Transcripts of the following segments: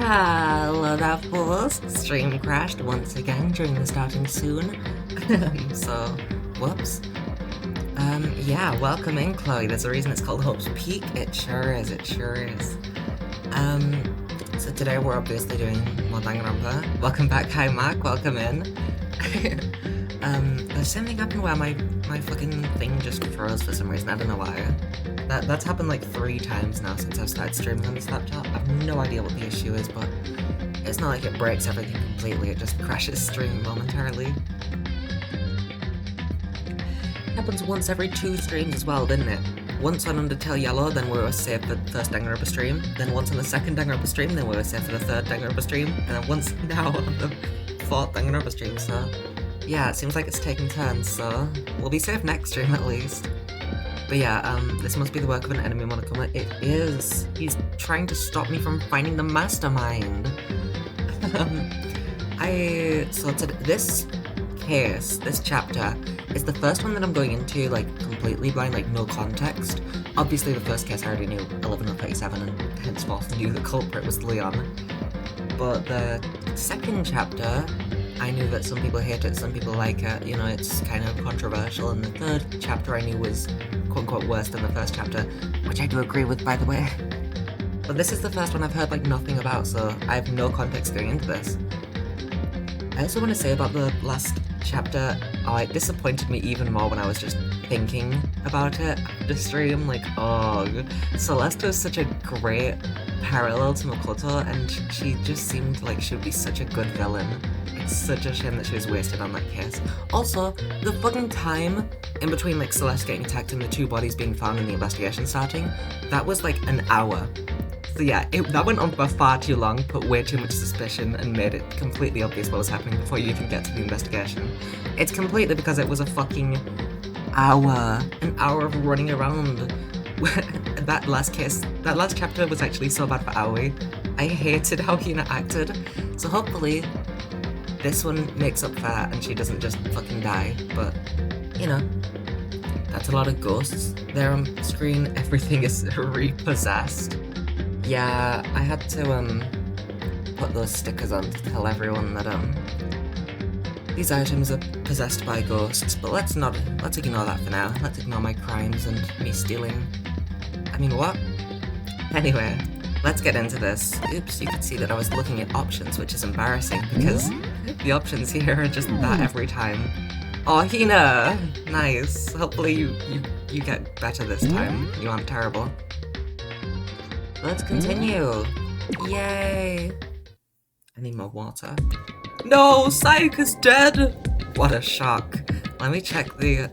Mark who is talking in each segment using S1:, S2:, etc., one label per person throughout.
S1: Hello there, fools. Stream crashed once again during the starting soon. So, whoops. Yeah, welcome in, Chloe. There's a reason it's called Hope's Peak. It sure is, it sure is. So today we're obviously doing more Danganronpa. Welcome back, hi Mark, welcome in. There's something happened where my fucking thing just froze for some reason, I don't know why. That's happened like 3 times now since I've started streaming on this laptop. I have no idea what the issue is, but it's not like it breaks everything completely, it just crashes stream momentarily. Happens once every 2 streams as well, didn't it? Once on Undertale Yellow, then we were saved for the first Danganronpa stream, then once on the second Danganronpa stream, then we were saved for the third Danganronpa stream, and then once now on the 4th Danganronpa stream, so yeah, it seems like it's taking turns, so we'll be safe next stream at least. But yeah, this must be the work of an enemy Monokuma. It is! He's trying to stop me from finding the mastermind! This case, this chapter, is the first one that I'm going into, like, completely blind, like, no context. Obviously the first case I already knew 1137 and henceforth knew the culprit was Leon. But the second chapter, I knew that some people hate it, some people like it, you know, it's kind of controversial, and the third chapter I knew was quote-unquote worse than the first chapter, which I do agree with, by the way. But this is the first one I've heard, like, nothing about, so I have no context going into this. I also want to say about the last chapter, it disappointed me even more when I was just thinking about it after stream, like, Celeste was such a great parallel to Makoto, and she just seemed like she would be such a good villain. It's such a shame that she was wasted on that case. Also, the fucking time in between, like, Celeste getting attacked and the 2 bodies being found and the investigation starting, that was like an hour. So yeah, that went on for far too long, put way too much suspicion, and made it completely obvious what was happening before you even get to the investigation. It's completely because it was a fucking hour. An hour of running around. That last chapter was actually so bad for Aoi. I hated how Hina acted. So hopefully, this one makes up for that and she doesn't just fucking die. But, you know, that's a lot of ghosts there on screen. Everything is repossessed. Yeah, I had to put those stickers on to tell everyone that these items are possessed by ghosts, but let's ignore that for now. Let's ignore my crimes and me stealing. I mean, what? Anyway, let's get into this. Oops, you could see that I was looking at options, which is embarrassing because the options here are just that every time. Oh, Hina! Nice. Hopefully you get better this time. You aren't terrible. Let's continue. Yay! I need more water. No! Sayaka's is dead! What a shock. Let me check the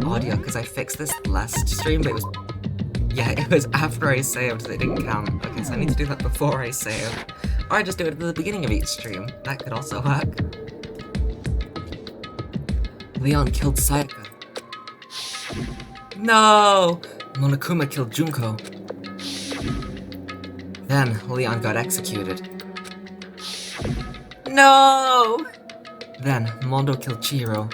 S1: audio, because I fixed this last stream, but it was after I saved, so it didn't count. Okay, so I need to do that before I save. Or I just do it at the beginning of each stream. That could also work. Leon killed Sayaka. No! Monokuma killed Junko. Then, Leon got executed. No! Then, Mondo killed Chihiro.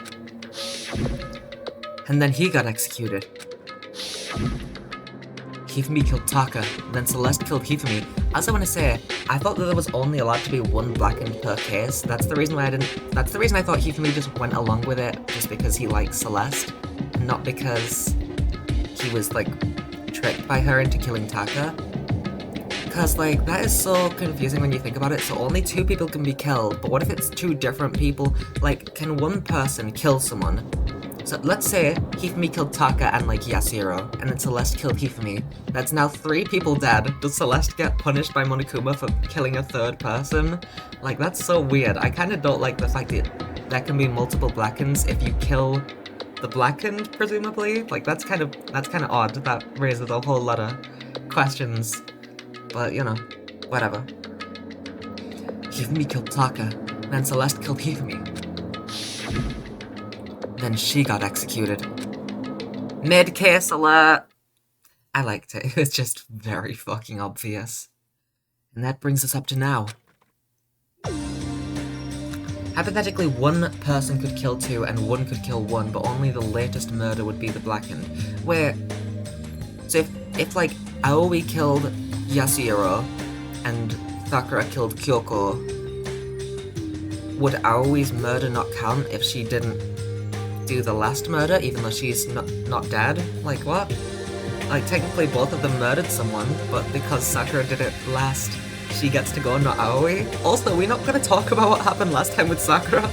S1: And then he got executed. Hifumi killed Taka, then Celeste killed Hifumi. I also want to say, I thought that there was only allowed to be 1 blackened per case. That's the reason I thought Hifumi just went along with it, just because he liked Celeste, and not because he was, like, tricked by her into killing Taka. Because, like, that is so confusing when you think about it. So only 2 people can be killed, but what if it's 2 different people? Like, can 1 person kill someone? So let's say Hifumi killed Taka and, like, Yasuhiro, and then Celeste killed Hifumi. That's now 3 people dead. Does Celeste get punished by Monokuma for killing a 3rd person? Like, that's so weird. I kind of don't like the fact that there can be multiple blackens if you kill the blackened, presumably. Like, that's kind of odd. That raises a whole lot of questions. But, you know, whatever. Hifumi killed Taka, then Celeste killed Hifumi. Then she got executed. Mid-case alert! I liked it. It was just very fucking obvious. And that brings us up to now. Hypothetically, 1 person could kill 2 and 1 could kill 1, but only the latest murder would be the blackened. Where, so if like, Aoi killed Yasuhiro, and Sakura killed Kyoko, would Aoi's murder not count if she didn't do the last murder, even though she's not dead? Like, what? Like, technically both of them murdered someone, but because Sakura did it last, she gets to go, not Aoi. Also, we're not gonna talk about what happened last time with Sakura.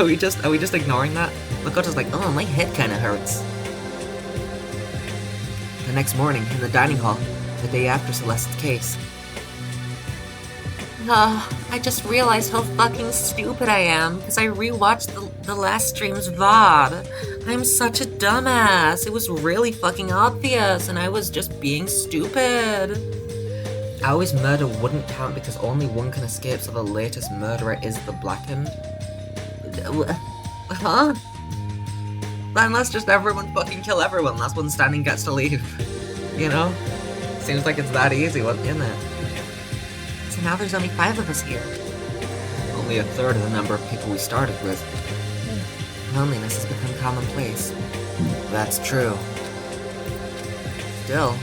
S1: Are we just ignoring that? Makoto's like, oh, my head kinda hurts. The next morning, in the dining hall, the day after Celeste's case. I just realized how fucking stupid I am, because I rewatched the last stream's VOD. I'm such a dumbass. It was really fucking obvious, and I was just being stupid. Aoi's murder wouldn't count because only one can escape, so the latest murderer is the Blackened. Huh? Then let's just everyone fucking kill everyone. Last one standing gets to leave. You know? Seems like it's that easy, isn't it? So now there's only 5 of us here. Only a third of the number of people we started with. Loneliness has become commonplace. That's true. Still.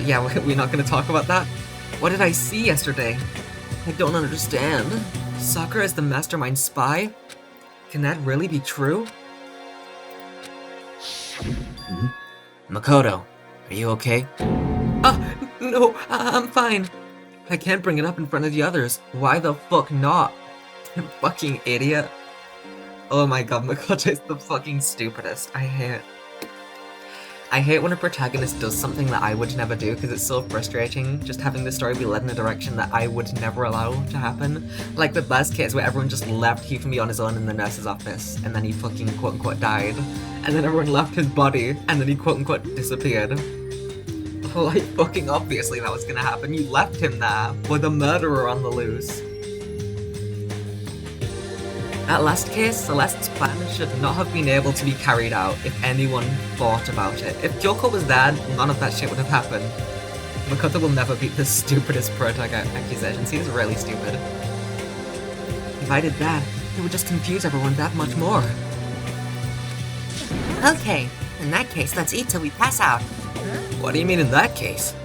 S1: Yeah, we're not gonna talk about that? What did I see yesterday? I don't understand. Sakura is the mastermind spy? Can that really be true? Makoto, are you okay? No, I'm fine. I can't bring it up in front of the others. Why the fuck not? Fucking idiot. Oh my god, Makoto is the fucking stupidest. I hate when a protagonist does something that I would never do, because it's so frustrating just having the story be led in a direction that I would never allow to happen. Like the last case where everyone just left Hifumi on his own in the nurse's office, and then he fucking quote-unquote died. And then everyone left his body, and then he quote-unquote disappeared. Like, fucking obviously that was gonna happen. You left him there with a murderer on the loose. That last case, Celeste's plan should not have been able to be carried out if anyone thought about it. If Kyoko was there, none of that shit would have happened. Makoto will never beat the stupidest accusations. He's really stupid. If I did that, it would just confuse everyone that much more. Okay, in that case, let's eat till we pass out. What do you mean in that case?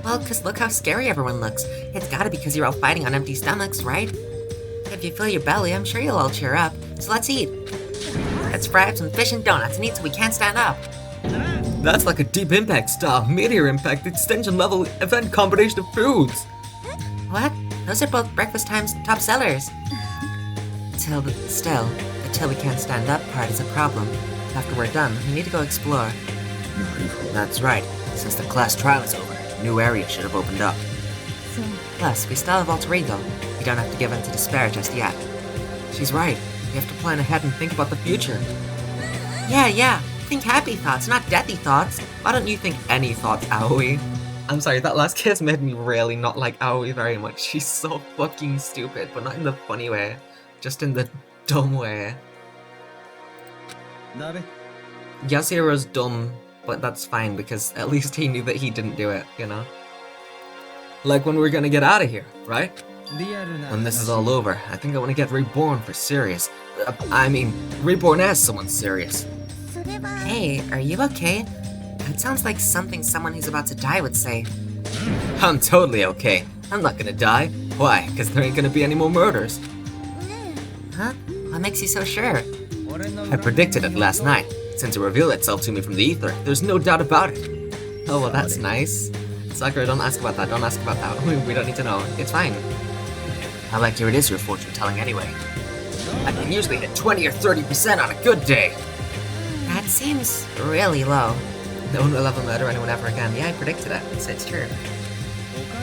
S1: Well, cause look how scary everyone looks. It's gotta be because you're all fighting on empty stomachs, right? If you fill your belly, I'm sure you'll all cheer up. So let's eat. Let's fry up some fish and donuts and eat till we can't stand up. That's like a deep impact style, meteor impact, extension level, event combination of foods. What? Those are both breakfast time's top sellers. Still, the till we can't stand up part is a problem. After we're done, we need to go explore. That's right. Since the class trial is over, a new area should have opened up. Plus, we still have alter ego. We don't have to give in to despair just yet. She's right. We have to plan ahead and think about the future. Yeah. Think happy thoughts, not deathy thoughts. Why don't you think any thoughts, Aoi? I'm sorry, that last kiss made me really not like Aoi very much. She's so fucking stupid, but not in the funny way. Just in the dumb way. Yasuhiro's dumb, but that's fine because at least he knew that he didn't do it, you know? Like when we're gonna get out of here, right? When this is all over, I think I want to get reborn for serious. Reborn as someone serious. Hey, are you okay? That sounds like something someone who's about to die would say. I'm totally okay. I'm not gonna die. Why? Because there ain't gonna be any more murders. Huh? What makes you so sure? I predicted it last night. Since it revealed itself to me from the ether, there's no doubt about it. Oh, well, that's nice. Sakura, don't ask about that. Don't ask about that. We don't need to know. It's fine. How accurate is your fortune telling anyway? I can usually hit 20 or 30% on a good day. That seems really low. No one will ever murder anyone ever again. Yeah, I predicted it. So it's true.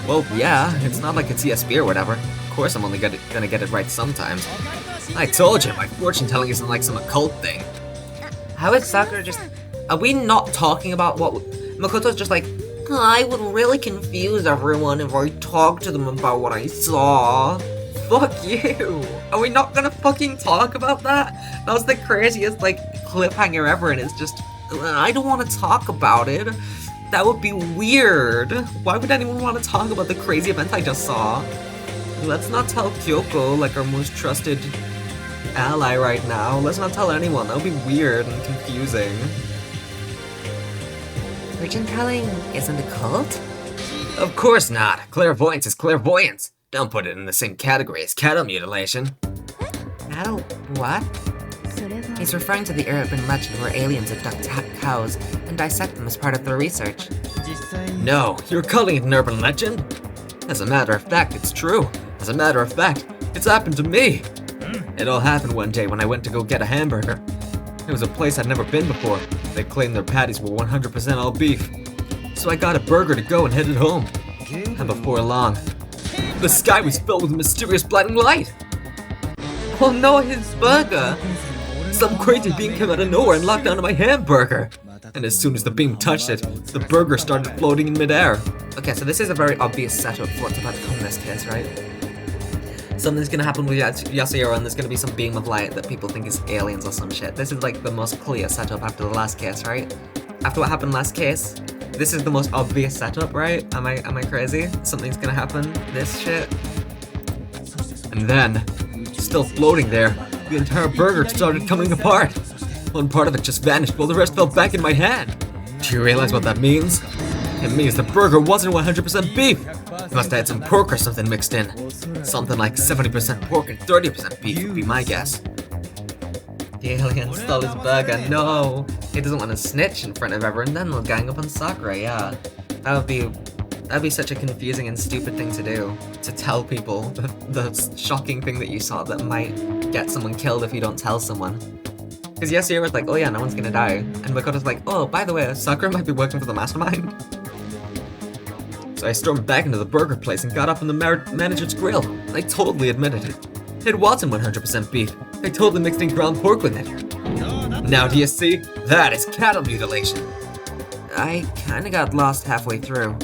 S1: Well, yeah. It's not like it's ESP or whatever. Of course I'm only gonna get it right sometimes. I told you, my fortune telling isn't like some occult thing. How is Sakura just... Are we not talking about what... Makoto's just like, I would really confuse everyone if I talked to them about what I saw. Fuck you. Are we not gonna fucking talk about that? That was the craziest, like, cliffhanger ever, and it's just... I don't want to talk about it. That would be weird. Why would anyone want to talk about the crazy event I just saw? Let's not tell Kyoko, like our most trusted ally right now. Let's not tell anyone. That would be weird and confusing. Fortune telling isn't a cult? Of course not. Clairvoyance is clairvoyance. Don't put it in the same category as cattle mutilation. Cattle what? He's referring to the urban legend where aliens abduct cows and dissect them as part of their research. No, you're calling it an urban legend? As a matter of fact, it's true. As a matter of fact, it's happened to me. It all happened one day when I went to go get a hamburger. It was a place I'd never been before. They claimed their patties were 100% all beef. So I got a burger to go and headed home. And before long, the sky was filled with mysterious blinding light. Oh no, his burger! Some crazy being came out of nowhere and locked onto my hamburger. And as soon as the beam touched it, the burger started floating in midair. Okay, so this is a very obvious setup for what's about to come in this case, right? Something's gonna happen with Yasuhiro and there's gonna be some beam of light that people think is aliens or some shit. This is like the most clear setup after the last case, right? After what happened last case, this is the most obvious setup, right? Am I crazy? Something's gonna happen. This shit. And then, still floating there, the entire burger started coming apart. One part of it just vanished while the rest fell back in my hand. Do you realize what that means? It means the burger wasn't 100% beef. It must have had some pork or something mixed in. Something like 70% pork and 30% beef would be my guess. The alien stole his burger, no! He doesn't want to snitch in front of everyone, then they'll gang up on Sakura, yeah. That'd be such a confusing and stupid thing to do. To tell people the shocking thing that you saw that might get someone killed if you don't tell someone. Because Yasuhiro was like, oh yeah, no one's gonna die. And Makoto's like, oh, by the way, Sakura might be working for the mastermind. So I stormed back into the burger place and got up on the manager's grill. I totally admitted it. It wasn't 100% beef. I totally mixed in ground pork with it. Now do you see? That is cattle mutilation. I kinda got lost halfway through.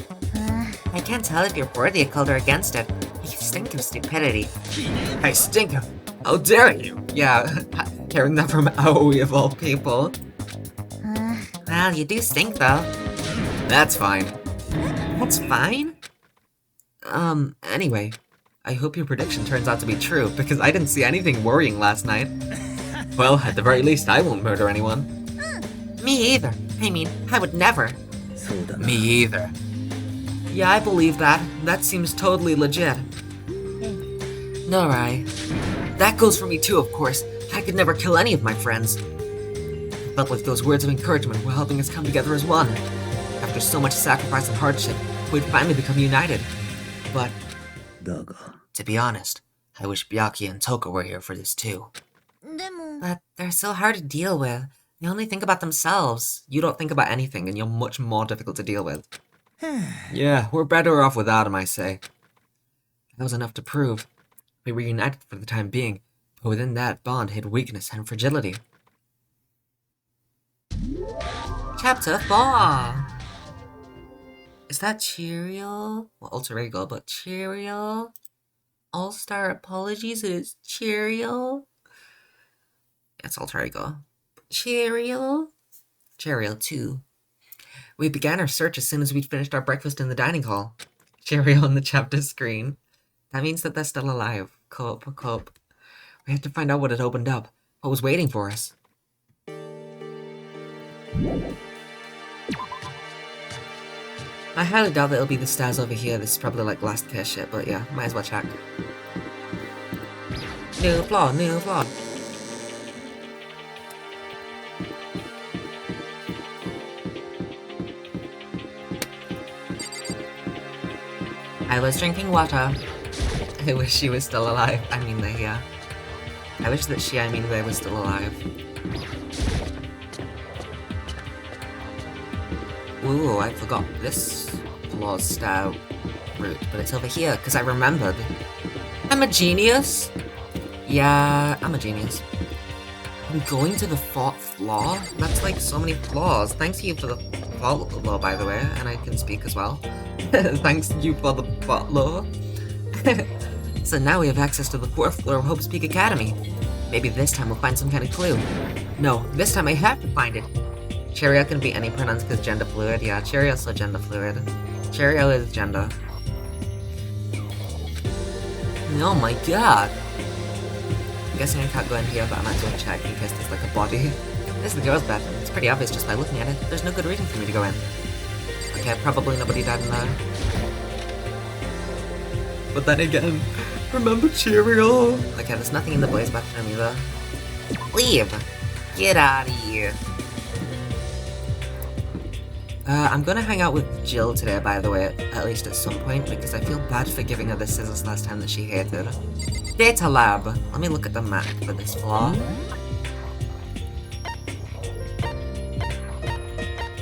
S1: I can't tell if you're for the occult or against it. You stink of stupidity. I stink of... How dare you? Yeah, hearing that from Aoi of all people. Well, you do stink though. That's fine. That's fine? Anyway, I hope your prediction turns out to be true, because I didn't see anything worrying last night. Well, at the very least, I won't murder anyone. Me either. I mean, I would never. Me either. Yeah, I believe that. That seems totally legit. Alright. That goes for me too, of course. I could never kill any of my friends. It felt like those words of encouragement were helping us come together as one. After so much sacrifice and hardship, we'd finally become united. But, to be honest, I wish Byakuya and Toka were here for this too. But they're so hard to deal with. They only think about themselves. You don't think about anything, and you're much more difficult to deal with. Yeah, we're better off without him, I say. That was enough to prove. We were united for the time being, but within that bond hid weakness and fragility. Chapter 4! Is that Cheerio? Well, alter ego, but Cheerio? All-Star Apologies is Cheerio? It's alter ego. Cheerio? Cheerio 2. We began our search as soon as we'd finished our breakfast in the dining hall. Cheerio on the chapter screen. That means that they're still alive. Cope. We had to find out what had opened up. What was waiting for us. I highly doubt that it'll be the stairs over here. This is probably like last case shit, but yeah, might as well check. New floor. I was drinking water. I wish she was still alive. I mean, yeah. I wish that they were still alive. Ooh, I forgot this floor's stout route, but it's over here, because I remembered. I'm a genius! Yeah, I'm a genius. I'm going to the 4th floor? That's like so many floors. Thanks to you for the follow, by the way, and I can speak as well. Thanks to you for the follow. So now we have access to the 4th floor of Hope's Peak Academy. Maybe this time we'll find some kind of clue. No, this time I have to find it. Cheerio can be any pronouns because gender fluid. Yeah, Cheerio's so gender fluid. Cheerio is gender. Oh my god. I'm guessing I can't go in here, but I might as well check in case there's like a body. This is the girl's bathroom. It's pretty obvious just by looking at it. There's no good reason for me to go in. Okay, probably nobody died in there. But then again, remember Cheerio? Okay, there's nothing in the boys' bathroom either. Leave! Get out of here! I'm gonna hang out with Jill today, by the way, at least at some point, because I feel bad for giving her the scissors last time that she hated. Data lab! Let me look at the map for this floor.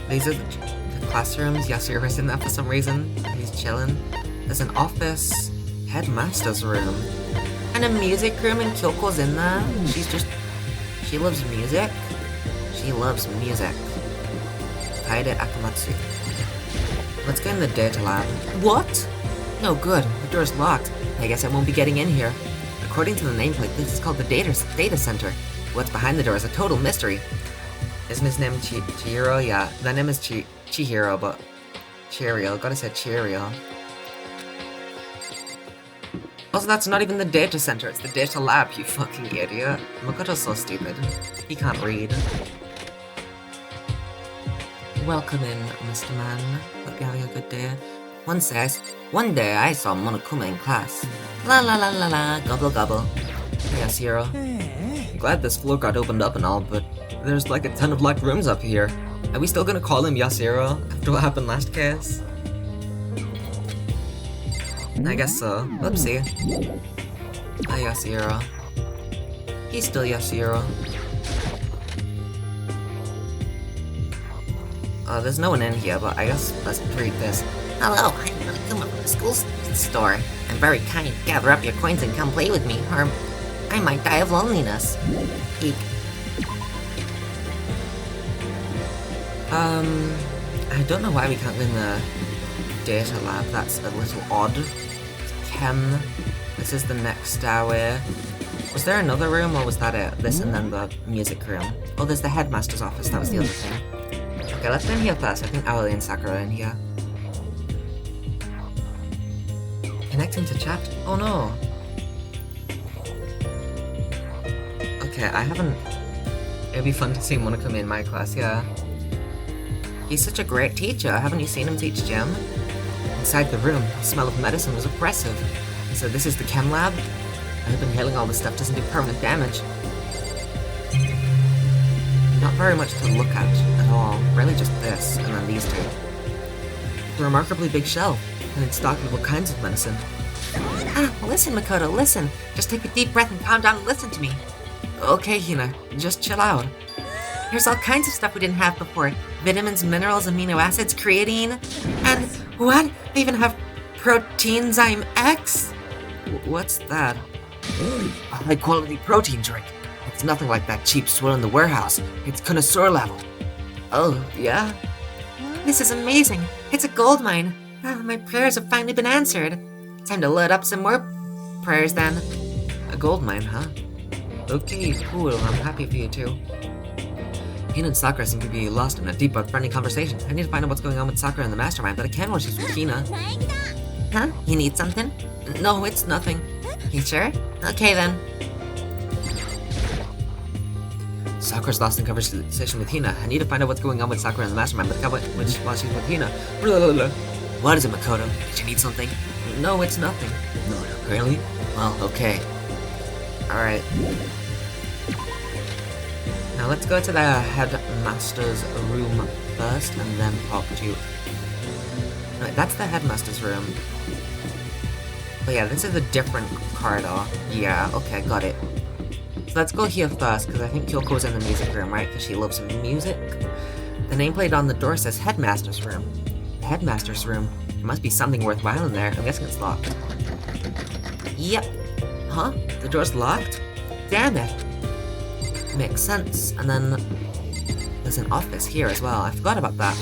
S1: These are the classrooms. Yasuro's in there for some reason. He's chilling. There's an office, headmaster's room, and a music room, and Kyoko's in there. She loves music. She loves music. Kaede Akamatsu. Let's go in the data lab. What? No good. The door's locked. I guess I won't be getting in here. According to the nameplate, this is called the data center. What's behind the door is a total mystery. Isn't his name Chihiro? Yeah, the name is Chihiro, but Cheerio. Gotta say Cheerio. Also, that's not even the data center, it's the data lab, you fucking idiot. Makoto's so stupid. He can't read. Welcome in, Mr. Man. Hope you're having a good day. One says, one day I saw Monokuma in class. La la la la la, gobble gobble. Yes, Hiro. Glad this floor got opened up and all, but there's like a ton of locked rooms up here. Are we still gonna call him Yasuhiro after what happened last case? I guess so. Whoopsie. Hi, Yasuhiro. He's still Yasuhiro. There's no one in here, but I guess let's read this. Hello, I'm Monokuma from the school store. I'm very kind. Gather up your coins and come play with me, or I might die of loneliness. Eek. I don't know why we can't win the data lab. That's a little odd. Chem. This is the next stairway. Was there another room, or was that it? This and then the music room. Oh, there's the headmaster's office. That was the other thing. Okay, let's go in here first. I think Aoi and Sakura are in here. Connecting to chat? Oh no. Okay, I haven't... It'd be fun to see Monokuma in my class, yeah. He's such a great teacher. Haven't you seen him teach gym? Inside the room, the smell of medicine was oppressive. He said, this is the chem lab? I hope inhaling all this stuff doesn't do permanent damage. Not very much to look at all. Really just this, and then these two. The remarkably big shelf, and it's stocked with all kinds of medicine. Ah, listen, Makoto, listen. Just take a deep breath and calm down and listen to me. Okay, Hina, just chill out. There's all kinds of stuff we didn't have before. Vitamins, minerals, amino acids, creatine, and what? They even have Proteinzyme X? What's that? A high-quality protein drink. It's nothing like that cheap swill in the warehouse. It's connoisseur level. Oh, yeah? This is amazing. It's a gold mine. My prayers have finally been answered. Time to load up some more prayers then. A gold mine, huh? Okay, cool. I'm happy for you too. Hina and Sakura seem to be lost in a deep but friendly conversation. I need to find out what's going on with Sakura and the mastermind, but I can't while she's with Hina. Huh? You need something? No, it's nothing. You sure? Okay then. Sakura's lost in conversation with Hina. I need to find out what's going on with Sakura and the mastermind, but I can't while she's with Hina. What is it, Makoto? Did you need something? No, it's nothing. No, really? Well, okay. Alright. Now let's go to the headmaster's room first, and then talk to... Right, that's the headmaster's room. But yeah, this is a different corridor. Yeah, okay, got it. So let's go here first, because I think Kyoko's in the music room, right? Because she loves music. The nameplate on the door says headmaster's room. The headmaster's room. There must be something worthwhile in there. I'm guessing it's locked. Yep. Huh? The door's locked? Damn it. Makes sense. And then there's an office here as well. I forgot about that.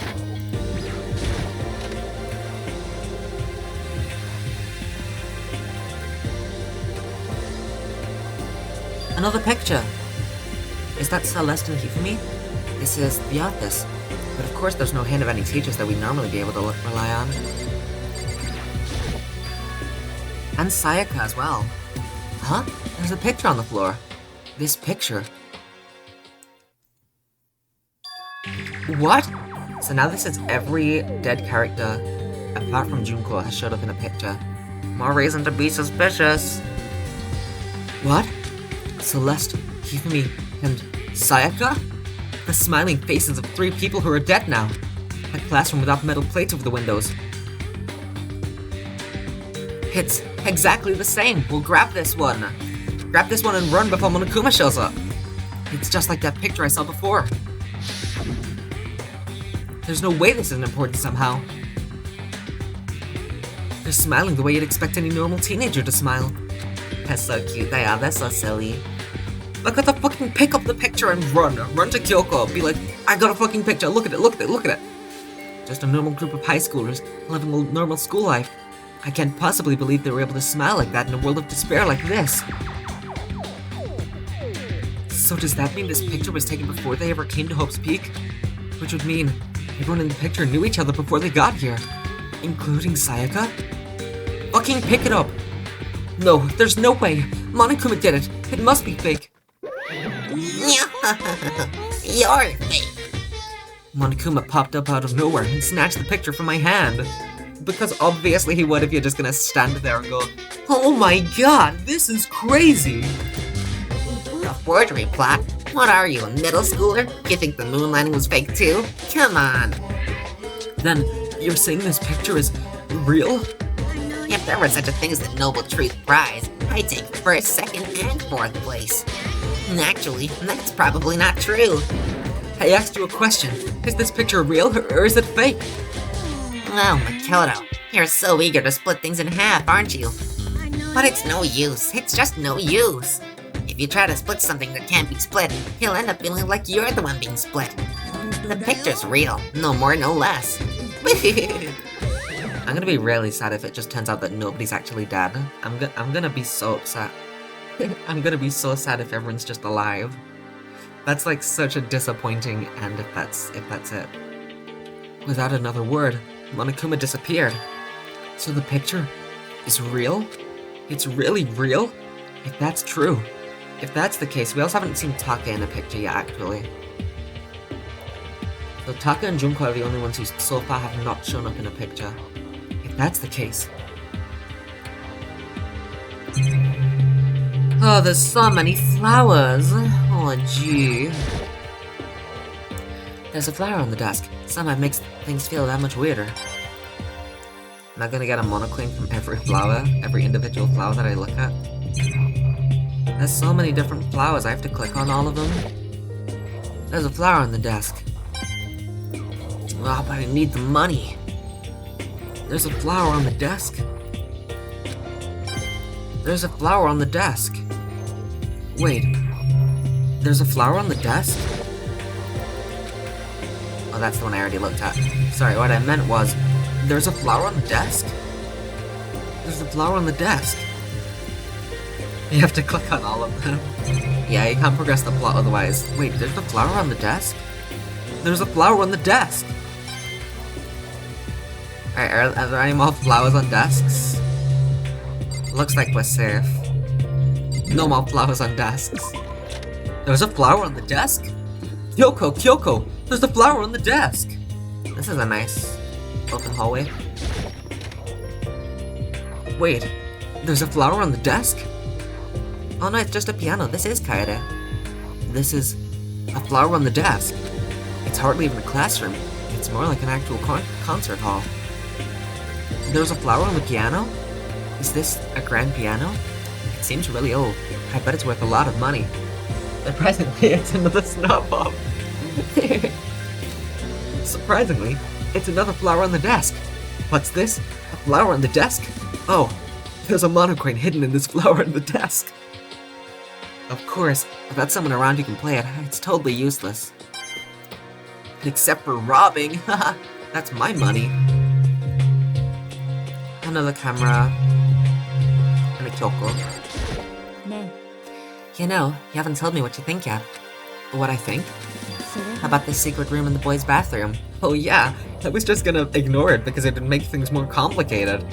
S1: Another picture. Is that Celeste and Hifumi? This is the office. But of course there's no hint of any teachers that we'd normally be able to rely on. And Sayaka as well. Huh? There's a picture on the floor. This picture. What? So now this is every dead character, apart from Junko, has showed up in a picture. More reason to be suspicious. What? Celeste, Hifumi, and Sayaka? The smiling faces of 3 people who are dead now. A classroom without metal plates over the windows. It's exactly the same. We'll grab this one. Grab this one and run before Monokuma shows up. It's just like that picture I saw before. There's no way this isn't important somehow. They're smiling the way you'd expect any normal teenager to smile. That's so cute, they are, they're so silly. Look at the fucking pick up the picture and run. Run to Kyoko, be like, I got a fucking picture, look at it, look at it, look at it. Just a normal group of high schoolers living a normal school life. I can't possibly believe they were able to smile like that in a world of despair like this. So does that mean this picture was taken before they ever came to Hope's Peak? Which would mean everyone in the picture knew each other before they got here. Including Sayaka? Fucking pick it up! No, there's no way! Monokuma did it! It must be fake!
S2: You're fake!
S1: Monokuma popped up out of nowhere and snatched the picture from my hand. Because obviously he would if you're just gonna stand there and go, oh my god, this is crazy!
S2: A forgery plot? What are you, a middle schooler? You think the moon landing was fake too? Come on!
S1: Then, you're saying this picture is real?
S2: If there were such a thing as the Noble Truth Prize, I'd take first, second, and fourth place. Actually, that's probably not true.
S1: I asked you a question. Is this picture real or is it fake?
S2: Oh, Makoto, you're so eager to split things in half, aren't you? But it's no use. It's just no use. If you try to split something that can't be split, you'll end up feeling like you're the one being split. The picture's real. No more, no less.
S1: I'm gonna be really sad if it just turns out that nobody's actually dead. I'm gonna be so upset. I'm gonna be so sad if everyone's just alive. That's like such a disappointing end if that's it. Without another word, Monokuma disappeared. So the picture is real? It's really real? If that's true. If that's the case, we also haven't seen Taka in a picture yet, actually. So Taka and Junko are the only ones who so far have not shown up in a picture. If that's the case... Oh, there's so many flowers. Oh, gee. There's a flower on the desk. Somehow it makes things feel that much weirder. Am I gonna get a monoclone from every flower? Every individual flower that I look at? There's so many different flowers, I have to click on all of them. There's a flower on the desk. Oh, but I need the money. There's a flower on the desk. There's a flower on the desk. Wait. There's a flower on the desk? Oh, that's the one I already looked at. Sorry, what I meant was, there's a flower on the desk? There's a flower on the desk. You have to click on all of them. Yeah, you can't progress the plot otherwise. Wait, there's a flower on the desk? There's a flower on the desk! Alright, are there any more flowers on desks? Looks like we're safe. No more flowers on desks. There's a flower on the desk? Kyoko! There's a flower on the desk! This is a nice open hallway. Wait, there's a flower on the desk? Oh no, it's just a piano. This is Kaede. This is a flower on the desk. It's hardly even a classroom. It's more like an actual concert hall. There's a flower on the piano? Is this a grand piano? It seems really old. I bet it's worth a lot of money. Surprisingly, it's another snowball. Surprisingly, it's another flower on the desk. What's this? A flower on the desk? Oh, there's a monochrome hidden in this flower on the desk. Of course, without someone around who can play it, it's totally useless. Except for robbing, haha, that's my money. Another camera. And a Kyoko. You know, you haven't told me what you think yet. What I think? How about this secret room in the boys' bathroom? Oh yeah, I was just gonna ignore it because it would make things more complicated.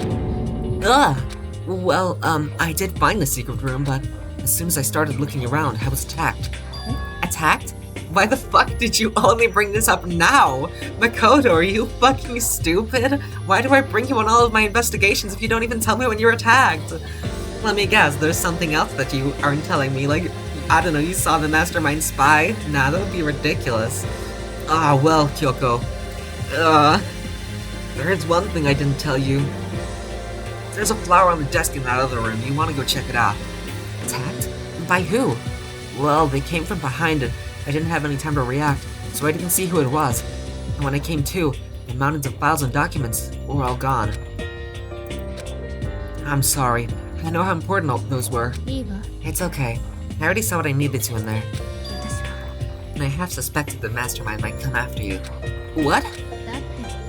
S1: Ugh! Well, I did find the secret room, but as soon as I started looking around, I was attacked. Attacked? Why the fuck did you only bring this up now? Makoto, are you fucking stupid? Why do I bring you on all of my investigations if you don't even tell me when you're attacked? Let me guess, there's something else that you aren't telling me, like, I don't know, you saw the mastermind spy? Nah, that would be ridiculous. Ah, well, Kyoko. There's one thing I didn't tell you. There's a flower on the desk in that other room. You want to go check it out. Attacked? By who? Well, they came from behind and I didn't have any time to react, so I didn't see who it was. And when I came to, the mountains of files and documents were all gone. I'm sorry. I know how important all those were. It's okay. I already saw what I needed to in there. And I half suspected the mastermind might come after you. What?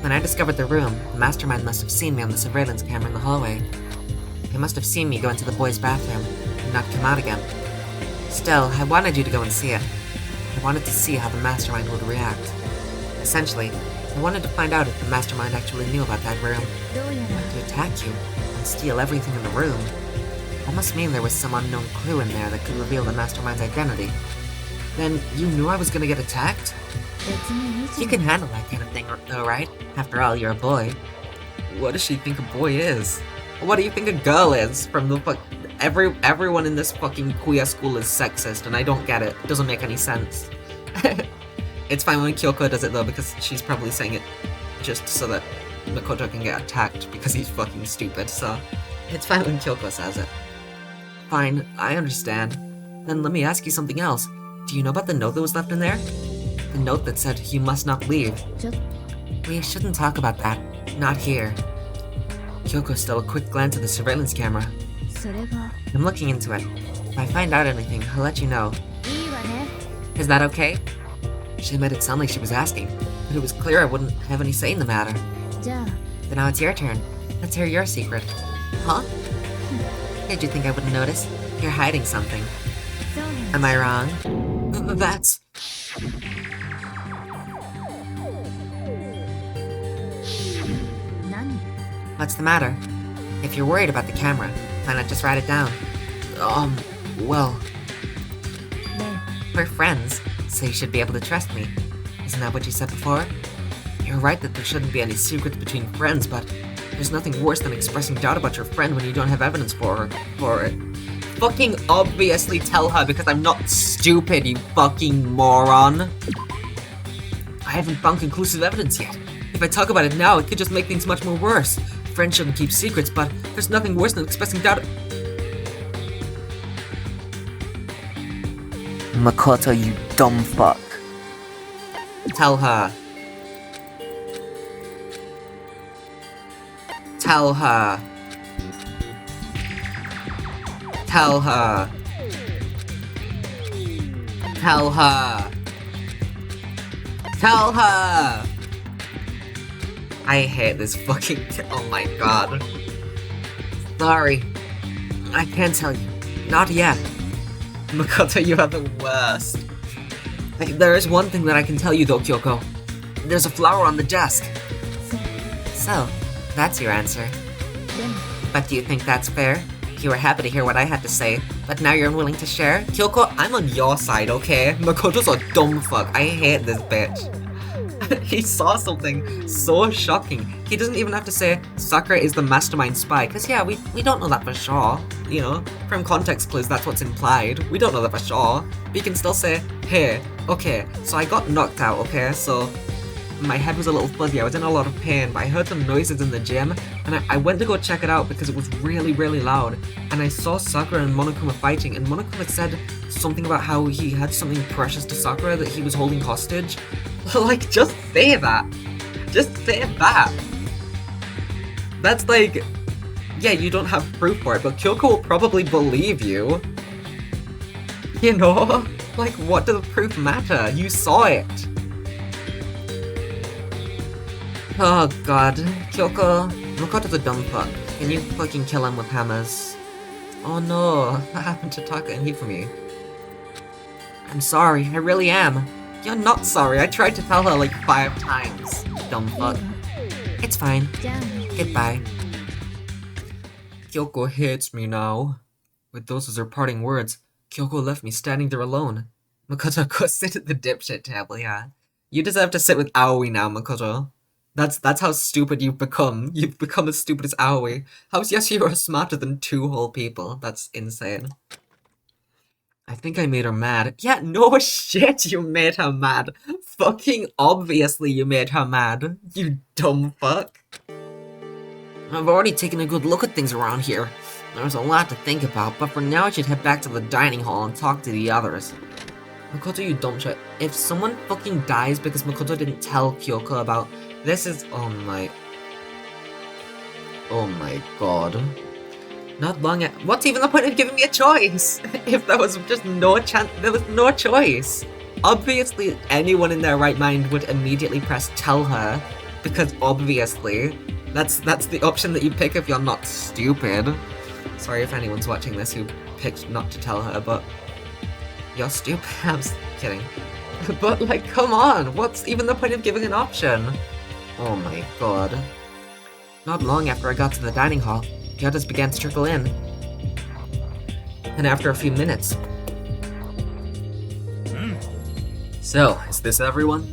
S1: When I discovered the room, the mastermind must have seen me on the surveillance camera in the hallway. They must have seen me go into the boys' bathroom and not come out again. Still, I wanted you to go and see it. I wanted to see how the mastermind would react. Essentially, I wanted to find out if the mastermind actually knew about that room. To attack you and steal everything in the room. That must mean there was some unknown clue in there that could reveal the mastermind's identity. Then you knew I was gonna get attacked? You can handle that kind of thing, though, right? After all, you're a boy. What does she think a boy is? What do you think a girl is? From the fuck... Everyone in this fucking queer school is sexist, and I don't get it. It doesn't make any sense. It's fine when Kyoko does it, though, because she's probably saying it just so that Makoto can get attacked, because he's fucking stupid, so... It's fine when Kyoko says it. Fine, I understand. Then let me ask you something else. Do you know about the note that was left in there? The note that said, you must not leave. We shouldn't talk about that. Not here. Kyoko stole a quick glance at the surveillance camera. I'm looking into it. If I find out anything, I'll let you know. Is that okay? She made it sound like she was asking, but it was clear I wouldn't have any say in the matter. Then now it's your turn. Let's hear your secret. Huh? Did you think I wouldn't notice? You're hiding something. Am I wrong? That's... What's the matter? If you're worried about the camera, why not just write it down? Well... We're friends, so you should be able to trust me. Isn't that what you said before? You're right that there shouldn't be any secrets between friends, but there's nothing worse than expressing doubt about your friend when you don't have evidence for it. Fucking obviously tell her because I'm not stupid, you fucking moron. I haven't found conclusive evidence yet. If I talk about it now, it could just make things much more worse. Friends shouldn't keep secrets, but there's nothing worse than expressing doubt.
S3: Makoto, you dumb fuck.
S1: Tell her. Tell her. Tell her. Tell her. Tell her. I hate this fucking... Oh my god. Sorry. I can't tell you. Not yet. Makoto, you are the worst. There is one thing that I can tell you though, Kyoko. There's a flower on the desk. So, that's your answer. But do you think that's fair? You were happy to hear what I had to say, but now you're unwilling to share? Kyoko, I'm on your side, okay? Makoto's a dumb fuck. I hate this bitch. He saw something so shocking. He doesn't even have to say Sakura is the mastermind spy, because yeah, we don't know that for sure. You know, from context clues, that's what's implied. We don't know that for sure. But you can still say, hey, okay, so I got knocked out, okay, so my head was a little fuzzy, I was in a lot of pain, but I heard some noises in the gym, and I went to go check it out because it was really, really loud, and I saw Sakura and Monokuma fighting, and Monokuma said something about how he had something precious to Sakura that he was holding hostage. Like, just say that. Just say that. That's like... Yeah, you don't have proof for it, but Kyoko will probably believe you. You know? Like, what does proof matter? You saw it. Oh god. Kyoko, Makoto's a dumb fuck. Can you fucking kill him with hammers? Oh no, what happened to Taka and Hifumi? I'm sorry, I really am. You're not sorry, I tried to tell her like 5 times. Dumb fuck. It's fine. Goodbye. Kyoko hates me now. With those as her parting words, Kyoko left me standing there alone. Makoto, go sit at the dipshit table, yeah. You deserve to sit with Aoi now, Makoto. That's how stupid you've become. You've become as stupid as Aoi. How's Yasuhiro smarter than 2 whole people? That's insane. I think I made her mad. Yeah, no shit, you made her mad. Fucking obviously you made her mad. You dumb fuck. I've already taken a good look at things around here. There's a lot to think about, but for now I should head back to the dining hall and talk to the others. Makoto, you dumb shit. If someone fucking dies because Makoto didn't tell Kyoko about... This is... Oh my god. Not long at... What's even the point of giving me a choice? If there was just no chance... There was no choice. Obviously, anyone in their right mind would immediately press tell her. Because obviously, that's the option that you pick if you're not stupid. Sorry if anyone's watching this who picked not to tell her, but... You're stupid. I'm just kidding. But, like, come on! What's even the point of giving an option? Oh my god. Not long after I got to the dining hall, the others began to trickle in. And after a few minutes... So, is this everyone?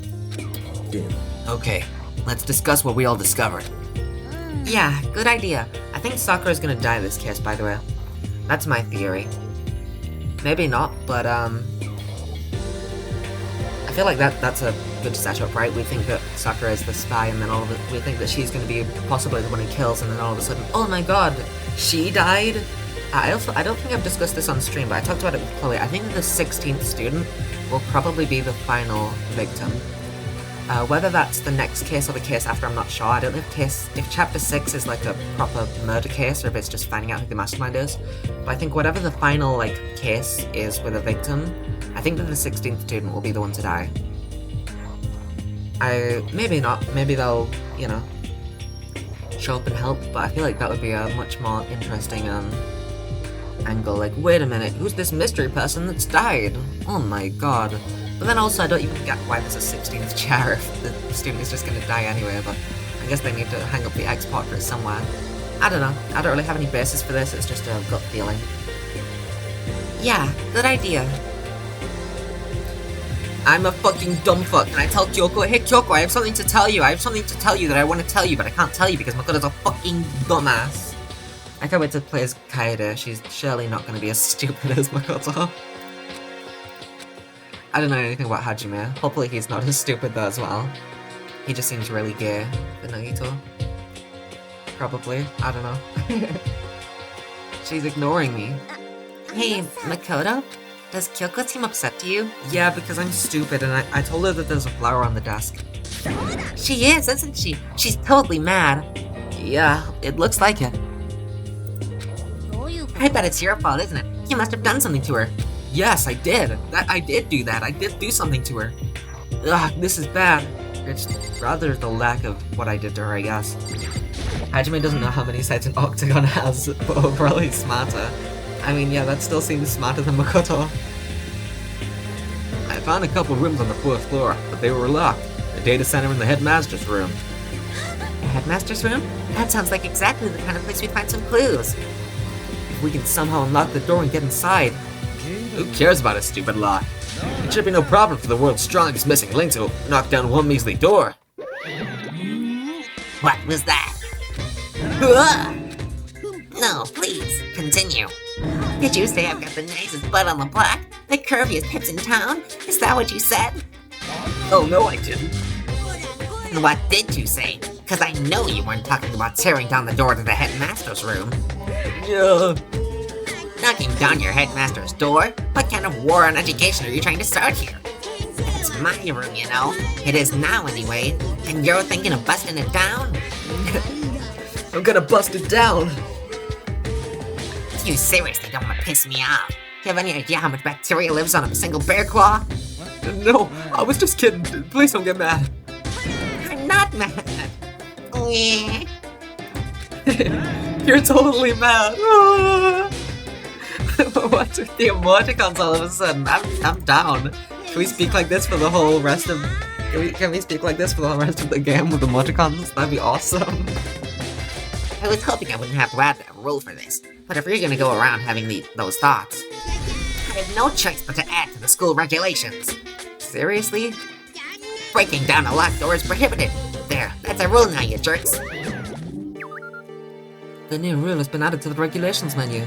S1: Okay, let's discuss what we all discovered. Yeah, good idea. I think Sakura's gonna die this case, by the way. That's my theory. Maybe not, but I feel like that's a good setup, right? We think that Sakura is the spy, and then we think that she's gonna be possibly the one who kills, and then all of a sudden, oh my god, she died? I don't think I've discussed this on stream, but I talked about it with Chloe. I think the 16th student will probably be the final victim. Whether that's the next case or the case after, I'm not sure. I don't know if Chapter 6 is like a proper murder case, or if it's just finding out who the mastermind is. But I think whatever the final, like, case is with a victim, I think that the 16th student will be the one to die. Maybe not. Maybe they'll, you know, show up and help, but I feel like that would be a much more interesting, angle. Like, wait a minute, who's this mystery person that's died? Oh my god. But then also, I don't even get why there's a 16th chair if the student is just gonna die anyway, but I guess they need to hang up the export for it somewhere. I don't know. I don't really have any basis for this, it's just a gut feeling. Yeah, good idea. I'm a fucking dumb fuck, and I tell Kyoko, hey Kyoko, I have something to tell you. I have something to tell you that I want to tell you, but I can't tell you because Makoto's a fucking dumbass. I can't wait to play as Kaede. She's surely not going to be as stupid as Makoto. I don't know anything about Hajime. Hopefully he's not as stupid though as well. He just seems really gay for Nagito. Probably. I don't know. She's ignoring me.
S2: Hey, Makoto? Does Kyoko seem upset to you?
S1: Yeah, because I'm stupid and I told her that there's a flower on the desk.
S2: She is, isn't she? She's totally mad.
S1: Yeah, it looks like it.
S2: I bet it's your fault, isn't it? You must have done something to her.
S1: Yes, I did. I did do that. I did do something to her. Ugh, this is bad. It's rather the lack of what I did to her, I guess. Hajime doesn't know how many sides an octagon has, but overall he's smarter. I mean, yeah, that still seems smarter than Makoto. I found a couple rooms on the 4th floor, but they were locked. The data center in the headmaster's room.
S2: The headmaster's room? That sounds like exactly the kind of place we'd find some clues.
S1: If we can somehow unlock the door and get inside. Who cares about a stupid lock? It should be no problem for the world's strongest missing link to knock down one measly door.
S2: What was that? No, please, continue. Did you say I've got the nicest butt on the block? The curviest hips in town? Is that what you said?
S1: Oh no, I didn't.
S2: And what did you say? Because I know you weren't talking about tearing down the door to the headmaster's room.
S1: Yeah.
S2: Knocking down your headmaster's door? What kind of war on education are you trying to start here? It's my room, you know. It is now, anyway. And you're thinking of busting it down?
S1: I'm gonna bust it down.
S2: You seriously don't want to piss me off. Do you have any idea how much bacteria lives on a single bear claw?
S1: No, I was just kidding. Please don't get mad.
S2: I'm not mad.
S1: You're totally mad. What's with the emoticons all of a sudden? I'm down. Can we speak like this for the whole rest of... Can we speak like this for the whole rest of the game with emoticons? That'd be awesome.
S2: I was hoping I wouldn't have to add a rule for this, but if you're gonna go around having those thoughts... had no choice but to add to the school regulations.
S1: Seriously?
S2: Breaking down a locked door is prohibited. There, that's a rule now, you jerks.
S1: The new rule has been added to the regulations menu.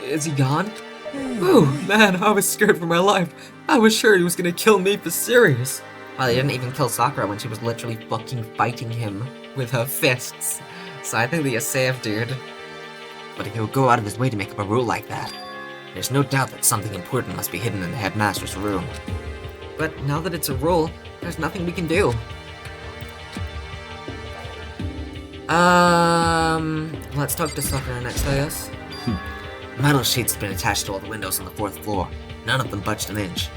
S1: Is he gone? Oh man, I was scared for my life. I was sure he was gonna kill me for serious. Well, he didn't even kill Sakura when she was literally fucking fighting him with her fists. So I think that you're safe, dude. But if he would go out of his way to make up a rule like that, there's no doubt that something important must be hidden in the headmaster's room. But now that it's a rule, there's nothing we can do. Let's talk to Sakura next, I guess. Metal sheets have been attached to all the windows on the 4th floor. None of them budged an inch.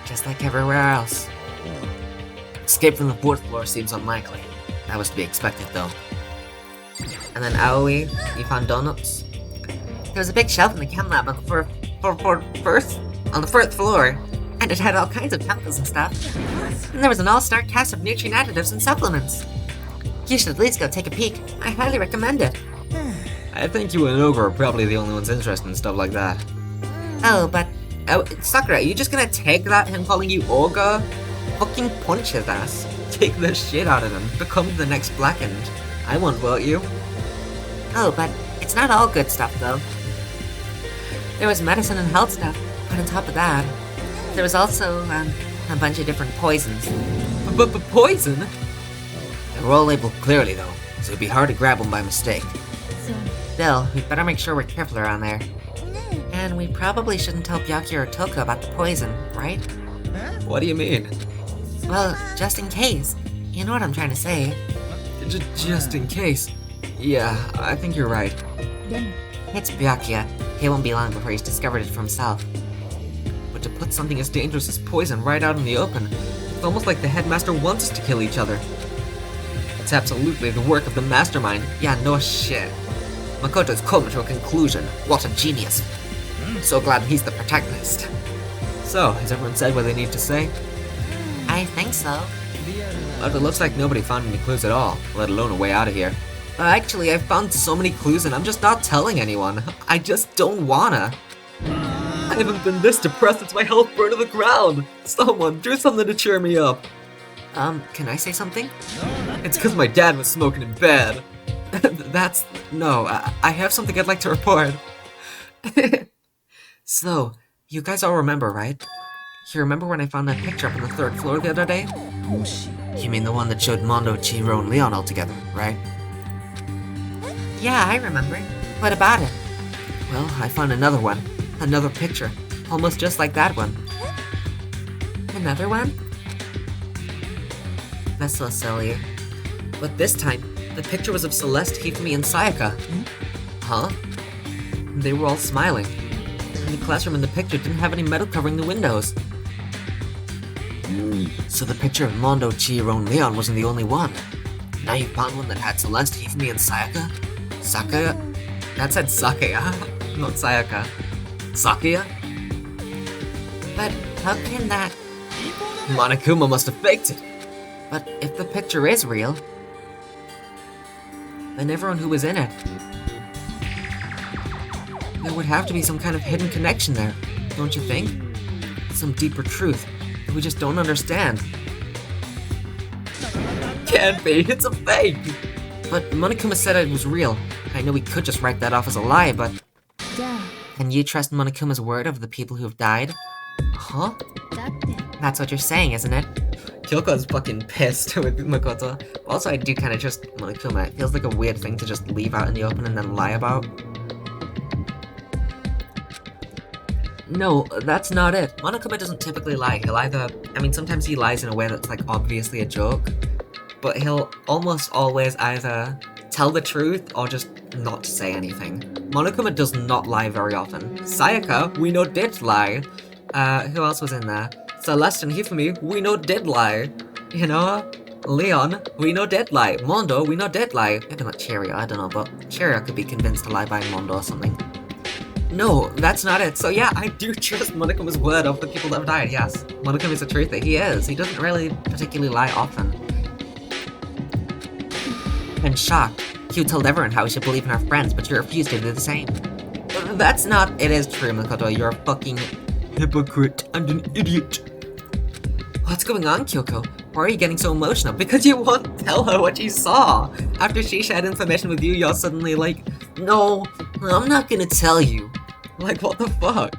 S1: Just like everywhere else. Escape from the 4th floor seems unlikely. That was to be expected, though. And then Aoi, you found donuts?
S2: There was a big shelf in the chem lab on the fourth floor, and it had all kinds of chemicals and stuff. And there was an all-star cast of nutrient additives and supplements. You should at least go take a peek. I highly recommend it.
S1: I think you and Ogre are probably the only ones interested in stuff like that.
S2: Oh, but
S1: Oh, Sakura, are you just gonna take that, him calling you Ogre? Fucking punch his ass. Take the shit out of him. Become the next Blackened. I won't vote you.
S2: Oh, but it's not all good stuff, though. There was medicine and health stuff, but on top of that, there was also, a bunch of different poisons.
S1: But poison?
S2: They were all labeled clearly, though, so it'd be hard to grab one by mistake. Still, we'd better make sure we're careful around there. And we probably shouldn't tell Byakuya or Toko about the poison, right?
S1: What do you mean?
S2: Well, just in case. You know what I'm trying to say.
S1: Just in case. Yeah, I think you're right.
S2: It's Byakuya. It won't be long before he's discovered it for himself.
S1: But to put something as dangerous as poison right out in the open, it's almost like the headmaster wants us to kill each other. It's absolutely the work of the mastermind. Yeah, no shit. Makoto's come to a conclusion. What a genius. So glad he's the protagonist. So, has everyone said what they need to say?
S2: I think so.
S1: But it looks like nobody found any clues at all, let alone a way out of here. Actually, I've found so many clues and I'm just not telling anyone. I just don't wanna. I haven't been this depressed since my health burned to the ground. Someone, do something to cheer me up. Can I say something? It's because my dad was smoking in bed. No, I have something I'd like to report. So, you guys all remember, right? You remember when I found that picture up on the 3rd floor the other day? You mean the one that showed Mondo, Chihiro, and Leon all together, right?
S2: Yeah, I remember. What about it?
S1: Well, I found another one. Another picture. Almost just like that one.
S2: Another one?
S1: That's so silly. But this time, the picture was of Celeste, Hifumi, and Sayaka. Huh? They were all smiling. And the classroom in the picture didn't have any metal covering the windows. So the picture of Mondo, Chihiro, and Leon wasn't the only one. Now you found one that had Celeste, Hifumi, and Sayaka? Sakaya? That said Sakaya, not Sayaka. Sakaya?
S2: But how can that...
S1: Monokuma must have faked it. But if the picture is real, then everyone who was in it, there would have to be some kind of hidden connection there, don't you think? Some deeper truth that we just don't understand. Can't be, it's a fake! But Monokuma said it was real. I know we could just write that off as a lie, but... Can you trust Monokuma's word of the people who have died? Huh?
S2: That's what you're saying, isn't it?
S1: Kyoko's fucking pissed with Makoto. Also, I do kind of trust Monokuma. It feels like a weird thing to just leave out in the open and then lie about. No, that's not it. Monokuma doesn't typically lie. He'll either... sometimes he lies in a way that's, like, obviously a joke. But he'll almost always either tell the truth or just not say anything. Monokuma does not lie very often. Sayaka, we know did lie. Who else was in there? Celeste and Hifumi, we know did lie. You know? Leon, we know did lie. Mondo, we know did lie. Maybe not Cheerio, I don't know, but Cheerio could be convinced to lie by Mondo or something. No, that's not it. So yeah, I do trust Monokuma's word of the people that have died, yes. Monokuma's a truther, he is. He doesn't really particularly lie often. I'm shocked. You told everyone how we should believe in our friends, but you refused to do the same. That's not- it is true, Makoto, you're fucking hypocrite and an idiot. What's going on, Kyoko? Why are you getting so emotional? Because you won't tell her what you saw. After she shared information with you, you're suddenly like, no, I'm not gonna tell you. Like, what the fuck?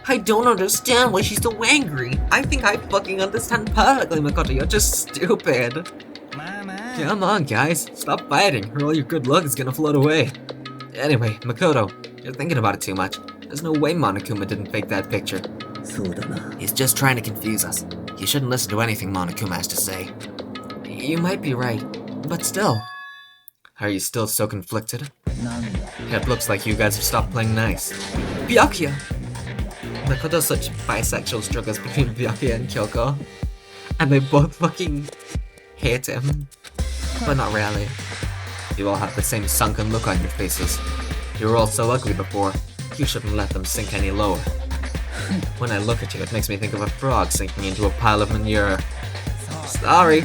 S1: I don't understand why she's so angry. I think I fucking understand perfectly, Makoto. You're just stupid. Come on, guys. Stop fighting, or all your good luck is gonna float away. Anyway, Makoto, you're thinking about it too much. There's no way Monokuma didn't fake that picture. He's just trying to confuse us. You shouldn't listen to anything Monokuma has to say. You might be right, but still. Are you still so conflicted? It looks like you guys have stopped playing nice. Byakuya! Makoto's such bisexual struggles between Byakuya and Kyoko. And they both fucking hate him. But not really. You all have the same sunken look on your faces. You were all so ugly before. You shouldn't let them sink any lower. When I look at you, it makes me think of a frog sinking into a pile of manure. Sorry.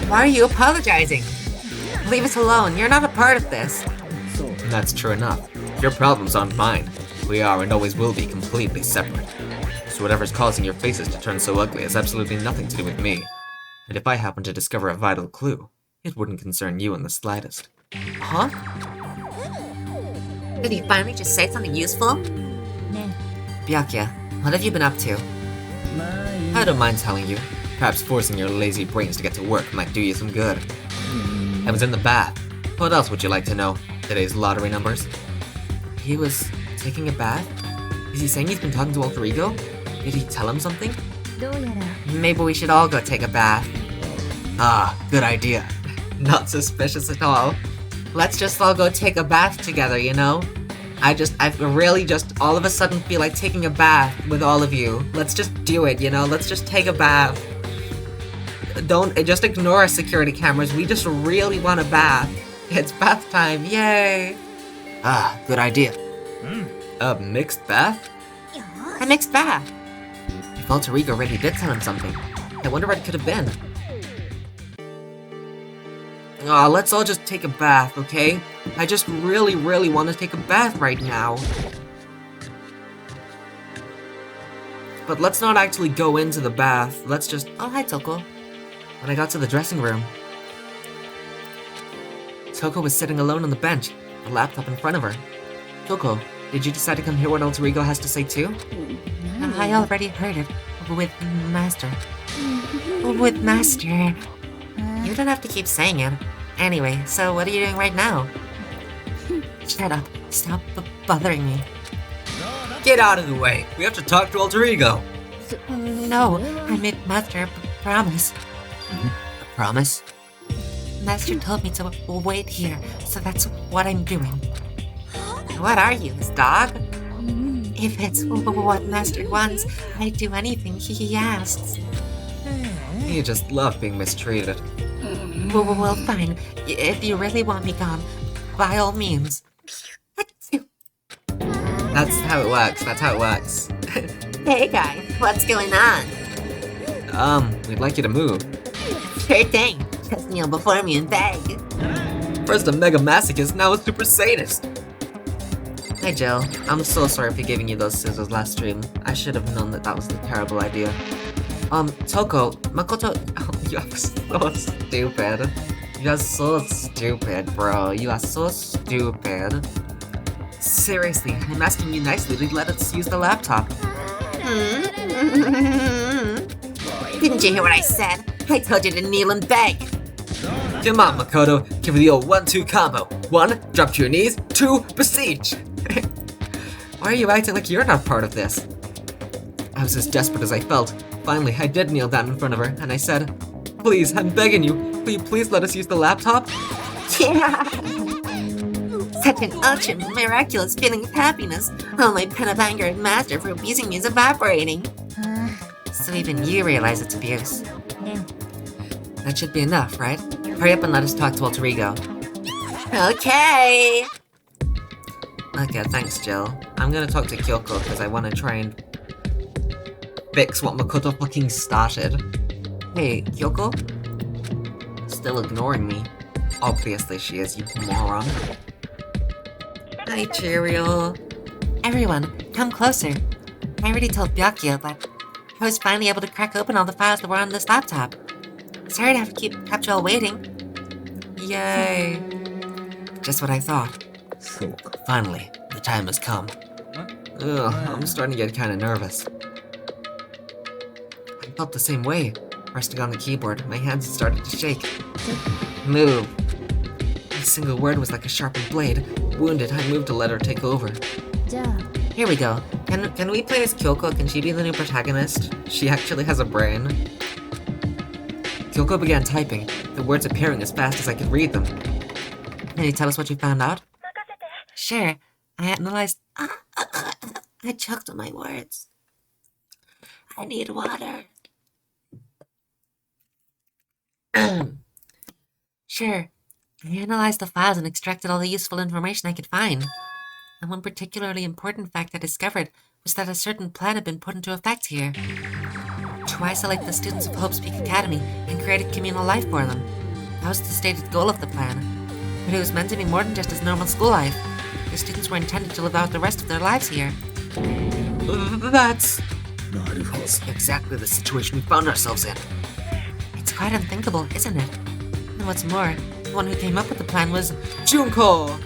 S2: Why are you apologizing? Leave us alone. You're not a part of this.
S1: That's true enough. Your problems aren't mine. We are and always will be completely separate. So whatever's causing your faces to turn so ugly has absolutely nothing to do with me. And if I happen to discover a vital clue, it wouldn't concern you in the slightest.
S2: Huh? Did he finally just say something useful?
S1: Byakuya, what have you been up to? I don't mind telling you. Perhaps forcing your lazy brains to get to work might do you some good. I was in the bath. What else would you like to know? Today's lottery numbers? He was taking a bath? Is he saying he's been talking to Alter Ego? Did he tell him something? Maybe we should all go take a bath. Ah, good idea. Not suspicious at all. Let's just all go take a bath together, you know? I really just all of a sudden feel like taking a bath with all of you. Let's just do it, you know? Let's just take a bath. Just ignore our security cameras. We just really want a bath. It's bath time, yay! Ah, good idea. A mixed bath?
S2: A mixed bath.
S1: If Alter Ego really did tell him something, I wonder what it could have been. Aw, let's all just take a bath, okay? I just really want to take a bath right now. But let's not actually go into the bath. Let's just... Oh, hi, Toko. When I got to the dressing room, Toko was sitting alone on the bench, a laptop in front of her. Toko, did you decide to come hear what Alter Ego has to say too?
S2: I already heard it. With Master. With Master. You don't have to keep saying it. Anyway, so what are you doing right now? Shut up. Stop bothering me.
S1: Get out of the way! We have to talk to Alter Ego!
S2: No, I made Master a promise.
S1: A promise?
S2: Master told me to wait here, so that's what I'm doing. What are you, his dog? If it's what Master wants, I'd do anything he asks.
S1: You just love being mistreated.
S2: Well, fine. If you really want me gone, by all means.
S1: That's how it works, that's how it works.
S2: Hey guys, what's going on?
S1: We'd like you to move.
S2: Sure thing. Just kneel before me and beg.
S1: First a mega masochist, now a super sadist. Hey Jill, I'm so sorry for giving you those scissors last stream. I should have known that was a terrible idea. Toko, Makoto, you are so stupid. You are so stupid, bro. You are so stupid. Seriously, I'm asking you nicely to let us use the laptop.
S2: Didn't you hear what I said? I told you to kneel and beg.
S1: Come on, Makoto, give me the old 1-2 combo. 1, drop to your knees. 2, beseech. Why are you acting like you're not part of this? I was as desperate as I felt. Finally, I did kneel down in front of her, and I said, please, I'm begging you, will you please let us use the laptop?
S2: Yeah! Such an ultra miraculous feeling of happiness. All my pen of anger at Master for abusing me is evaporating.
S1: So even you realize it's abuse. That should be enough, right? Hurry up and let us talk to Alter Ego.
S2: Okay!
S1: Okay, thanks, Jill. I'm gonna talk to Kyoko because I want to try and fix what Makoto fucking started. Hey, Kyoko? Still ignoring me. Obviously she is, you moron. Hi, Cheerio.
S2: Everyone, come closer. I already told Byakuya, but I was finally able to crack open all the files that were on this laptop. Sorry to have to kept you all waiting.
S1: Yay. Just what I thought.
S3: そうか。
S1: Finally, the time has come. Ugh, I'm starting to get kinda nervous. I felt the same way. Resting on the keyboard, my hands had started to shake. Move. Every single word was like a sharpened blade. Wounded, I moved to let her take over.
S2: Here we go.
S1: Can we play as Kyoko? Can she be the new protagonist? She actually has a brain. Kyoko began typing, the words appearing as fast as I could read them. Can you tell us what you found out?
S2: Sure. I analyzed... I choked on my words. I need water. Sure. I analyzed the files and extracted all the useful information I could find. And one particularly important fact I discovered was that a certain plan had been put into effect here. To isolate the students of Hope's Peak Academy and create a communal life for them. That was the stated goal of the plan. But it was meant to be more than just as normal school life. The students were intended to live out the rest of their lives here.
S1: That's
S3: なるほど。
S1: exactly the situation we found ourselves in.
S2: It's quite unthinkable, isn't it? And what's more, the one who came up with the plan was
S1: Junko!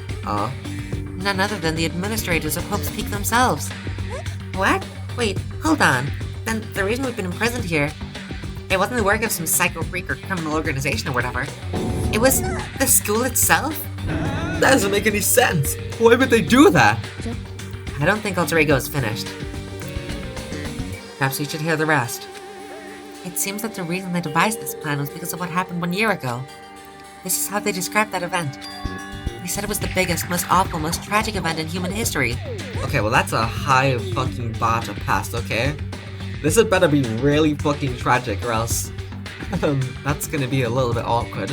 S2: none other than the administrators of Hope's Peak themselves. What? Wait, hold on. Then the reason we've been imprisoned here, it wasn't the work of some psycho freak or criminal organization or whatever. It was the school itself?
S1: That doesn't make any sense. Why would they do that?
S2: I don't think Alter Ego is finished.
S1: Perhaps we should hear the rest.
S2: It seems that the reason they devised this plan was because of what happened 1 year ago. This is how they described that event. They said it was the biggest, most awful, most tragic event in human history.
S1: Okay, well that's a high fucking bar to pass, okay? This had better be really fucking tragic or else that's gonna be a little bit awkward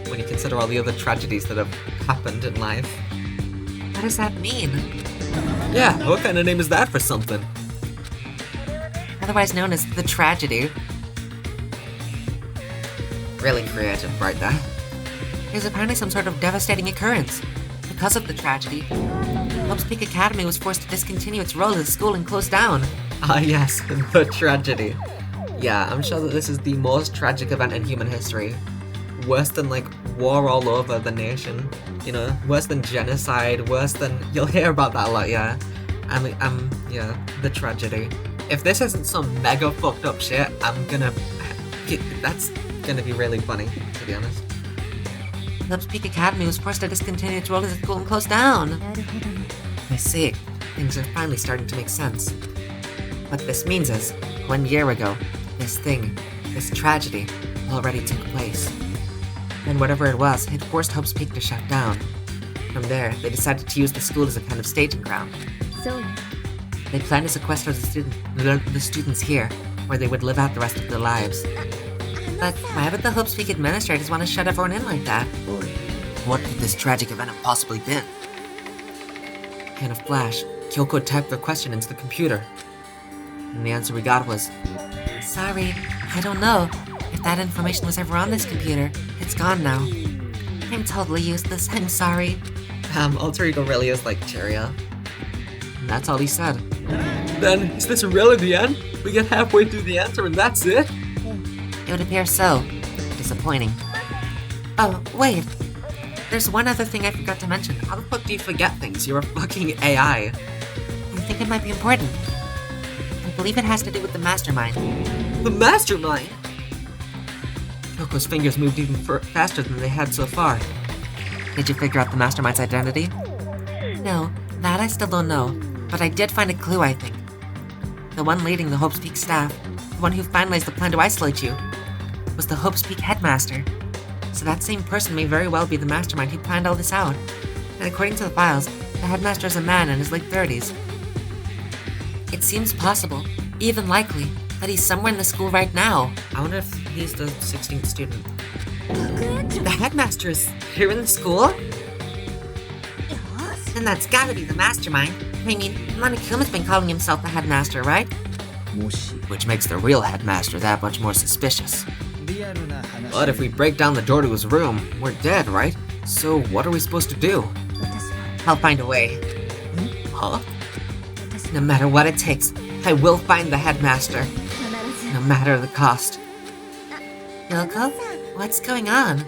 S1: when you consider all the other tragedies that have happened in life.
S2: What does that mean?
S1: Yeah, what kind of name is that for something?
S2: Otherwise known as the tragedy.
S1: Really creative right there.
S2: It was apparently some sort of devastating occurrence. Because of the tragedy, Hope's Peak Academy was forced to discontinue its role as a school and close down.
S1: Ah yes, the tragedy. Yeah, I'm sure that this is the most tragic event in human history. Worse than like war all over the nation, you know, worse than genocide, worse than, you'll hear about that a lot, yeah. Yeah, the tragedy. If this isn't some mega fucked up shit, that's gonna be really funny, to be honest.
S2: Hope's Peak Academy was forced to discontinue its role as a school and close down.
S1: I see. Things are finally starting to make sense. What this means is, 1 year ago, this tragedy, already took place. And whatever it was, it forced Hope's Peak to shut down. From there, they decided to use the school as a kind of staging ground. They planned to sequester the students here, where they would live out the rest of their lives.
S2: But why would the Hope's Peak administrators want to shut everyone in like that?
S1: What could this tragic event have possibly been? In a flash, Kyoko typed the question into the computer. And the answer we got was,
S2: Sorry, I don't know. If that information was ever on this computer, it's gone now. I'm totally useless, I'm sorry.
S1: Alter Ego really is like Cheerio. And that's all he said. Then, is this really the end? We get halfway through the answer and that's it?
S2: It would appear so. Disappointing. Oh, wait. There's one other thing I forgot to mention.
S1: How the fuck do you forget things? You're a fucking AI.
S2: I think it might be important. I believe it has to do with the mastermind.
S1: The mastermind? Kyoko's fingers moved even faster than they had so far. Did you figure out the mastermind's identity?
S2: No, that I still don't know. But I did find a clue, I think. The one leading the Hope's Peak staff, the one who finalized the plan to isolate you, was the Hope's Peak headmaster. So that same person may very well be the mastermind who planned all this out. And according to the files, the headmaster is a man in his late 30s. It seems possible, even likely, that he's somewhere in the school right now.
S1: I wonder if he's the 16th student. The headmaster is here in the school?
S2: Then that's gotta be the mastermind. I mean, Monokuma's been calling himself the headmaster, right?
S3: もし
S1: Which makes the real headmaster that much more suspicious. But if we break down the door to his room, we're dead, right? So what are we supposed to do?
S2: I'll find a way.
S1: Huh?
S2: No matter what it takes,
S1: I will find the headmaster, no matter the cost.
S2: Kyoko? What's going on?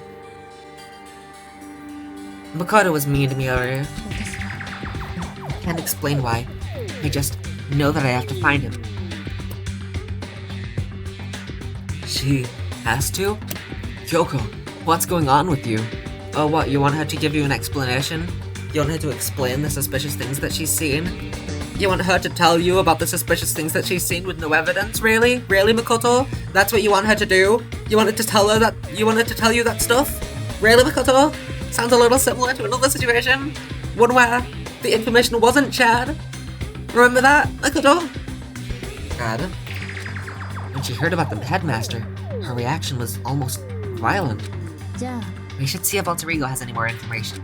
S1: Makoto was mean to me earlier. I can't explain why. I just know that I have to find him. She has to? Kyoko, what's going on with you? Oh, what, you want her to give you an explanation? You want her to explain the suspicious things that she's seen? You want her to tell you about the suspicious things that she's seen with no evidence? Really? Really, Makoto? That's what you want her to do? You wanted to tell her that? You wanted to tell you that stuff? Really, Makoto? Sounds a little similar to another situation. One where the information wasn't shared. Remember that, Makoto? God. When she heard about the headmaster, her reaction was almost violent. We should see if Alter Ego has any more information.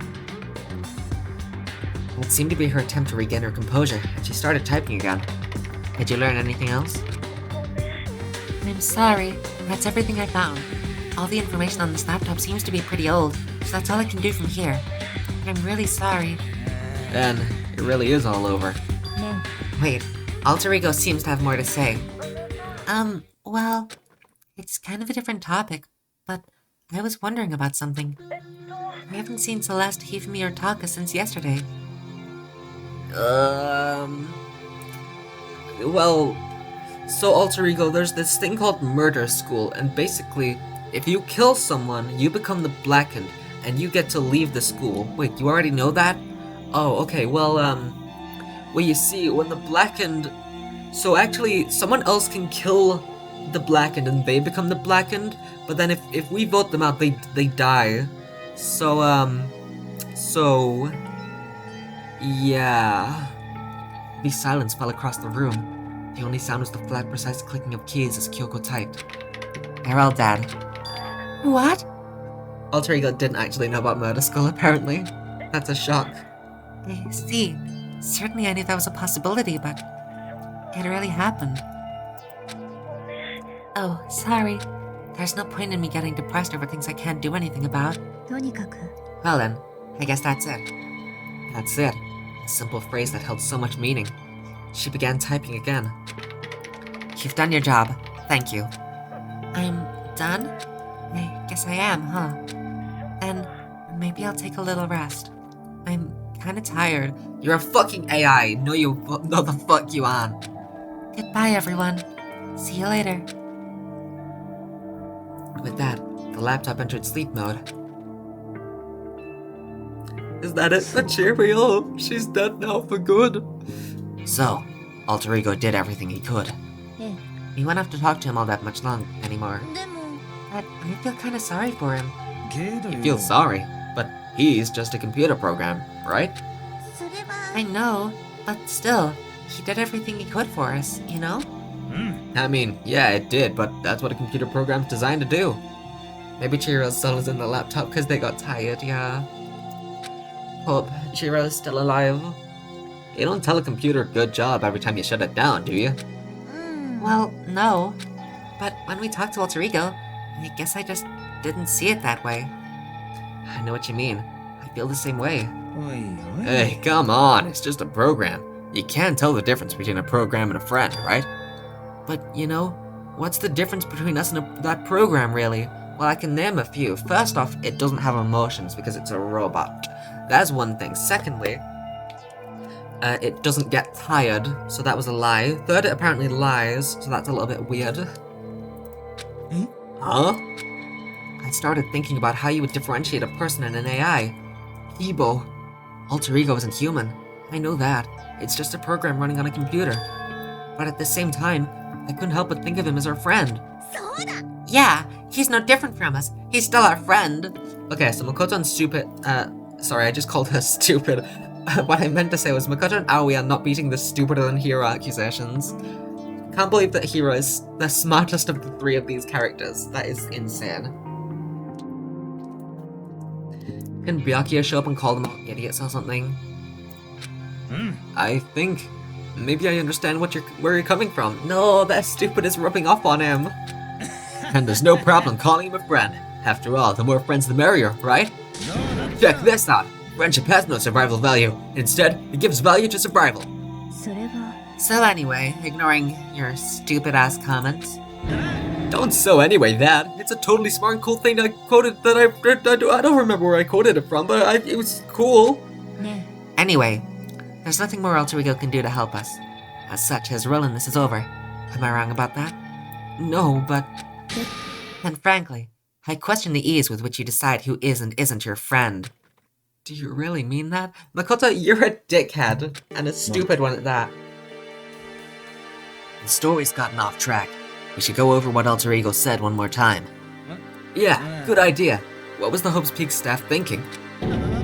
S1: It seemed to be her attempt to regain her composure, and she started typing again. Did you learn anything else?
S2: I'm sorry. That's everything I found. All the information on this laptop seems to be pretty old, so that's all I can do from here. But I'm really sorry.
S1: Then, it really is all over.
S2: Wait, Alter Ego seems to have more to say. Well, it's kind of a different topic, but I was wondering about something. I haven't seen Celeste, Hifumi, or Taka since yesterday.
S1: Well, so Alter Ego, there's this thing called murder school, and basically, if you kill someone, you become the Blackened, and you get to leave the school. Wait, you already know that? Oh, okay, well, you see, when the Blackened... So actually, someone else can kill the Blackened, and they become the Blackened, but then if we vote them out, they die. So, yeah. The silence fell across the room. The only sound was the flat, precise clicking of keys as Kyoko typed. They're all dead.
S2: What?
S1: Alter Ego didn't actually know about Murder School, apparently. That's a shock.
S2: I see. Certainly I knew that was a possibility, but it really happened. Oh, sorry. There's no point in me getting depressed over things I can't do anything about.
S1: Well then, I guess that's it. That's it. A simple phrase that held so much meaning. She began typing again. You've done your job. Thank you.
S2: I'm done? I guess I am, huh? Then maybe I'll take a little rest. I'm kinda tired.
S1: You're a fucking AI. No, the fuck you aren't.
S2: Goodbye, everyone. See you later.
S1: With that, the laptop entered sleep mode. Is that it? Cheer me up. She's dead now for good. So, Alter Ego did everything he could. We won't have to talk to him all that much long anymore.
S2: But I feel kinda sorry for him.
S1: You feel sorry, but he's just a computer program, right?
S2: I know, but still, he did everything he could for us, you know?
S1: I mean, yeah, it did, but that's what a computer program's designed to do. Maybe Chihiro's soul is in the laptop because they got tired, yeah. Hope Chihiro's still alive. You don't tell a computer good job every time you shut it down, do you?
S2: Well, no. But when we talked to Alter Ego, I guess I just didn't see it that way.
S1: I know what you mean. I feel the same way. Hey, come on, it's just a program. You can't tell the difference between a program and a friend, right? But, you know, what's the difference between us and that program, really? Well, I can name a few. First off, it doesn't have emotions because it's a robot. That's one thing. Secondly, it doesn't get tired, so that was a lie. Third, it apparently lies, so that's a little bit weird. Huh? I started thinking about how you would differentiate a person and an AI. Ebo. Alter Ego isn't human. I know that. It's just a program running on a computer. But at the same time, I couldn't help but think of him as our friend.
S2: Yeah, he's no different from us. He's still our friend.
S1: Okay, so Makoto and Stupid, sorry, I just called her stupid. What I meant to say was Makoto and Aoi are not beating the stupider than Hiro accusations. Can't believe that Hiro is the smartest of the three of these characters. That is insane. Can Byakuya show up and call them all idiots or something? I think maybe I understand where you're coming from. No, that stupid is rubbing off on him. And there's no problem calling him a friend. After all, the more friends the merrier, right? Check this out. Friendship has no survival value. Instead, it gives value to survival.
S2: So anyway, ignoring your stupid-ass comments,
S1: Don't so anyway that. It's a totally smart and cool thing I quoted that I don't remember where I quoted it from, but it was cool.
S2: anyway, there's nothing more Alter Ego can do to help us. As such, his role in this is over. Am I wrong about that?
S1: No, but
S2: And frankly, I question the ease with which you decide who is and isn't your friend.
S1: do you really mean that? Makoto, you're a dickhead. And a stupid one at that.
S2: The story's gotten off track. We should go over what Alter Ego said one more time.
S1: Yeah, good idea. What was the Hope's Peak staff thinking?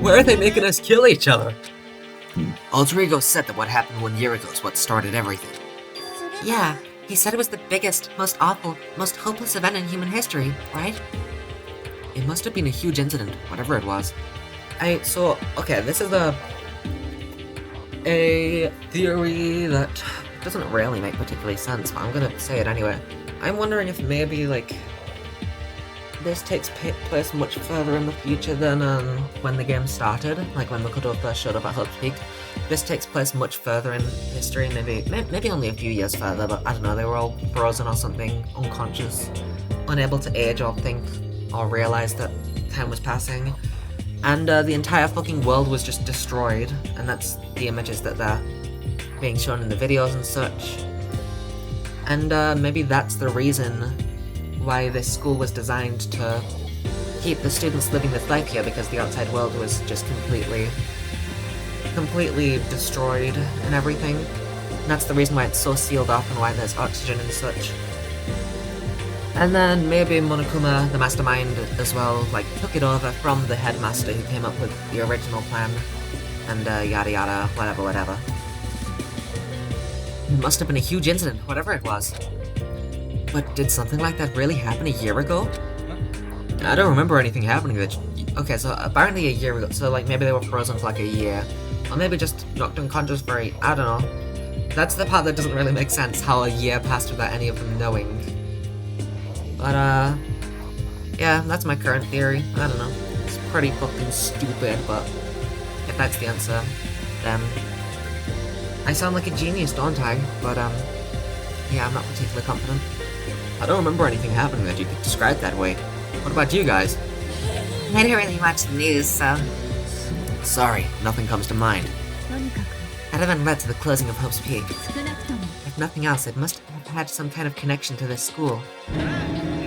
S1: Why are they making us kill each other?
S2: Alter Ego said that what happened 1 year ago is what started everything. Yeah, he said it was the biggest, most awful, most hopeless event in human history, right?
S1: It must have been a huge incident, whatever it was. Okay, this is a theory that doesn't really make particularly sense, but I'm gonna say it anyway. I'm wondering if maybe, like, this takes place much further in the future than when the game started, like when Makoto first showed up at Hope's Peak. This takes place much further in history, maybe only a few years further, but I don't know, they were all frozen or something, unconscious, unable to age or think or realize that time was passing. And the entire fucking world was just destroyed, and that's the images that they're being shown in the videos and such. And maybe that's the reason why this school was designed to keep the students living this life here, because the outside world was just completely destroyed and everything. And that's the reason why it's so sealed off and why there's oxygen and such. And then maybe Monokuma, the mastermind as well, like, took it over from the headmaster who came up with the original plan. And yada yada, whatever. It must have been a huge incident, whatever it was. But did something like that really happen a year ago? I don't remember anything happening that... Okay, so apparently a year ago, so like maybe they were frozen for like a year. Or maybe just knocked unconscious for I don't know. That's the part that doesn't really make sense, how a year passed without any of them knowing. But yeah, that's my current theory. I don't know. It's pretty fucking stupid, but if that's the answer, then I sound like a genius, don't I? But yeah, I'm not particularly confident. I don't remember anything happening that you could describe that way. What about you guys?
S2: I don't really watch the news, so...
S1: Sorry, nothing comes to mind.
S2: That event led to the closing of Hope's Peak. If nothing else, it must have had some kind of connection to this school.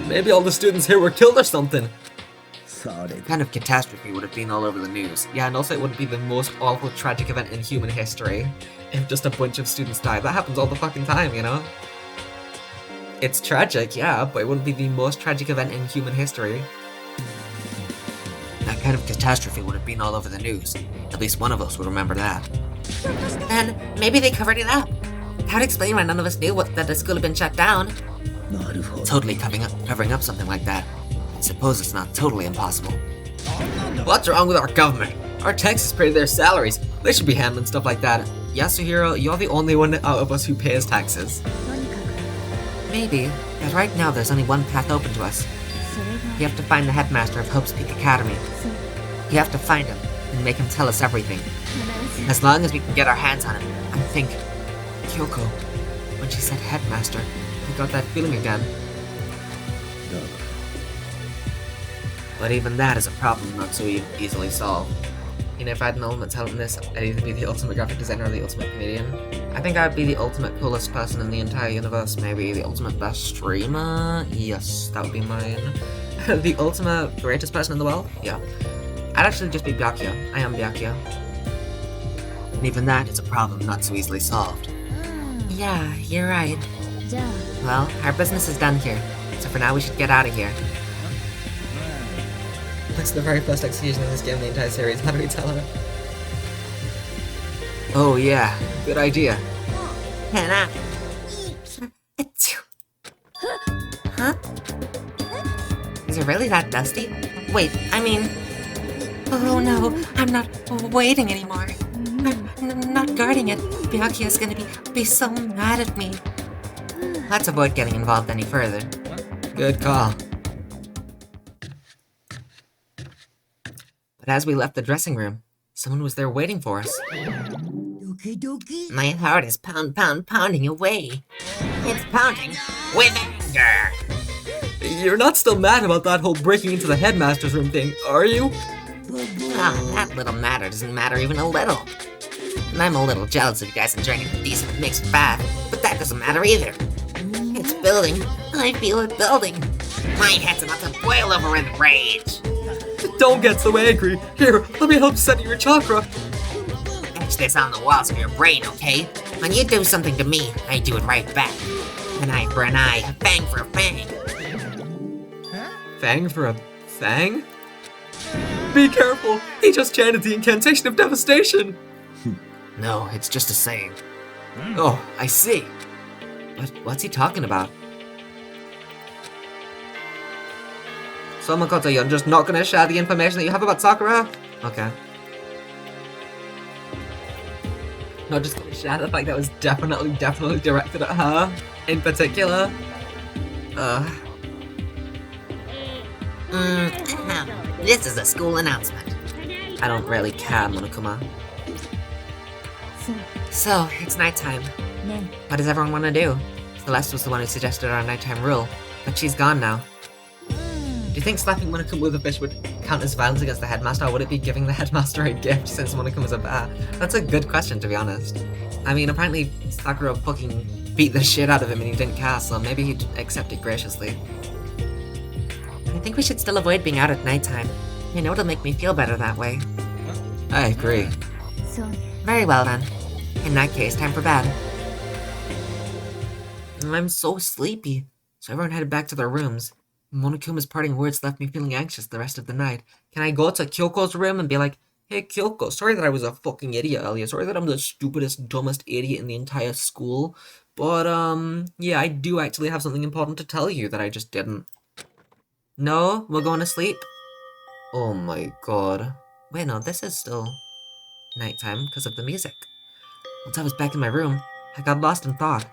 S1: Maybe all the students here were killed or something.
S3: Sorry.
S1: Kind of catastrophe would have been all over the news. Yeah, and also it would be the most awful, tragic event in human history if just a bunch of students died. That happens all the fucking time, you know? It's tragic, yeah, but it wouldn't be the most tragic event in human history. That kind of catastrophe would have been all over the news. At least one of us would remember that.
S2: Then, maybe they covered it up. That would explain why none of us knew that the school had been shut down.
S1: Totally covering up something like that. I suppose it's not totally impossible. What's wrong with our government? Our taxes pay their salaries. They should be handling stuff like that. Yasuhiro, you're the only one out of us who pays taxes.
S2: Maybe, but right now there's only one path open to us. You have to find the headmaster of Hope's Peak Academy. You have to find him and make him tell us everything. As long as we can get our hands on him, I think...
S1: Kyoko, when she said headmaster, I got that feeling again. But even that is a problem not so easily solved. You know, if I had an ultimate talent in this, I'd either be the ultimate graphic designer or the ultimate comedian. I think I'd be the ultimate coolest person in the entire universe, maybe the ultimate best streamer? Yes, that would be mine. The ultimate greatest person in the world? Yeah. I'd actually just be Byakuya. I am Byakuya. And even that is a problem not so easily solved.
S2: Yeah, you're right. Well, our business is done here, so for now we should get out of here.
S1: That's the very first execution in this game in the entire series. How do we tell her? Oh yeah, good idea.
S2: Huh? Is it really that dusty? Wait, I mean... Oh no, I'm not waiting anymore. I'm not guarding it. Byakuya's gonna be so mad at me. Let's avoid getting involved any further.
S1: Good call. But as we left the dressing room, someone was there waiting for us.
S2: My heart is pounding away. It's pounding with anger.
S1: You're not still mad about that whole breaking into the headmaster's room thing, are you?
S2: Ah, that little matter doesn't matter even a little. And I'm a little jealous of you guys enjoying a decent mixed bath, but that doesn't matter either. It's building. I feel it building. My head's about to boil over in rage.
S1: Don't get so angry. Here, let me help center your chakra.
S2: Etch this on the walls of your brain, okay? When you do something to me, I do it right back. An eye for an eye, a fang for a fang.
S1: Fang for a fang? Be careful! He just chanted the incantation of devastation! No, it's just a saying. Oh, I see. But what's he talking about? So Makoto, you're just not gonna share the information that you have about Sakura? Okay. Not just gonna share the fact that was definitely directed at her, in particular.
S2: This is a school announcement.
S1: I don't really care, Monokuma. So, it's nighttime. What does everyone want to do? Celeste was the one who suggested our nighttime rule, but she's gone now. Do you think slapping Monokuma with a fish would count as violence against the headmaster, or would it be giving the headmaster a gift since Monokuma's a bear? That's a good question, to be honest. I mean, apparently Sakura fucking beat the shit out of him and he didn't care, so maybe he'd accept it graciously. I think we should still avoid being out at nighttime. I know it'll make me feel better that way. I agree. Very well then. In that case, time for bed. I'm so sleepy, so everyone headed back to their rooms. Monokuma's parting words left me feeling anxious the rest of the night. Can I go to Kyoko's room and be like, hey Kyoko, sorry that I was a fucking idiot earlier, sorry that I'm the stupidest, dumbest idiot in the entire school, but yeah, I do actually have something important to tell you that I just didn't. No? We're going to sleep? Oh my god. Wait, no, this is still nighttime because of the music. Once I was back in my room, I got lost in thought.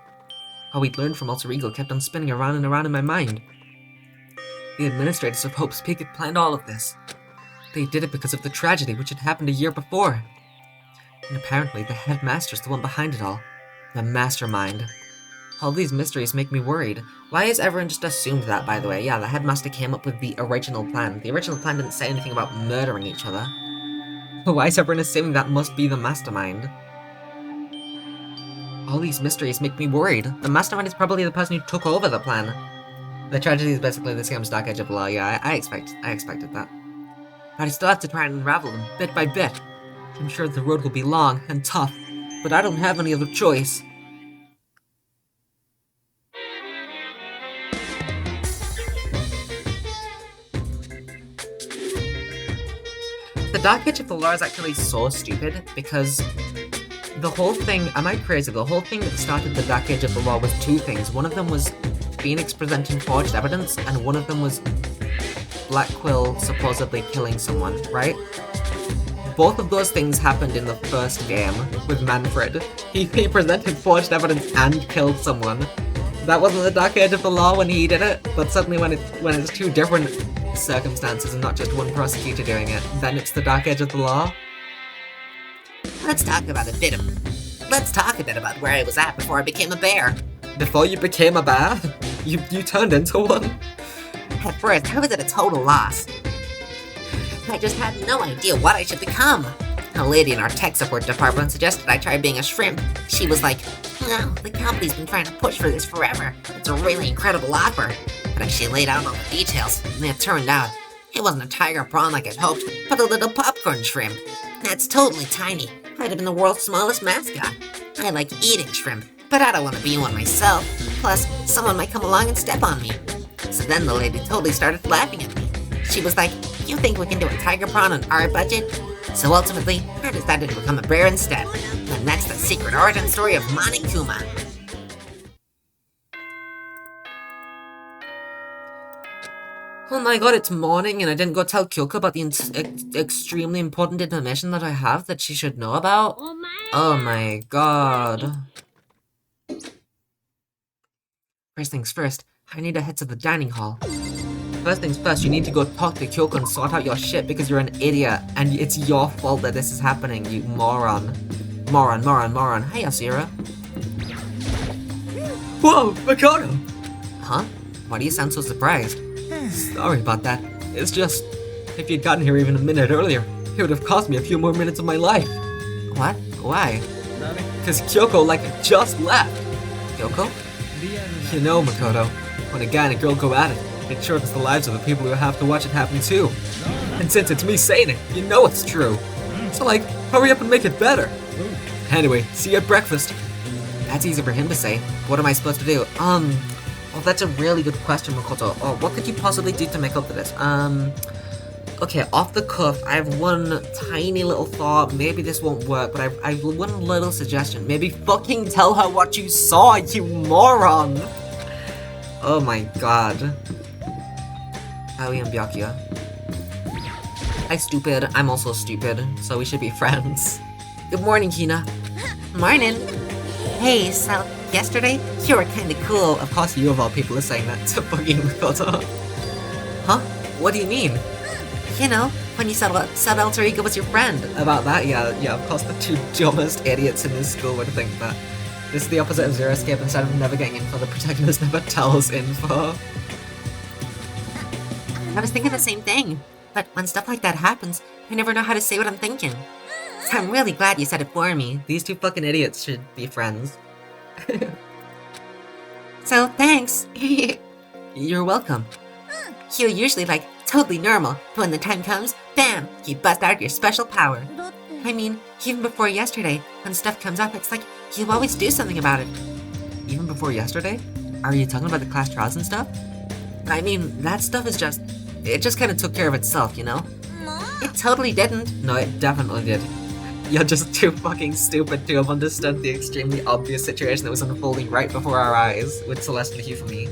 S1: How we'd learned from Alter Ego kept on spinning around and around in my mind. The administrators of Hope's Peak had planned all of this. They did it because of the tragedy which had happened a year before. And apparently the headmaster's the one behind it all. The mastermind. All these mysteries make me worried. Why has everyone just assumed that, by the way? Yeah, the headmaster came up with the original plan. The original plan didn't say anything about murdering each other. Why is everyone assuming that must be the mastermind? All these mysteries make me worried. The mastermind is probably the person who took over the plan. The tragedy is basically this game's Dark Edge of the Law. Yeah, I expected that. But I still have to try and unravel them, bit by bit. I'm sure the road will be long and tough, but I don't have any other choice. The Dark Edge of the Law is actually so stupid, because the whole thing, am I crazy? The whole thing that started the Dark Edge of the Law was two things. One of them was Phoenix presenting forged evidence, and one of them was Black Quill supposedly killing someone, right? Both of those things happened in the first game with Manfred. He presented forged evidence and killed someone. That wasn't the Dark Edge of the Law when he did it, but suddenly when it's two different circumstances and not just one prosecutor doing it, then it's the Dark Edge of the Law.
S2: Let's talk a bit about where I was at before I became a bear.
S1: Before you became a bear? You turned into one?
S2: At first, I was at a total loss. I just had no idea what I should become. A lady in our tech support department suggested I try being a shrimp. She was like, no, the company's been trying to push for this forever. It's a really incredible offer. But as she laid out all the details, it turned out it wasn't a tiger prawn like I'd hoped, but a little popcorn shrimp. That's totally tiny. I'd have been the world's smallest mascot. I like eating shrimp, but I don't want to be one myself. Plus, someone might come along and step on me. So then the lady totally started laughing at me. She was like, you think we can do a tiger prawn on our budget? So ultimately, I decided to become a bear instead. And that's the secret origin story of Monokuma.
S1: Oh my god, it's morning and I didn't go tell Kyoko about the extremely important information that I have that she should know about? Oh my god. First things first, I need to head to the dining hall. First things first, you need to go talk to Kyoko and sort out your shit because you're an idiot and it's your fault that this is happening, you moron. Moron. Hey, Asira. Whoa, Makoto! Huh? Why do you sound so surprised? Sorry about that. It's just, if you'd gotten here even a minute earlier, it would have cost me a few more minutes of my life. What? Why? Because Kyoko, just left. Kyoko? You know, Makoto, when a guy and a girl go at it, it shortens the lives of the people who have to watch it happen too. And since it's me saying it, you know it's true. So hurry up and make it better. Anyway, see you at breakfast. That's easy for him to say. What am I supposed to do? Well, that's a really good question, Makoto. Oh, what could you possibly do to make up for this? Okay, off the cuff, I have one tiny little thought. Maybe this won't work, but I have one little suggestion. Maybe fucking tell her what you saw, you moron! Oh my god. Aoi and Byakuya. Hi, stupid. I'm also stupid, so we should be friends. Good morning, Hina.
S2: Morning. Hey, so yesterday you were kinda cool.
S1: Of course you of all people are saying that to fucking Makoto. Huh? What do you mean?
S2: You know, when you said Alter Ego was your friend.
S1: About that, yeah, of course the two dumbest idiots in this school would think that. This is the opposite of Zero Escape. Instead of never getting info, the protagonist never tells info.
S2: I was thinking the same thing, but when stuff like that happens, I never know how to say what I'm thinking. So I'm really glad you said it for me.
S1: These two fucking idiots should be friends.
S2: So, thanks.
S1: You're welcome.
S2: You're usually totally normal, but when the time comes, bam, you bust out your special power. I mean, even before yesterday, when stuff comes up, it's like you always do something about it.
S1: Even before yesterday? Are you talking about the class trials and stuff? I mean, that stuff is just... It just kind of took care of itself, you know?
S2: It totally didn't.
S1: No, it definitely did. You're just too fucking stupid to have understood the extremely obvious situation that was unfolding right before our eyes with Celeste and Hifumi.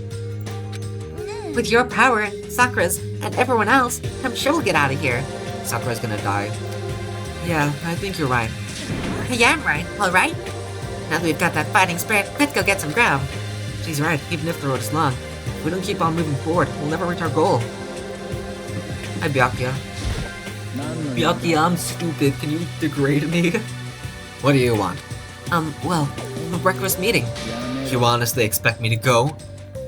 S2: With your power, and Sakura's, and everyone else, I'm sure we'll get out of here.
S1: Sakura's gonna die. Yeah, I think you're right.
S2: I am right, alright? Now that we've got that fighting spirit, let's go get some grub.
S1: She's right, even if the road is long. If we don't keep on moving forward, we'll never reach our goal. Hi, Byakuya. Byakuya, I'm stupid. Can you degrade me? What do you want?
S2: Well,
S1: The breakfast meeting. You honestly expect me to go?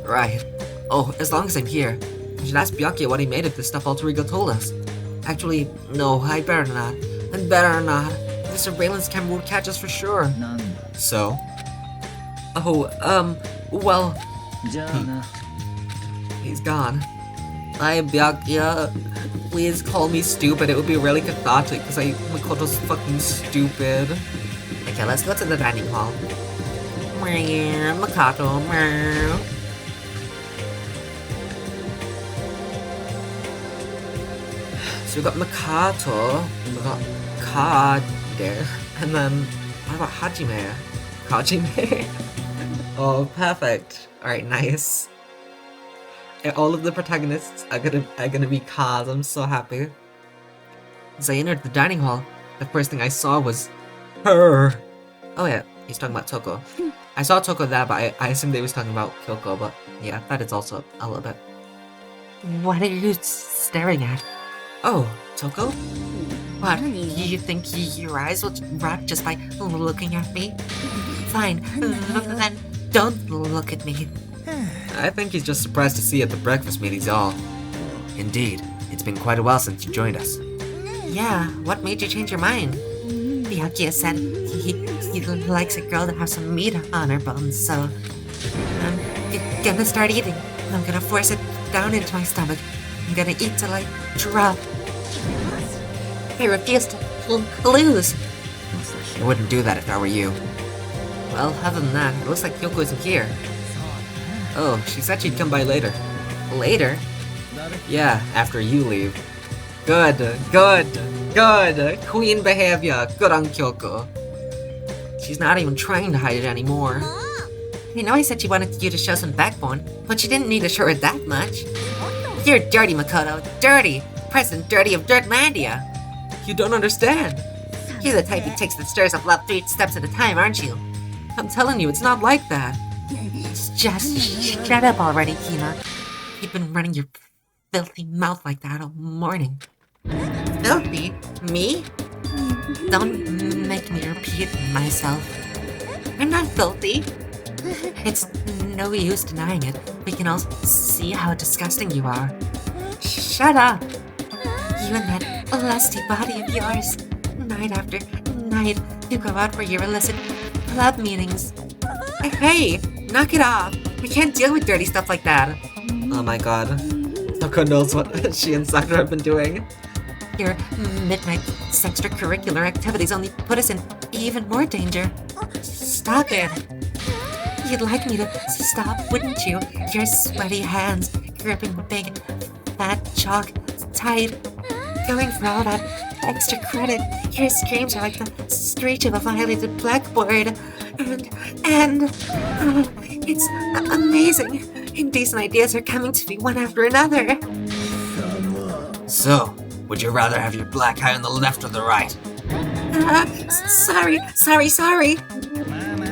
S1: Right. Oh, as long as I'm here. I should ask Byakuya what he made of this stuff Alter Ego told us. Actually, no, I'd better not. The surveillance camera would catch us for sure. So? Oh, well... He's gone. Hi, Byakuya. Please call me stupid. It would be really cathartic because Makoto's fucking stupid.
S2: Okay, let's go to the dining hall. Makoto, meow.
S1: So we got Makoto, we got Kade, and then what about Hajime? Hajime? Oh, perfect. Alright, nice. And all of the protagonists are gonna be cars. I'm so happy. As I entered the dining hall, the first thing I saw was her. Oh yeah, he's talking about Toko. I saw Toko there, but I assumed they was talking about Kyoko, but yeah, that is also a little bit.
S2: What are you staring at?
S1: Oh, Toko?
S2: What? You think your eyes will rot just by looking at me? Fine, then don't look at me.
S1: I think he's just surprised to see you at the breakfast meetings all. Indeed, it's been quite a while since you joined us.
S2: Yeah, what made you change your mind? Byakuya said he likes a girl to have some meat on her bones, so I'm gonna start eating. I'm gonna force it down into my stomach. I'm gonna eat till I drop. I refuse to lose.
S1: I wouldn't do that if I were you. Well, other than that, it looks like Kyoko isn't here. Oh, she said she'd come by later.
S2: Later?
S1: Yeah, after you leave. Good. Queen behavior. Good on Kyoko. She's not even trying to hide it anymore.
S2: I know I said she wanted you to show some backbone, but she didn't need to show her that much. You're dirty, Makoto. Dirty. President Dirty of Dirtlandia.
S1: You don't understand.
S2: You're the type who takes the stairs up love 3 steps at a time, aren't you?
S1: I'm telling you, it's not like that.
S2: Just shut up already, Hina. You've been running your filthy mouth like that all morning. Filthy? Me? Don't make me repeat myself. I'm not filthy. It's no use denying it. We can all see how disgusting you are. Shut up. You and that lusty body of yours. Night after night, you go out for your illicit club meetings. Hey, knock it off. I can't deal with dirty stuff like that.
S1: Oh my god. Toko knows what she and Sakura have been doing.
S2: Your midnight extracurricular activities only put us in even more danger. Stop it. You'd like me to stop, wouldn't you? Your sweaty hands gripping the big, fat chalk tight. Going for all that extra credit. Your screams are like the screech of a violated blackboard. And it's amazing. Indecent ideas are coming to me one after another.
S1: So, would you rather have your black eye on the left or the right?
S2: Sorry.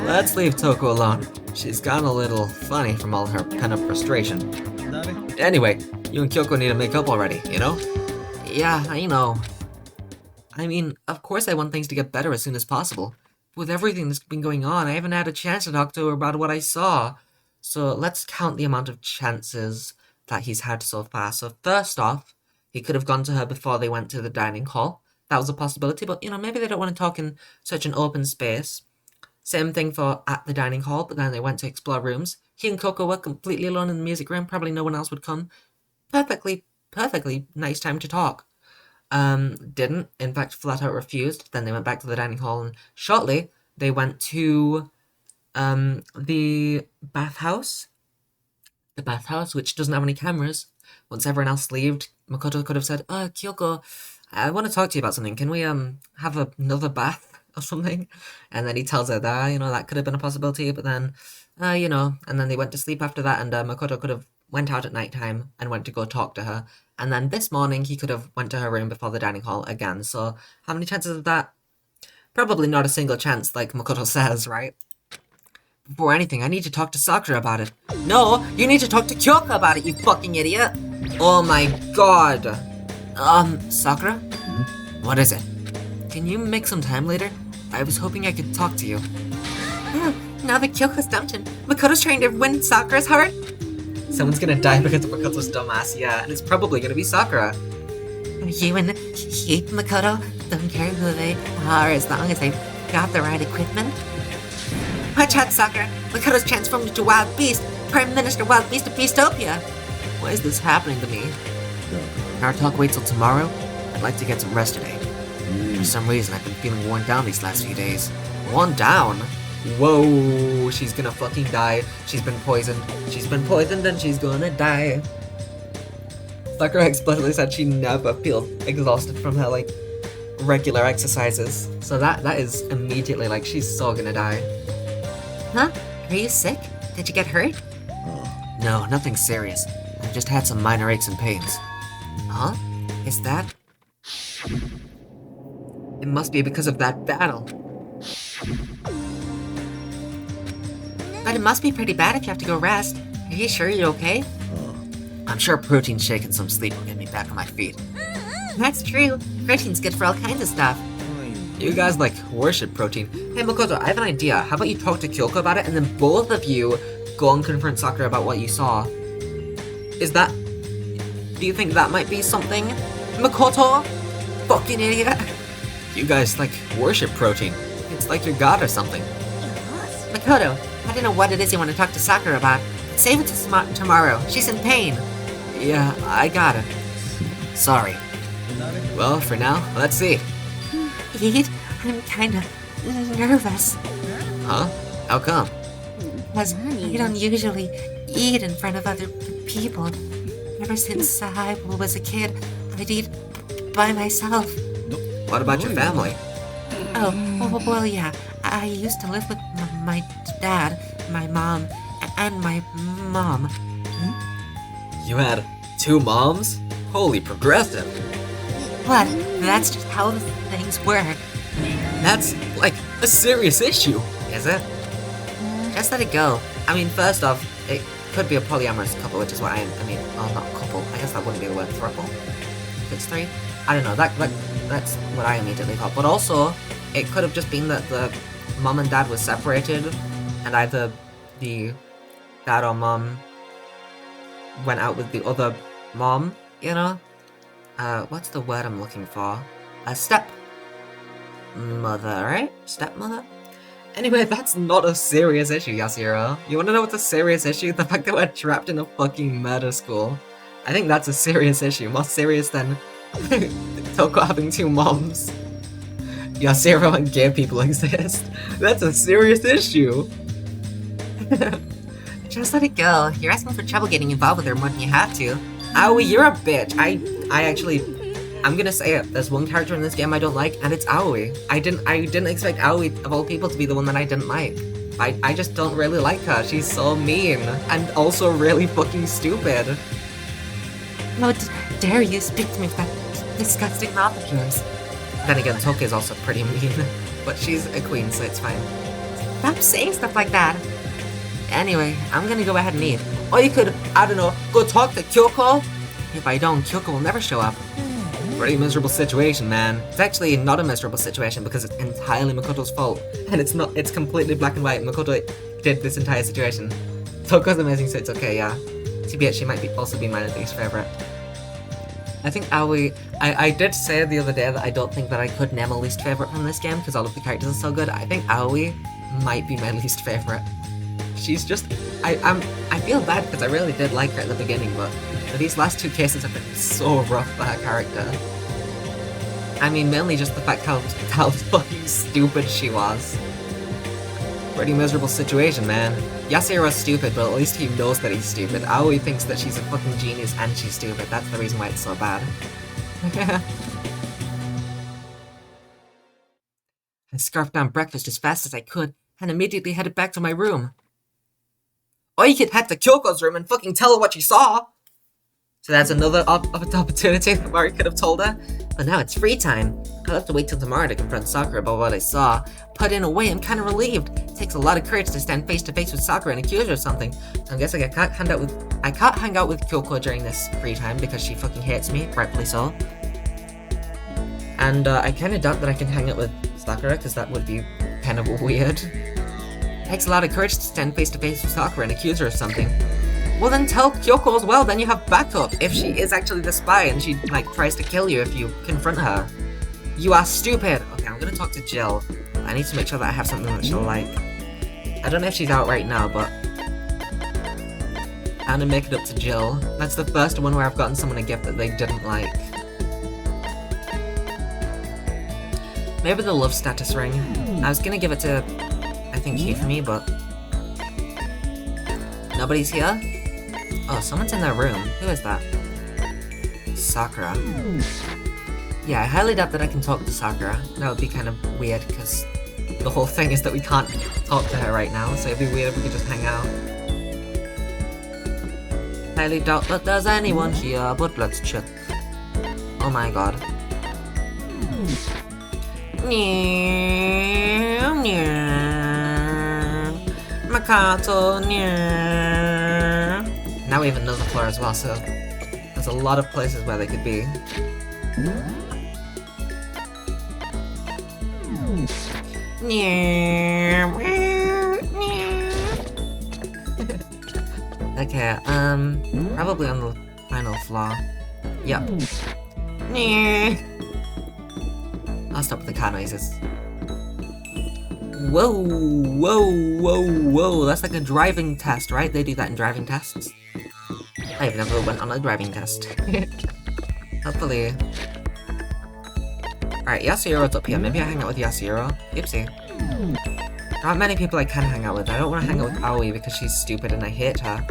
S1: Let's leave Toko alone. She's gone a little funny from all her pent-up frustration. Anyway, you and Kyoko need to make up already, you know? Yeah, I know. I mean, of course I want things to get better as soon as possible. With everything that's been going on, I haven't had a chance to talk to her about what I saw. So let's count the amount of chances that he's had so far. So first off, he could have gone to her before they went to the dining hall. That was a possibility, but maybe they don't want to talk in such an open space. Same thing for at the dining hall, but then they went to explore rooms. He and Coco were completely alone in the music room. Probably no one else would come. Perfectly nice time to talk. Didn't. In fact, flat out refused. Then they went back to the dining hall, and shortly they went to the bathhouse. The bathhouse, which doesn't have any cameras. Once everyone else left, Makoto could have said, Kyoko, I want to talk to you about something. Can we have another bath or something? And then he tells her that, that could have been a possibility, but then, and then they went to sleep after that, and Makoto could have went out at night time and went to go talk to her. And then this morning, he could have went to her room before the dining hall again. So how many chances of that? Probably not a single chance, like Makoto says, right? Before anything, I need to talk to Sakura about it. No, you need to talk to Kyoko about it, you fucking idiot! Oh my god! Sakura? What is it? Can you make some time later? I was hoping I could talk to you.
S2: Now that Kyoko's dumped him, Makoto's trying to win Sakura's heart?
S1: Someone's gonna die because of Makoto's dumbass, yeah, and it's probably gonna be Sakura.
S2: You and he, Makoto, don't care who they are as long as they've got the right equipment? Watch out, Sakura! Makoto's transformed into Wild Beast, Prime Minister Wild Beast of Beastopia!
S1: Why is this happening to me? Can our talk wait till tomorrow? I'd like to get some rest today. For some reason, I've been feeling worn down these last few days. Worn down? Whoa, she's gonna fucking die. She's been poisoned. She's been poisoned and she's gonna die. Sakura explicitly said she never feels exhausted from her, regular exercises. So that is immediately, she's so gonna die.
S2: Huh? Are you sick? Did you get hurt?
S1: No, nothing serious. I've just had some minor aches and pains.
S2: Huh? Is that?
S1: It must be because of that battle.
S2: But it must be pretty bad if you have to go rest. Are you sure you're okay?
S1: I'm sure protein shake and some sleep will get me back on my feet.
S2: That's true. Protein's good for all kinds of stuff.
S1: You guys, worship protein. Hey, Makoto, I have an idea. How about you talk to Kyoko about it, and then both of you go and confront Sakura about what you saw? Do you think that might be something? Makoto? Fucking idiot. You guys, worship protein. It's like your god or something.
S2: Makoto, I don't know what it is you want to talk to Sakura about. Save it to tomorrow. She's in pain.
S1: Yeah, I got it. Sorry. Well, for now, let's see.
S2: Eat? I'm kinda nervous.
S1: Huh? How come?
S2: Because I don't usually eat in front of other people. Ever since I was a kid, I'd eat by myself.
S1: What about your family?
S2: Oh, well, yeah. I used to live with my dad, my mom, and my mom.
S1: You had 2 moms? Holy progressive.
S2: What? That's just how the things work.
S1: That's, a serious issue. Is it?
S2: Just let it go.
S1: I mean, first off, it could be a polyamorous couple, which is what not couple. I guess that wouldn't be the word throuple. If it's 3. I don't know, that That's what I immediately thought. But also, it could have just been that the mom and dad was separated, and either the dad or mom went out with the other mom, you know? What's the word I'm looking for? A stepmother, right? Stepmother? Anyway, that's not a serious issue, Yasuhiro. You wanna know what's a serious issue? The fact that we're trapped in a fucking murder school. I think that's a serious issue, more serious than Toko having two moms. Yasuhiro and gay people exist. That's a serious issue.
S2: Just let it go. You're asking for trouble getting involved with her more than you have to.
S1: Aoi, you're a bitch. I'm gonna say it. There's one character in this game I don't like, and it's Aoi. I didn't expect Aoi, of all people, to be the one that I didn't like. I just don't really like her. She's so mean, and also really fucking stupid.
S2: How dare you speak to me with that disgusting mouth of yours?
S1: Then again, Toki is also pretty mean, but she's a queen, so it's fine.
S2: Stop saying stuff like that.
S1: Anyway, I'm gonna go ahead and eat. Or you could, I don't know, go talk to Kyoko? If I don't, Kyoko will never show up. Pretty miserable situation, man. It's actually not a miserable situation because it's entirely Makoto's fault. And it's completely black and white. Makoto did this entire situation. Toko's amazing, so it's okay, yeah. TBH, she might also be my least favorite. I think Aoi, I did say the other day that I don't think that I could name a least favorite from this game because all of the characters are so good. I think Aoi might be my least favorite. She's just, I feel bad because I really did like her at the beginning, but these last two cases have been so rough for her character. I mean, mainly just the fact how fucking stupid she was. Pretty miserable situation, man. Yasuhiro's stupid, but at least he knows that he's stupid. Aoi thinks that she's a fucking genius and she's stupid. That's the reason why it's so bad. I scarfed down breakfast as fast as I could and immediately headed back to my room. Or you could head to Kyoko's room and fucking tell her what you saw! So that's another opportunity where I could have told her. But now it's free time. I'll have to wait till tomorrow to confront Sakura about what I saw. But in a way, I'm kind of relieved. It takes a lot of courage to stand face to face with Sakura and accuse her of something. So I guess I can't hang out with Kyoko during this free time because she fucking hates me, rightfully so. And I kind of doubt that I can hang out with Sakura because that would be kind of weird. It takes a lot of courage to stand face to face with Sakura and accuse her of something. Well then tell Kyoko as well, then you have backup if she is actually the spy and she tries to kill you if you confront her. You are stupid! Okay, I'm gonna talk to Jill. I need to make sure that I have something that she'll like. I don't know if she's out right now, but I'm gonna make it up to Jill. That's the first one where I've gotten someone a gift that they didn't like. Maybe the love status ring. I was gonna give it to, I think, Hifumi, but nobody's here? Oh, someone's in their room. Who is that? Sakura. Yeah, I highly doubt that I can talk to Sakura. That would be kind of weird, because the whole thing is that we can't talk to her right now, so it'd be weird if we could just hang out. Highly doubt that there's anyone here, but let's check. Oh my god. Makato, now we have another floor as well, so there's a lot of places where they could be. Okay, probably on the final floor. Yep. I'll stop with the car noises. Whoa, whoa, whoa, whoa, that's like a driving test, right? They do that in driving tests. I've never went on a driving test. Hopefully. Alright, Yasuhiro's up here. Maybe I hang out with Yasuhiro. Oopsie. There aren't many people I can hang out with. I don't want to hang out with Aoi because she's stupid and I hate her.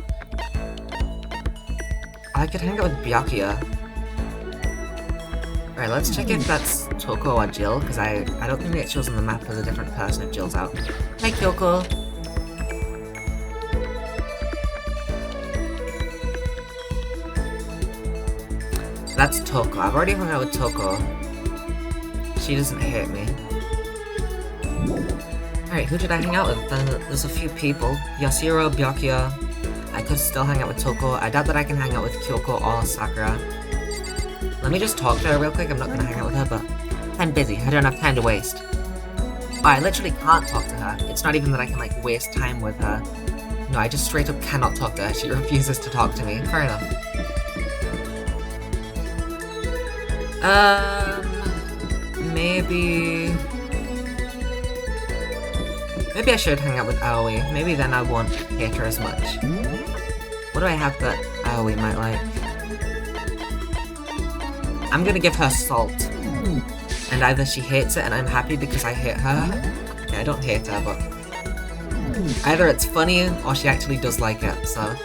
S1: I could hang out with Byakuya. Alright, let's check if that's Toko or Jill, because I don't think it shows on the map as a different person if Jill's out. Hi, Kyoko. That's Toko. I've already hung out with Toko. She doesn't hate me. Alright, who did I hang out with? There's a few people. Yasuhiro, Byakuya. I could still hang out with Toko. I doubt that I can hang out with Kyoko or Sakura. Let me just talk to her real quick. I'm not gonna hang out with her, but I'm busy. I don't have time to waste. Oh, I literally can't talk to her. It's not even that I can, like, waste time with her. No, I just straight up cannot talk to her. She refuses to talk to me. Fair enough. Maybe... Maybe I should hang out with Aoi. Maybe then I won't hate her as much. What do I have that Aoi might like? I'm gonna give her salt. And either she hates it and I'm happy because I hate her. Okay, I don't hate her, but... Either it's funny or she actually does like it, so...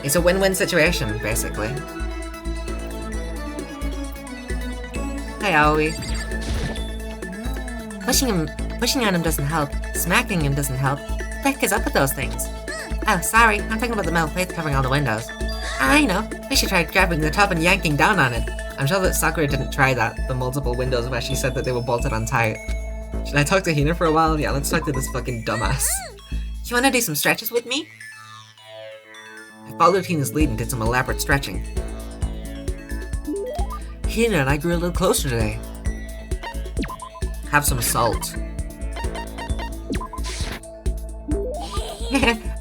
S1: It's a win-win situation, basically. Hi, Aoi. Pushing on him doesn't help. Smacking him doesn't help. What the heck is up with those things? Oh, sorry. I'm talking about the metal plates covering all the windows. I know. We should try grabbing the top and yanking down on it. I'm sure that Sakura didn't try that, the multiple windows where she said that they were bolted on tight. Should I talk to Hina for a while? Yeah, let's talk to this fucking dumbass.
S2: You wanna do some stretches with me?
S1: I followed Hina's lead and did some elaborate stretching. Hina and I grew a little closer today. Have some salt.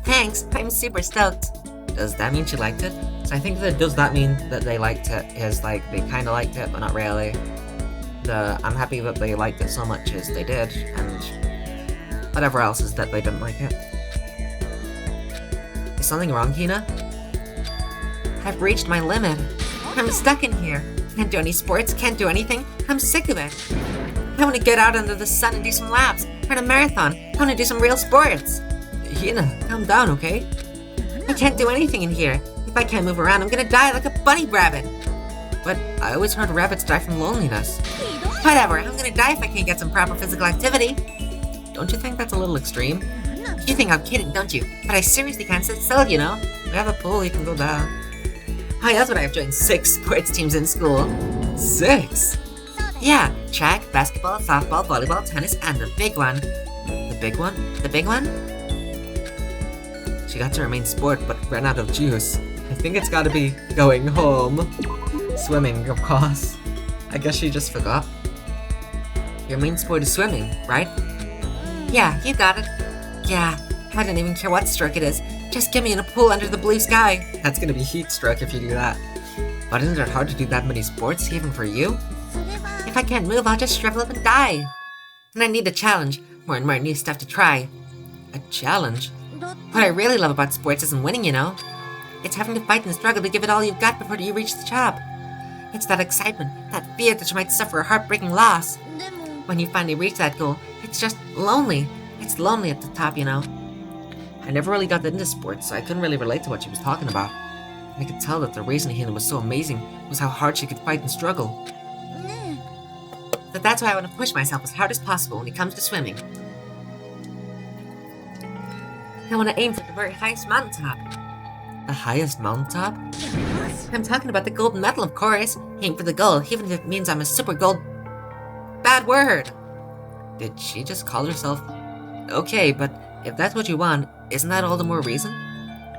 S2: Thanks, I'm super stoked.
S1: Does that mean she liked it? So I think that does that mean that they liked it is like they kinda liked it, but not really. I'm happy that they liked it so much as they did, and whatever else is that they didn't like it. Is something wrong, Hina?
S2: I've reached my limit. I'm stuck in here. Can't do any sports, can't do anything. I'm sick of it. I want to get out under the sun and do some laps, run a marathon. I want to do some real sports.
S1: Hina, calm down, okay?
S2: I can't do anything in here. If I can't move around, I'm gonna die like a bunny rabbit.
S1: But I always heard rabbits die from loneliness.
S2: Whatever, I'm gonna die if I can't get some proper physical activity.
S1: Don't you think that's a little extreme?
S2: You think I'm kidding, don't you? But I seriously can't sit still, you know?
S1: We have a pool, you can go down.
S2: Oh, that's what I've joined 6 sports teams in school.
S1: 6?
S2: Yeah, track, basketball, softball, volleyball, tennis, and the big one.
S1: The big one?
S2: The big one?
S1: She got to her main sport, but ran out of juice. I think it's gotta be going home. Swimming, of course. I guess she just forgot. Your main sport is swimming, right?
S2: Yeah, you got it. Yeah, I don't even care what stroke it is. Just get me in a pool under the blue sky.
S1: That's gonna be heat stroke if you do that. But isn't it hard to do that many sports, even for you?
S2: If I can't move, I'll just shrivel up and die. And I need a challenge. More and more new stuff to try.
S1: A challenge?
S2: What I really love about sports isn't winning, you know? It's having to fight and struggle to give it all you've got before you reach the top. It's that excitement, that fear that you might suffer a heartbreaking loss. When you finally reach that goal, it's just lonely. It's lonely at the top, you know?
S1: I never really got into sports, so I couldn't really relate to what she was talking about. I could tell that the reason Hina was so amazing was how hard she could fight and struggle.
S2: But that's why I want to push myself as hard as possible when it comes to swimming. I want to aim for the very highest mountaintop.
S1: The highest mountaintop?
S2: I'm talking about the gold medal, of course. Aim for the goal, even if it means I'm a super gold... Bad word!
S1: Did she just call herself... Okay, but if that's what you want, isn't that all the more reason?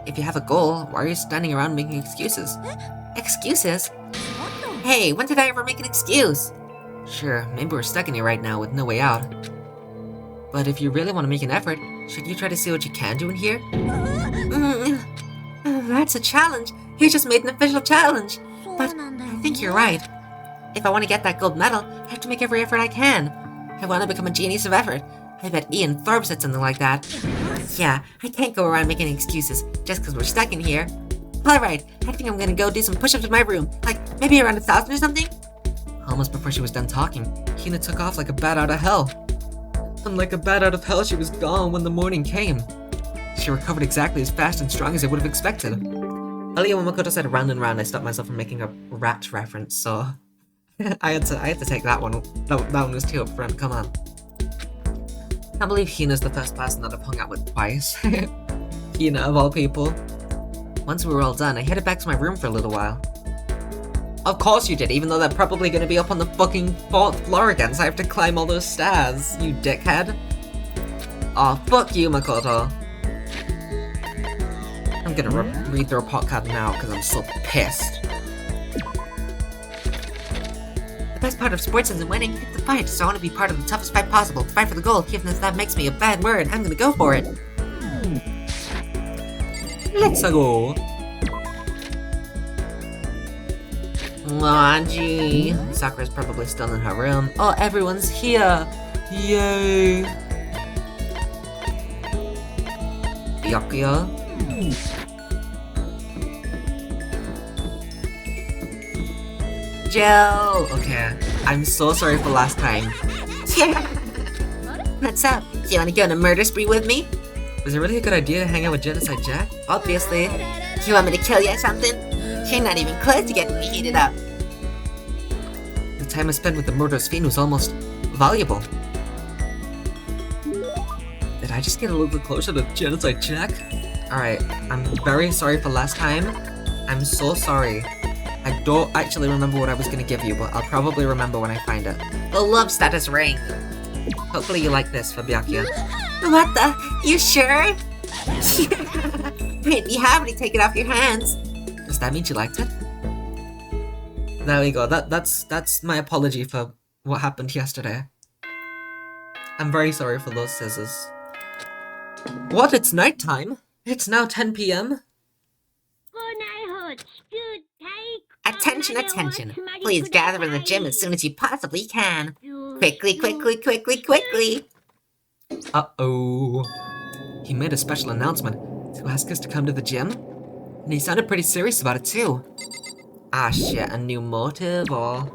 S1: If you have a goal, why are you standing around making excuses?
S2: Excuses? Hey, when did I ever make an excuse?
S1: Sure, maybe we're stuck in here right now with no way out. But if you really want to make an effort, should you try to see what you can do in here?
S2: That's a challenge. You just made an official challenge. But I think you're right. If I want to get that gold medal, I have to make every effort I can. I want to become a genius of effort. I bet Ian Thorpe said something like that. Yeah, I can't go around making excuses just because we're stuck in here. Alright, I think I'm gonna go do some push-ups in my room. Like, maybe around 1,000 or something?
S1: Almost before she was done talking, Hina took off like a bat out of hell. And like a bat out of hell, she was gone when the morning came. She recovered exactly as fast and strong as I would have expected. Earlier when Makoto said round and round, I stopped myself from making a rat reference, so... I had to take that one. That one was too upfront, come on. I can't believe Hina's the first person that I've hung out with twice. Hina, of all people. Once we were all done, I headed back to my room for a little while. Of course you did, even though they're probably gonna be up on the fucking 4th floor again, so I have to climb all those stairs, you dickhead. Aw, fuck you, Makoto. I'm gonna read the report card now, because I'm so pissed.
S2: best part of sports isn't winning, it's the fight. So I want to be part of the toughest fight possible. To fight for the goal, even if that makes me a bad word, I'm gonna go for it.
S1: Let's go.
S2: Aw, gee.
S1: Sakura's probably still in her room. Oh, everyone's here! Yay! Byakuya?
S2: Joe!
S1: Okay, I'm so sorry for last time.
S2: What's up? You wanna go on a murder spree with me?
S1: Was it really a good idea to hang out with Genocide Jack?
S2: Obviously. You want me to kill you or something? You're not even close to getting me heated up.
S1: The time I spent with the murderous fiend was almost valuable. Did I just get a little bit closer to Genocide Jack? Alright, I'm very sorry for last time. I'm so sorry. I don't actually remember what I was gonna give you, but I'll probably remember when I find it.
S2: The love status ring.
S1: Hopefully you like this for Byakuya.
S2: What the? You sure? Wait, you haven't take it off your hands.
S1: Does that mean you liked it? There we go. That's my apology for what happened yesterday. I'm very sorry for those scissors. What? It's nighttime? It's now 10 p.m.?
S2: Attention, attention. Please gather in the gym as soon as you possibly can. Quickly, quickly, quickly, quickly.
S1: Uh-oh. He made a special announcement to ask us to come to the gym? And he sounded pretty serious about it too. Ah shit, a new motive or...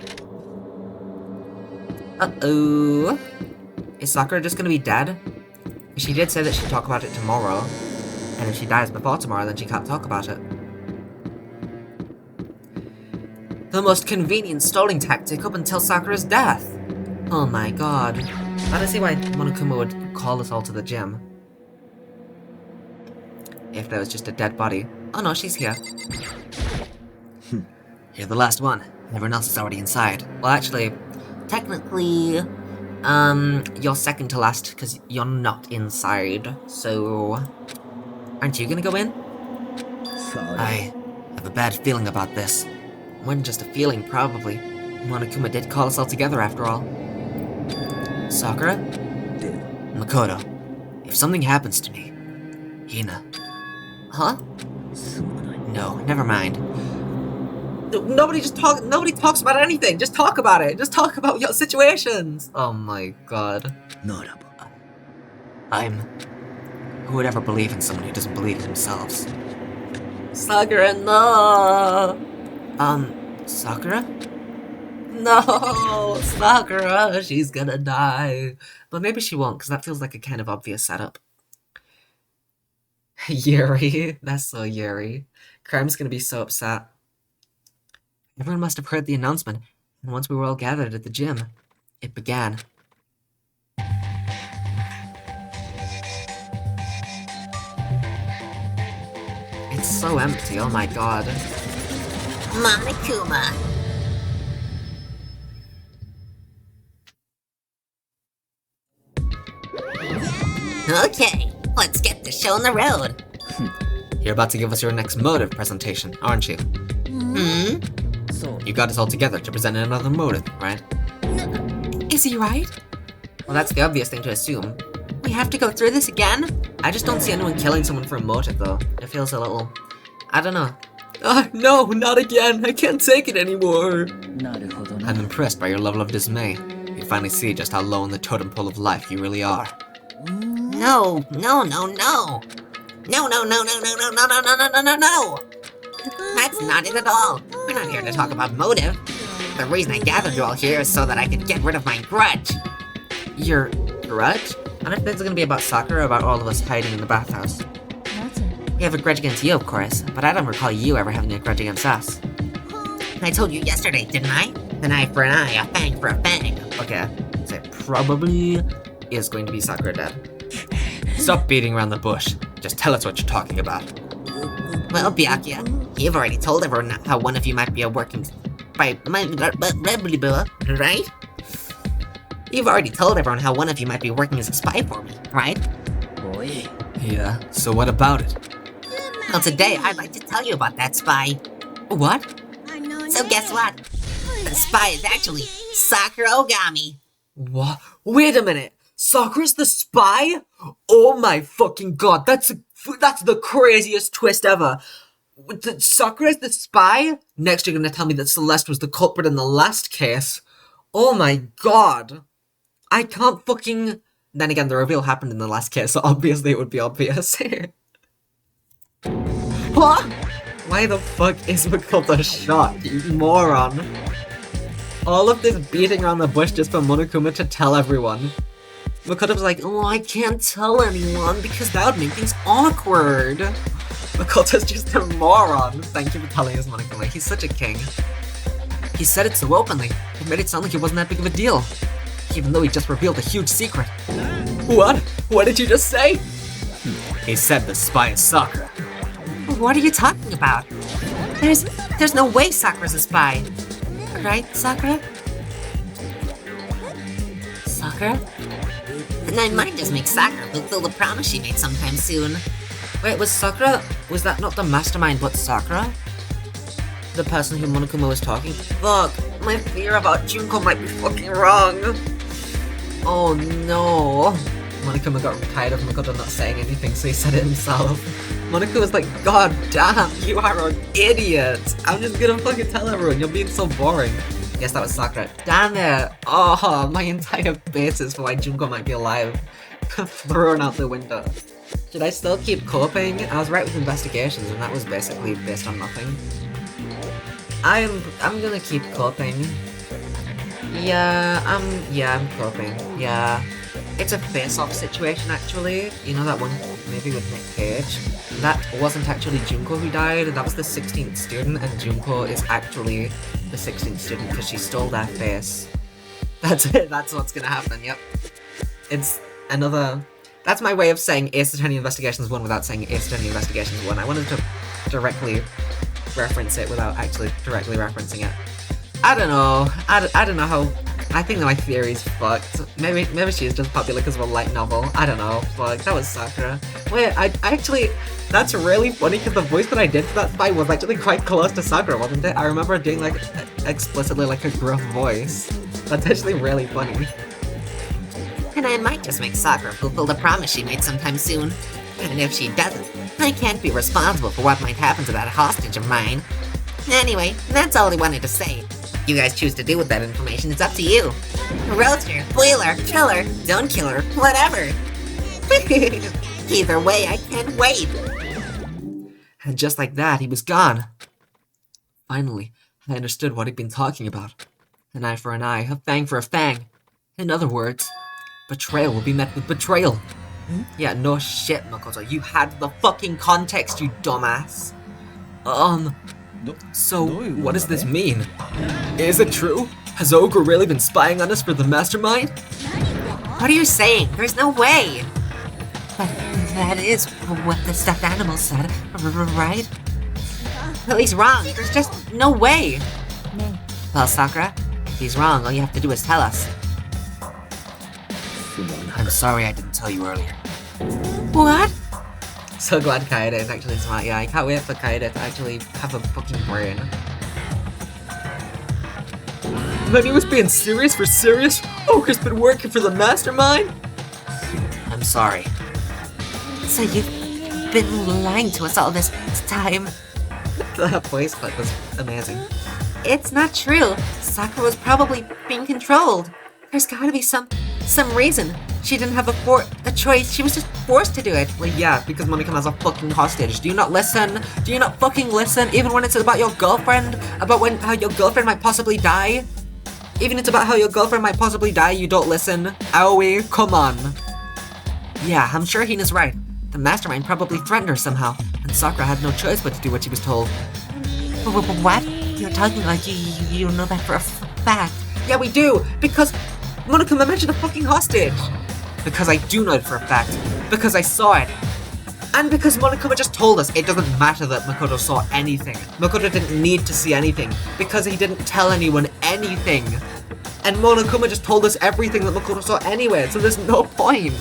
S1: Uh-oh. Is Sakura just gonna be dead? She did say that she'd talk about it tomorrow. And if she dies before tomorrow, then she can't talk about it. The most convenient stalling tactic up until Sakura's death. Oh my god. I don't see why Monokuma would call us all to the gym. If there was just a dead body. Oh no, she's here. You're the last one. Everyone else is already inside. Well, actually, technically, you're second to last because you're not inside. So, aren't you gonna go in?
S3: Sorry.
S1: I have a bad feeling about this. More than just a feeling, probably. Monokuma did call us all together after all. Sakura?
S3: Dead.
S1: Makoto, if something happens to me... Hina. Huh? No, never mind. Nobody talks about anything! Just talk about it! Just talk about your situations! Oh my god. Who would ever believe in someone who doesn't believe in themselves? Sakura, no! Sakura? No! Sakura! She's gonna die! But maybe she won't, because that feels like a kind of obvious setup. Yuri. That's so Yuri. Crime's gonna be so upset. Everyone must have heard the announcement, and once we were all gathered at the gym, it began. It's so empty, oh my god.
S2: Monokuma. Okay, let's get the show on the road.
S1: You're about to give us your next motive presentation, aren't you? You got us all together to present another motive, right?
S2: Is he right?
S1: Well, that's the obvious thing to assume.
S2: We have to go through this again?
S1: I just don't see anyone killing someone for a motive, though. It feels a little... I don't know. No, not again! I can't take it anymore! I'm impressed by your level of dismay. You finally see just how low in the totem pole of life you really are.
S2: No, no, no, no! No, no, no, no, no, no, no, no, no, no, no, no, no! That's not it at all. We're not here to talk about motive. The reason I gathered you all here is so that I could get rid of my grudge.
S1: Your grudge? I don't think it's gonna be about Sakura or about all of us hiding in the bathhouse. We have a grudge against you, of course, but I don't recall you ever having a grudge against us.
S2: I told you yesterday, didn't I? An eye for an eye, a fang for a fang.
S1: Okay, so it probably is going to be Sakura dead. Stop beating around the bush. Just tell us what you're talking about.
S2: Well, Byakuya, you've already told everyone how one of you might be a working right? You've already told everyone how one of you might be working as a spy for me, right?
S1: Yeah, so what about it?
S2: Well, today I'd like to tell you about that spy.
S1: What?
S2: So guess what? the spy is actually Sakura Ogami.
S1: What? Wait a minute. Sakura's the spy? Oh my fucking god, that's the craziest twist ever. Sakura's the spy? Next you're gonna tell me that Celeste was the culprit in the last case. Oh my god. I can't fucking... Then again, the reveal happened in the last case, so obviously it would be obvious. What? Why the fuck is Makoto shot, you moron? All of this beating around the bush just for Monokuma to tell everyone. Makoto's like, oh, I can't tell anyone because that would make things awkward. Makoto's just a moron. Thank you for telling us, Monokuma. He's such a king. He said it so openly. It made it sound like it wasn't that big of a deal. Even though he just revealed a huge secret. What? What did you just say? He said the spy is Sakura.
S2: What are you talking about? There's no way Sakura's a spy. Right, Sakura? Sakura? And I might just make Sakura fulfill the promise she made sometime soon.
S1: Wait, was Sakura... Was that not the mastermind but Sakura? The person who Monokuma was talking? Fuck, my fear about Junko might be fucking wrong. Oh no. Monokuma got tired of Makoto not saying anything, so he said it himself. Monokuma was like, god damn, you are an idiot. I'm just gonna fucking tell everyone, you're being so boring. Yes, that was Sakura. Damn it. Oh, my entire basis for why Junko might be alive. Thrown out the window. Should I still keep coping? I was right with investigations, and that was basically based on nothing. I'm gonna keep coping. Yeah, I'm coping. Yeah. It's a face-off situation, actually. You know that one movie with Nick Cage? That wasn't actually Junko who died, that was the 16th student, and Junko is actually the 16th student because she stole their face. That's it, that's what's gonna happen, yep. It's another... That's my way of saying Ace Attorney Investigations 1 without saying Ace Attorney Investigations 1. I wanted to directly reference it without actually directly referencing it. I don't know. I don't know how... I think that my theory's fucked. Maybe she is just popular because of a light novel. I don't know. Fuck, that was Sakura. Wait, I actually... That's really funny because the voice that I did for that spy was actually quite close to Sakura, wasn't it? I remember doing like explicitly like a gruff voice. That's actually really funny.
S2: And I might just make Sakura fulfill the promise she made sometime soon. And if she doesn't, I can't be responsible for what might happen to that hostage of mine. Anyway, that's all I wanted to say. You guys choose to do with that information, it's up to you. Roaster, boiler, killer, don't kill her, whatever. Either way, I can't wait.
S1: And just like that, he was gone. Finally, I understood what he'd been talking about. An eye for an eye, a fang for a fang. In other words, betrayal will be met with betrayal. Yeah, no shit, Makoto. You had the fucking context, you dumbass. So, what does this mean? Is it true? Has Ogre really been spying on us for the mastermind?
S2: What are you saying? There's no way. But that is what the stuffed animal said, right? Well, he's wrong. There's just no way. Well, Sakura, if he's wrong, all you have to do is tell us.
S1: I'm sorry I didn't tell you earlier.
S2: What?
S1: So glad Kaede is actually smart. Yeah, I can't wait for Kaede to actually have a fucking brain. Then he was being serious for serious? Ogre's been working for the mastermind? I'm sorry.
S2: So you've been lying to us all this time?
S1: That voice clip was amazing.
S2: It's not true. Sakura was probably being controlled. There's gotta be some reason. She didn't have a choice. She was just forced to do it.
S1: Well, yeah, because Monokuma has a fucking hostage. Do you not listen? Do you not fucking listen? Even when it's about your girlfriend? About how your girlfriend might possibly die? Even if it's about how your girlfriend might possibly die, you don't listen? Aoi, come on. Yeah, I'm sure Hina's right. The mastermind probably threatened her somehow, and Sakura had no choice but to do what she was told.
S2: What? You're talking like you don't know that for a fact.
S1: Yeah, we do, because Monokuma mentioned a fucking hostage. Because I do know it for a fact. Because I saw it. And because Monokuma just told us it doesn't matter that Makoto saw anything. Makoto didn't need to see anything, because he didn't tell anyone anything. And Monokuma just told us everything that Makoto saw anyway, so there's no point.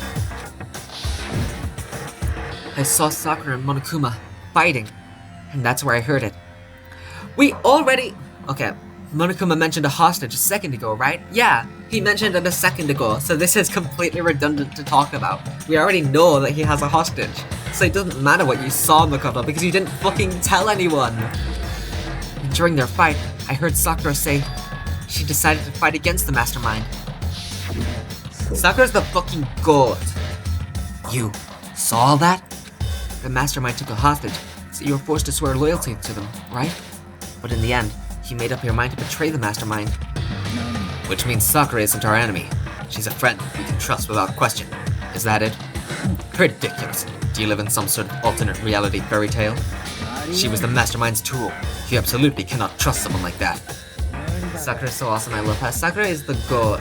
S1: I saw Sakura and Monokuma fighting, and that's where I heard it. We already... Okay, Monokuma mentioned a hostage a second ago, right? Yeah, he mentioned it a second ago, so this is completely redundant to talk about. We already know that he has a hostage, so it doesn't matter what you saw, Makoto, because you didn't fucking tell anyone. And during their fight, I heard Sakura say she decided to fight against the mastermind. Sakura's the fucking god. You saw all that? The mastermind took a hostage, so you were forced to swear loyalty to them, right? But in the end, you made up your mind to betray the mastermind. Which means Sakura isn't our enemy. She's a friend we can trust without question. Is that it? Ridiculous. Do you live in some sort of alternate reality fairy tale? She was the mastermind's tool. You absolutely cannot trust someone like that. Sakura is so awesome, I love her. Sakura is the goat.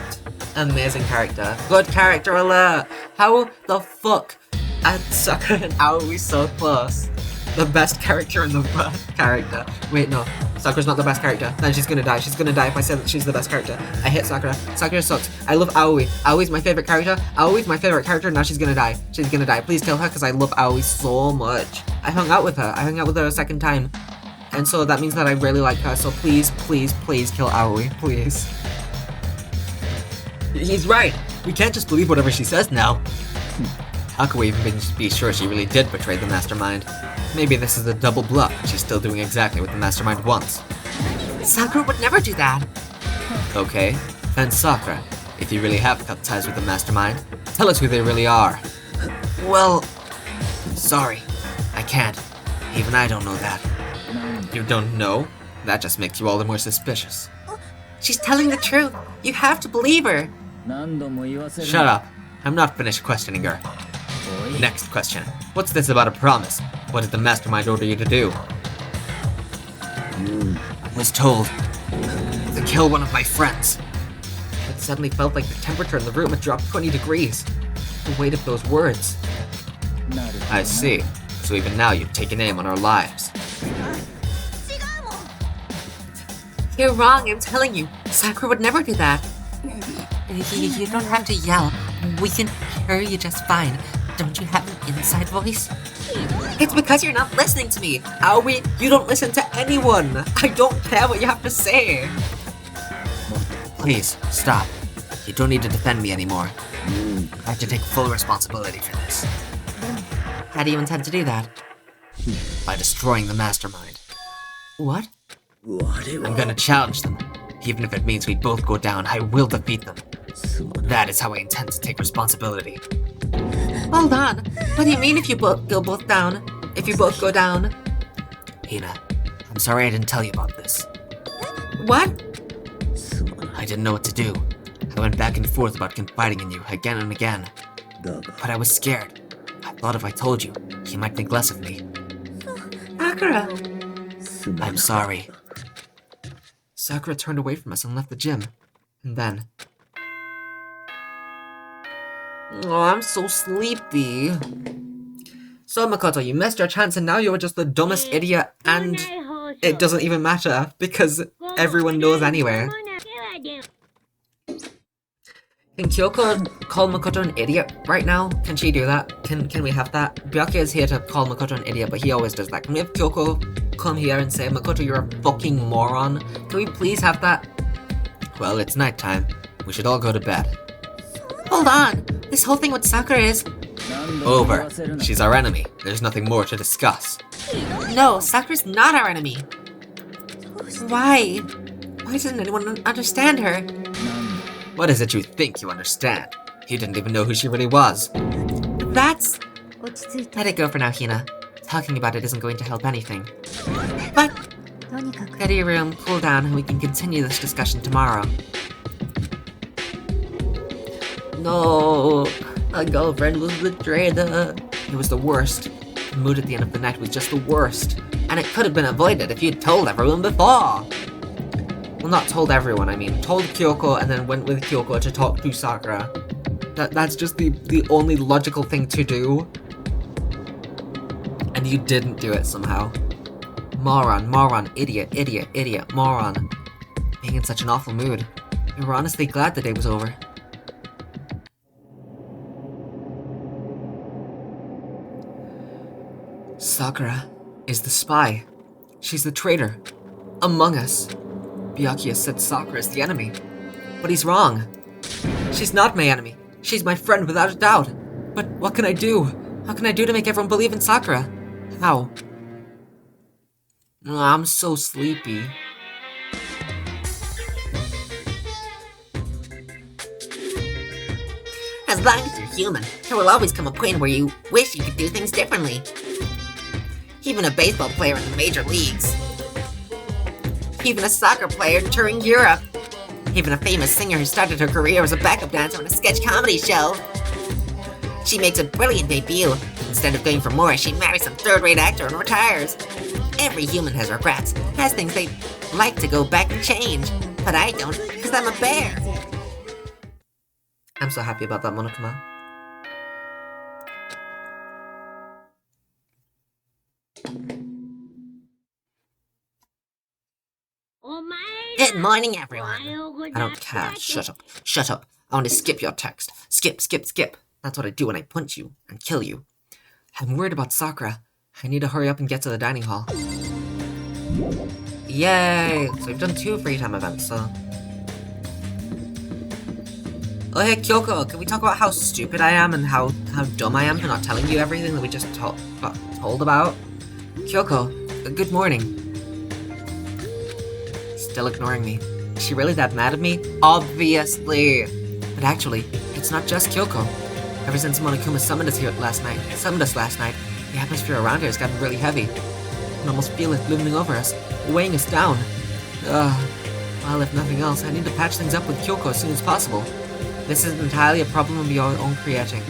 S1: Amazing character. Good character alert! How the fuck are Sakura and Aoi so close? The best character and the worst character. Wait, no. Sakura's not the best character. Then she's gonna die. She's gonna die if I say that she's the best character. I hate Sakura. Sakura sucks. I love Aoi. Aoi's my favorite character. Aoi's my favorite character. Now she's gonna die. She's gonna die. Please kill her because I love Aoi so much. I hung out with her. I hung out with her a second time. And so that means that I really like her. So please, please, please kill Aoi. Please. He's right. We can't just believe whatever she says now. How can we even be sure she really did betray the mastermind? Maybe this is a double bluff. She's still doing exactly what the mastermind wants.
S2: Sakura would never do that.
S1: Okay, then Sakura, if you really have cut ties with the mastermind, tell us who they really are. Well, sorry, I can't. Even I don't know that. You don't know? That just makes you all the more suspicious.
S2: She's telling the truth. You have to believe her.
S1: Shut up. I'm not finished questioning her. Next question. What's this about a promise? What did the mastermind order you to do? I was told to kill one of my friends. It suddenly felt like the temperature in the room had dropped 20 degrees. The weight of those words. I see. So even now you've taken aim on our lives.
S2: You're wrong, I'm telling you. Sakura would never do that. You don't have to yell. We can hear you just fine. Don't you have an inside voice? It's because you're not listening to me.
S1: Aoi, you don't listen to anyone. I don't care what you have to say. Please, stop. You don't need to defend me anymore. I have to take full responsibility for this.
S2: How do you intend to do that?
S1: By destroying the mastermind.
S2: What?
S1: I'm gonna challenge them. Even if it means we both go down, I will defeat them. That is how I intend to take responsibility.
S2: Hold on. What do you mean if you both go down? If you both go down?
S1: Hina, I'm sorry I didn't tell you about this.
S2: What?
S1: I didn't know what to do. I went back and forth about confiding in you again and again. But I was scared. I thought if I told you, you might think less of me.
S2: Sakura.
S1: I'm sorry. Sakura turned away from us and left the gym. And then... Oh, I'm so sleepy. So, Makoto, you missed your chance and now you're just the dumbest idiot and it doesn't even matter because everyone knows anyway. Can Kyoko call Makoto an idiot right now? Can she do that? Can we have that? Byakuya is here to call Makoto an idiot, but he always does that. Can we have Kyoko come here and say, Makoto, you're a fucking moron? Can we please have that? Well, it's nighttime. We should all go to bed.
S2: Hold on. This whole thing with Sakura is...
S1: Over. She's our enemy. There's nothing more to discuss.
S2: No, Sakura's not our enemy. Why? Why doesn't anyone understand her?
S1: What is it you think you understand? You didn't even know who she really was.
S2: That's... Let it go for now, Hina. Talking about it isn't going to help anything. But... Go to your room, cool down, and we can continue this discussion tomorrow.
S1: No, my girlfriend was betrayed. It was the worst. The mood at the end of the night was just the worst. And it could have been avoided if you'd told everyone before. Well, not told everyone, I mean. Told Kyoko and then went with Kyoko to talk to Sakura. That's just the only logical thing to do. And you didn't do it somehow. Moron, idiot, moron. Being in such an awful mood. We were honestly glad the day was over. Sakura is the spy. She's the traitor. Among us. Byakuya said Sakura is the enemy. But he's wrong. She's not my enemy. She's my friend without a doubt. But what can I do? How can I do to make everyone believe in Sakura? How? Oh, I'm so sleepy.
S2: As long as you're human, there will always come a point where you wish you could do things differently. Even a baseball player in the major leagues. Even a soccer player touring Europe. Even a famous singer who started her career as a backup dancer on a sketch comedy show. She makes a brilliant debut. Instead of going for more, she marries some third-rate actor and retires. Every human has regrets, has things they'd like to go back and change. But I don't, because I'm a bear.
S1: I'm so happy about that, Monokuma.
S2: Good morning, everyone.
S1: I don't care. Shut up. Shut up. I want to skip your text. Skip, skip, skip. That's what I do when I punch you and kill you. I'm worried about Sakura. I need to hurry up and get to the dining hall. Yay! So we've done 2 free time events, so... Oh hey Kyoko, can we talk about how stupid I am and how dumb I am for not telling you everything that we just got told about? Kyoko, good morning. Still ignoring me. Is she really that mad at me? Obviously! But actually, it's not just Kyoko. Ever since Monokuma summoned us last night, the atmosphere around here has gotten really heavy. I can almost feel it looming over us, weighing us down. Well, if nothing else, I need to patch things up with Kyoko as soon as possible. This is entirely a problem of your own creating.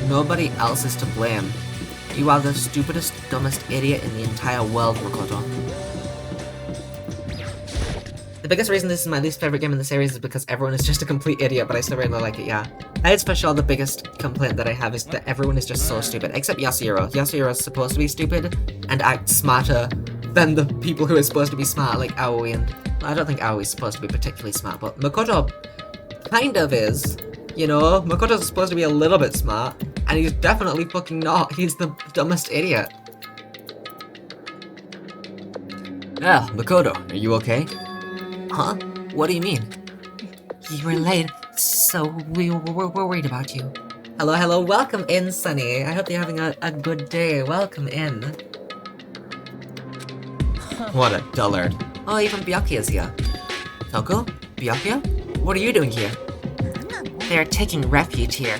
S1: Nobody else is to blame. You are the stupidest, dumbest idiot in the entire world, Makoto. The biggest reason this is my least favorite game in the series is because everyone is just a complete idiot, but I still really like it, yeah. That is for sure the biggest complaint that I have is that everyone is just so stupid, except Yasuhiro. Yasuhiro is supposed to be stupid and act smarter than the people who are supposed to be smart, like Aoi, and... Well, I don't think Aoi is supposed to be particularly smart, but Makoto kind of is. You know, Makoto's supposed to be a little bit smart, and he's definitely fucking not. He's the dumbest idiot. Ah, Makoto, are you okay? Huh? What do you mean? You were late, so we were worried about you. Hello, hello, welcome in, Sunny. I hope you're having a good day. Welcome in. What a dullard. Oh, even Byakuya's here. Toko? Byakuya? What are you doing here?
S2: They're taking refuge here.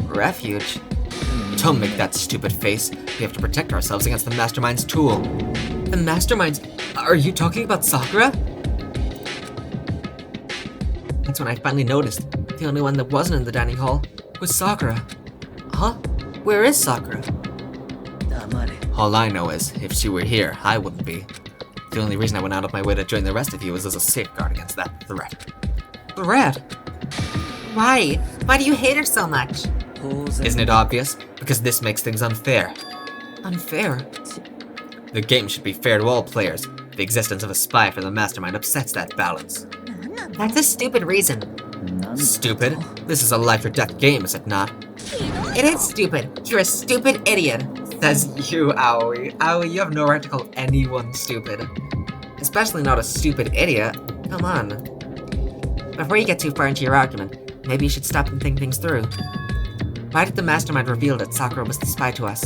S1: Refuge? Don't make that stupid face. We have to protect ourselves against the Mastermind's tool. The Mastermind's... Are you talking about Sakura? That's when I finally noticed. The only one that wasn't in the dining hall was Sakura. Huh? Where is Sakura? All I know is, if she were here, I wouldn't be. The only reason I went out of my way to join the rest of you was as a safeguard against that threat. Threat?
S2: Why? Why do you hate her so much?
S1: Isn't it obvious? Because this makes things unfair. Unfair? The game should be fair to all players. The existence of a spy for the Mastermind upsets that balance.
S2: That's a stupid reason.
S1: Stupid? This is a life or death game, is it not?
S2: It is stupid. You're a stupid idiot.
S1: Says you, Aoi. Aoi, you have no right to call anyone stupid. Especially not a stupid idiot. Come on. Before you get too far into your argument, maybe you should stop and think things through. Why did the Mastermind reveal that Sakura was the spy to us?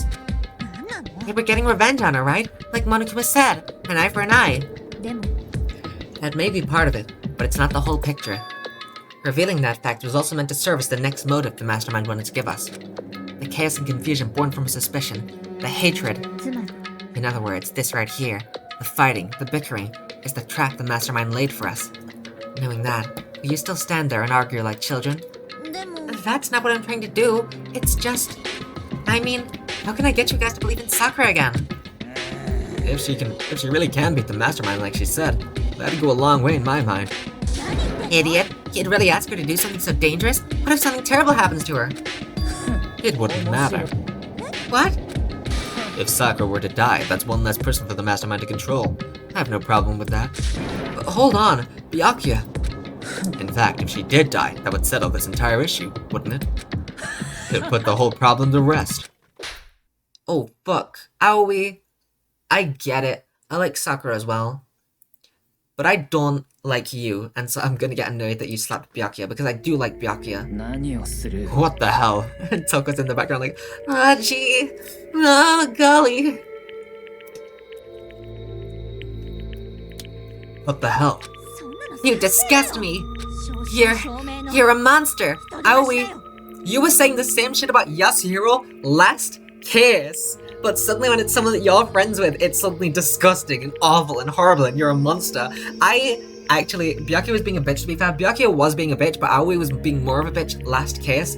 S2: They were getting revenge on her, right? Like Monokuma said, an eye for an eye.
S1: That may be part of it, but it's not the whole picture. Revealing that fact was also meant to serve as the next motive the Mastermind wanted to give us. The chaos and confusion born from suspicion, the hatred. In other words, this right here, the fighting, the bickering, is the trap the Mastermind laid for us. Knowing that, will you still stand there and argue like children?
S2: That's not what I'm trying to do. It's just... I mean, how can I get you guys to believe in Sakura again?
S1: If she really can beat the Mastermind like she said, that'd go a long way in my mind.
S2: Idiot. You'd really ask her to do something so dangerous? What if something terrible happens to her?
S1: It wouldn't matter.
S2: What?
S1: If Sakura were to die, that's one less person for the Mastermind to control. I have no problem with that. But hold on, Byakuya. In fact, if she did die, that would settle this entire issue, wouldn't it? It'd put the whole problem to rest. Oh, fuck. Aoi. I get it. I like Sakura as well. But I don't like you, and so I'm gonna get annoyed that you slapped Byakuya, because I do like Byakuya.
S3: 何をする
S1: What the hell? And Toko's in the background like, ah, gee, ah, golly. What the hell?
S2: You disgust me. You're a monster.
S1: Aoi, you were saying the same shit about Yasuhiro last case, but suddenly when it's someone that you're friends with, it's suddenly disgusting and awful and horrible and you're a monster. Actually, Byakuya was being a bitch, to be fair. Byakuya was being a bitch, but Aoi was being more of a bitch last case.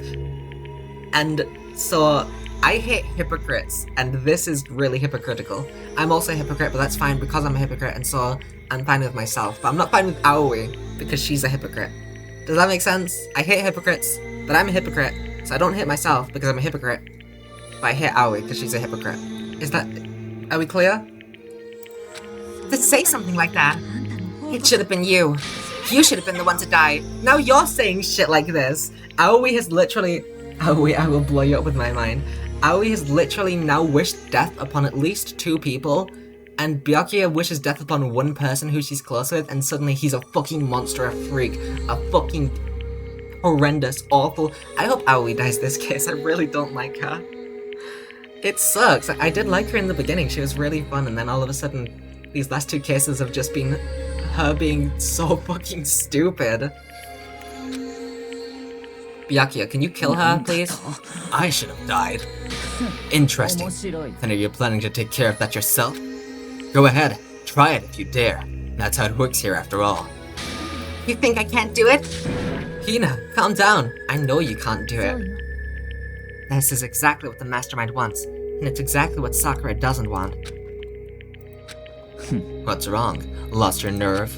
S1: And so, I hate hypocrites, and this is really hypocritical. I'm also a hypocrite, but that's fine because I'm a hypocrite, and so I'm fine with myself. But I'm not fine with Aoi, because she's a hypocrite. Does that make sense? I hate hypocrites, but I'm a hypocrite, so I don't hate myself because I'm a hypocrite. But I hate Aoi because she's a hypocrite. Are we clear?
S2: To say something like that, it should have been you. You should have been the one to die.
S1: Now you're saying shit like this. Aoi, I will blow you up with my mind. Aoi has literally now wished death upon at least 2 people, and Byakuya wishes death upon 1 person who she's close with, and suddenly he's a fucking monster, a freak, a fucking horrendous, awful. I hope Aoi dies this case. I really don't like her. It sucks. I did like her in the beginning. She was really fun, and then all of a sudden, these last 2 cases have just been her being so fucking stupid. Byakuya, can you kill her, please? I should have died. Interesting.
S3: 面白い
S1: And are you planning to take care of that yourself? Go ahead, try it if you dare. That's how it works here after all.
S2: You think I can't do it?
S1: Hina, calm down. I know you can't do it. This is exactly what the mastermind wants, and it's exactly what Sakura doesn't want. What's wrong? Lost your nerve?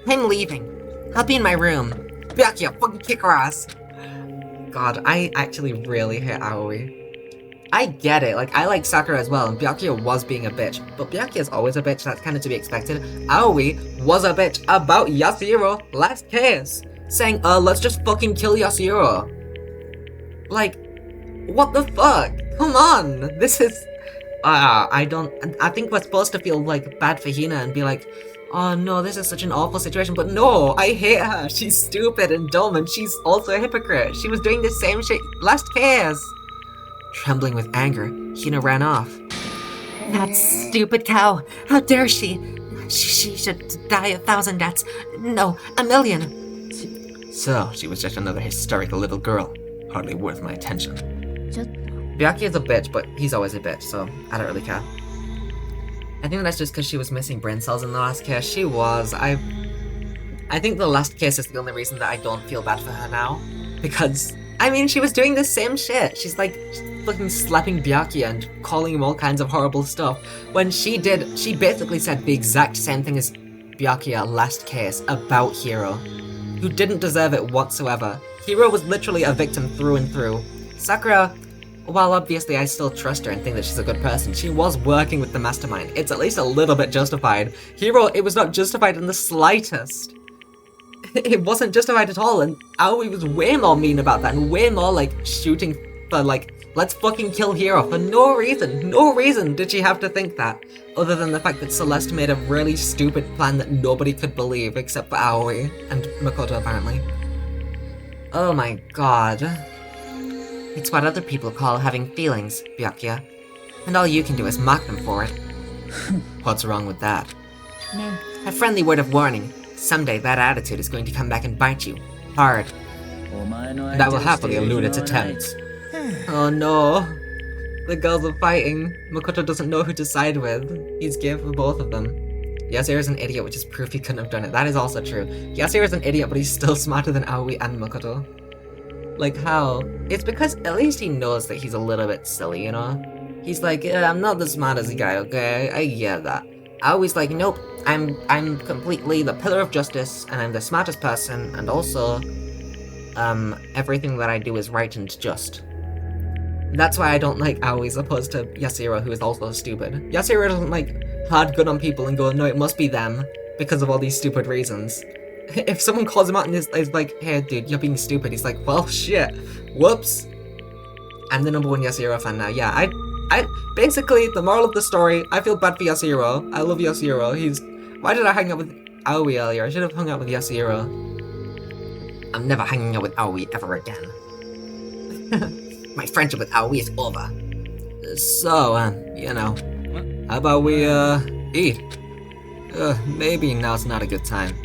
S2: I'm leaving. I'll be in my room. Byakuya, fucking kick her ass.
S1: God, I actually really hate Aoi. I get it, like, I like Sakura as well, and Byakuya was being a bitch, but Byakuya's always a bitch, that's kind of to be expected. Aoi was a bitch about Yasuhiro last case, saying, let's just fucking kill Yasuhiro. Like, what the fuck? Come on, this is... I think we're supposed to feel, like, bad for Hina and be like, oh no, this is such an awful situation, but no, I hate her. She's stupid and dumb, and she's also a hypocrite. She was doing the same shit last case. Trembling with anger, Hina ran off.
S2: That stupid cow. How dare she? She should die 1,000 deaths. No, 1,000,000.
S1: So, she was just another hysterical little girl. Hardly worth my attention.
S3: ちょっと
S1: Byakuya's a bitch, but he's always a bitch, so I don't really care. I think that's just because she was missing brain cells in the last case. She was. I think the last case is the only reason that I don't feel bad for her now. Because, I mean, she was doing the same shit. She's like fucking slapping Byakuya and calling him all kinds of horrible stuff. When she basically said the exact same thing as Byakuya last case about Hiro, who didn't deserve it whatsoever. Hiro was literally a victim through and through. Sakura, while obviously I still trust her and think that she's a good person, she was working with the mastermind. It's at least a little bit justified. Hiro, it was not justified in the slightest. It wasn't justified at all, and Aoi was way more mean about that, and way more, like, shooting for, like, let's fucking kill Hiro for no reason. No reason did she have to think that, other than the fact that Celeste made a really stupid plan that nobody could believe except for Aoi, and Makoto apparently. Oh my god. It's what other people call having feelings, Byakuya. And all you can do is mock them for it. What's wrong with that?
S3: ね
S1: A friendly word of warning. Someday that attitude is going to come back and bite you. Hard.
S3: お前の
S1: And I will
S3: 相手をして
S1: happily
S3: いる
S1: elude
S3: 暇
S1: its
S3: はない
S1: attempts. Oh no. The girls are fighting. Makoto doesn't know who to side with. He's gay for both of them. Yasuhiro's an idiot, which is proof he couldn't have done it. That is also true. Yasuhiro's an idiot, but he's still smarter than Aoi and Makoto. Like, how? It's because at least he knows that he's a little bit silly, you know? He's like, yeah, I'm not the smartest guy, okay? I get that. Aoi's like, nope, I'm completely the pillar of justice, and I'm the smartest person, and also, everything that I do is right and just. That's why I don't like Aoi as opposed to Yasuhiro, who is also stupid. Yasuhiro doesn't, like, hard good on people and go, no, it must be them, because of all these stupid reasons. If someone calls him out and is like, hey dude, you're being stupid, he's like, well, shit, whoops. I'm the #1 Yasuhiro fan now. Yeah, I basically, the moral of the story, I feel bad for Yasuhiro. I love Yasuhiro. Why did I hang out with Aoi earlier. I should have hung out with Yasuhiro. I'm never hanging out with Aoi ever again. My friendship with Aoi is over. So, you know, how about we, eat? Maybe now's not a good time.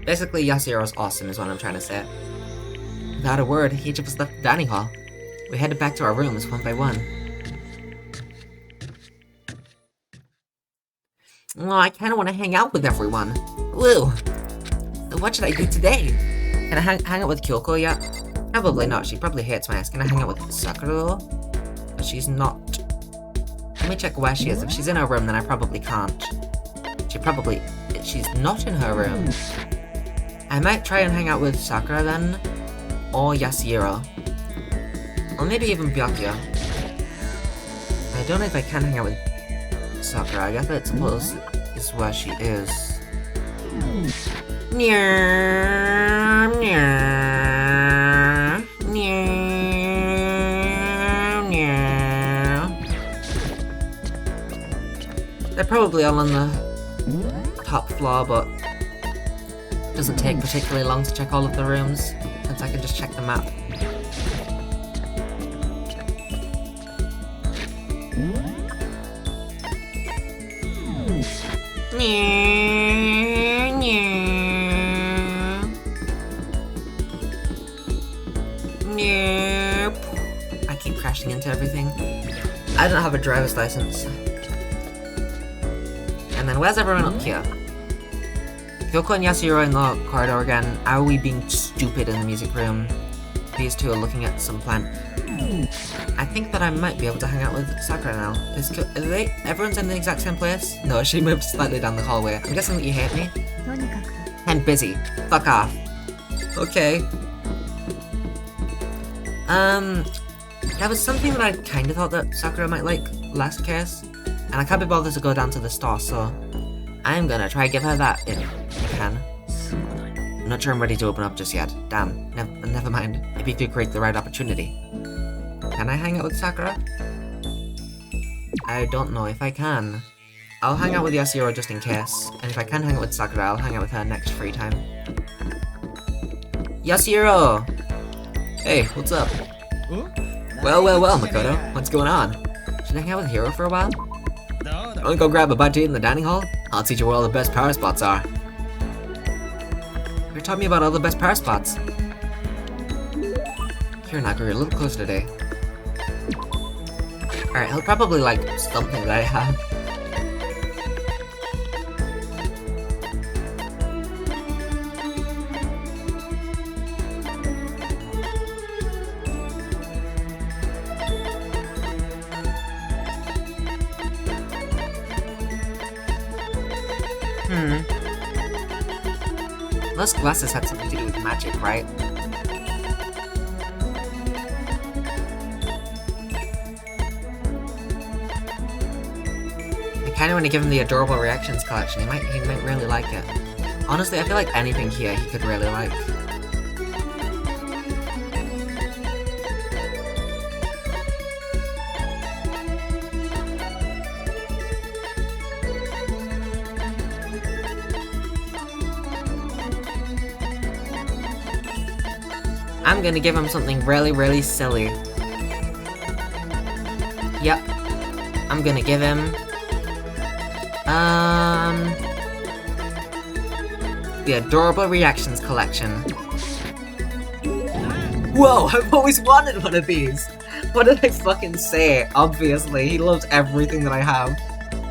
S1: Basically, Yasuhiro's awesome is what I'm trying to say. Without a word, each of us left the dining hall. We headed back to our rooms one by one. Oh, I kinda wanna hang out with everyone. Woo! So what should I do today? Can I hang out with Kyoko yet? Probably not, she probably hates my ass. Can I hang out with Sakura though? But she's not. Let me check where she is. If she's in her room, then I probably can't. She's not in her room. I might try and hang out with Sakura then. Or Yasuhiro. Or maybe even Byakuya. I don't know if I can hang out with Sakura. I guess I suppose is where she is. They're probably all on the top floor, but it doesn't take particularly long to check all of the rooms, since I can just check the map. I keep crashing into everything. I don't have a driver's license. And then where's everyone up here? Kyoko and Yasuhiro in the corridor again. Are we being stupid in the music room? These two are looking at some plant. I think that I might be able to hang out with Sakura now. Everyone's in the exact same place? No, she moved slightly down the hallway. I'm guessing that you hate me? And busy. Fuck off. Okay. That was something that I kinda thought that Sakura might like last case. And I can't be bothered to go down to the store, so I'm gonna try give her that if I can. I'm not sure I'm ready to open up just yet. Damn. Never mind. If you could create the right opportunity. Can I hang out with Sakura? I don't know if I can. I'll hang out with Yasuhiro just in case. And if I can hang out with Sakura, I'll hang out with her next free time. Yasuhiro! Hey, what's up? Well, Makoto. What's going on? Should I hang out with Hiro for a while? Wanna go grab a bite to eat in the dining hall? I'll teach you where all the best power spots are. You're telling me about all the best power spots. Here, Naku, you're a little closer today. Alright, he'll probably like something that I have. Those glasses had something to do with magic, right? I kinda wanna give him the Adorable Reactions collection. He might really like it. Honestly, I feel like anything here he could really like. I'm gonna give him something really silly. Yep. I'm gonna give him... the Adorable Reactions collection. Whoa, I've always wanted one of these! What did I fucking say? Obviously, he loves everything that I have.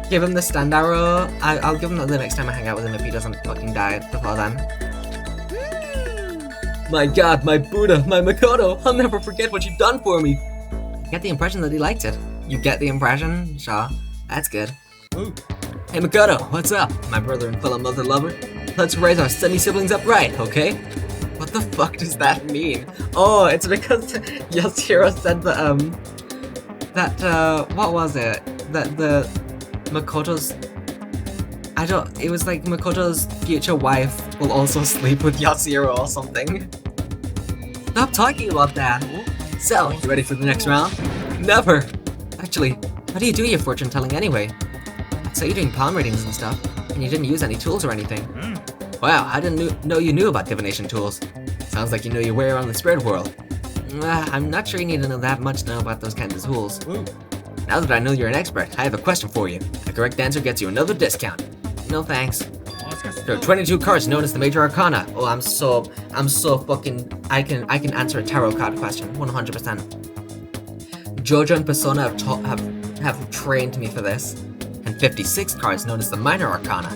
S1: Give him the stand arrow. I'll give him that the next time I hang out with him if he doesn't fucking die before then. My god, my Buddha, my Makoto, I'll never forget what you've done for me! You get the impression that he liked it. You get the impression? Sure. That's good. Ooh. Hey Makoto, what's up? My brother and fellow mother lover? Let's raise our semi-siblings up right, okay? What the fuck does that mean? Oh, it's because Yasuhiro said that, what was it? That the Makoto's... it was like Makoto's future wife will also sleep with Yasuhiro or something. Stop talking about that! So, you ready for the next round? Never! Actually, how do you do your fortune telling anyway? So you're doing palm readings and stuff, and you didn't use any tools or anything. Wow, I didn't know you knew about divination tools. Sounds like you know your way around the spirit world. I'm not sure you need to know that much to know about those kinds of tools. Now that I know you're an expert, I have a question for you. A correct answer gets you another discount. No thanks. There are 22 cards known as the Major Arcana. Oh, I'm so fucking... I can answer a tarot card question, 100%. Jojo and Persona have trained me for this. And 56 cards known as the Minor Arcana.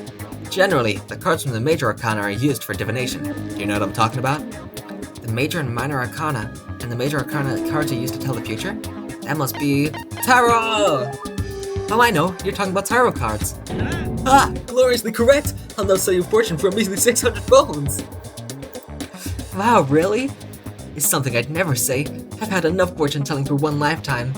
S1: Generally, the cards from the Major Arcana are used for divination. Do you know what I'm talking about? The Major and Minor Arcana, and the Major Arcana cards are used to tell the future? That must be... Tarot! Oh, I know, you're talking about tarot cards. Ah, gloriously correct! I'll now sell you fortune for a measly 600 bones! Wow, really? It's something I'd never say. I've had enough fortune telling for one lifetime.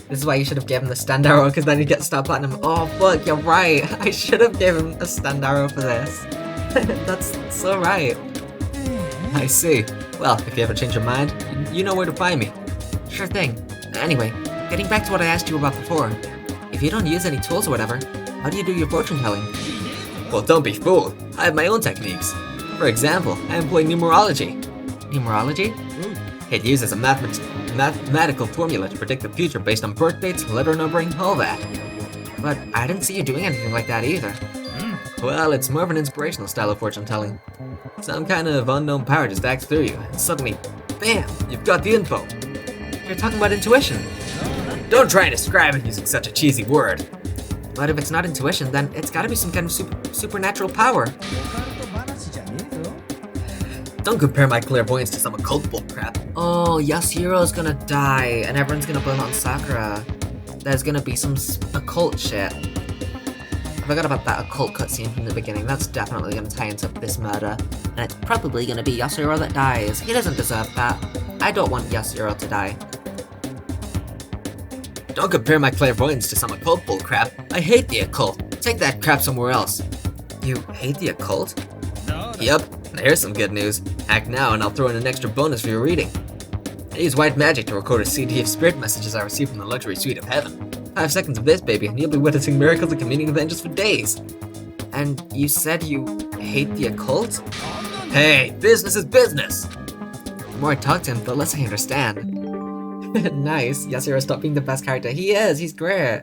S1: This is why you should have given the stand arrow, because then he'd get star platinum. Oh fuck, you're right. I should have given a stand arrow for this. That's so right. I see. Well, if you ever change your mind, you know where to find me. Sure thing. Anyway, getting back to what I asked you about before. If you don't use any tools or whatever, how do you do your fortune telling? Well, don't be fooled. I have my own techniques. For example, I employ numerology. Numerology? It uses a mathematical formula to predict the future based on birth dates, letter numbering, all that. But I didn't see you doing anything like that either. Well, it's more of an inspirational style of fortune telling. Some kind of unknown power just acts through you, and suddenly, bam, you've got the info. You're talking about intuition. Don't try and describe it using such a cheesy word. But if it's not intuition, then it's gotta be some kind of supernatural power. Don't compare my clairvoyance to some occult bullcrap. Oh, Yasuhiro's gonna die, and everyone's gonna blame it on Sakura. There's gonna be some occult shit. I forgot about that occult cutscene from the beginning. That's definitely gonna tie into this murder. And it's probably gonna be Yasuhiro that dies. He doesn't deserve that. I don't want Yasuhiro to die. Don't compare my clairvoyance to some occult bullcrap. I hate the occult. Take that crap somewhere else. You hate the occult? Yup. Here's some good news. Act now and I'll throw in an extra bonus for your reading. I use white magic to record a CD of spirit messages I received from the luxury suite of heaven. 5 seconds of this, baby, and you'll be witnessing miracles and communing with angels for days. And you said you hate the occult? Hey, business is business! The more I talk to him, the less I understand. Nice, Yasuhiro stopped being the best character. He is, he's great.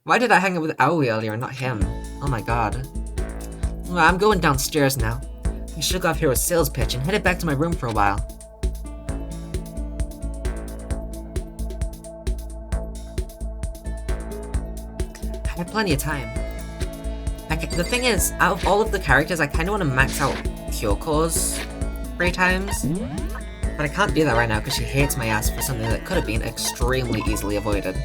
S1: Why did I hang out with Aoi earlier and not him? Oh my god. Well, I'm going downstairs now. I shook off Hero's sales pitch and headed back to my room for a while. I had plenty of time. The thing is, out of all of the characters, I kind of want to max out Kyoko's 3 times. But I can't do that right now because she hates my ass for something that could have been extremely easily avoided.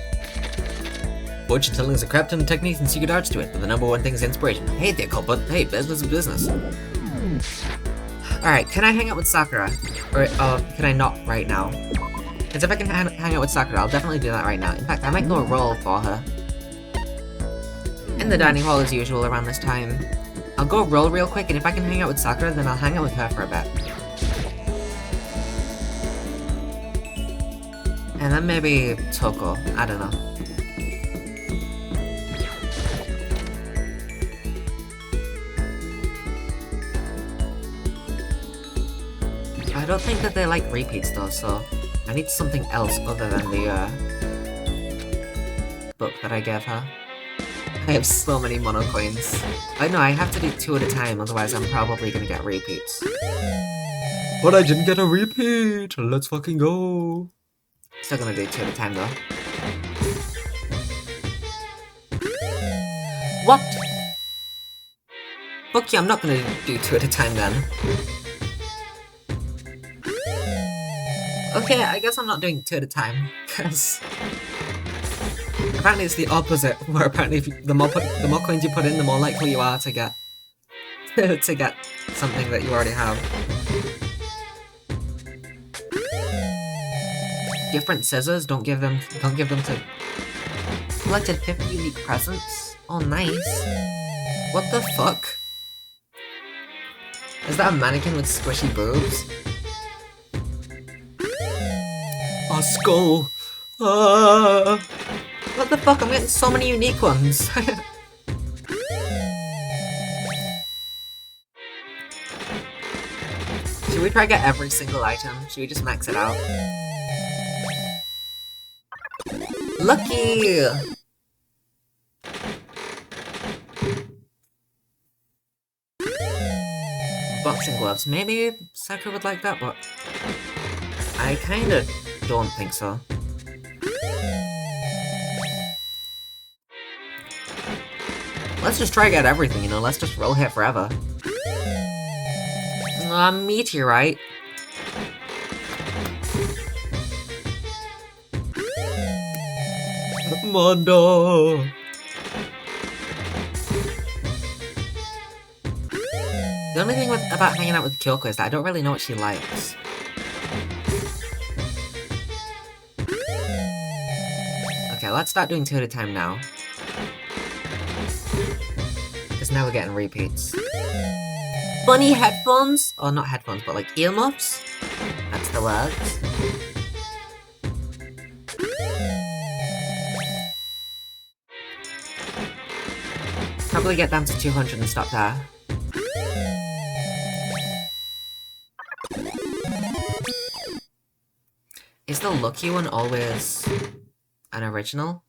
S1: Fortune telling is a crap ton of techniques and secret arts to it, but the number one thing is inspiration. I hate the occult, but hey, business is business. Alright, can I hang out with Sakura? Or can I not right now? Because if I can hang out with Sakura, I'll definitely do that right now. In fact, I might go roll for her. In the dining hall as usual around this time. I'll go roll real quick, and if I can hang out with Sakura, then I'll hang out with her for a bit. And then maybe Toko, I don't know. I don't think that they like repeats though, so I need something else other than the book that I gave her. I have so many mono coins. I know I have to do 2 at a time, otherwise I'm probably gonna get repeats. But I didn't get a repeat! Let's fucking go! Still gonna do 2 at a time though. What? Fuck you, I'm not gonna do 2 at a time then. Okay, I guess I'm not doing 2 at a time, because apparently it's the opposite, where apparently if the more coins you put in, the more likely you are to get to get something that you already have. Different scissors, don't give them to... Collected 50 unique presents? Oh, nice. What the fuck? Is that a mannequin with squishy boobs? A skull! Ah. What the fuck? I'm getting so many unique ones. Should we try to get every single item? Should we just max it out? Lucky! Boxing gloves. Maybe Sakura would like that, but I kinda don't think so. Let's just try to get everything, you know? Let's just roll hit forever. Meteorite. Mondo! The only thing about hanging out with Kyoko is that I don't really know what she likes. Okay, let's start doing 2 at a time now. Because now we're getting repeats. Bunny headphones? Or not headphones, but like earmuffs? That's the words. Probably get down to 200 and stop there. Is the lucky one always an original?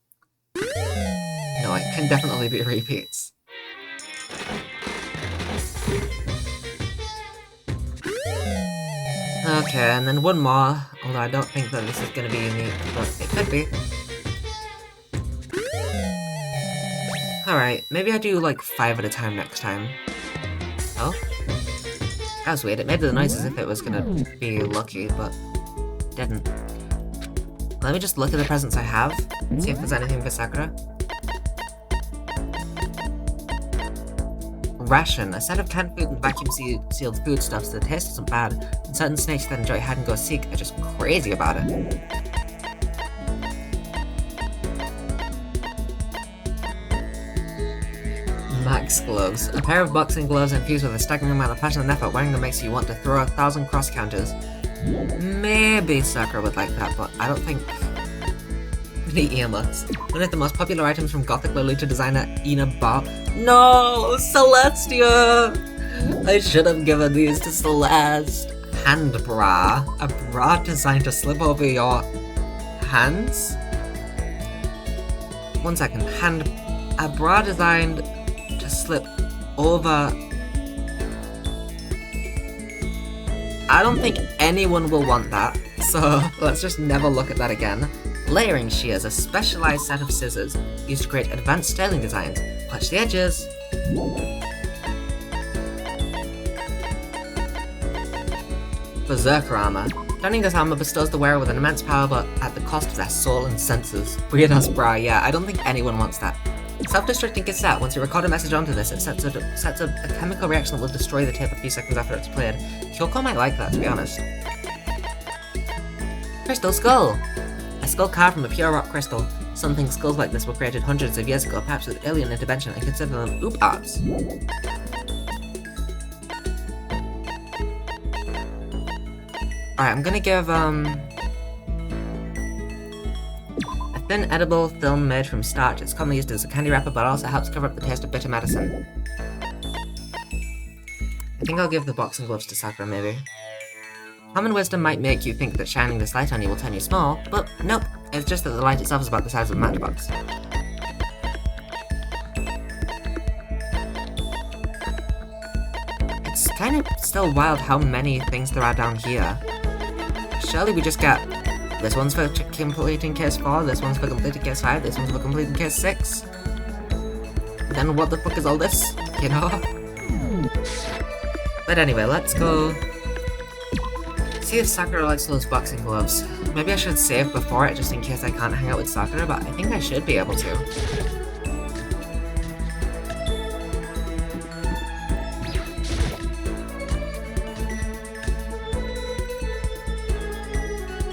S1: No, it can definitely be repeats. Okay, and then one more, although I don't think that this is going to be unique, but it could be. Alright, maybe I do like 5 at a time next time. Oh? That was weird, it made the noise as if it was gonna be lucky, but didn't. Let me just look at the presents I have, see if there's anything for Sakura. Ration, a set of canned food and vacuum-sealed foodstuffs. The taste isn't bad, and certain snakes that enjoy hide-and-go-seek are just crazy about it. Max gloves. A pair of boxing gloves infused with a staggering amount of passion and effort. Wearing them makes you want to throw 1,000 cross counters. Maybe Sakura would like that, but I don't think... The earmuffs. One of the most popular items from Gothic Lolita designer Ina Bar. No! Celestia! I should have given these to Celeste. Hand bra. A bra designed to slip over your hands? 1 second. A bra designed to slip over... I don't think anyone will want that, so let's just never look at that again. Layering shears, a specialized set of scissors used to create advanced styling designs. Punch the edges. Berserker armor. Donning this armor bestows the wearer with an immense power, but at the cost of their soul and senses. Weird ass bra, yeah, I don't think anyone wants that. Self-destructing cassette. Once you record a message onto this, it sets a chemical reaction that will destroy the tape a few seconds after it's played. Kyoko might like that, to be honest. Crystal skull. A skull carved from a pure rock crystal. Some think skulls like this were created hundreds of years ago, perhaps with alien intervention, and consider them oop arts. Alright, I'm gonna give, a thin edible film made from starch. It's commonly used as a candy wrapper, but also helps cover up the taste of bitter medicine. I think I'll give the boxing gloves to Sakura, maybe. Common wisdom might make you think that shining this light on you will turn you small, but nope. It's just that the light itself is about the size of a matchbox. It's kind of still wild how many things there are down here. Surely we just get... This one's for completing case 4, this one's for completing case 5, this one's for completing case 6. Then what the fuck is all this? You know? But anyway, let's go... see if Sakura likes those boxing gloves. Maybe I should save before it just in case I can't hang out with Sakura, but I think I should be able to.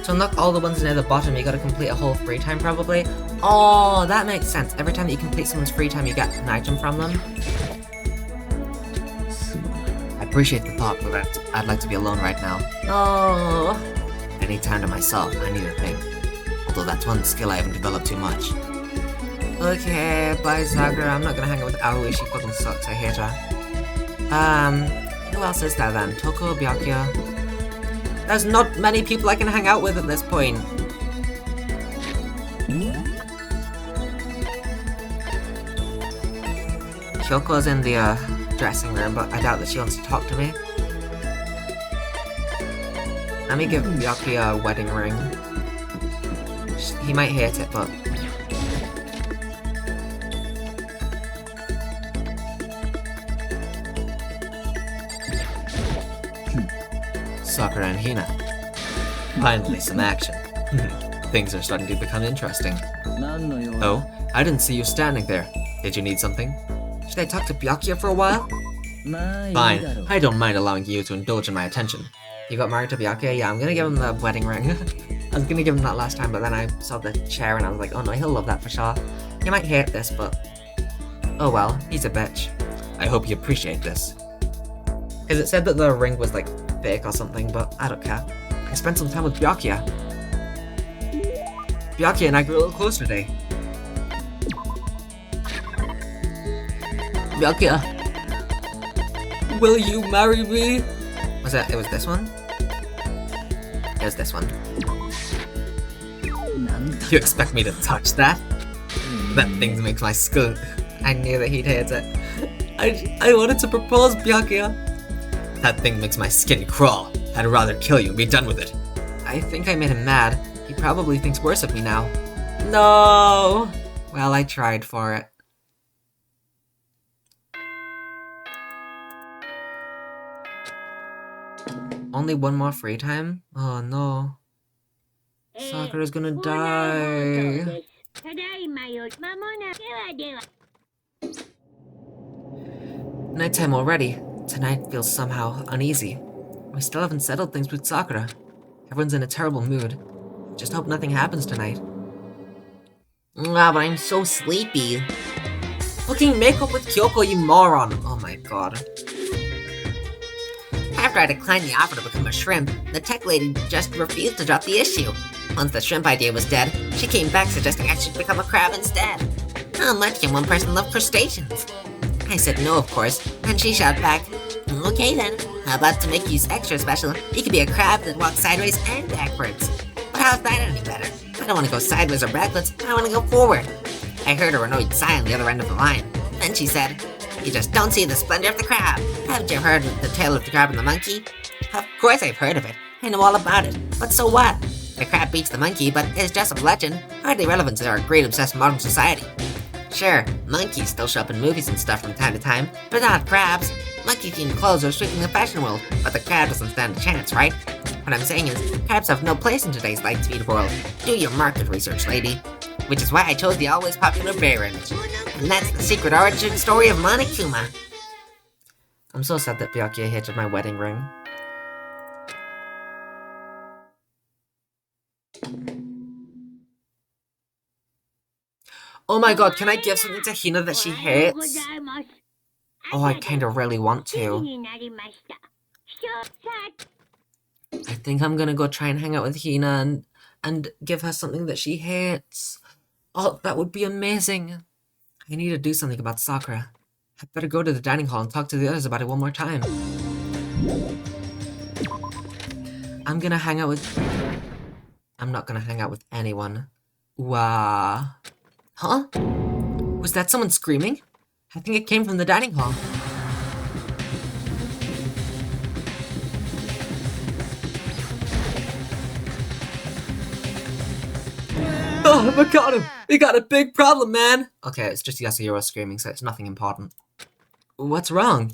S1: To unlock all the ones near the bottom, you gotta complete a whole free time probably. Oh, that makes sense. Every time that you complete someone's free time, you get an item from them. I appreciate the thought, but I'd like to be alone right now. Oh, I need time to myself. I need to think. Although that's one skill I haven't developed too much. Okay, bye Sakura. I'm not gonna hang out with Aoi. She fucking sucks. I hate her. Who else is there then? Toko, Byakuya. There's not many people I can hang out with at this point. Kyoko's in the dressing room, but I doubt that she wants to talk to me. Let me give Byakuya a wedding ring. He might hate it, but... Sakura and Hina. Finally, some action. Things are starting to become interesting. Oh, I didn't see you standing there. Did you need something? Should I talk to Byakuya for a while? Fine, I don't mind allowing you to indulge in my attention. You got married to Byakuya? Yeah, I'm gonna give him the wedding ring. I was gonna give him that last time, but then I saw the chair and I was like, oh no, he'll love that for sure. He might hate this, but... oh well, he's a bitch. I hope you appreciate this. Because it said that the ring was like fake or something, but I don't care. I spent some time with Byakuya. Byakuya and I grew a little closer today. Byakuya, will you marry me? It was this one? It was this one. You expect me to touch that? That thing makes my skull. I knew that he'd hate it. I wanted to propose, Byakuya. That thing makes my skin crawl. I'd rather kill you and be done with it. I think I made him mad. He probably thinks worse of me now. No! Well, I tried for it. Only one more free time? Oh no. Sakura's gonna die. Nighttime already. Tonight feels somehow uneasy. We still haven't settled things with Sakura. Everyone's in a terrible mood. Just hope nothing happens tonight.
S2: Ah, but I'm so sleepy.
S1: Fucking make up with Kyoko, you moron! Oh my god.
S2: After I declined the offer to become a shrimp, the tech lady just refused to drop the issue. Once the shrimp idea was dead, she came back suggesting I should become a crab instead. How much can one person love crustaceans? I said no, of course, and she shot back, okay then, how about to make you extra special, you could be a crab that walks sideways and backwards. But how's that any better? I don't want to go sideways or backwards, I want to go forward. I heard her annoyed sigh on the other end of the line. Then she said, you just don't see the splendor of the crab. Haven't you heard of the tale of the crab and the monkey? Of course I've heard of it. I know all about it. But so what? The crab beats the monkey, but it's just a legend, hardly relevant to our great obsessed modern society. Sure, monkeys still show up in movies and stuff from time to time, but not crabs. Monkey-themed clothes are sweeping the fashion world, but the crab doesn't stand a chance, right? What I'm saying is, crabs have no place in today's light-speed world. Do your market research, lady. Which is why I chose the always popular bear image. And that's the secret origin story of Monokuma.
S1: I'm so sad that Byakuya hated my wedding ring. Oh my god, can I give something to Hina that she hates? Oh, I kinda really want to. I think I'm gonna go try and hang out with Hina and give her something that she hates. Oh, that would be amazing. I need to do something about Sakura. I'd better go to the dining hall and talk to the others about it one more time. I'm gonna hang out with... I'm not gonna hang out with anyone. Wow. Huh? Was that someone screaming? I think it came from the dining hall. Oh, we got him! We got a big problem, man! Okay, it's just Yasuhiro screaming, so it's nothing important. What's wrong?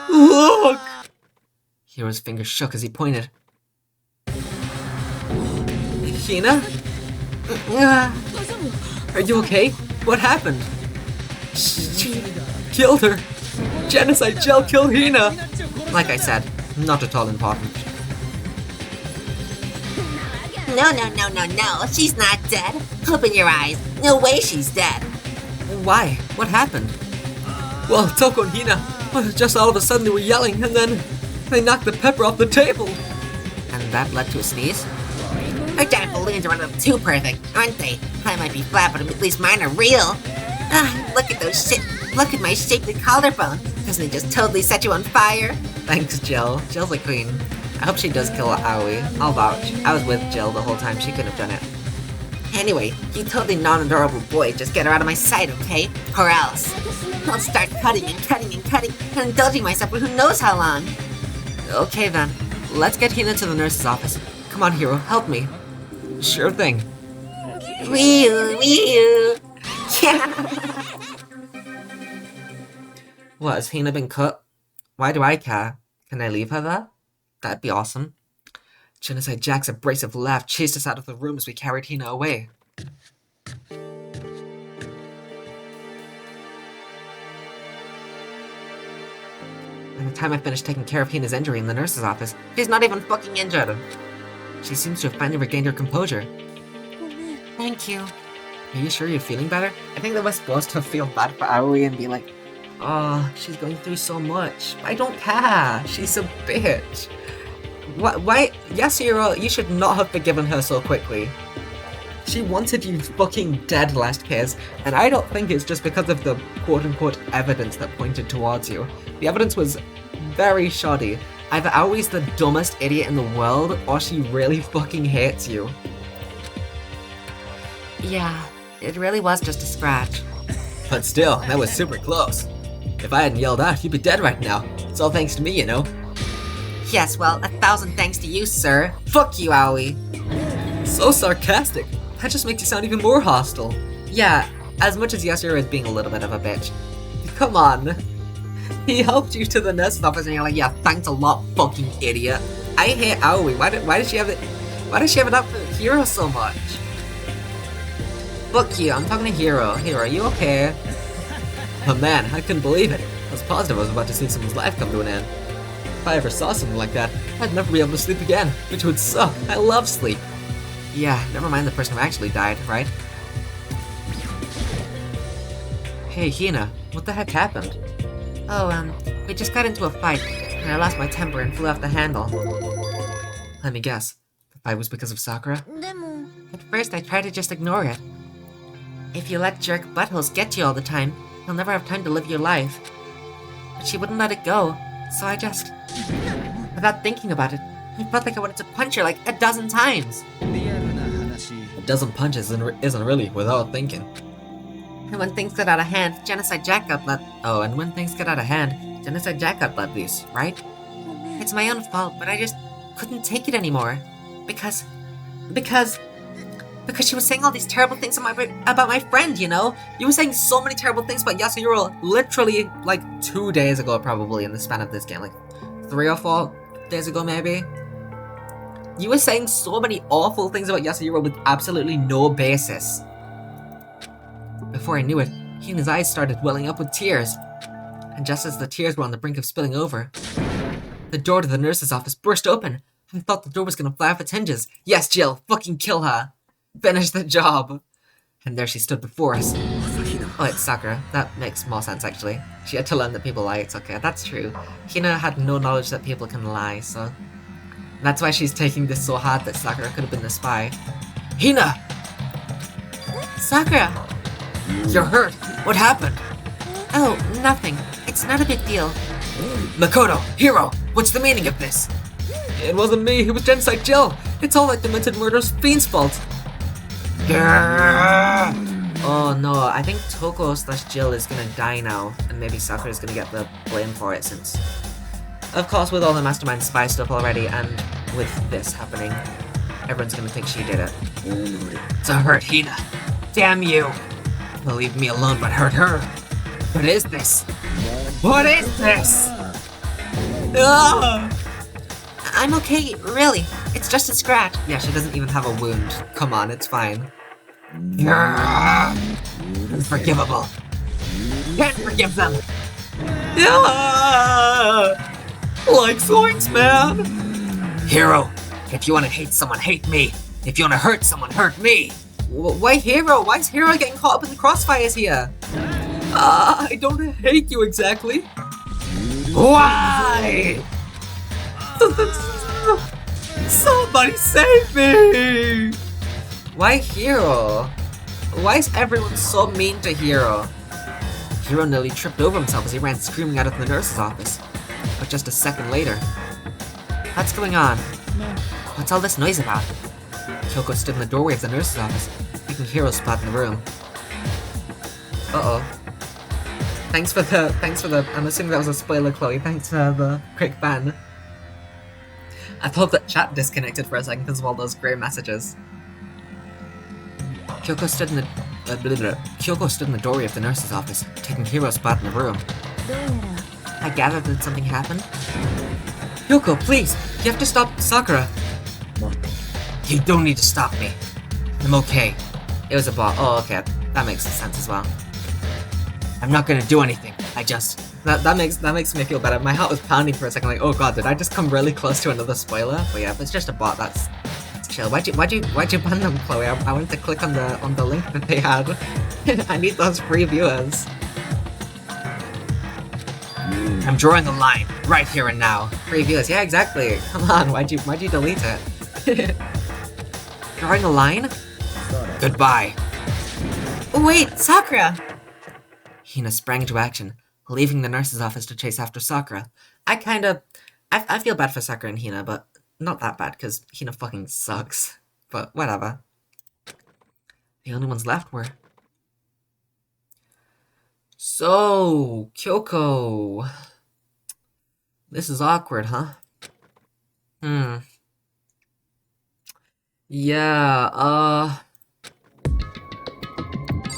S1: Look! Hiro's finger shook as he pointed. Hina? Are you okay? What happened? Killed her! Genocide gel killed Hina! Like I said, not at all important.
S2: No, she's not dead. Open your eyes. No way she's dead.
S1: Why? What happened? Well, Toko and Hina, just all of a sudden they were yelling, and then they knocked the pepper off the table. And that led to a sneeze?
S2: Her giant balloon lines are a little too perfect, aren't they? I might be flat, but at least mine are real. Look at look at my shapely collarbone. Doesn't it just totally set you on fire?
S1: Thanks, Jill. Jill's a queen. I hope she does kill Aoi. I'll vouch. I was with Jill the whole time. She couldn't have done it.
S2: Anyway, you totally non-adorable boy, just get her out of my sight, okay? Or else I'll start cutting and cutting and cutting and indulging myself for who knows how long.
S1: Okay then. Let's get Hina to the nurse's office. Come on, Hiro. Help me. Sure thing.
S2: Wee-oo. Yeah.
S1: What, has Hina been cut? Why do I care? Can I leave her there? That'd be awesome. Genocide Jack's abrasive laugh chased us out of the room as we carried Hina away. By the time I finished taking care of Hina's injury in the nurse's office, she's not even fucking injured. She seems to have finally regained her composure.
S2: Thank you.
S1: Are you sure you're feeling better? I think that we're supposed to feel bad for Aoi and be like, oh, she's going through so much. I don't care. She's a bitch. Why? Yasuhiro, you should not have forgiven her so quickly. She wanted you fucking dead last case, and I don't think it's just because of the quote-unquote evidence that pointed towards you. The evidence was very shoddy. Either Aoi's the dumbest idiot in the world, or she really fucking hates you.
S2: Yeah, it really was just a scratch.
S1: But still, that was super close. If I hadn't yelled out, you'd be dead right now. It's all thanks to me, you know.
S2: Yes, well, 1,000 thanks to you, sir. Fuck you, Aoi.
S1: So sarcastic. That just makes you sound even more hostile. Yeah, as much as Yasuhiro is being a little bit of a bitch. Come on. He helped you to the nurse's office and you're like, yeah, thanks a lot, fucking idiot. I hate Aoi. Why does she have it up for Hiro so much? Fuck you, I'm talking to Hiro. Hiro, are you okay? Oh man, I couldn't believe it. I was positive I was about to see someone's life come to an end. If I ever saw something like that, I'd never be able to sleep again, which would suck. I love sleep. Yeah, never mind the person who actually died, right? Hey, Hina, what the heck happened?
S2: Oh, we just got into a fight, and I lost my temper and flew off the handle.
S1: Let me guess. The fight was because of Sakura?
S2: At first, I tried to just ignore it. If you let jerk buttholes get you all the time, you'll never have time to live your life. But she wouldn't let it go, so I just... Without thinking about it, I felt like I wanted to punch her like a dozen times.
S1: A dozen punches isn't really without thinking.
S2: And when things got out of hand, Genocide Jack got let...
S1: Oh, and when things get out of hand, Genocide Jack got let loose, right?
S2: It's my own fault, but I just couldn't take it anymore. Because she was saying all these terrible things about my friend, you know? You were saying so many terrible things about Yasuhiro literally, like, 2 days ago, probably, in the span of this game. Like, 3 or 4 days ago, maybe? You were saying so many awful things about Yasuhiro with absolutely no basis. Before I knew it, Hina's eyes started welling up with tears. And just as the tears were on the brink of spilling over, the door to the nurse's office burst open. I thought the door was gonna fly off its hinges. Yes, Jill, fucking kill her. Finish the job. And there she stood before us. Oh, it's Sakura. That makes more sense, actually. She had to learn that people lie. It's okay. That's true. Hina had no knowledge that people can lie, so... That's why she's taking this so hard that Sakura could have been the spy. Hina! Sakura! You're hurt. What happened? Oh, nothing. It's not a big deal. Makoto! Hiro! What's the meaning of this? It wasn't me. It was Genocide Jill. It's all that demented murderous fiend's fault. Oh no, I think Toko/Jill is gonna die now, and maybe Sakura is gonna get the blame for it since... Of course, with all the Mastermind spy stuff already, and with this happening, everyone's gonna think she did it. To hurt Hina. Damn you! Well, leave me alone, but hurt her. What is this? What is this? Ah! I'm okay, really. It's just a scratch. Yeah, she doesn't even have a wound. Come on, it's fine. Unforgivable. Can't forgive them. Like zoinks, man. Hiro, if you want to hate someone, hate me. If you want to hurt someone, hurt me. Why Hiro? Why is Hiro getting caught up in the crossfires here? I don't hate you exactly. Why? Somebody save me!
S1: Why Hiro? Why is everyone so mean to Hiro? Hiro nearly tripped over himself as he ran screaming out of the nurse's office. But just a second later... What's going on? What's all this noise about? Kyoko stood in the doorway of the nurse's office, making Hiro's spot in the room. Uh-oh. Thanks for the, I'm assuming that was a spoiler, Chloe. Thanks for the quick ban. I thought that chat disconnected for a second because of all those grey messages. Kyoko stood in the doorway of the nurse's office, taking Hiro's spot in the room. I gathered that something happened. Kyoko, please! You have to stop Sakura! You don't need to stop me. I'm okay. It was a bot. Oh, okay. That makes sense as well. I'm not gonna do anything. I just... That makes me feel better. My heart was pounding for a second, like, oh god, did I just come really close to another spoiler? But yeah, if it's just a bot, that's chill. Why'd you ban them, Chloe? I wanted to click on the link that they had. I need those free viewers. I'm drawing a line right here and now. Free viewers, yeah, exactly. Come on, why'd you delete it? Drawing a line? Goodbye. Oh, wait, Sakura! Hina sprang into action, leaving the nurse's office to chase after Sakura. I feel bad for Sakura and Hina, but not that bad, because Hina fucking sucks. But whatever. The only ones left were... So, Kyoko... This is awkward, huh? Yeah,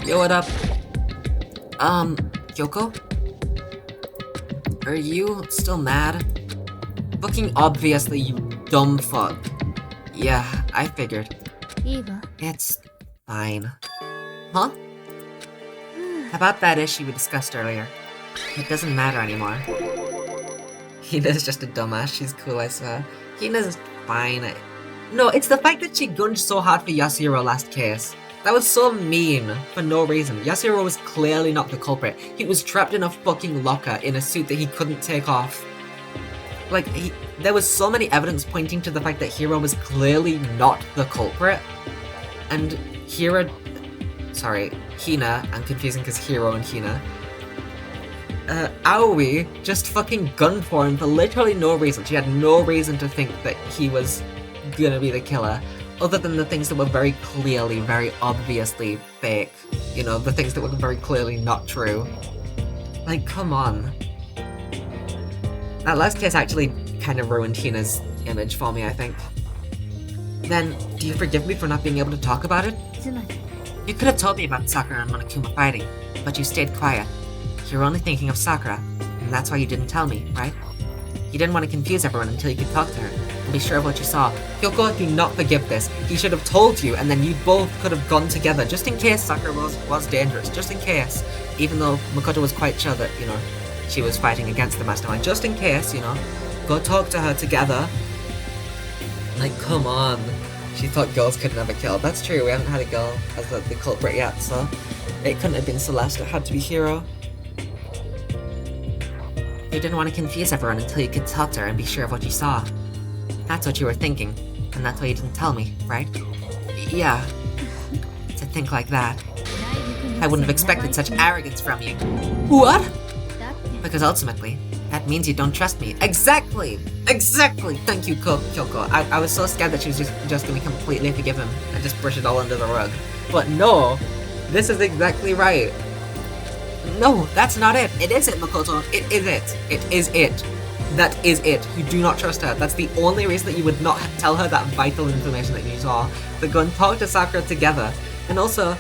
S1: Yo, what up? Kyoko? Are you still mad? Fucking obviously, you dumb fuck. Yeah, I figured. It's fine. Huh? About that issue we discussed earlier. It doesn't matter anymore. Hina's just a dumbass, she's cool, I swear. Hina's fine. No, it's the fact that she gunned so hard for Yasuhiro last case. That was so mean, for no reason. Yasuhiro was clearly not the culprit. He was trapped in a fucking locker in a suit that he couldn't take off. Like, there was so many evidence pointing to the fact that Hiro was clearly not the culprit. And Hina, I'm confusing because Hiro and Hina. Aoi just fucking gunned for him for literally no reason. She had no reason to think that he was gonna be the killer, other than the things that were very clearly, very obviously fake. You know, the things that were very clearly not true. Like, come on. That last case actually kind of ruined Hina's image for me, I think. Then, do you forgive me for not being able to talk about it? You could have told me about Sakura and Monokuma fighting, but you stayed quiet. You were only thinking of Sakura, and that's why you didn't tell me, right? You didn't want to confuse everyone until you could talk to her, and be sure of what you saw. Kyoko, do not forgive this. He should have told you, and then you both could have gone together, just in case Sakura was dangerous, just in case. Even though Makoto was quite sure that, you know, she was fighting against the Mastermind, just in case, you know. Go talk to her together. Like, come on. She thought girls could never kill. That's true, we haven't had a girl as the culprit yet, so it couldn't have been Celeste, it had to be Hiro. You didn't want to confuse everyone until you could talk to her and be sure of what you saw. That's what you were thinking, and that's why you didn't tell me, right? Yeah. To think like that. I wouldn't have expected such arrogance from you. What? Because ultimately, that means you don't trust me. Exactly! Exactly! Thank you, Kyoko. I was so scared that she was just gonna completely forgive him and just brush it all under the rug. But no! This is exactly right. No, that's not it. It isn't, Makoto. It is it. It is it. That is it. You do not trust her. That's the only reason that you would not tell her that vital information that you saw. To go and talk to Sakura together. And also,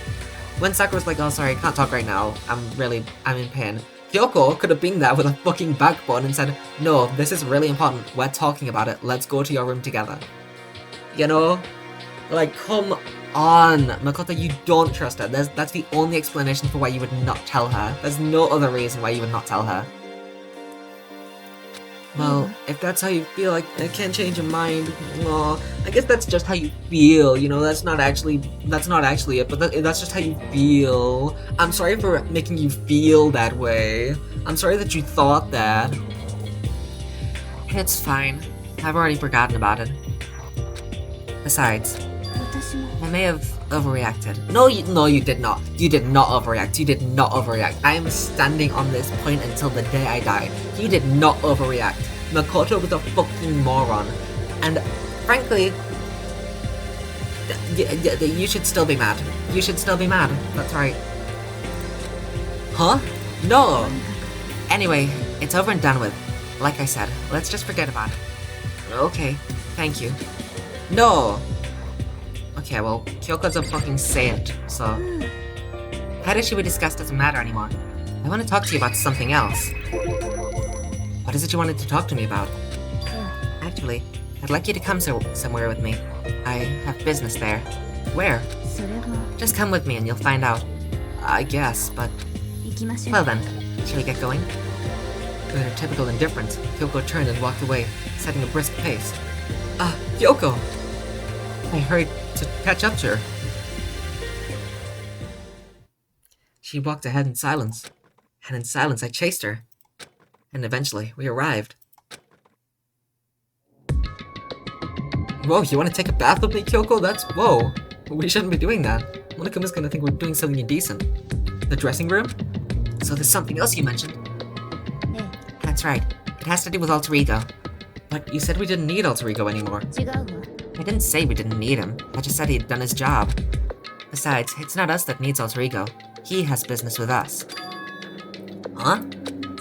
S1: when Sakura's like, oh sorry, I can't talk right now. I'm in pain. Kyoko could have been there with a fucking backbone and said, no, this is really important. We're talking about it. Let's go to your room together. You know? Like, come on, Makoto, you don't trust her. That's the only explanation for why you would not tell her. There's no other reason why you would not tell her. Well, if that's how you feel, I can't change your mind. No, I guess that's just how you feel, you know, that's not actually it, but that's just how you feel. I'm sorry for making you feel that way. I'm sorry that you thought that. It's fine. I've already forgotten about it. Besides,
S3: 私も
S1: I may have overreacted. No, you did not. You did not overreact. You did not overreact. I am standing on this point until the day I die. You did not overreact. Makoto was a fucking moron. And frankly, you should still be mad. You should still be mad. That's right. Huh? No! Anyway, it's over and done with. Like I said, let's just forget about it. Okay, thank you. No! Okay, well, Kyoko's a fucking saint, so... That issue we discussed doesn't matter anymore. I want to talk to you about something else. What is it you wanted to talk to me about? Actually, I'd like you to come somewhere with me. I have business there. Where?
S3: それは
S1: Just come with me and you'll find out. I guess, but...
S3: 行きましょう
S1: Well then, shall we get going? With her typical indifference, Kyoko turned and walked away, setting a brisk pace. Kyoko! I hurried to catch up to her. She walked ahead in silence, and in silence I chased her. And eventually, we arrived. Whoa, you want to take a bath with me, Kyoko? That's... whoa. We shouldn't be doing that. Monokuma's gonna think we're doing something indecent. The dressing room? So there's something else you mentioned?
S3: え
S1: That's right. It has to do with alter ego. But you said we didn't need alter ego anymore.
S3: え違うわ
S1: I didn't say we didn't need him. I just said he had done his job. Besides, it's not us that needs alter ego. He has business with us. Huh?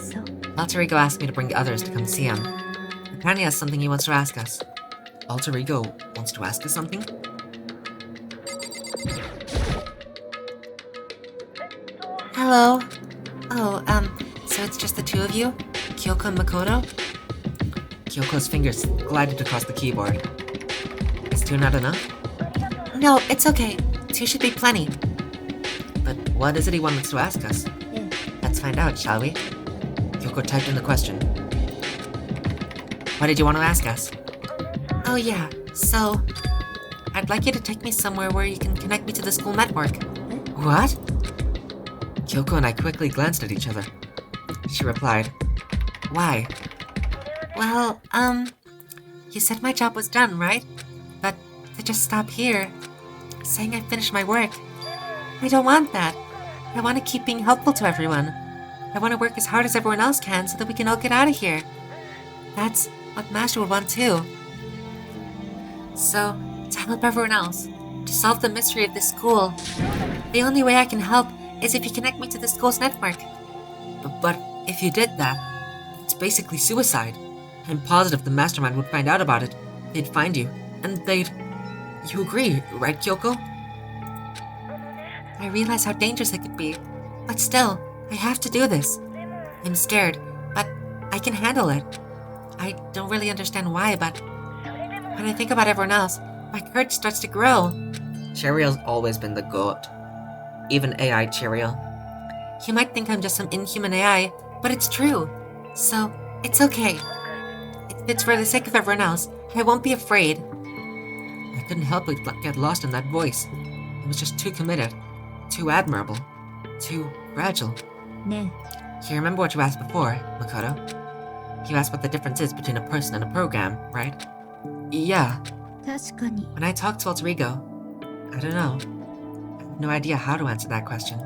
S3: そう
S1: Alter ego asked me to bring others to come see him. Apparently he has something he wants to ask us. Alter ego wants to ask us something? Hello. Oh, so it's just the two of you? Kyoko and Makoto? Kyoko's fingers glided across the keyboard. Is two not enough? No, it's okay. Two should be plenty. But what is it he wants to ask us?
S3: え
S1: Let's find out, shall we? Kyoko typed in the question. What did you want to ask us? Oh yeah, so... I'd like you to take me somewhere where you can connect me to the school network. What? Kyoko and I quickly glanced at each other. She replied, Why? Well, you said my job was done, right? But to just stop here, saying I finished my work. I don't want that. I want to keep being helpful to everyone. I want to work as hard as everyone else can so that we can all get out of here. That's what Master would want too. So, to help everyone else, to solve the mystery of this school, the only way I can help is if you connect me to the school's network. But if you did that, it's basically suicide. I'm positive the mastermind would find out about it. They'd find you, and they'd... You agree, right, Kyoko? I realize how dangerous it could be, but still, I have to do this. I'm scared, but I can handle it. I don't really understand why, but when I think about everyone else, my courage starts to grow. Cheryl's always been the GOAT. Even AI Cheryl. You might think I'm just some inhuman AI, but it's true. So, it's okay. If it's for the sake of everyone else, I won't be afraid. I couldn't help but get lost in that voice. It was just too committed, too admirable, too fragile.
S3: ね
S1: You remember what you asked before, Makoto? You asked what the difference is between a person and a program, right? Yeah.
S3: え確かに
S1: When I talk to Alter Ego, I don't know. I have no idea how to answer that question.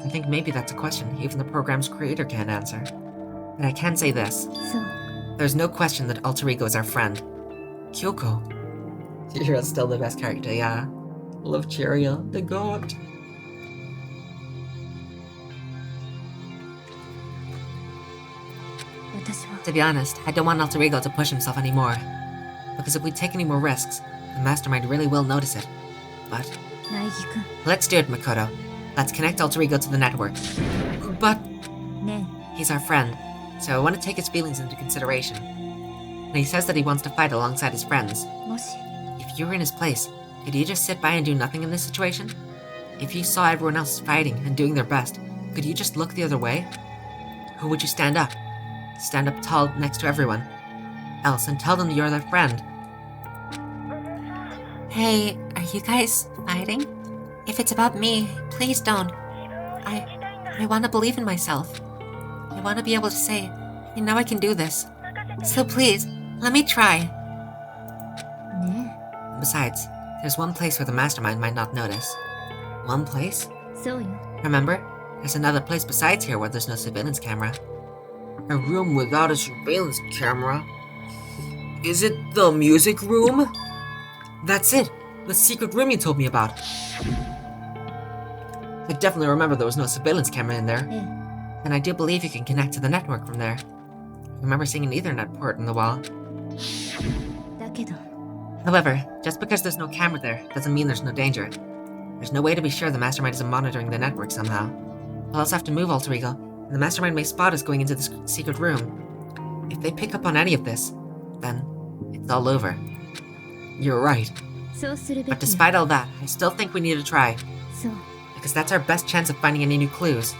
S1: I think maybe that's a question even the program's creator can't answer. But I can say this.
S3: そう
S1: There's no question that Alter Ego is our friend. Kyoko. Chiriel's still the best character, yeah. Love Chiriel, the god. To be honest, I don't want Alter Ego to push himself anymore. Because if we take any more risks, the mastermind really will notice it. But
S3: 苗木くん
S1: let's do it, Makoto. Let's connect Alter Ego to the network. But
S3: ね
S1: he's our friend, so I want to take his feelings into consideration. And he says that he wants to fight alongside his friends.
S3: えもし
S1: If you were in his place, could you just sit by and do nothing in this situation? If you saw everyone else fighting and doing their best, could you just look the other way? Or would you stand up? Stand up tall next to everyone else and tell them you're their friend. Hey, are you guys fighting? If it's about me, please don't. I want to believe in myself. I want to be able to say, I know I can do this. So please, let me try.
S3: ね
S1: Besides, There's one place where the mastermind might not notice. One place?
S3: そうよ。
S1: Remember? There's another place besides here where there's no surveillance camera. A room without a surveillance camera? Is it the music room? That's it! The secret room you told me about. I definitely remember there was no surveillance camera in there.
S3: ええ。
S1: And I do believe you can connect to the network from there. I remember seeing an Ethernet port in the wall.
S3: だけど、
S1: However, just because there's no camera there doesn't mean there's no danger. There's no way to be sure the mastermind isn't monitoring the network somehow. We'll also have to move Alter Ego, and the mastermind may spot us going into this secret room. If they pick up on any of this, then it's all over. You're right.
S3: そうするべ
S1: But
S3: きよ。
S1: despite all that, I still think we need to try,
S3: そう。
S1: because that's our best chance of finding any new clues.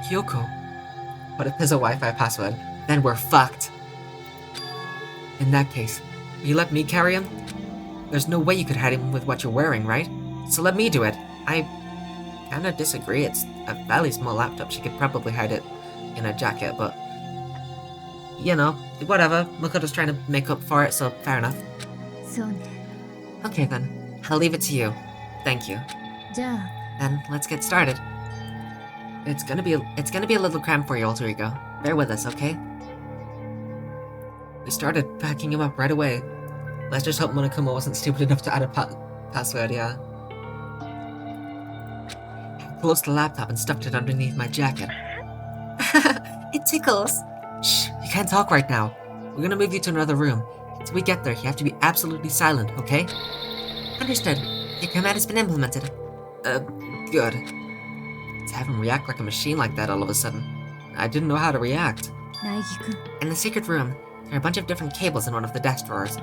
S1: Kyoko? What if there's a Wi-Fi password? Then we're fucked. In that case, will you let me carry him? There's no way you could hide him with what you're wearing, right? So let me do it. I kinda disagree. It's a fairly small laptop. She could probably hide it in a jacket, but... You know, whatever. Makoto's trying to make up for it, so fair enough.
S3: そうね。
S1: Okay then, I'll leave it to you. Thank you.
S3: じゃあ、
S1: Then let's get started. It's gonna be a little cramped for you, Alter Ego. Bear with us, okay? We started packing him up right away. Let's just hope Monokuma wasn't stupid enough to add a password, yeah. I closed the laptop and stuffed it underneath my jacket. It tickles. Shh, you can't talk right now. We're gonna move you to another room. Until we get there, you have to be absolutely silent, okay?
S2: Understood. Your command has been implemented.
S1: Good. To have him react like a machine like that all of a sudden, I didn't know how to react.
S3: 苗木くん。
S1: In the secret room, there are a bunch of different cables in one of the desk drawers.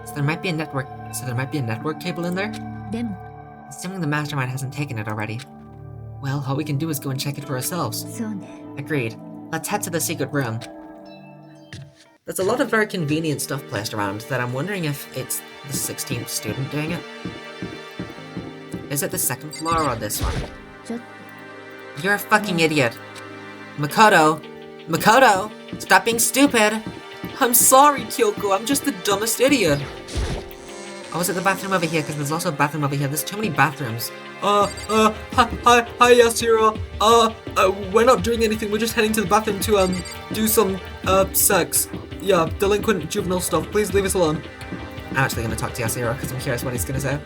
S1: So there might be a network cable in there?
S3: でも、
S1: Assuming the mastermind hasn't taken it already. Well, all we can do is go and check it for ourselves.
S3: そうね。
S1: Agreed. Let's head to the secret room. There's a lot of very convenient stuff placed around that I'm wondering if it's the 16th student doing it. Is it the second floor or this one?
S3: ちょっ
S1: You're a fucking idiot. Makoto! Makoto! Stop being stupid! I'm sorry, Kyoko, I'm just the dumbest idiot. Oh, is it the bathroom over here? Because there's also a bathroom over here. There's too many bathrooms. Hi, Yasiro. We're not doing anything. We're just heading to the bathroom to, do some, sex. Yeah, delinquent juvenile stuff. Please leave us alone. I'm actually gonna talk to Yasiro because I'm curious what he's gonna say.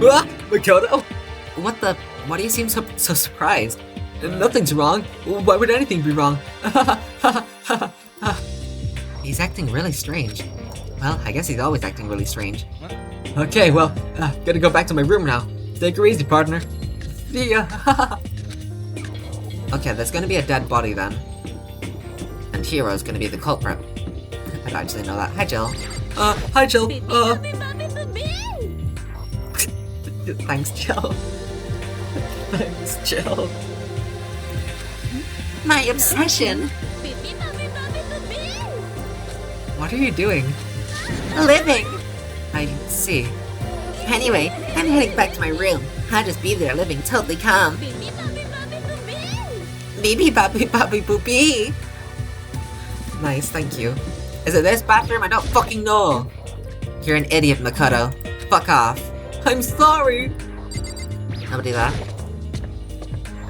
S1: Ah! Makoto! Why do you seem so surprised? Nothing's wrong. Why would anything be wrong? He's acting really strange. Well, I guess he's always acting really strange. Okay, well, gotta go back to my room now. Take her easy, partner. See ya. Okay, there's gonna be a dead body then. And Hiro's gonna be the culprit. I don't actually know that. Hi, Jill. Hi, Jill. Thanks, Jill. Thanks, Jill.
S2: My obsession.
S1: What are you doing?
S2: Living.
S1: I see.
S2: Anyway, I'm heading back to my room. I'll just be there living totally calm. Beep boppy boppy boopy.
S1: Nice, thank you. Is it this bathroom? I don't fucking know. You're an idiot, Makoto. Fuck off. I'm sorry. Nobody there?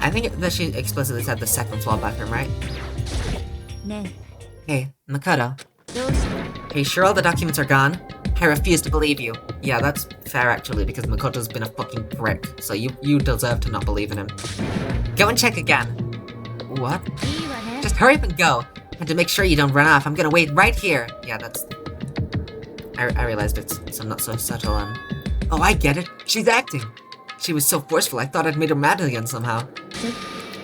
S1: I think that she explicitly said the second floor bathroom, right?
S3: ね
S1: Hey, Makoto.
S3: え、どうした
S1: Are you sure all the documents are gone? I refuse to believe you. Yeah, that's fair actually, because Makoto's been a fucking prick, so you deserve to not believe in him. Go and check again. What?
S3: いいわね。
S1: Just hurry up and go. And to make sure you don't run off, I'm gonna wait right here. Yeah, that's... I realized it's not so subtle and... Oh, I get it. She's acting. She was so forceful, I thought I'd made her mad again somehow.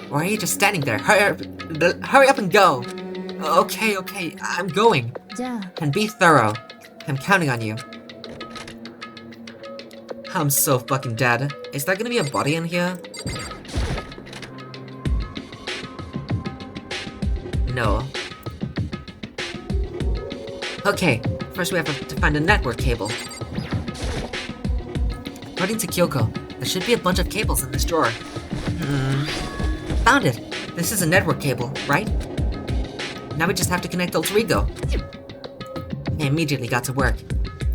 S1: Why are you just standing there? Hurry up and go. Okay, I'm going.
S3: じゃあ、
S1: And be thorough. I'm counting on you. I'm so fucking dead. Is there gonna be a body in here? No. Okay, first we have to find a network cable. According to Kyoko, there should be a bunch of cables in this drawer. Found it! This is a network cable, right? Now we just have to connect Alter Ego. I immediately got to work.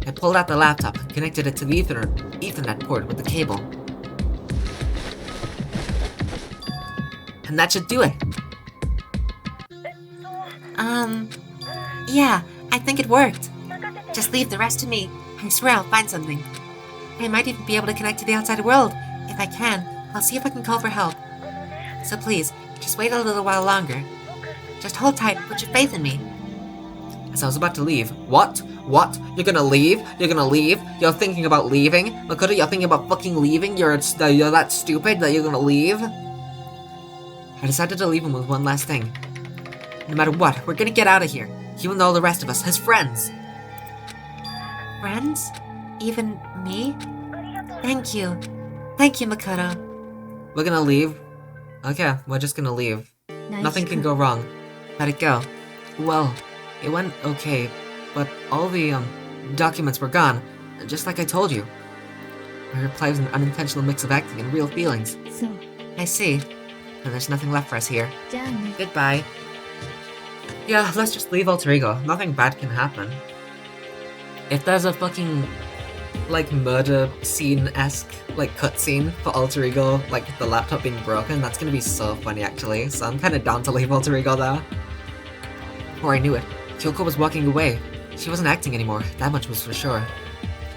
S1: I pulled out the laptop and connected it to the Ethernet port with the cable. And that should do it.
S2: Yeah, I think it worked. Just leave the rest to me. I swear I'll find something. I might even be able to connect to the outside world. If I can, I'll see if I can call for help. So please, just wait a little while longer. Just hold tight and put your faith in me.
S1: As I was about to leave, what? What? You're gonna leave? You're gonna leave? You're thinking about leaving? Makoto, you're thinking about fucking leaving? You're that stupid that you're gonna leave? I decided to leave him with one last thing. No matter what, we're gonna get out of here. Even though the rest of us, his friends.
S2: Friends? Even me? Thank you. Thank you, Makoto.
S1: We're gonna leave. Okay, we're just gonna leave. Nothing can go wrong. Let it go. Well, it went okay, but all the, documents were gone, just like I told you. My reply was an unintentional mix of acting and real feelings.
S3: So,
S2: I see.
S1: And there's nothing left for us here.
S3: じゃあね。
S1: Goodbye. Yeah, let's just leave Alter Ego. Nothing bad can happen. If there's a fucking, like, murder scene-esque, like, cutscene for Alter Ego, like, the laptop being broken, that's gonna be so funny, actually. So I'm kinda down to leave Alter Ego there. Before I knew it, Kyoko was walking away. She wasn't acting anymore, that much was for sure.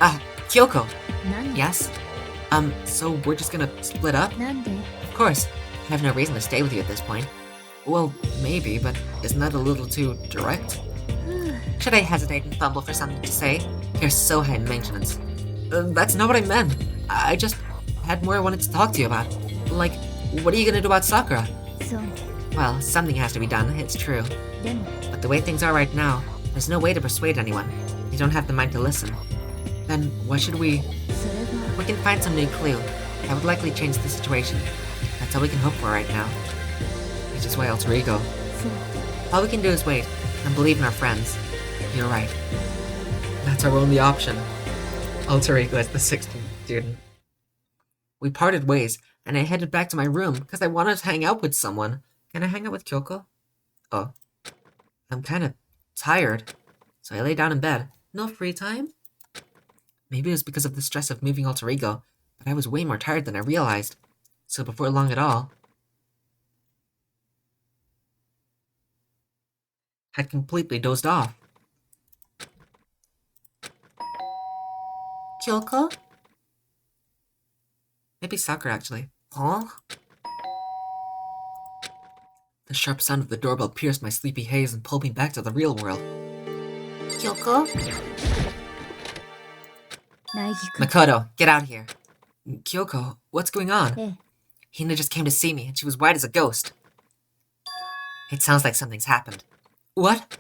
S1: Ah, Kyoko!
S3: 何
S1: Yes? So we're just gonna split up?
S3: なんで
S1: Of course. I have no reason to stay with you at this point. Well, maybe, but isn't that a little too direct?
S2: Should I hesitate and fumble for something to say?
S1: You're so high in maintenance. That's not what I meant. I just had more I wanted to talk to you about. Like, what are you gonna do about Sakura?
S3: そう。
S2: Well, something has to be done, it's true.
S3: でも、
S2: But the way things are right now, there's no way to persuade anyone. You don't have the mind to listen.
S1: Then what should we...
S3: それは、
S2: We can find some new clue. That would likely change the situation. That's all we can hope for right now.
S1: Which is why Alter Ego.
S3: そう。
S2: All we can do is wait, and believe in our friends.
S1: You're right. That's our only option. Alter Ego is the 16th student. We parted ways, and I headed back to my room because I wanted to hang out with someone. Can I hang out with Kyoko? Oh. I'm kind of tired, so I lay down in bed. No free time? Maybe it was because of the stress of moving Alter Ego, but I was way more tired than I realized. So before long at all, had completely dozed off.
S2: Kyoko?
S1: Maybe Sakura, actually.
S2: Huh?
S1: The sharp sound of the doorbell pierced my sleepy haze and pulled me back to the real world.
S2: Kyoko?
S3: 苗木くん。
S1: Makoto, get out here. Kyoko, what's going on?
S3: ええ、
S1: Hina just came to see me, and she was white as a ghost. It sounds like something's happened. What?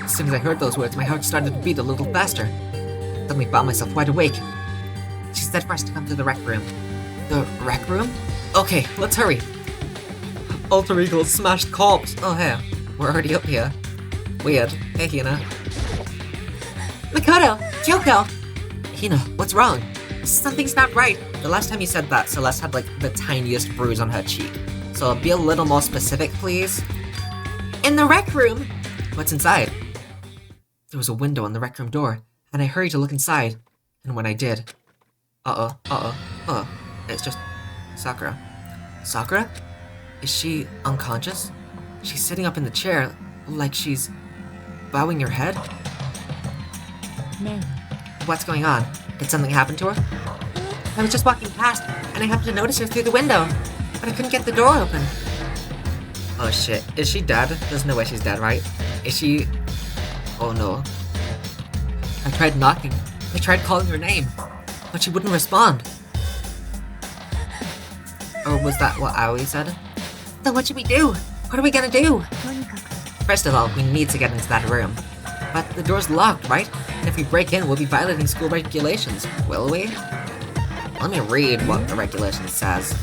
S1: As soon as I heard those words, my heart started to beat a little faster. Suddenly found myself wide awake.
S2: She said for us to come to the rec room.
S1: The rec room? Okay, let's hurry. Alter Ego's smashed corpse. Oh, hey, we're already up here. Weird. Hey, Hina.
S2: Makoto! Kyoko!
S1: Hina, what's wrong?
S2: Something's not right.
S1: The last time you said that, Celeste had, like, the tiniest bruise on her cheek. So be a little more specific, please.
S2: In the rec room!
S1: What's inside? There was a window on the rec room door, and I hurried to look inside. And when I did... It's just... Sakura. Sakura? Is she unconscious? She's sitting up in the chair, like she's... bowing her head?
S3: ね
S1: What's going on? Did something happen to her?
S2: I was just walking past, and I happened to notice her through the window. But I couldn't get the door open.
S1: Oh shit, is she dead? There's no way she's dead, right? Is she... Oh no. I tried knocking. I tried calling her name, but she wouldn't respond. Or was that what Aoi said?
S2: Then what should we do? What are we gonna do?
S3: え、とにかく、
S1: First of all, we need to get into that room. But the door's locked, right? And if we break in, we'll be violating school regulations, will we? Let me read what the regulation says.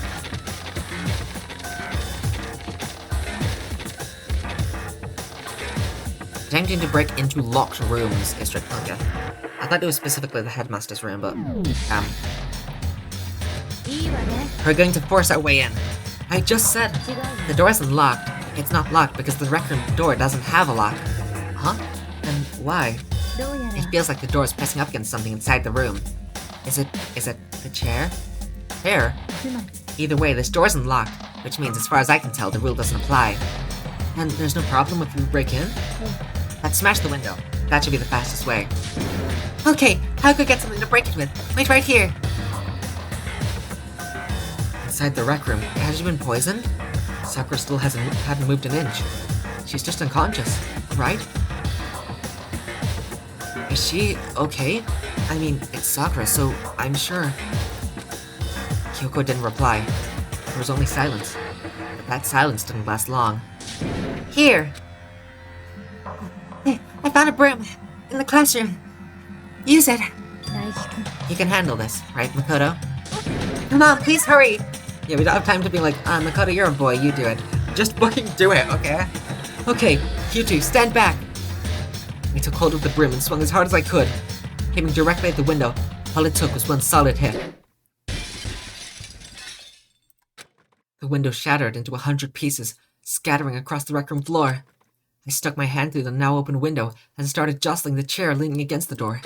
S1: Attempting to break into locked rooms is strict. Okay. I thought it was specifically the headmaster's room, but...
S3: いいわね。
S1: We're going to force our way in. I just said...
S3: 違うよ。
S1: The door isn't locked. It's not locked because the rec room door doesn't have a lock. Huh? Then why?
S3: どうやら
S2: It feels like the door is pressing up against something inside the room. Is it the chair? Chair?
S3: つまり
S2: Either way, this door isn't locked, which means as far as I can tell, the rule doesn't apply. And there's no problem if we break in? Let's smash the window. That should be the fastest way. Okay, how could I get something to break it with? Wait right here. Inside the rec room, has she been poisoned? Sakura still hadn't moved an inch. She's just unconscious, right? Is she okay? I mean, it's Sakura, so I'm sure. Kyoko didn't reply. There was only silence. But that silence didn't last long. Here! I found a broom in the classroom. Use it.
S3: 苗木くん
S2: You can handle this, right, Makoto? Come on, please hurry! Yeah, we don't have time to be like, Makoto, you're a boy, you do it. Just fucking do it, okay? Okay, you two, stand back! I took hold of the broom and swung as hard as I could, aiming directly at the window. All it took was one solid hit. The window shattered into 100 pieces, scattering across the rec room floor. I stuck my hand through the now open window and started jostling the chair leaning against the door.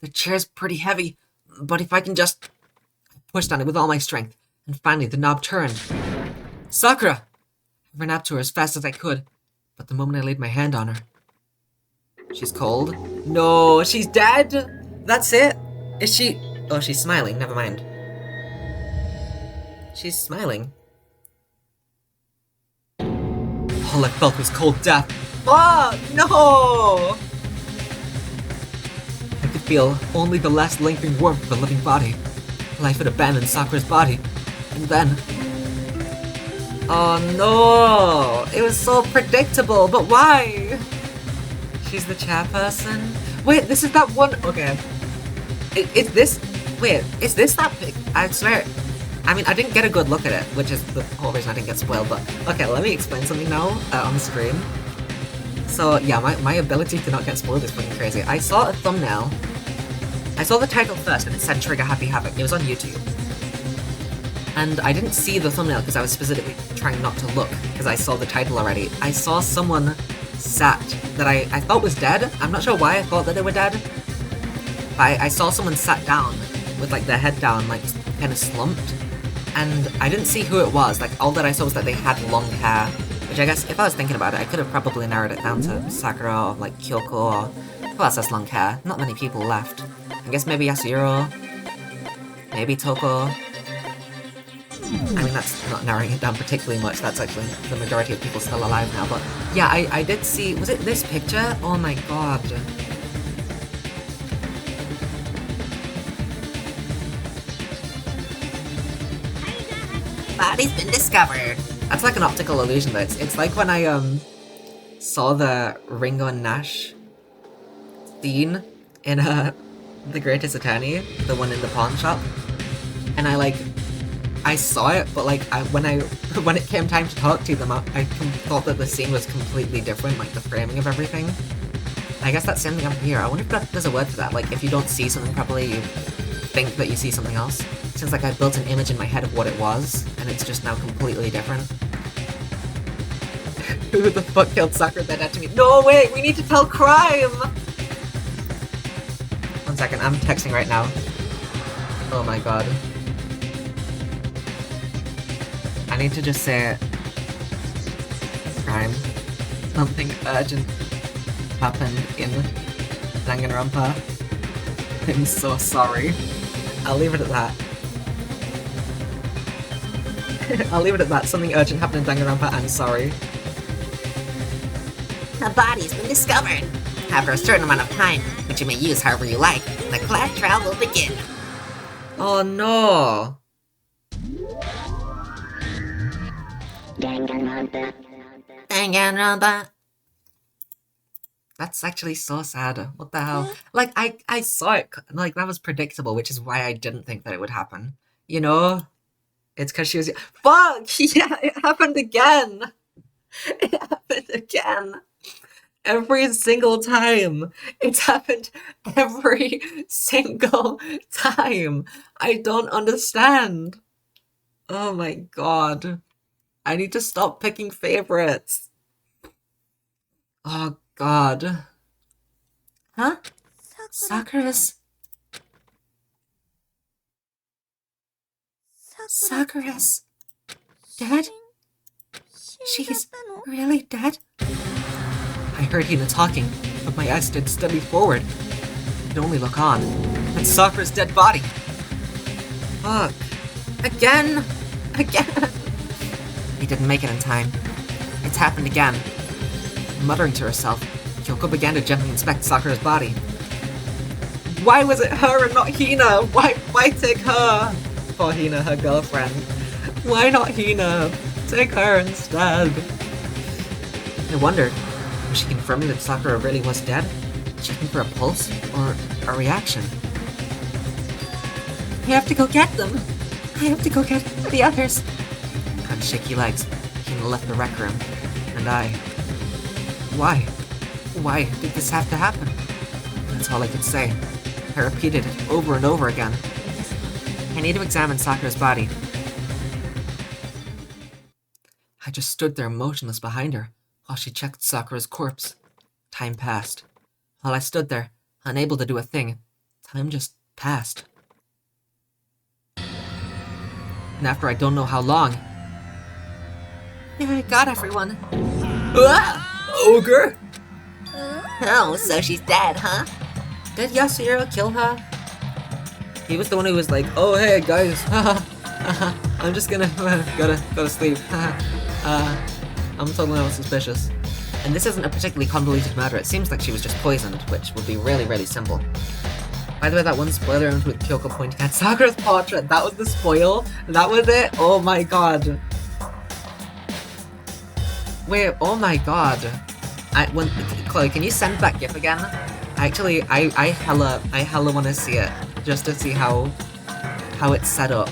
S2: The chair's pretty heavy, but if I can just... I pushed on it with all my strength, and finally the knob turned. Sakura! I ran up to her as fast as I could, but the moment I laid my hand on her... She's cold? No, she's dead? That's it? Is she... Oh, she's smiling, never mind. She's smiling. All I felt was cold death. Oh, no! I could feel only the last lingering warmth of a living body. Life had abandoned Sakura's body. And then... Oh no! It was so predictable, but why? She's the chairperson? Wait, this is that one... Okay. Is this... Wait, is this that big? I swear... I mean, I didn't get a good look at it, which is the whole reason I didn't get spoiled, but... Okay, let me explain something now on the screen. So, yeah, my ability to not get spoiled is fucking crazy. I saw a thumbnail. I saw the title first, and it said Trigger Happy Havoc. It was on YouTube. And I didn't see the thumbnail because I was specifically trying not to look, because I saw the title already. I saw someone sat that I thought was dead. I'm not sure why I thought that they were dead. But I saw someone sat down with, like, their head down, like, kind of slumped. And I didn't see who it was. Like, all that I saw was that they had long hair. Which I guess, if I was thinking about it, I could have probably narrowed it down to Sakura or, like, Kyoko or... Who else has long hair? Not many people left. I guess maybe Yasuhiro. Maybe Toko. I mean, that's not narrowing it down particularly much. That's actually the majority of people still alive now. But yeah, I did see... Was it this picture? Oh my god. Body's been discovered.
S1: That's like an optical illusion, though. It's like when I saw the Ringo and Nash scene in The Greatest Attorney, the one in the pawn shop, and I saw it, but like when it came time to talk to them, I thought that the scene was completely different, like the framing of everything. I guess that's something up here. I wonder if there's a word for that. Like if you don't see something properly, you think that you see something else. Since like I built an image in my head of what it was, and it's just now completely different. Who the fuck killed Sakura that dead to me? No, wait, we need to tell crime! 1 second, I'm texting right now. Oh my god. I need to just say it. Crime. Something urgent happened in Danganronpa. I'm so sorry. I'll leave it at that. I'll leave it at that. Something urgent happened in Danganronpa, I'm sorry.
S2: The body's been discovered. After a certain amount of time, which you may use however you like, the class trial will begin.
S1: Oh no!
S2: Danganronpa.
S1: That's actually so sad. What the hell? Like, I saw it, like, that was predictable, which is why I didn't think that it would happen. You know? It's because she was... Fuck! Yeah, it happened again! It happened again! Every single time! It's happened every single time! I don't understand! Oh my god. I need to stop picking favorites. Oh god. Huh? Sakura's... Sakura's... dead? She's really dead? I heard Hina talking, but my eyes stood steadily forward. I could only look on. That's Sakura's dead body. Fuck. Again! Again! He didn't make it in time. It's happened again. Muttering to herself, Kyoko began to gently inspect Sakura's body. Why was it her and not Hina? Why take her? Poor Hina, her girlfriend. Why not Hina? Take her instead. I wondered, was she confirming that Sakura really was dead? Checking for a pulse or a reaction? I have to go get them. I have to go get the others. On shaky legs, Hina left the rec room, and I... Why? Why did this have to happen? That's all I could say. I repeated it over and over again. I need to examine Sakura's body. I just stood there motionless behind her while she checked Sakura's corpse. Time passed. While I stood there, unable to do a thing, time just passed. And after I don't know how long... I got everyone. Ah! Ogre?
S2: Oh, so she's dead, huh?
S1: Did Yasuhiro kill her? He was the one who was like, oh hey guys, I'm just gonna go to sleep. I'm totally not suspicious. And this isn't a particularly convoluted matter, it seems like she was just poisoned, which would be really, really simple. By the way, that one spoiler with Kyoko pointing at Sakura's portrait, that was the spoil? That was it? Oh my god. Wait, oh my god. Chloe, can you send that gif again? Actually, I hella wanna see it, just to see how it's set up.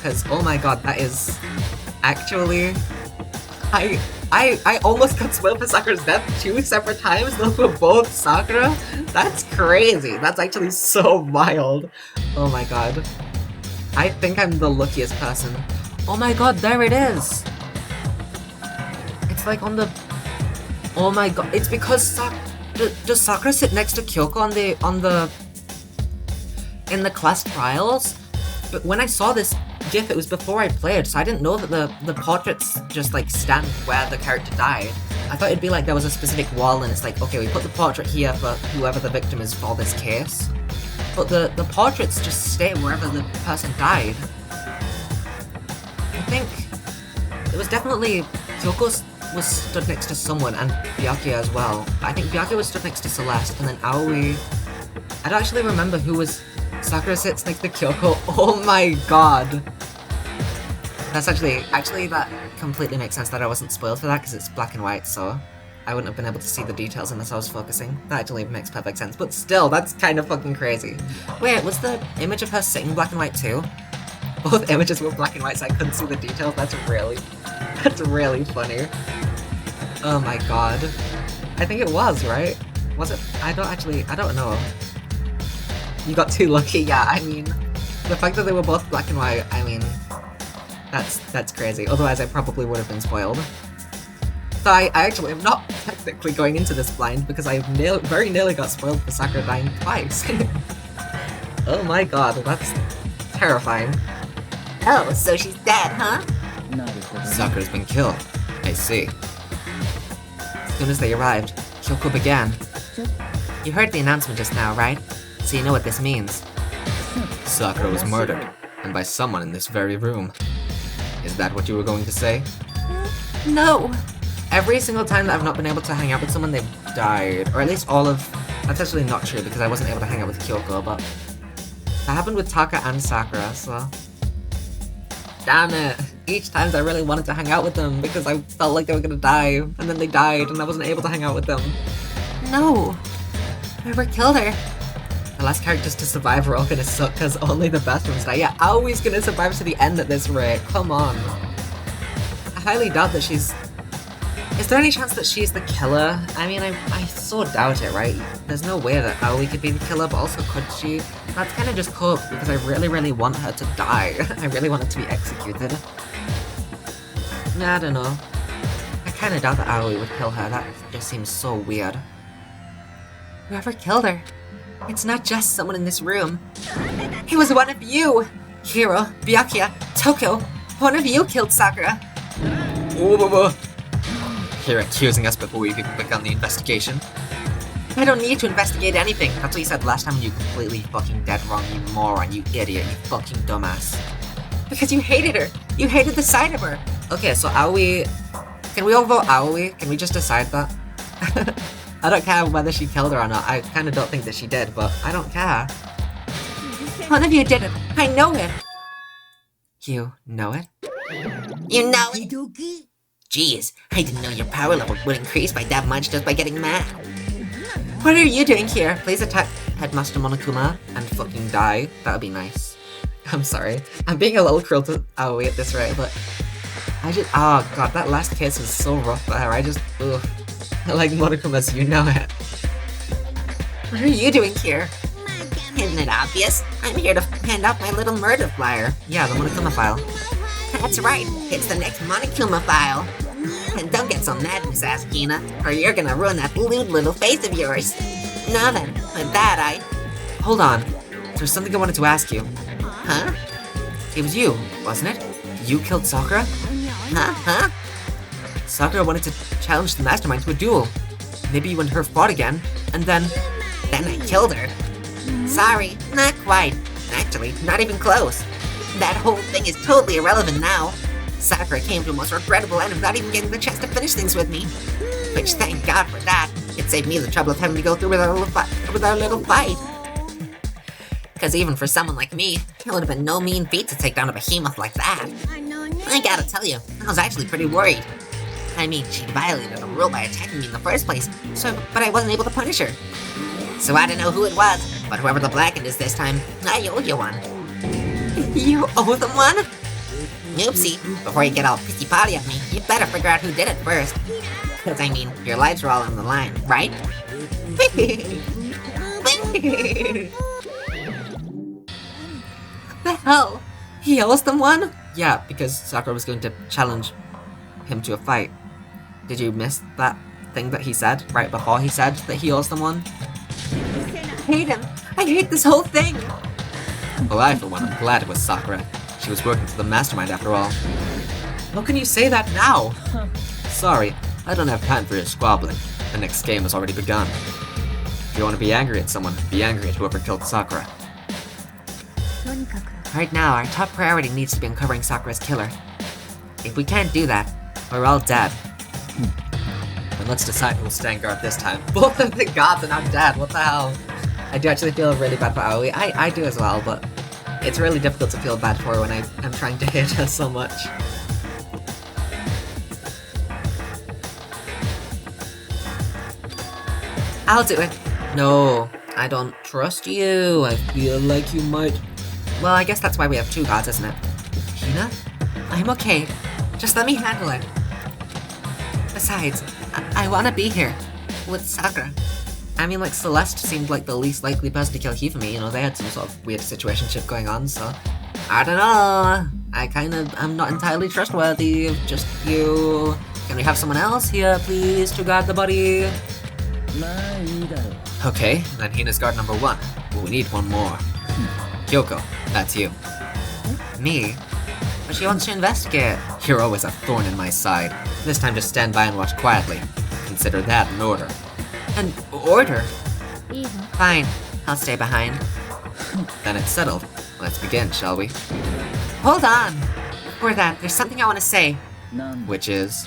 S1: Cause oh my god, that is actually I almost got spoiled for Sakura's death 2 separate times, those were both Sakura? That's crazy, that's actually so wild. Oh my god. I think I'm the luckiest person. Oh my god, there it is! It's like on the... Oh my god, it's because does Sakura sit next to Kyoko in the class trials? But when I saw this GIF, it was before I played, so I didn't know that the portraits just like stand where the character died. I thought it'd be like there was a specific wall and it's like, okay, we put the portrait here for whoever the victim is for this case. But the portraits just stay wherever the person died. I think it was definitely Kyoko was stood next to someone, and Byakuya as well. I think Byakuya was stood next to Celeste, and then Aoi... I don't actually remember who was... Sakura sits next to Kyoko. Oh my god! That's actually that completely makes sense that I wasn't spoiled for that, because it's black and white, so I wouldn't have been able to see the details unless I was focusing. That actually makes perfect sense, but still, that's kind of fucking crazy. Wait, was the image of her sitting black and white too? Both images were black and white, so I couldn't see the details. That's really funny. Oh my god. I think it was, right? Was it? I don't know. You got too lucky, yeah, I mean, the fact that they were both black and white, I mean, that's crazy. Otherwise I probably would have been spoiled. So I actually am not technically going into this blind because I very nearly got spoiled for Sakura dying twice. Oh my god, that's terrifying.
S2: Oh, so she's dead, huh?
S1: Sakura's been killed. I see. As soon as they arrived, Kyoko began. You heard the announcement just now, right? So you know what this means. Sakura was murdered, and by someone in this very room. Is that what you were going to say? No! Every single time that I've not been able to hang out with someone, they've died. Or at least all of... That's actually not true, because I wasn't able to hang out with Kyoko, but... That happened with Taka and Sakura, so... Damn it! Each time I really wanted to hang out with them because I felt like they were gonna die, and then they died and I wasn't able to hang out with them. No! Whoever killed her. The last characters to survive are all gonna suck because only the best ones die. Yeah, Aoi's gonna survive to the end at this rate, come on. I highly doubt that she's... Is there any chance that she's the killer? I mean, I so doubt it, right? There's no way that Aoi could be the killer, but also could she? That's kind of just cope, because I really, really want her to die. I really want her to be executed. Nah, I don't know. I kind of doubt that Aoi would kill her, that just seems so weird. Whoever killed her, it's not just someone in this room. It was one of you! Hiro, Byakuya, Toko, one of you killed Sakura. Whoa. You're accusing us before we've even begun the investigation. I don't need to investigate anything. That's what you said last time when you completely fucking dead wrong, you moron, you idiot, you fucking dumbass. Because you hated her. You hated the sight of her. Okay, so Aoi... Can we all vote Aoi? Can we just decide that? I don't care whether she killed her or not. I kind of don't think that she did, but I don't care. One of you did it. I know it. You know it?
S2: You know it? Jeez, I didn't know your power level would increase by that much just by getting mad.
S1: What are you doing here? Please attack Headmaster Monokuma and fucking die. That would be nice. I'm sorry. I'm being a little cruel to Aoi at this rate, but I just... Oh god, that last kiss was so rough there. I just... Ugh. I like Monokuma's, you know it. What are you doing here?
S2: Isn't it obvious? I'm here to hand out my little murder flyer.
S1: Yeah, the Monokuma file.
S2: That's right, it's the next Monokuma file. And don't get so mad, Miss Asakina, or you're gonna ruin that lewd little face of yours. Now then, with that
S1: Hold on. There's something I wanted to ask you.
S2: Huh?
S1: It was you, wasn't it? You killed Sakura?
S2: Huh?
S1: Sakura wanted to challenge the mastermind to a duel. Maybe you and her fought again, and then
S2: I killed her. Sorry, not quite. Actually, not even close. That whole thing is totally irrelevant now. Sakura came to a most regrettable end of not even getting the chance to finish things with me. Which, thank God for that. It saved me the trouble of having to go through with our little fight. Because even for someone like me, it would have been no mean feat to take down a behemoth like that. I gotta tell you, I was actually pretty worried. I mean, she'd violated a rule by attacking me in the first place, but I wasn't able to punish her. So I don't know who it was, but whoever the blackened is this time, I owe you one.
S1: You owe them one?
S2: Oopsie, before you get all pissy-potty at me, you better figure out who did it first. Cause I mean, your lives are all on the line, right?
S1: The hell? He owes them one? Yeah, because Sakura was going to challenge him to a fight. Did you miss that thing that he said right before he said that he owes them one? I hate him. I hate this whole thing. Well, I, for one, am glad it was Sakura. She was working for the mastermind after all. How can you say that now? Sorry, I don't have time for your squabbling. The next game has already begun. If you want to be angry at someone, be angry at whoever killed Sakura. Right now, our top priority needs to be uncovering Sakura's killer. If we can't do that, we're all dead. And let's decide who will stand guard this time. Both of the gods are now dead, what the hell? I do actually feel really bad for Aoi. I do as well, but it's really difficult to feel bad for her when I'm trying to hate her so much. I'll do it. No, I don't trust you. I feel like you might... Well, I guess that's why we have two gods, isn't it? Hina? I'm okay. Just let me handle it. Besides, I want to be here. With Sakura. I mean, like, Celeste seemed like the least likely person to kill Hifumi. You know, they had some sort of weird situationship going on, so... I don't know. I'm not entirely trustworthy of just you. Can we have someone else here, please, to guard the body? Okay, then Hina's guard number 1. But we need one more. Kyoko, that's you. Me? But she wants to investigate. You're always a thorn in my side. This time just stand by and watch quietly. Consider that an order. An order? Fine, I'll stay behind. Then it's settled. Let's begin, shall we? Hold on! Before that, there's something I want to say. Which is...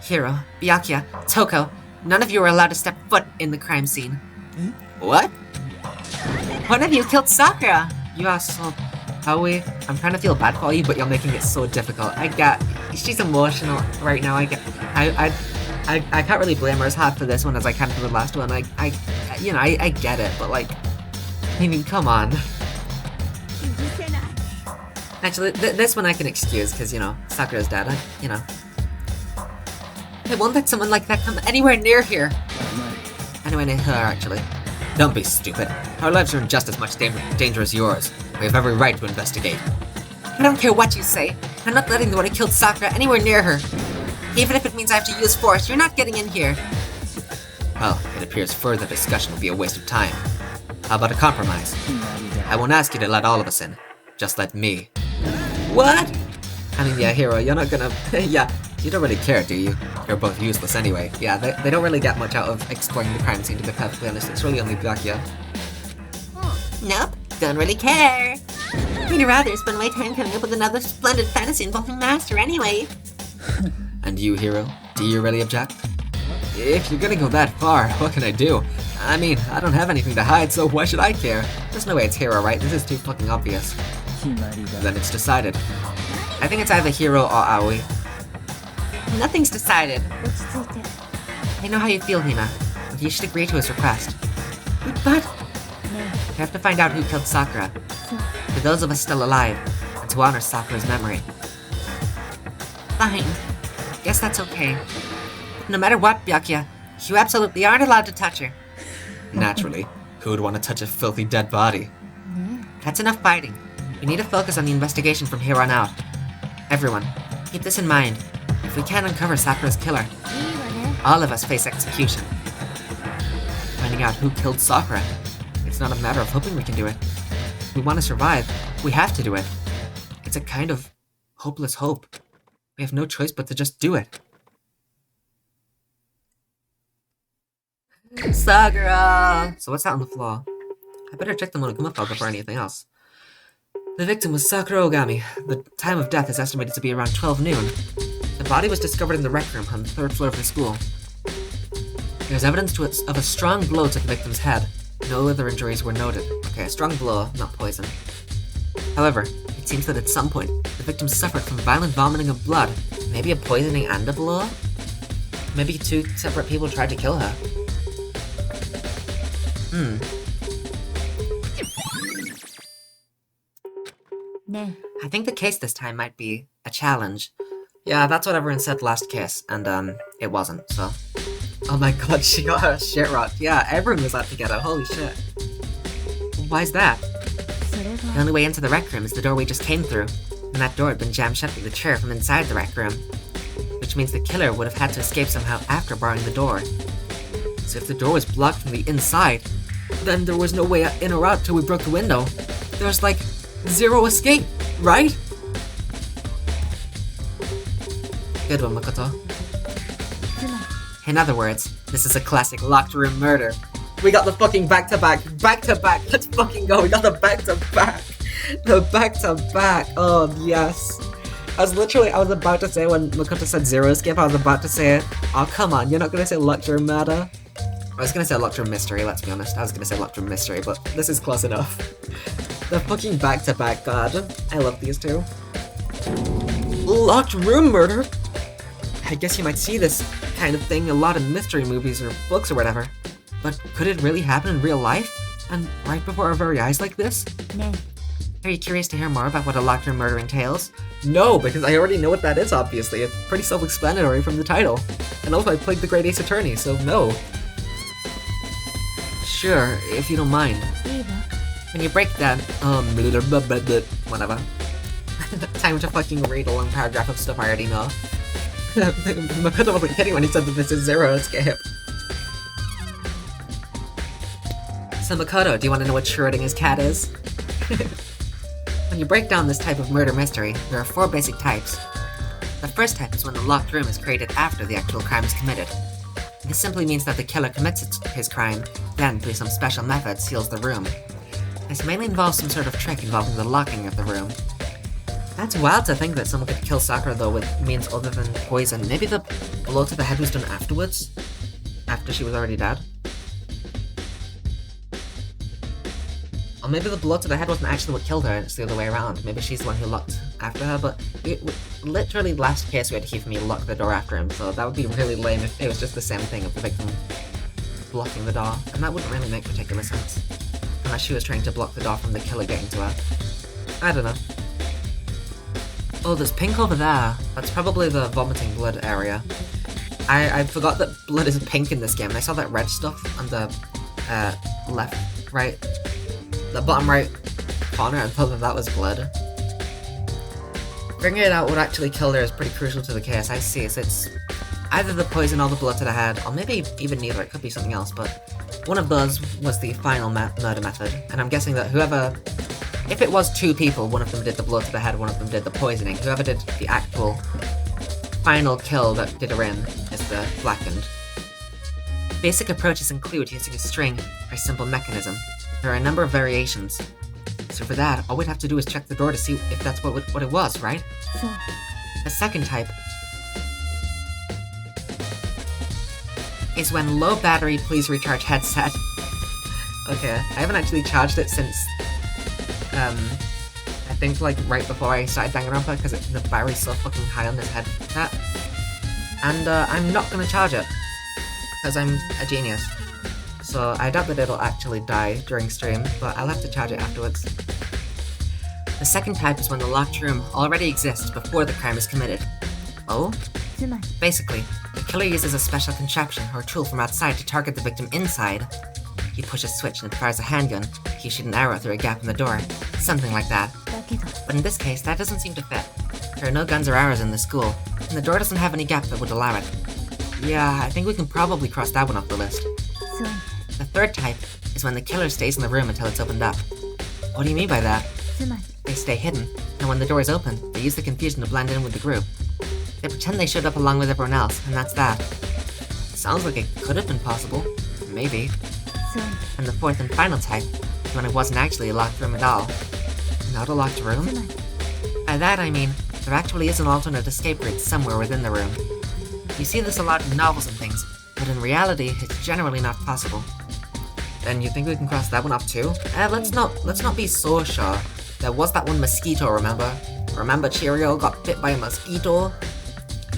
S1: Hiro, Byakuya, Toko, none of you are allowed to step foot in the crime scene. What? One of you killed Sakura! You are so... Aoi, I'm trying to feel bad for you, but you're making it so difficult. She's emotional right now. I can't really blame her as hard for this one as I can for the last one. I get it, but like, I mean, come on. Actually, this one I can excuse, because, you know, Sakura's dead, I won't let someone like that come anywhere near here. Anywhere near her, actually. Don't be stupid. Our lives are in just as much danger as yours. We have every right to investigate. I don't care what you say. I'm not letting the one who killed Sakura anywhere near her. Even if it means I have to use force, you're not getting in here. Well, it appears appears further discussion will be a waste of time. How about a compromise? I won't ask you to let all of us in. Just let me. What? I mean, yeah, Hero, you're not gonna... yeah, you don't really care, do you? You're both useless anyway. Yeah, they don't really get much out of exploring the crime scene, to be perfectly honest. It's really only Byakuya.
S2: Nope, don't really care. We'd rather spend my time coming up with another splendid fantasy involving Master anyway.
S1: And you, Hero? Do you really object? If you're gonna go that far, what can I do? I mean, I don't have anything to hide, so why should I care? There's no way it's Hero, right? This is too fucking obvious. Then it's decided. I think it's either Hero or Aoi.
S2: Nothing's decided.
S3: 落ち着いて
S2: I know how you feel, Hina. You should agree to his request. But
S3: ね
S1: We have to find out who killed Sakura.
S3: えそう
S1: For those of us still alive, and to honor Sakura's memory.
S2: fine. Guess that's okay. No matter what, Byakuya, you absolutely aren't allowed to touch her.
S1: Naturally, who would want to touch a filthy dead body?
S3: ね
S2: That's enough fighting. We need to focus on the investigation from here on out. Everyone, keep this in mind. If we can't uncover Sakura's killer,
S3: えいいわね
S2: all of us face execution.
S1: Finding out who killed Sakura. It's not a matter of hoping we can do it. If we want to survive, we have to do it. It's a kind of hopeless hope. We have no choice but to just do it. Sakura! So what's that on the floor? I better check the Monokuma file before anything else. The victim was Sakura Ogami. The time of death is estimated to be around 12 noon. The body was discovered in the rec room on the 3rd floor of the school. There's evidence of a strong blow to the victim's head. No other injuries were noted. Okay, a strong blow, not poison. However, it seems that at some point, the victim suffered from violent vomiting of blood. Maybe a poisoning and a blow? Maybe two separate people tried to kill her.
S3: ね
S1: I think the case this time might be a challenge. Yeah, that's what everyone said last case, and it wasn't, so... Oh my god, she got her shit rocked. Yeah, everyone was out to get her, holy shit. Why's that?
S3: それ
S1: The
S3: は
S1: only way into the rec room is the door we just came through, and that door had been jammed shut with a chair from inside the rec room. Which means the killer would have had to escape somehow after barring the door. So if the door was blocked from the inside, then there was no way in or out till we broke the window. There's like zero escape, right? Good one, Makoto.
S3: つま
S1: In other words, this is a classic locked room murder. We got the fucking back-to-back. Let's fucking go. We got the back-to-back. The back-to-back. Oh, yes. I was about to say when Makoto said zero escape, I was about to say, oh, come on, you're not going to say locked room murder? I was going to say locked room mystery, let's be honest. I was going to say locked room mystery, but this is close enough. The fucking back-to-back, god. I love these two. Locked room murder? I guess you might see this kind of thing a lot in mystery movies or books or whatever. But could it really happen in real life? And right before our very eyes like this?
S3: ね
S1: Are you curious to hear more about what a locked room murder entails? No, because I already know what that is, obviously. It's pretty self-explanatory from the title. And also I played the Great Ace Attorney, so no. Sure, if you don't mind.
S3: いいわ
S1: When you break down, whatever. Time to fucking read a long paragraph of stuff I already know. Makoto wasn't kidding when he said that this is zero escape. So Makoto, do you want to know what Schrodinger's cat is? When you break down this type of murder mystery, there are 4 basic types. The first type is when the locked room is created after the actual crime is committed. This simply means that the killer commits his crime, then through some special method seals the room. This mainly involves some sort of trick involving the locking of the room. That's wild to think that someone could kill Sakura though with means other than poison. Maybe the blow to the head was done afterwards? After she was already dead? Or maybe the blow to the head wasn't actually what killed her and it's the other way around. Maybe she's the one who locked after her, but literally last case we had Hifumi lock the door after him, so that would be really lame if it was just the same thing of the victim blocking the door, and that wouldn't really make particular sense. Unless she was trying to block the door from the killer getting to her. I don't know. Oh, there's pink over there. That's probably the vomiting blood area. I forgot that blood is pink in this game. I saw that red stuff on the the bottom right corner and thought that was blood. Figuring it out what actually killed her is pretty crucial to the case. I see. So either the poison or the blood to the head, or maybe even neither, it could be something else, but one of those was the final murder method, and I'm guessing that whoever... If it was two people, one of them did the blood to the head, one of them did the poisoning, whoever did the actual final kill that did her in is the blackened. Basic approaches include using a string or a simple mechanism. There are a number of variations. So for that, all we'd have to do is check the door to see if that's what it was, right?
S3: そう
S1: The second type is when low battery, please recharge headset. Okay, I haven't actually charged it since, I think like right before I started Danganronpa, because the battery's so fucking high on this headset. And I'm not gonna charge it, because I'm a genius. So I doubt that it'll actually die during stream, but I'll have to charge it afterwards. The second type is when the locked room already exists before the crime is committed. Oh?
S3: つまり
S1: Basically, the killer uses a special contraption or tool from outside to target the victim inside. He pushes a switch and it fires a handgun. He shoots an arrow through a gap in the door. Something like that.
S3: だけど
S1: But in this case, that doesn't seem to fit. There are no guns or arrows in the school, and the door doesn't have any gap that would allow it. Yeah, I think we can probably cross that one off the list.
S3: そう
S1: The third type is when the killer stays in the room until it's opened up. What do you mean by that?
S3: つまり
S1: They stay hidden, and when the door is open, they use the confusion to blend in with the group. They pretend they showed up along with everyone else, and that's that. Sounds like it could have been possible. Maybe.
S3: そう
S1: And the fourth and final type is when it wasn't actually a locked room at all. Not a locked room?
S3: つまり
S1: By that I mean, there actually is an alternate escape route somewhere within the room. You see this a lot in novels and things, but in reality, it's generally not possible. Then you think we can cross that one off too? Let's not be so sure. There was that one mosquito, remember? Remember Cheerio got bit by a mosquito?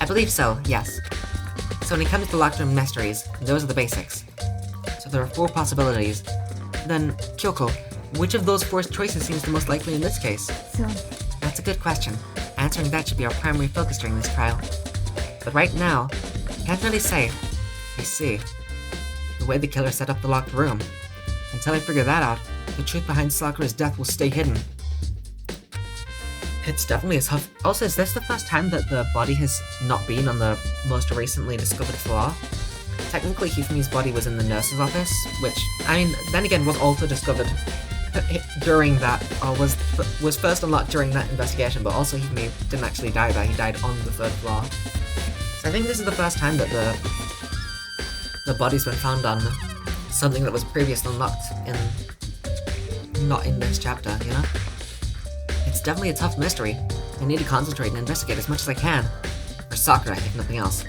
S1: I believe so, yes. So when it comes to locked room mysteries, those are the basics. So there are 4 possibilities. Then, Kyoko, which of those 4 choices seems the most likely in this case?
S3: そうね
S1: That's a good question. Answering that should be our primary focus during this trial. But right now, can't really say. I see. The way the killer set up the locked room. Until I figure that out, the truth behind Sakura's death will stay hidden. It's definitely a tough... Also, is this the first time that the body has not been on the most recently discovered floor? Technically, Hifumi's body was in the nurse's office, which, I mean, then again, was also discovered during that, or was first unlocked during that investigation, but also Hifumi didn't actually die there, he died on the 3rd floor. So I think this is the first time that the body's been found on something that was previously unlocked not in this chapter, you know? It's definitely a tough mystery. I need to concentrate and investigate as much as I can. For Sakura, if nothing else.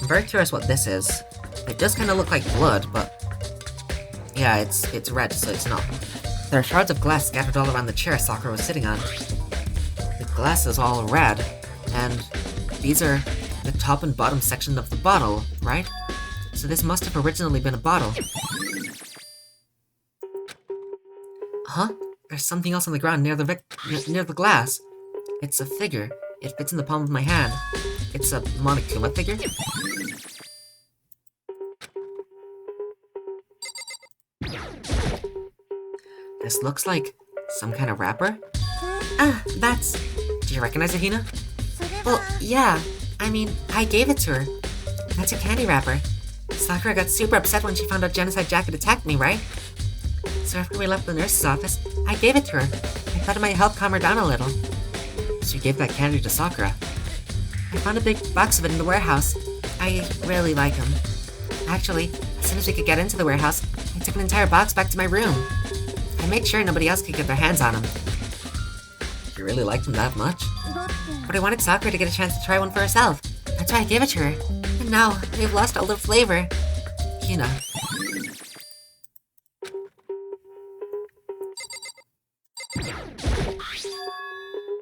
S1: I'm very curious what this is. It does kind of look like blood, but... Yeah, it's red, so it's not. There are shards of glass scattered all around the chair Sakura was sitting on. The glass is all red, and these are the top and bottom section of the bottle, right? So this must have originally been a bottle. Huh? There's something else on the ground near the glass. It's a figure. It fits in the palm of my hand. It's a Monokuma figure? This looks like some kind of wrapper? Ah, that's... Do you recognize it, Hina?
S3: それは
S1: Well, yeah. I mean, I gave it to her. That's a candy wrapper. Sakura got super upset when she found out Genocide Jack had attacked me, right? So after we left the nurse's office, I gave it to her. I thought it might help calm her down a little. So you gave that candy to Sakura. I found a big box of it in the warehouse. I really like them. Actually, as soon as we could get into the warehouse, I took an entire box back to my room. I made sure nobody else could get their hands on them. You really liked them that much?
S3: だって
S1: But I wanted Sakura to get a chance to try one for herself. That's why I gave it to her. And now, they've lost all their flavor. You know.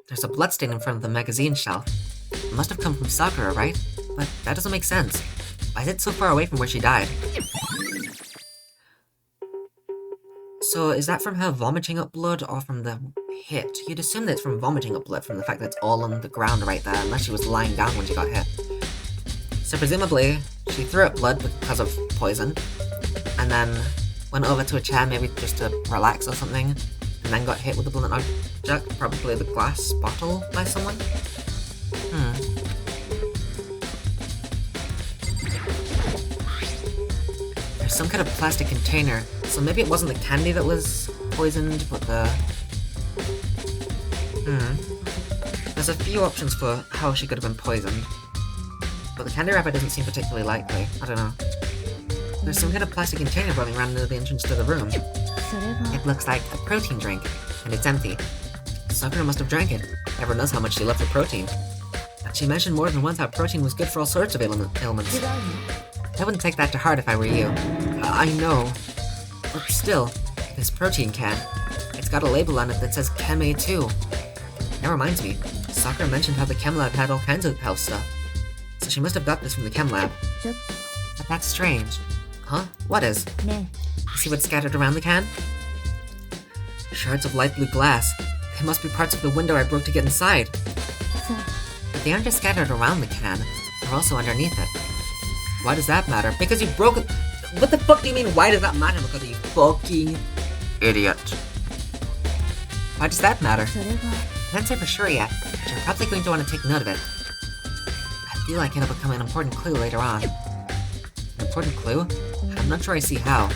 S1: There's a bloodstain in front of the magazine shelf. It must have come from Sakura, right? But that doesn't make sense. Why is it so far away from where she died? So, is that from her vomiting up blood or from the hit? You'd assume that it's from vomiting up blood from the fact that it's all on the ground right there, unless she was lying down when she got hit. So presumably, she threw up blood because of poison, and then went over to a chair maybe just to relax or something, and then got hit with a blunt object, probably the glass bottle by someone? some kind of plastic container, so maybe it wasn't the candy that was poisoned, but the... There's a few options for how she could have been poisoned. But the candy wrapper doesn't seem particularly likely. I don't know. There's some kind of plastic container rolling around near the entrance to the room.
S3: それが
S2: It looks like a protein drink, and it's empty.
S1: Sakura must have drank it. Everyone knows how much she loved her protein. She mentioned more than once how protein was good for all sorts of ailments.
S3: 違うの
S2: I wouldn't take that to heart if I were you.
S1: I know. But still, this protein can. It's got a label on it that says Chem A2. That reminds me, Sakura mentioned how the Chem Lab had all kinds of health stuff. So she must have got this from the Chem Lab.
S3: ちょっ
S2: But that's strange.
S1: Huh? What is?
S3: とね
S2: See what's scattered around the can?
S1: Shards of light blue glass. They must be parts of the window I broke to get inside.
S3: そう
S2: But they aren't just scattered around the can, they're also underneath it.
S1: Why does that matter? Because you broke it. What the fuck do you mean, why does that matter? Because you fucking idiot. Why does that matter?
S3: それが
S2: Can't say for sure yet, but you're probably going to want to take note of it. I feel like it'll become an important clue later on.
S1: An important clue? I'm not sure I see how.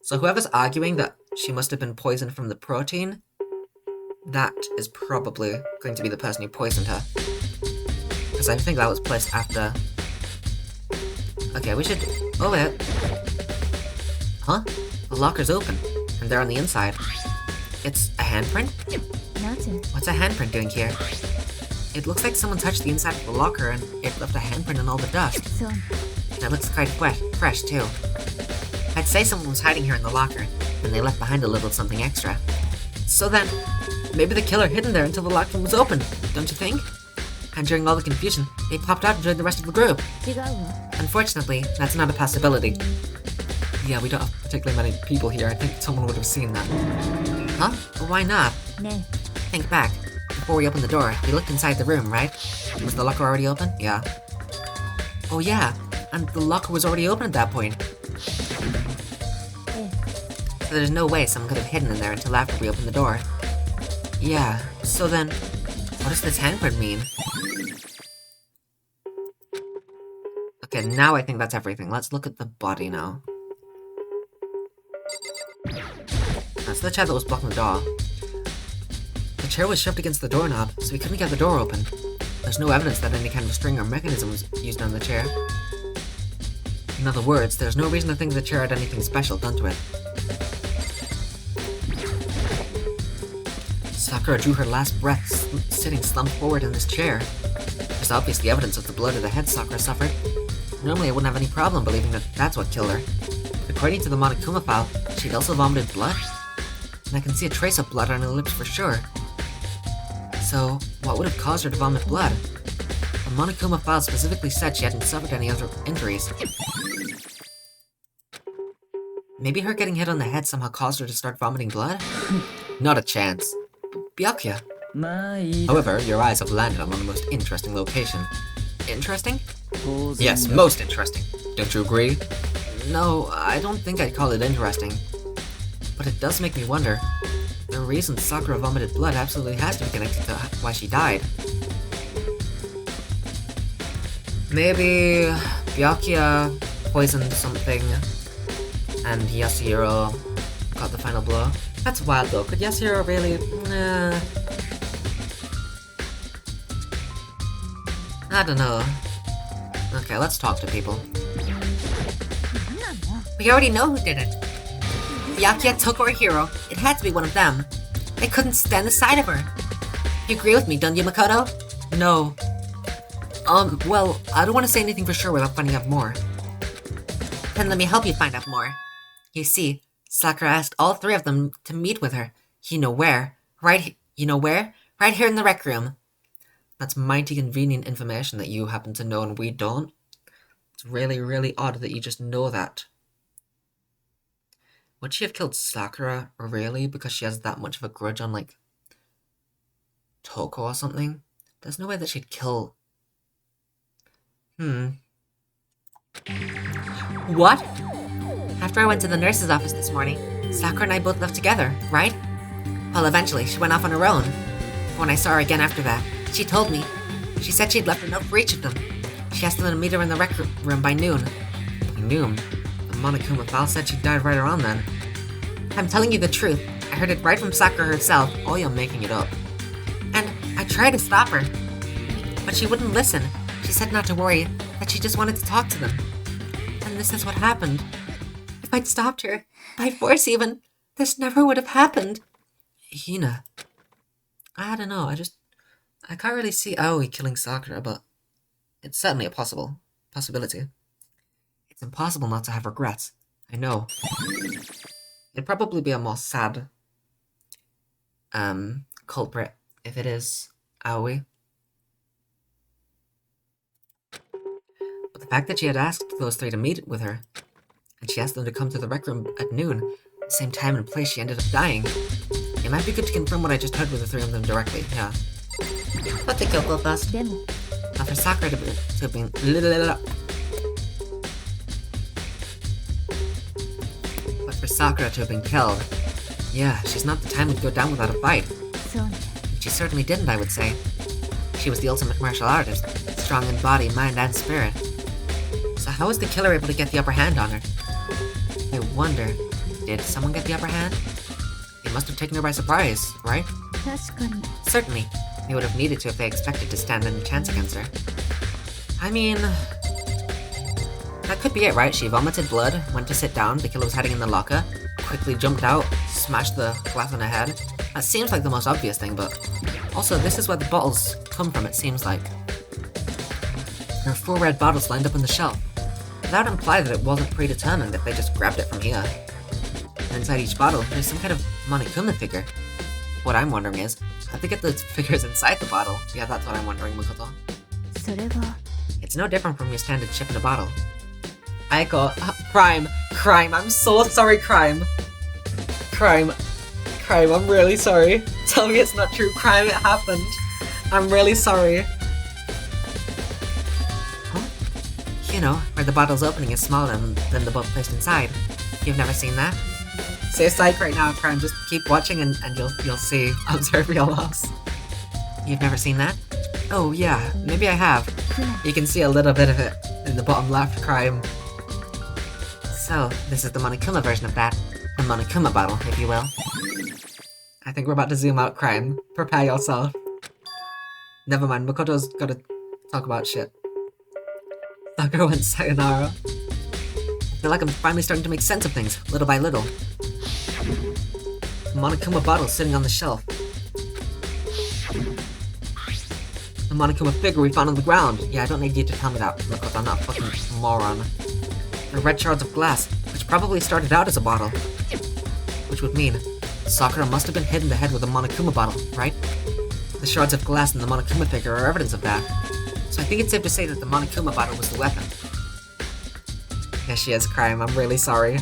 S1: So whoever's arguing that she must have been poisoned from the protein, that is probably going to be the person who poisoned her. Because I think that was placed after... Okay, we should... Oh wait. Huh? The locker's open, and they're on the inside. It's a handprint?
S3: なぜ
S1: What's a handprint doing here? It looks like someone touched the inside of the locker and it left a handprint in all the dust.
S3: そう
S2: And it looks quite fresh too. I'd say someone was hiding here in the locker, and they left behind a little something extra.
S1: So then, maybe the killer hid in there until the locker was open, don't you think? And during all the confusion, they popped out and joined the rest of the group.
S3: 違うの
S2: Unfortunately, that's not a possibility.
S1: Yeah, we don't have particularly many people here. I think someone would have seen that.
S2: Huh? Well, why not?
S3: ね
S2: Think back. Before we opened the door, we looked inside the room, right?
S1: Was the locker already open? Yeah. Oh yeah, and the locker was already open at that point.
S3: え
S2: So there's no way someone could have hidden in there until after we opened the door.
S1: Yeah, so then,
S2: What does this handprint mean?
S1: okay, now I think that's everything. Let's look at the body now. That's the chair that was blocking the door. The chair was shoved against the doorknob, so we couldn't get the door open. There's no evidence that any kind of string or mechanism was used on the chair. In other words, there's no reason to think the chair had anything special done to it. Sakura drew her last breath, sitting slumped forward in this chair. There's obviously evidence of the blood of the head Sakura suffered. Normally I wouldn't have any problem believing that that's what killed her. According to the Monokuma file, she'd also vomited blood. And I can see a trace of blood on her lips for sure. So, what would have caused her to vomit blood? The Monokuma file specifically said she hadn't suffered any other injuries. Maybe her getting hit on the head somehow caused her to start vomiting blood? Not a chance. Byakuya.
S4: まあいい
S1: However, your eyes have landed on the most interesting location. Interesting?
S4: 当然
S1: Yes, most interesting. Don't you agree? No, I don't think I'd call it interesting. But it does make me wonder. The reason Sakura vomited blood absolutely has to be connected to why she died. Maybe Byakuya poisoned something and Yasuhiro got the final blow. That's wild though. Could Yasuhiro really... I don't know. Okay, let's talk to people.
S3: なんなの
S2: We already know who did it. Byakuya took our hero. It had to be one of them. They couldn't stand the sight of her. You agree with me, don't you, Makoto?
S1: No. Well, I don't want to say anything for sure without finding out more.
S2: Then let me help you find out more. You see, Sakura asked all three of them to meet with her. You know where? Right here in the rec room.
S1: That's mighty convenient information that you happen to know and we don't. It's really, really odd that you just know that. Would she have killed Sakura, really, because she has that much of a grudge on, like, Toko or something? There's no way that she'd kill... What?
S2: After I went to the nurse's office this morning, Sakura and I both left together, right? Well, eventually, she went off on her own. When I saw her again after that, she told me. She said she'd left a note for each of them. She asked them to meet her in the rec room by noon.
S1: noon. The Monokuma file said she died right around then. I'm telling you the truth. I heard it right from Sakura herself, or you're making it up. And I tried to stop her, but she wouldn't listen. She said not to worry, that she just wanted to talk to them. And this is what happened. If I'd stopped her, by force even, this never would have happened. Hina. I don't know, I can't really see Aoi killing Sakura, but it's certainly a possibility. It's impossible not to have regrets. I know. It'd probably be a more sad culprit if it is Aoi. But the fact that she had asked those three to meet with her, and she asked them to come to the rec room at noon, the same time and place she ended up dying, it might be good to confirm what I just heard with the three of them directly, yeah. But they killed both us.
S3: でも
S1: Now for Sakura to have been... But for Sakura to have been killed, yeah, she's not the time to go down without a fight.
S3: そうね
S1: She certainly didn't, I would say. She was the ultimate martial artist, strong in body, mind, and spirit. So how was the killer able to get the upper hand on her? I wonder, did someone get the upper hand? They must have taken her by surprise, right?
S3: 確かに
S1: Certainly. They would have needed to if they expected to stand any chance against her. I mean... That could be it, right? She vomited blood, went to sit down, the killer was hiding in the locker, quickly jumped out, smashed the glass on her head. That seems like the most obvious thing, but... Also, this is where the bottles come from, it seems like. There are 4 red bottles lined up on the shelf. That would imply that it wasn't predetermined if they just grabbed it from here. And inside each bottle, there's some kind of Monokuma figure. What I'm wondering is, how'd they get those figures inside the bottle? Yeah, that's what I'm wondering, Makoto.
S3: それは
S1: It's no different from your standard chip in a bottle. Aiko, Crime, I'm so sorry, Crime, I'm really sorry. Tell me it's not true, Crime, it happened. I'm really sorry. Huh? You know, where the bottle's opening is smaller than the book placed inside. You've never seen that? Stay psych right now, Crime, just keep watching and you'll see. Observe your loss. You've never seen that? Oh yeah, maybe I have.
S3: 船
S1: You can see a little bit of it in the bottom left, Crime. So, this is the Monokuma version of that. A Monokuma bottle, if you will. I think we're about to zoom out, Crime. Prepare yourself. Never mind, Makoto's gotta talk about shit. Sakura went sayonara. I feel like I'm finally starting to make sense of things, little by little. The Monokuma bottle sitting on the shelf. The Monokuma figure we found on the ground. Yeah, I don't need you to tell me that, Makoto, I'm not a fucking moron. The red shards of glass, which probably started out as a bottle. Which would mean, Sakura must have been hit in the head with a Monokuma bottle, right? The shards of glass and the Monokuma figure are evidence of that. So I think it's safe to say that the Monokuma bottle was the weapon. Yes, she is, Crime, I'm really sorry.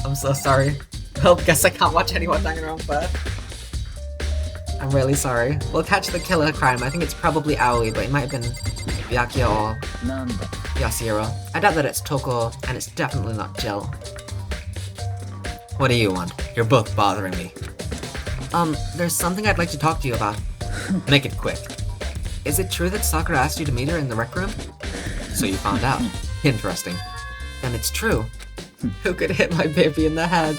S1: I'm so sorry. Well, guess I can't watch anyone Danganronpa. I'm really sorry. We'll catch the killer, Crime. I think it's probably Aoi, but it might have been Byakuya or
S4: なんだ
S1: Yasuhiro. I doubt that it's Toko, and it's definitely not Jill. What do you want? You're both bothering me. There's something I'd like to talk to you about. Make it quick. Is it true that Sakura asked you to meet her in the rec room? So you found out. Interesting. Then it's true. Who could hit my baby in the head?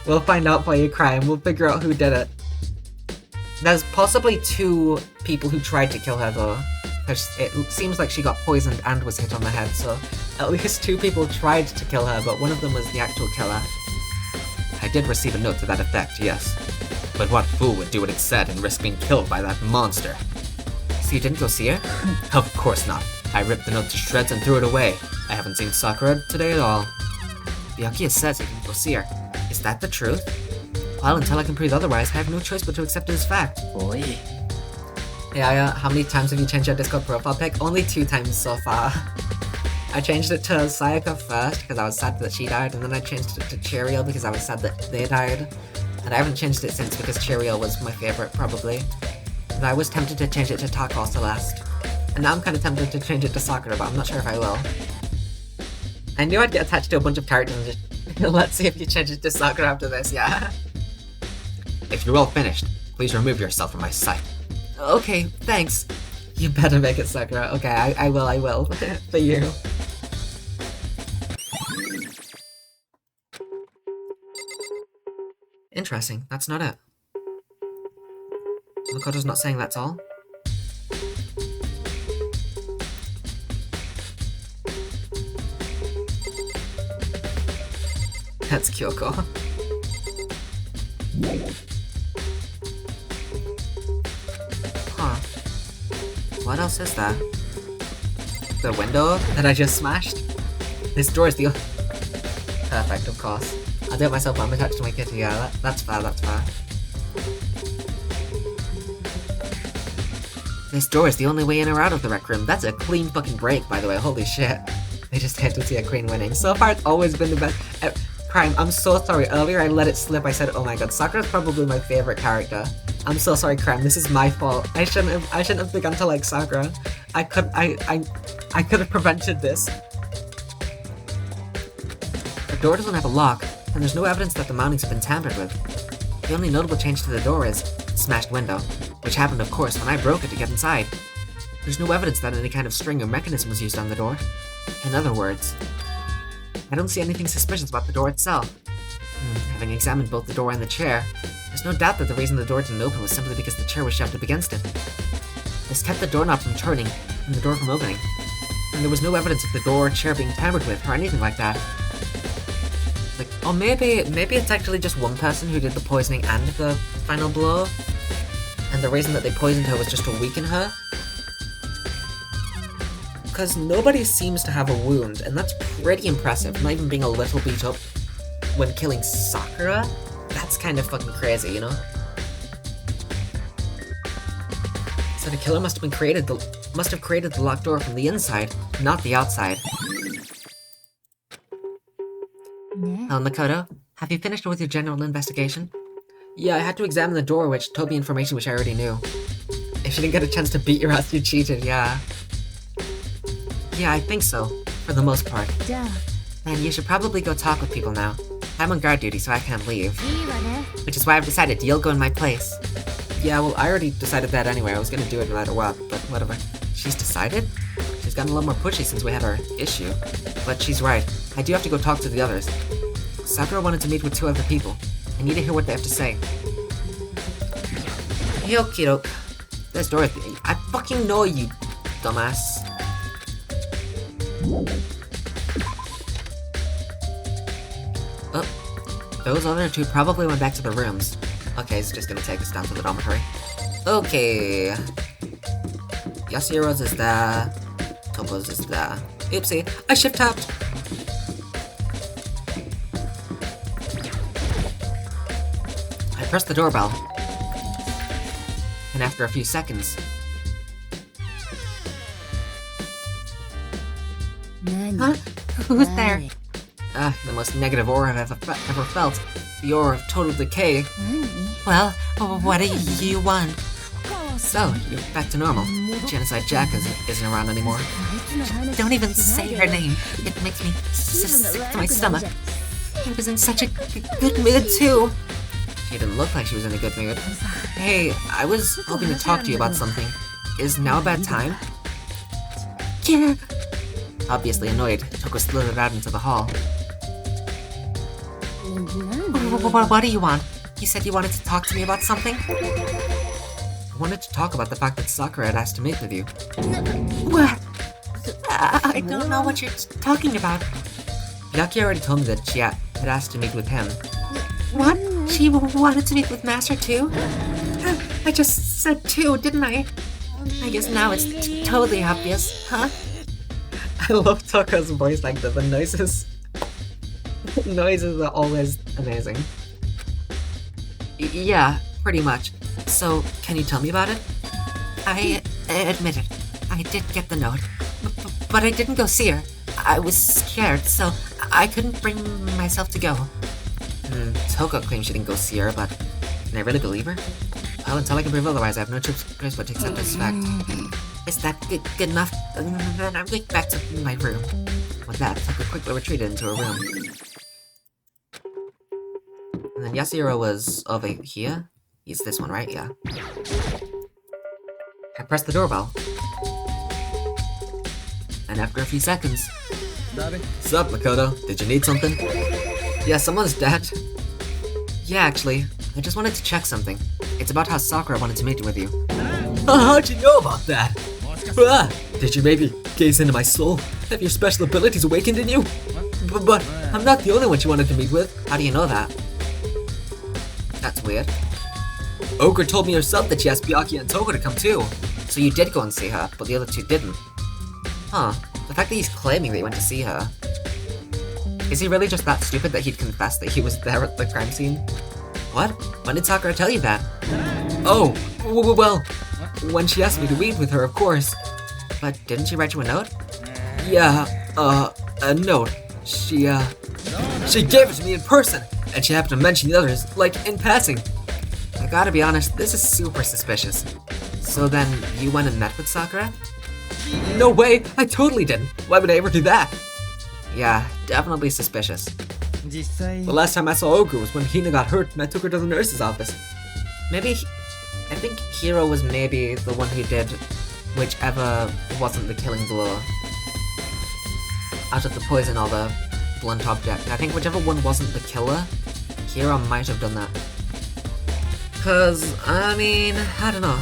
S1: We'll find out for you, Crime. We'll figure out who did it. There's possibly 2 people who tried to kill her, though. It seems like she got poisoned and was hit on the head, so at least 2 people tried to kill her, but one of them was the actual killer. I did receive a note to that effect, yes. But what fool would do what it said and risk being killed by that monster? So you didn't go see her? Of course not. I ripped the note to shreds and threw it away. I haven't seen Sakura today at all. Byakuya says he didn't go see her. Is that the truth? Well, until I can prove otherwise, I have no choice but to accept it as fact.
S4: おい
S1: Yeah, how many times have you changed your Discord profile pic? Only 2 times so far. I changed it to Sayaka first because I was sad that she died, and then I changed it to Cheerio because I was sad that they died. And I haven't changed it since because Cheerio was my favorite, probably. And I was tempted to change it to Tako Celeste. And now I'm kind of tempted to change it to Sakura, but I'm not sure if I will. I knew I'd get attached to a bunch of characters and just... Let's see if you change it to Sakura after this, yeah? If you're all finished, please remove yourself from my sight. Okay, thanks. You better make it Sakura. Okay, I will. For you. Interesting, that's not it. Makoto's not saying that's all. That's Kyoko. Huh. What else is there? The window that I just smashed? This door is the... Perfect, of course. I'll do it myself when I'm attached to my kitty. Yeah, that's fair, that's fair. This door is the only way in or out of the rec room. That's a clean fucking break, by the way. Holy shit. I just had to see a queen winning. So far, it's always been the best. Crime, I'm so sorry. Earlier, I let it slip. I said, oh my god, Sakura's probably my favorite character. I'm so sorry, Crime. This is my fault. I shouldn't have begun to like Sakura. I could have prevented this. The door doesn't have a lock, and there's no evidence that the mountings have been tampered with. The only notable change to the door is the smashed window, which happened, of course, when I broke it to get inside. There's no evidence that any kind of string or mechanism was used on the door. In other words, I don't see anything suspicious about the door itself. Having examined both the door and the chair, there's no doubt that the reason the door didn't open was simply because the chair was shoved up against it. This kept the doorknob from turning and the door from opening, and there was no evidence of the door or chair being tampered with or anything like that. Like, or maybe it's actually just one person who did the poisoning and the final blow, and the reason that they poisoned her was just to weaken her. Because nobody seems to have a wound, and that's pretty impressive, not even being a little beat up when killing Sakura. That's kind of fucking crazy, you know? So the killer must have created the locked door from the inside, not the outside. Oh, Makoto, have you finished with your general investigation? Yeah, I had to examine the door, which told me information which I already knew. If you didn't get a chance to beat your ass, you cheated, yeah. Yeah, I think so, for the most part. Then you should probably go talk with people now. I'm on guard duty, so I can't leave. Which is why I've decided you'll go in my place. Yeah, well, I already decided that anyway. I was gonna do it no matter what, but whatever. She's decided? She's gotten a lot more pushy since we had our issue. But she's right. I do have to go talk to the others. Sakura wanted to meet with 2 other people. I need to hear what they have to say. Okie doke. There's Dorothy. I fucking know you, dumbass. Oh, those other 2 probably went back to their rooms. Okay, it's just gonna take us down to the dormitory. Okay. Yasuhiro's is there. Toko's is there. Oopsie, I shift tapped. I pressed the doorbell. And after a few seconds... Huh? Who's there? The most negative aura I've ever felt. The aura of total decay. Well, what do you want? So, you're back to normal. Genocide Jack isn't around anymore. Don't even say her name. It makes me sick to my stomach. She was in such a good mood, too. She didn't look like she was in a good mood. Hey, I was hoping to talk to you about something. Is now a bad time? Yeah. Obviously annoyed, Toko slithered out into the hall. What do you want? You said you wanted to talk to me about something? I wanted to talk about the fact that Sakura had asked to meet with you. What? I don't know what you're talking about. Yaki already told me that she had asked to meet with him. What? She wanted to meet with Master too? I just said too, didn't I? I guess now it's totally obvious, huh? I love Toko's voice like that. The noises are always amazing. Yeah, pretty much. So, can you tell me about it? I admit it. I did get the note. But I didn't go see her. I was scared, so I couldn't bring myself to go. Toko claims she didn't go see her, but can I really believe her? Well, until I can prove otherwise, I have no choice but to accept this fact. Is that good enough? Then I'm going back to my room. With that, Toko quickly retreated into her room. And then Yasuhiro was over here? He's this one, right? Yeah. I pressed the doorbell. And after a few seconds... Sup, Makoto? Did you need something? Yeah, someone's dead. Yeah, actually, I just wanted to check something. It's about how Sakura wanted to meet with you. How'd you know about that? Did you maybe gaze into my soul? Have your special abilities awakened in you? But I'm not the only one she wanted to meet with. How do you know that? That's weird. Ogre told me herself that she asked Byakuya and Togo to come too. So you did go and see her, but the other two didn't. Huh. The fact that he's claiming that he went to see her. Is he really just that stupid that he'd confess that he was there at the crime scene? What? When did Sakura tell you that? Oh, well, when she asked me to meet with her, of course. But didn't she write you a note? Yeah, a note. She gave it to me in person, and she happened to mention the others, like, in passing. I gotta be honest, this is super suspicious. So then, you went and met with Sakura? No way, I totally didn't. Why would I ever do that? Yeah, definitely suspicious. The last time I saw Ogre was when Hina got hurt and I took her to the nurse's office. I think Hiro was maybe the one who did whichever wasn't the killing blow. Out of the poison or the blunt object. I think whichever one wasn't the killer, Hiro might have done that. Cause, I mean, I don't know.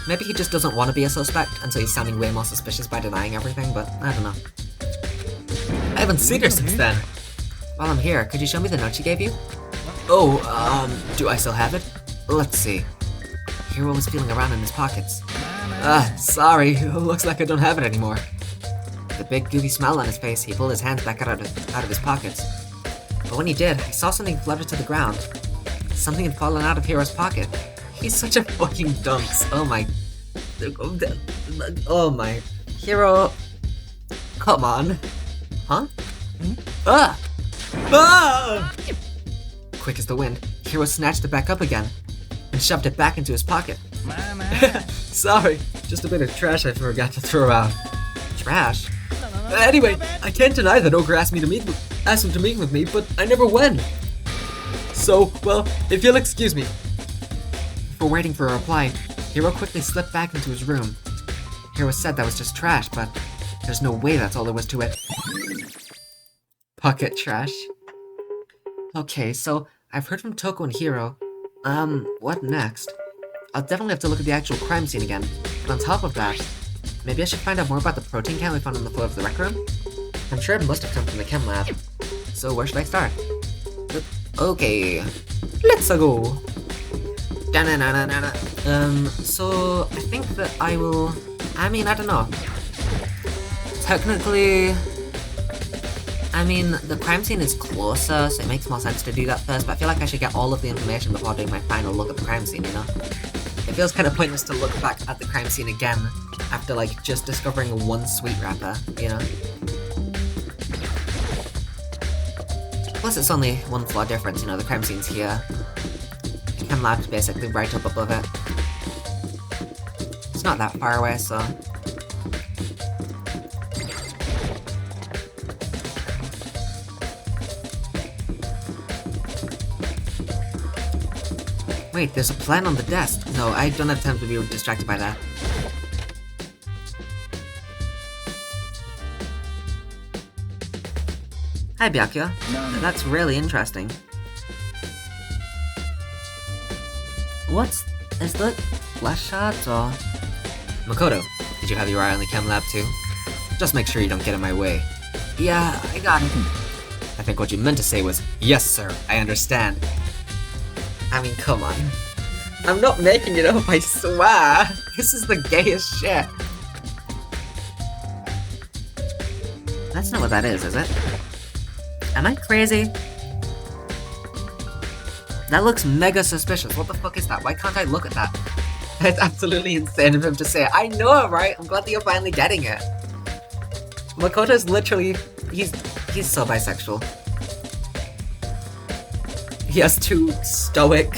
S1: Maybe he just doesn't want to be a suspect, and so he's sounding way more suspicious by denying everything, but I don't know. I haven't seen her since then. While I'm here, could you show me the note she gave you? Oh, do I still have it? Let's see. Hiro was feeling around in his pockets. Sorry, looks like I don't have it anymore. With a big goofy smile on his face, he pulled his hands back out of his pockets. But when he did, I saw something flutter to the ground. Something had fallen out of Hiro's pocket. He's such a fucking dunce. Oh my. Oh my. Hiro. Come on. Huh? Ah! Ah! Quick as the wind, Hiro snatched it back up again and shoved it back into his pocket. Sorry, just a bit of trash I forgot to throw out. Trash? Anyway, I can't deny that Ogre asked him to meet with me, but I never went. So, well, if you'll excuse me. Before waiting for a reply, Hiro quickly slipped back into his room. Hiro said that was just trash, but there's no way that's all there was to it. Pocket trash. Okay, so I've heard from Toko and Hiro. What next? I'll definitely have to look at the actual crime scene again. But on top of that, maybe I should find out more about the protein can we found on the floor of the rec room? I'm sure it must have come from the chem lab. So where should I start? Okay, let's go. So I think that I don't know. Technically, the crime scene is closer, so it makes more sense to do that first, but I feel like I should get all of the information before doing my final look at the crime scene, you know? It feels kind of pointless to look back at the crime scene again after, like, just discovering one sweet wrapper, you know? Plus, it's only one floor difference, you know, the crime scene's here. The chem lab's basically right up above it. It's not that far away, so... Wait, there's a plan on the desk. No, I don't have time to be distracted by that. Hi, Byakuya. That's really interesting. Is that flash shots or... Makoto, did you have your eye on the chem lab too? Just make sure you don't get in my way. Yeah, I got it. I think what you meant to say was, yes sir, I understand. I mean, come on. I'm not making it up, I swear. This is the gayest shit. That's not what that is it? Am I crazy? That looks mega suspicious. What the fuck is that? Why can't I look at that? It's absolutely insane of him to say it. I know, right? I'm glad that you're finally getting it. Makoto's literally... He's so bisexual. He has two stoic,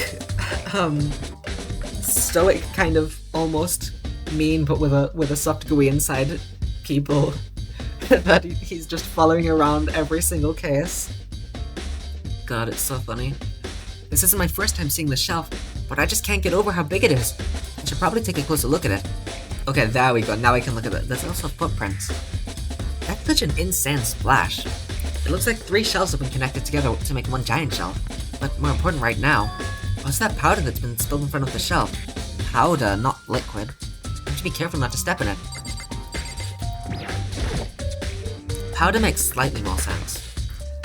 S1: kind of almost mean, but with a soft gooey inside people that he's just following around every single case. God, it's so funny. This isn't my first time seeing the shelf, but I just can't get over how big it is. I should probably take a closer look at it. Okay, there we go. Now I can look at it. There's also footprints. That's such an insane splash. It looks like 3 shelves have been connected together to make one giant shelf. But more important right now, what's that powder that's been spilled in front of the shelf? Powder, not liquid. You should be careful not to step in it. Powder makes slightly more sense.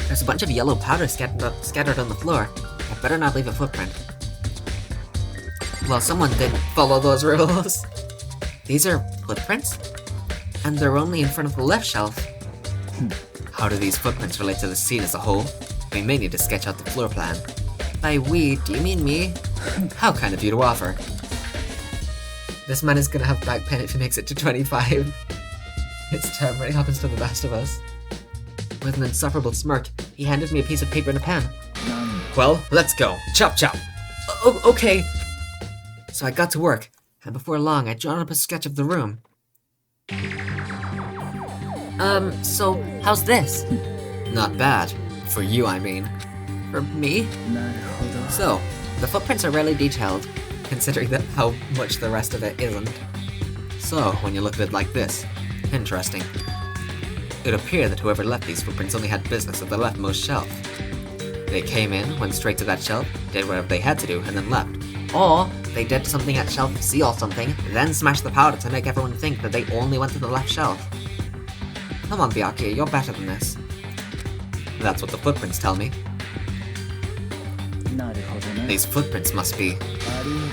S1: There's a bunch of yellow powder scattered on the floor. I better not leave a footprint. Well, someone didn't follow those rules. These are footprints? And they're only in front of the left shelf. How do these footprints relate to the scene as a whole? We may need to sketch out the floor plan. By we, do you mean me? How kind of you to offer. This man is gonna have back pain if he makes it to 25. It's terrible, it happens to the best of us. With an insufferable smirk, he handed me a piece of paper and a pen. Well, let's go. Chop chop. Okay. So I got to work, and before long I'd drawn up a sketch of the room. So how's this? Not bad. For you, I mean. For me? So, the footprints are rarely detailed, considering how much the rest of it isn't. So, when you look at it like this, interesting. It would appear that whoever left these footprints only had business at the leftmost shelf. They came in, went straight to that shelf, did whatever they had to do, and then left. Or, they did something at shelf C or something, then smashed the powder to make everyone think that they only went to the left shelf. Come on, Byakuya, you're better than this. That's what the footprints tell me. These footprints must be...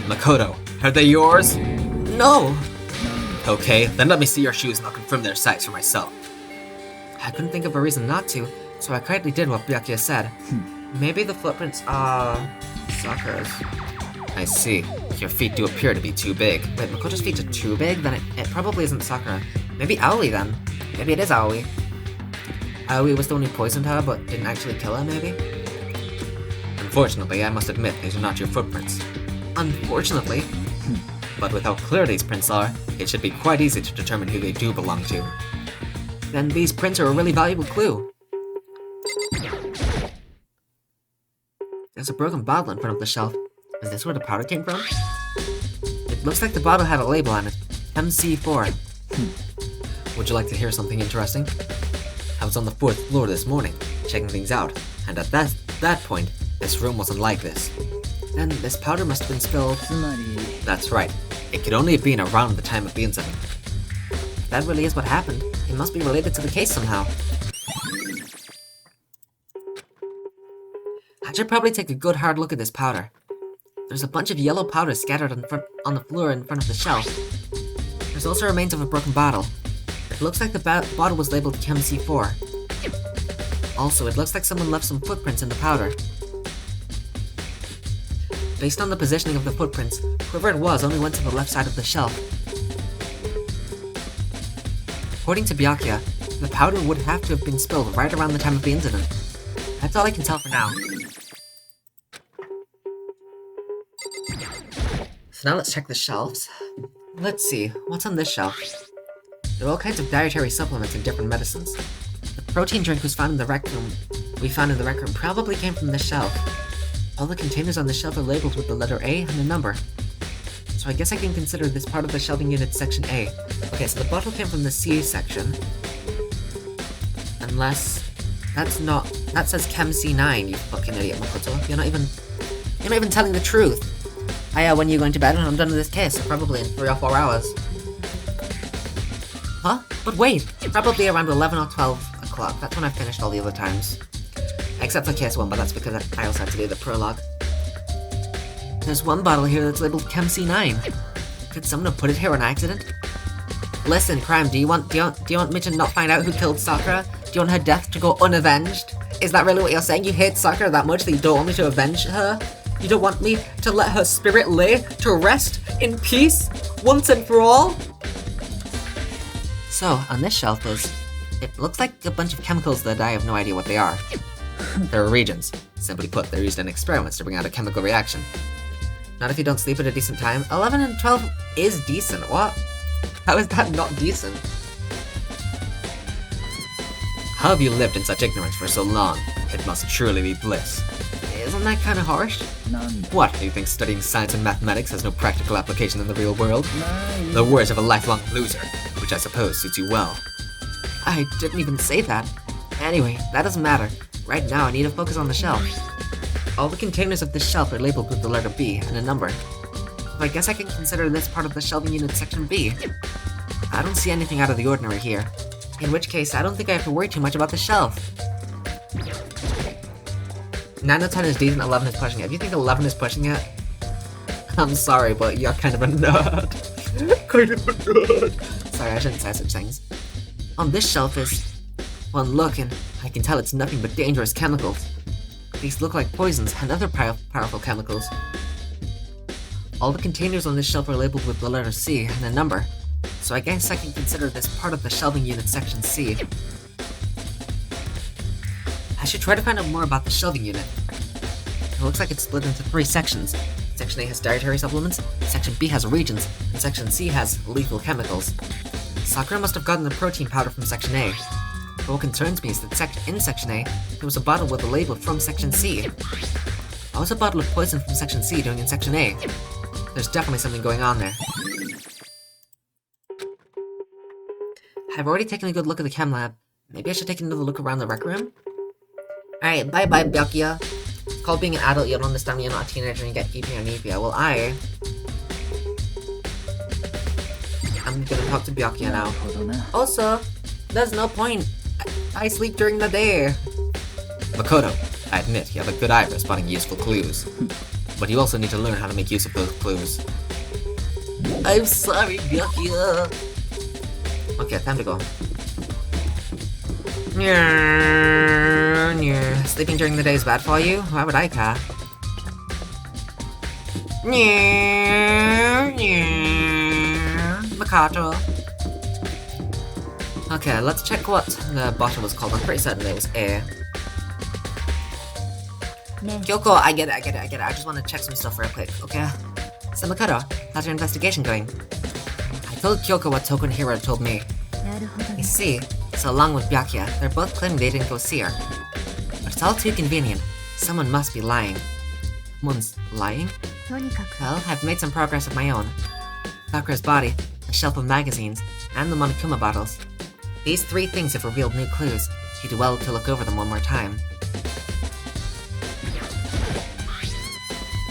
S1: Makoto, are they yours? No! Okay, then let me see your shoes and I'll confirm their size for myself. I couldn't think of a reason not to, so I quietly did what Byakuya said. Maybe the footprints are... Sakura's. I see. Your feet do appear to be too big. Wait, Makoto's feet are too big? Then it probably isn't Sakura. Maybe Aoi then. Maybe it is Aoi. Aoi was the one who poisoned her but didn't actually kill her, maybe? Unfortunately, I must admit these are not your footprints. Unfortunately? But with how clear these prints are, it should be quite easy to determine who they do belong to. Then these prints are a really valuable clue. There's a broken bottle in front of the shelf. Is this where the powder came from? It looks like the bottle had a label on it. MC4. Would you like to hear something interesting? I was on the 4th floor this morning, checking things out, and at that point, this room wasn't like this. Then this powder must have been spilled. That's right. It could only have been around the time of the incident. If that really is what happened, it must be related to the case somehow. I should probably take a good hard look at this powder. There's a bunch of yellow powder scattered on the floor in front of the shelf. There's also remains of a broken bottle. It looks like the bottle was labeled MC4. Also, it looks like someone left some footprints in the powder. Based on the positioning of the footprints, whoever it was only went to the left side of the shelf. According to Byakuya, the powder would have to have been spilled right around the time of the incident. That's all I can tell for now. So now let's check the shelves. Let's see, what's on this shelf? There are all kinds of dietary supplements and different medicines. The protein drink we found in the rec room probably came from this shelf. All the containers on the shelf are labeled with the letter A and a number. So I guess I can consider this part of the shelving unit section A. Okay, so the bottle came from the C section. Unless... that says Chem C9, you fucking idiot, Makoto. You're not even telling the truth. When are you going to bed? I'm done with this case, probably in 3 or 4 hours. Huh? But wait, probably around 11 or 12 o'clock. That's when I finished all the other times. Except for case 1, but that's because I also had to do the prologue. There's one bottle here that's labeled Chem C9. Did someone have put it here on accident? Listen, Crime, do you want me to not find out who killed Sakura? Do you want her death to go unavenged? Is that really what you're saying? You hate Sakura that much that you don't want me to avenge her? You don't want me to let her spirit lay to rest in peace once and for all? So, on this shelf it looks like a bunch of chemicals that I have no idea what they are. There are reagents. Simply put, they're used in experiments to bring out a chemical reaction. Not if you don't sleep at a decent time. 11 and 12 is decent. What? How is that not decent? How have you lived in such ignorance for so long? It must truly be bliss. Isn't that kind of harsh? What, do you think studying science and mathematics has no practical application in the real world? The words of a lifelong loser, which I suppose suits you well. I didn't even say that. Anyway, that doesn't matter. Right now, I need to focus on the shelf. All the containers of this shelf are labeled with the letter B and a number. So I guess I can consider this part of the shelving unit section B. I don't see anything out of the ordinary here. In which case, I don't think I have to worry too much about the shelf. 9 out of 10 is decent, 11 is pushing it. If you think 11 is pushing it, I'm sorry, but you're kind of a nerd. Kind of a nerd. Sorry, I shouldn't say such things. On this shelf is... one look, and I can tell it's nothing but dangerous chemicals. These look like poisons and other powerful chemicals. All the containers on this shelf are labeled with the letter C and a number, so I guess I can consider this part of the shelving unit section C. I should try to find out more about the shelving unit. It looks like it's split into 3 sections. Section A has dietary supplements, Section B has reagents, and Section C has lethal chemicals. Sakura must have gotten the protein powder from Section A. But what concerns me is that in Section A, there was a bottle with a label from Section C. How was a bottle of poison from Section C doing in Section A? There's definitely something going on there. I've already taken a good look at the chem lab. Maybe I should take another look around the rec room? Alright, bye-bye, Byakuya. It's called being an adult, you don't understand me, you're not a teenager, and you get Eepia and Eepia. Well, I'm gonna talk to Byakuya now. Also, there's no point. I sleep during the day. Makoto, I admit you have a good eye for spotting useful clues. But you also need to learn how to make use of those clues. I'm sorry, Byakuya. Okay, time to go. Sleeping during the day is bad for you? Why would I care? Makoto. Okay, let's check what the bottle was called. I'm pretty certain it was A. Kyoko, I get it. I just want to check some stuff real quick, okay? So Makoto, how's your investigation going? I told Kyoko what Toko and Hiro told me. You see, so along with Byakuya, they're both claiming they didn't go see her. But it's all too convenient. Someone must be lying. Someone's lying? Well, I've made some progress of my own. Sakura's body, a shelf of magazines, and the Monokuma bottles. These 3 things have revealed new clues. You'd do well to look over them one more time.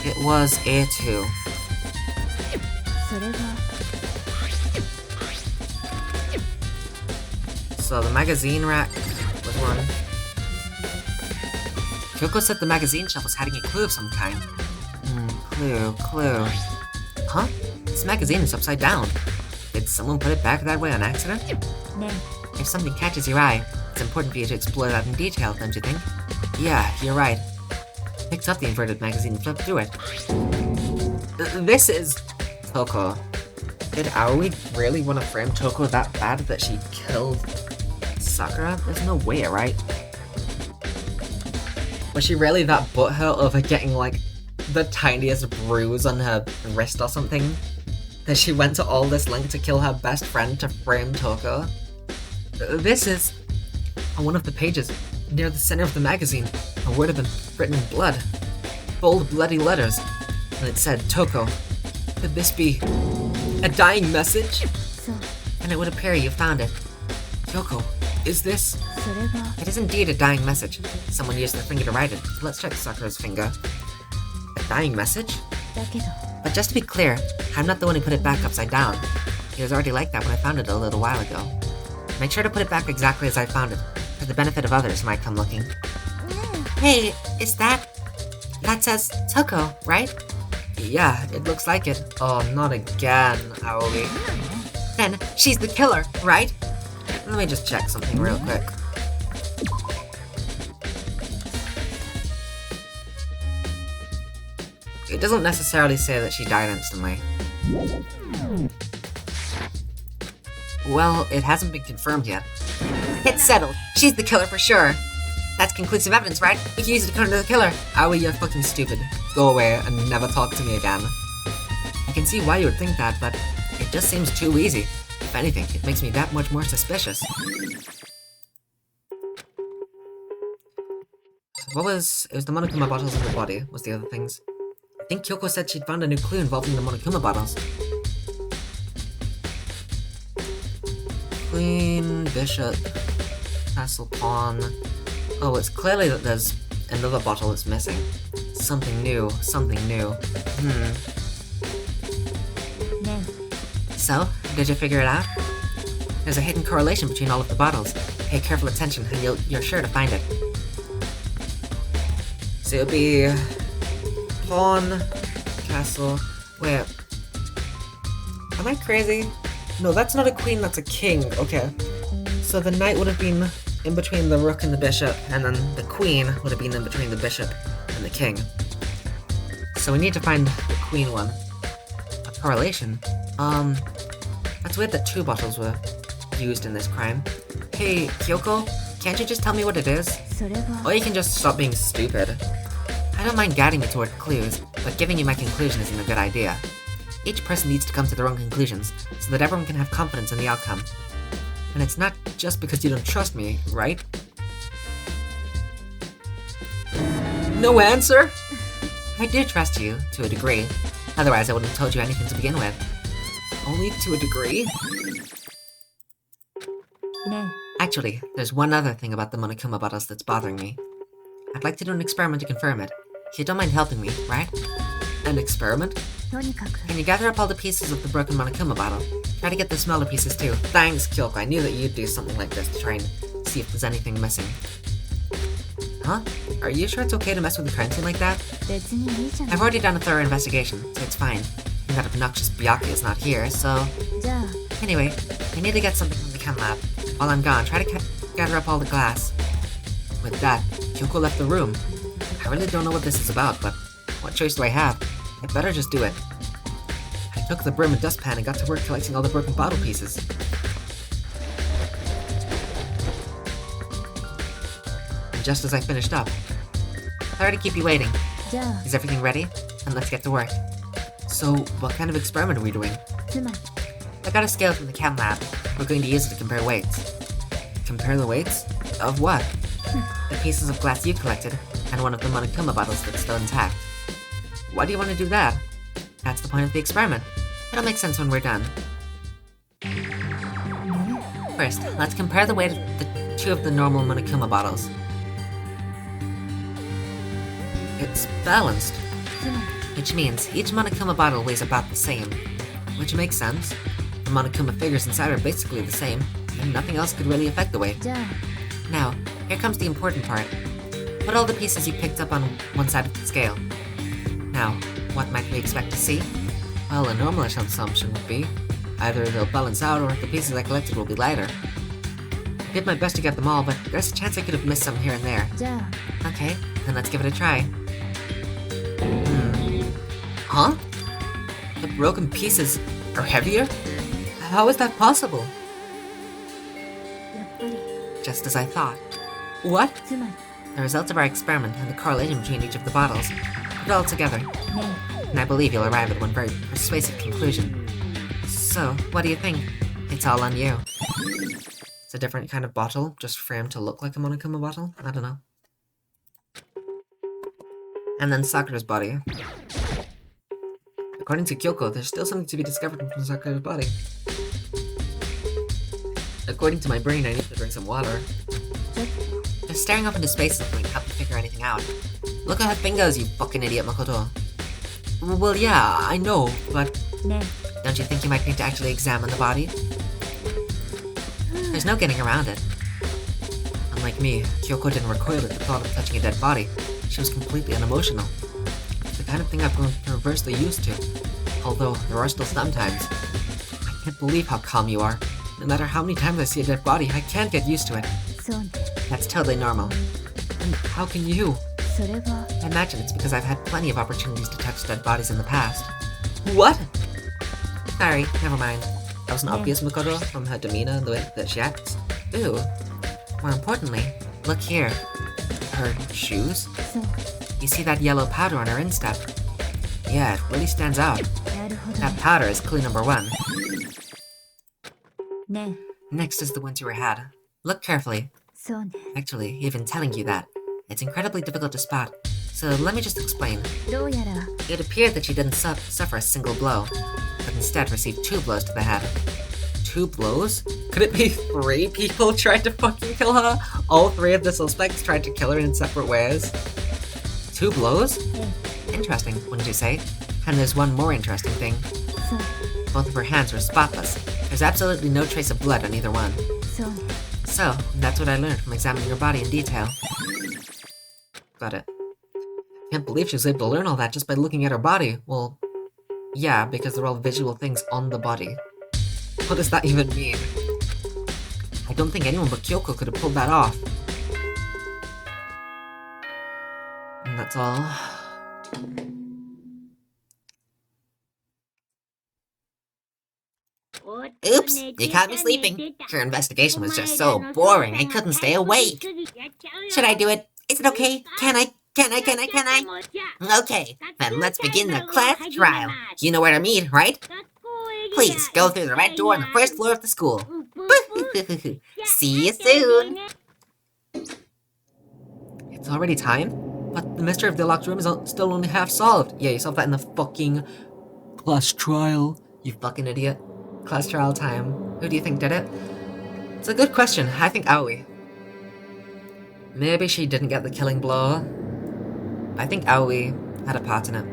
S1: It was A2. So the magazine rack was one. Kyoko said the magazine shelf was hiding a clue of some kind. Clue. Huh? This magazine is upside down. Did someone put it back that way on accident? If something catches your eye, it's important for you to explore that in detail, don't you think? Yeah, you're right. Picked up the inverted magazine and flipped through it. This is... Toko. Did Aoi really want to frame Toko that bad that she killed Sakura? There's no way, right? Was she really that butthurt over getting, like, the tiniest bruise on her wrist or something? That she went to all this length to kill her best friend to frame Toko? This is... on one of the pages, near the center of the magazine, a word had been written in blood. Bold, bloody letters. And it said, Toko. Could this be... a dying message? And it would appear you found it. Kyoko, is this... It is indeed a dying message. Someone used their finger to write it. Let's check Sakura's finger. A dying message? But just to be clear, I'm not the one who put it back upside down. It was already like that when I found it a little while ago. Make sure to put it back exactly as I found it, for the benefit of others who might come looking. Hey, is that... that says Toko, right? Yeah, it looks like it. Oh, not again, Aoi. Then, she's the killer, right? Let me just check something real quick. It doesn't necessarily say that she died instantly. Well, it hasn't been confirmed yet. It's settled. She's the killer for sure. That's conclusive evidence, right? We can use it to counter the killer. Aoi, you're fucking stupid. Go away and never talk to me again. I can see why you would think that, but it just seems too easy. If anything, it makes me that much more suspicious. It was the Monokuma bottles in the body, was the other things. I think Kyoko said she'd found a new clue involving the Monokuma bottles. Queen, bishop, Castle pawn. Oh, it's clearly that there's another bottle that's missing. Something new, something new. So, did you figure it out? There's a hidden correlation between all of the bottles. Pay careful attention and you're sure to find it. So it'll be... pawn, castle... Wait... Am I crazy? No, that's not a queen, that's a king. Okay. So the knight would have been in between the rook and the bishop, and then the queen would have been in between the bishop and the king. So we need to find the queen one. A correlation? That's weird that 2 bottles were used in this crime. Hey, Kyoko, can't you just tell me what it is?
S3: それは
S1: Or you can just stop being stupid. I don't mind guiding you toward clues, but giving you my conclusion isn't a good idea. Each person needs to come to their own conclusions, so that everyone can have confidence in the outcome. And it's not just because you don't trust me, right? No answer? I do trust you, to a degree. Otherwise I wouldn't have told you anything to begin with. Only to a degree?
S3: ね
S1: Actually, there's one other thing about the Monokuma bottles that's bothering me. I'd like to do an experiment to confirm it. You don't mind helping me, right? An experiment?
S3: とにかく
S1: Can you gather up all the pieces of the broken Monokuma bottle? Try to get the smaller pieces too. Thanks, Kyoko. I knew that you'd do something like this to try and see if there's anything missing. Huh? Are you sure it's okay to mess with the currency like that?
S3: 別にいいじゃな
S1: I've already done a thorough investigation, so it's fine. And that obnoxious Byakuya is not here, so...
S3: いじゃあ
S1: Anyway, I need to get something from the chem lab. While I'm gone, try to gather up all the glass. With that, Kyoko left the room. I really don't know what this is about, but what choice do I have? I better just do it. I took the broom and dustpan and got to work collecting all the broken bottle pieces. And just as I finished up... Sorry to keep you waiting.
S3: じゃあ
S1: Is everything ready? Then let's get to work. So, what kind of experiment are we doing?
S3: つまり
S1: I got a scale from the chem lab. We're going to use it to compare weights. Compare the weights? Of what? The pieces of glass you collected, and one of the Monokuma bottles that's still intact. Why do you want to do that? That's the point of the experiment. It'll make sense when we're done. First, let's compare the weight of the 2 of the normal Monokuma bottles. It's balanced,
S3: つまり
S1: which means each Monokuma bottle weighs about the same. Which makes sense. The Monokuma figures inside are basically the same, and nothing else could really affect the weight.
S3: じゃあ
S1: Now, here comes the important part. Put all the pieces you picked up on one side of the scale. Now, what might we expect to see? Well, a normal assumption would be either they'll balance out or the pieces I collected will be lighter. I did my best to get them all, but there's a chance I could have missed some here and there.
S3: じゃあ
S1: Okay, then let's give it a try. Huh? The broken pieces are heavier? How is that possible?
S3: やっぱり
S1: Just as I thought. What?
S3: つまり
S1: The results of our experiment and the correlation between each of the bottles. Put it all together,
S3: ね
S1: and I believe you'll arrive at one very persuasive conclusion. So, what do you think? It's all on you. It's a different kind of bottle, just framed to look like a Monokuma bottle? I don't know. And then Sakura's body. According to Kyoko, there's still something to be discovered from Sakura's body. According to my brain, I need to drink some water. Just staring up into space isn't going to help you figure anything out. Look at her fingers, you fucking idiot, Makoto. Well, yeah, I know, but
S3: ね
S1: don't you think you might need to actually examine the body? There's no getting around it. Unlike me, Kyoko didn't recoil at the thought of touching a dead body. She was completely unemotional. It's the kind of thing I've grown perversely used to. Although, there are still some times. I can't believe how calm you are. No matter how many times I see a dead body, I can't get used to it.
S3: そうね
S1: That's totally normal. And how can you?
S3: それは
S1: I imagine it's because I've had plenty of opportunities to touch dead bodies in the past. What? Sorry, never mind. That wasn't obvious, Makoto, from her demeanor and the way that she acts. Ew. More importantly, look here. Her shoes?
S3: そう
S1: You see that yellow powder on her instep? Yeah, it really stands out.
S3: なるほど
S1: That powder is clue number 1.
S3: ね
S1: Next is the one to her head. Look carefully.
S3: そうね
S1: Actually, even telling you that, it's incredibly difficult to spot. So let me just explain.
S3: どうやら
S1: It appeared that she didn't suffer a single blow, but instead received 2 blows to the head. 2 blows? Could it be 3 people tried to fucking kill her? All 3 of the suspects tried to kill her in separate ways? 2 blows? Interesting, wouldn't you say? And there's one more interesting thing.
S3: そう
S1: Both of her hands were spotless. There's absolutely no trace of blood on either one.
S3: そうね
S1: So, that's what I learned from examining her body in detail. Got it. Can't believe she was able to learn all that just by looking at her body. Well, yeah, because they're all visual things on the body. What does that even mean? I don't think anyone but Kyoko could have pulled that off. And that's all.
S2: Oops, you caught me sleeping. Her investigation was just so boring, I couldn't stay awake. Should I do it? Is it okay? Can I? Okay, then let's begin the class trial. You know where to meet, right? Please, go through the red door on the first floor of the school. See you soon.
S1: It's already time? But the mystery of the locked room is still only half solved. Yeah, you solved that in the fucking class trial. You fucking idiot. Class trial time. Who do you think did it? It's a good question. I think Aoi. Maybe she didn't get the killing blow. I think Aoi had a part in it.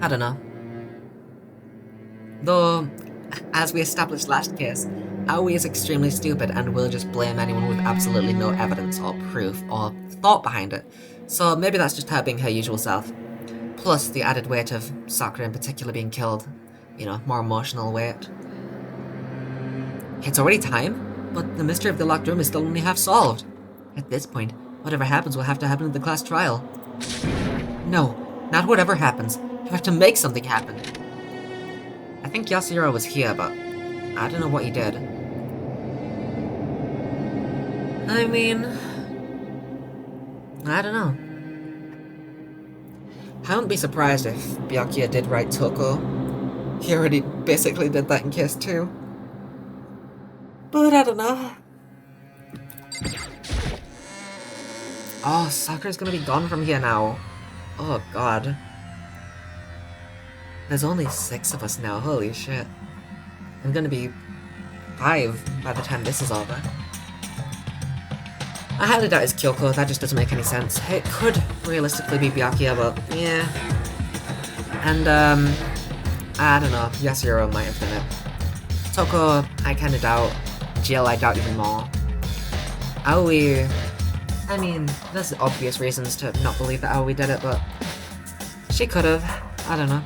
S1: I don't know. Though, as we established last case, Aoi is extremely stupid and will just blame anyone with absolutely no evidence or proof or thought behind it. So maybe that's just her being her usual self. Plus the added weight of Sakura in particular being killed. You know, more emotional weight. It's already time, but the mystery of the locked room is still only half solved. At this point, whatever happens will have to happen at the class trial. No, not whatever happens. You have to make something happen. I think Yasuhiro was here, but I don't know what he did. I mean, I don't know. I wouldn't be surprised if Byakuya did write Toko. He already basically did that in Case 2. But I don't know. Oh, Sakura's gonna be gone from here now. Oh god. There's only 6 of us now, holy shit. I'm gonna be 5 by the time this is over. I highly doubt it's Kyoko, that just doesn't make any sense. It could realistically be Byakuya, but yeah. And, I don't know, Yasuhiro might have done it. Toko, I kinda doubt. Jill, I doubt even more. Aoi, I mean, there's obvious reasons to not believe that Aoi did it, but she could have. I don't know.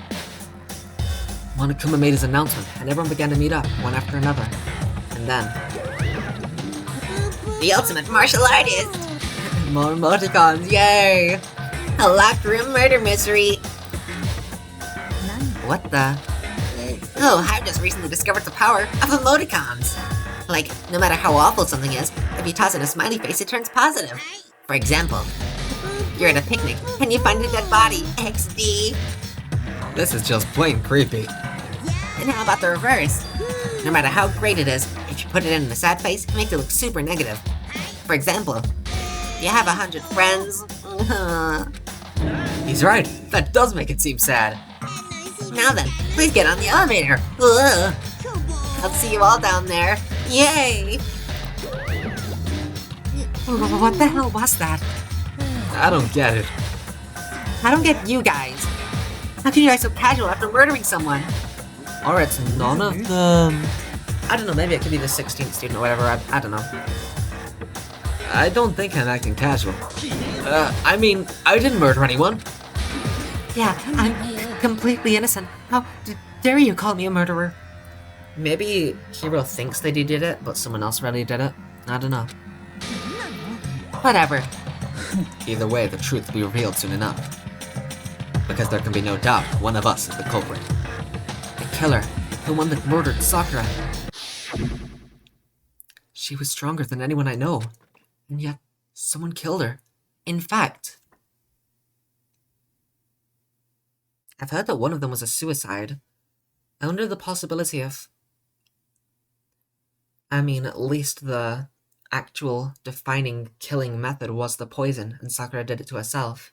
S1: Monokuma made his announcement, and everyone began to meet up, one after another. And then...
S2: The ultimate martial artist!
S1: more emoticons, yay!
S2: A locked room murder mystery!
S3: 何
S1: What the?
S2: Oh, I've just recently discovered the power of emoticons! Like, no matter how awful something is, if you toss in a smiley face, it turns positive. For example, you're at a picnic, and you find a dead body, XD!
S1: This is just plain creepy.
S2: And how about the reverse? No matter how great it is, if you put it in a sad face, it makes it look super negative. For example, you have 100 friends.
S1: He's right, that does make it seem sad.
S2: Now then, please get on the elevator. Ugh. I'll see you all down there. Yay!
S1: What the hell was that? I don't get it.
S2: I don't get you guys. How can you guys so casual after murdering someone?
S1: Or it's none of them. I don't know, maybe it could be the 16th student or whatever, I don't know. I don't think I'm acting casual. I mean, I didn't murder anyone.
S2: Yeah, I'm completely innocent. How dare you call me a murderer?
S1: Maybe Hiro thinks that he did it, but someone else really did it. I don't know.
S2: Whatever.
S1: Either way, the truth will be revealed soon enough. Because there can be no doubt one of us is the culprit. The killer, the one that murdered Sakura. She was stronger than anyone I know, and yet someone killed her. In fact, I've heard that one of them was a suicide. I wonder the possibility of... I mean, at least the actual defining killing method was the poison, and Sakura did it to herself.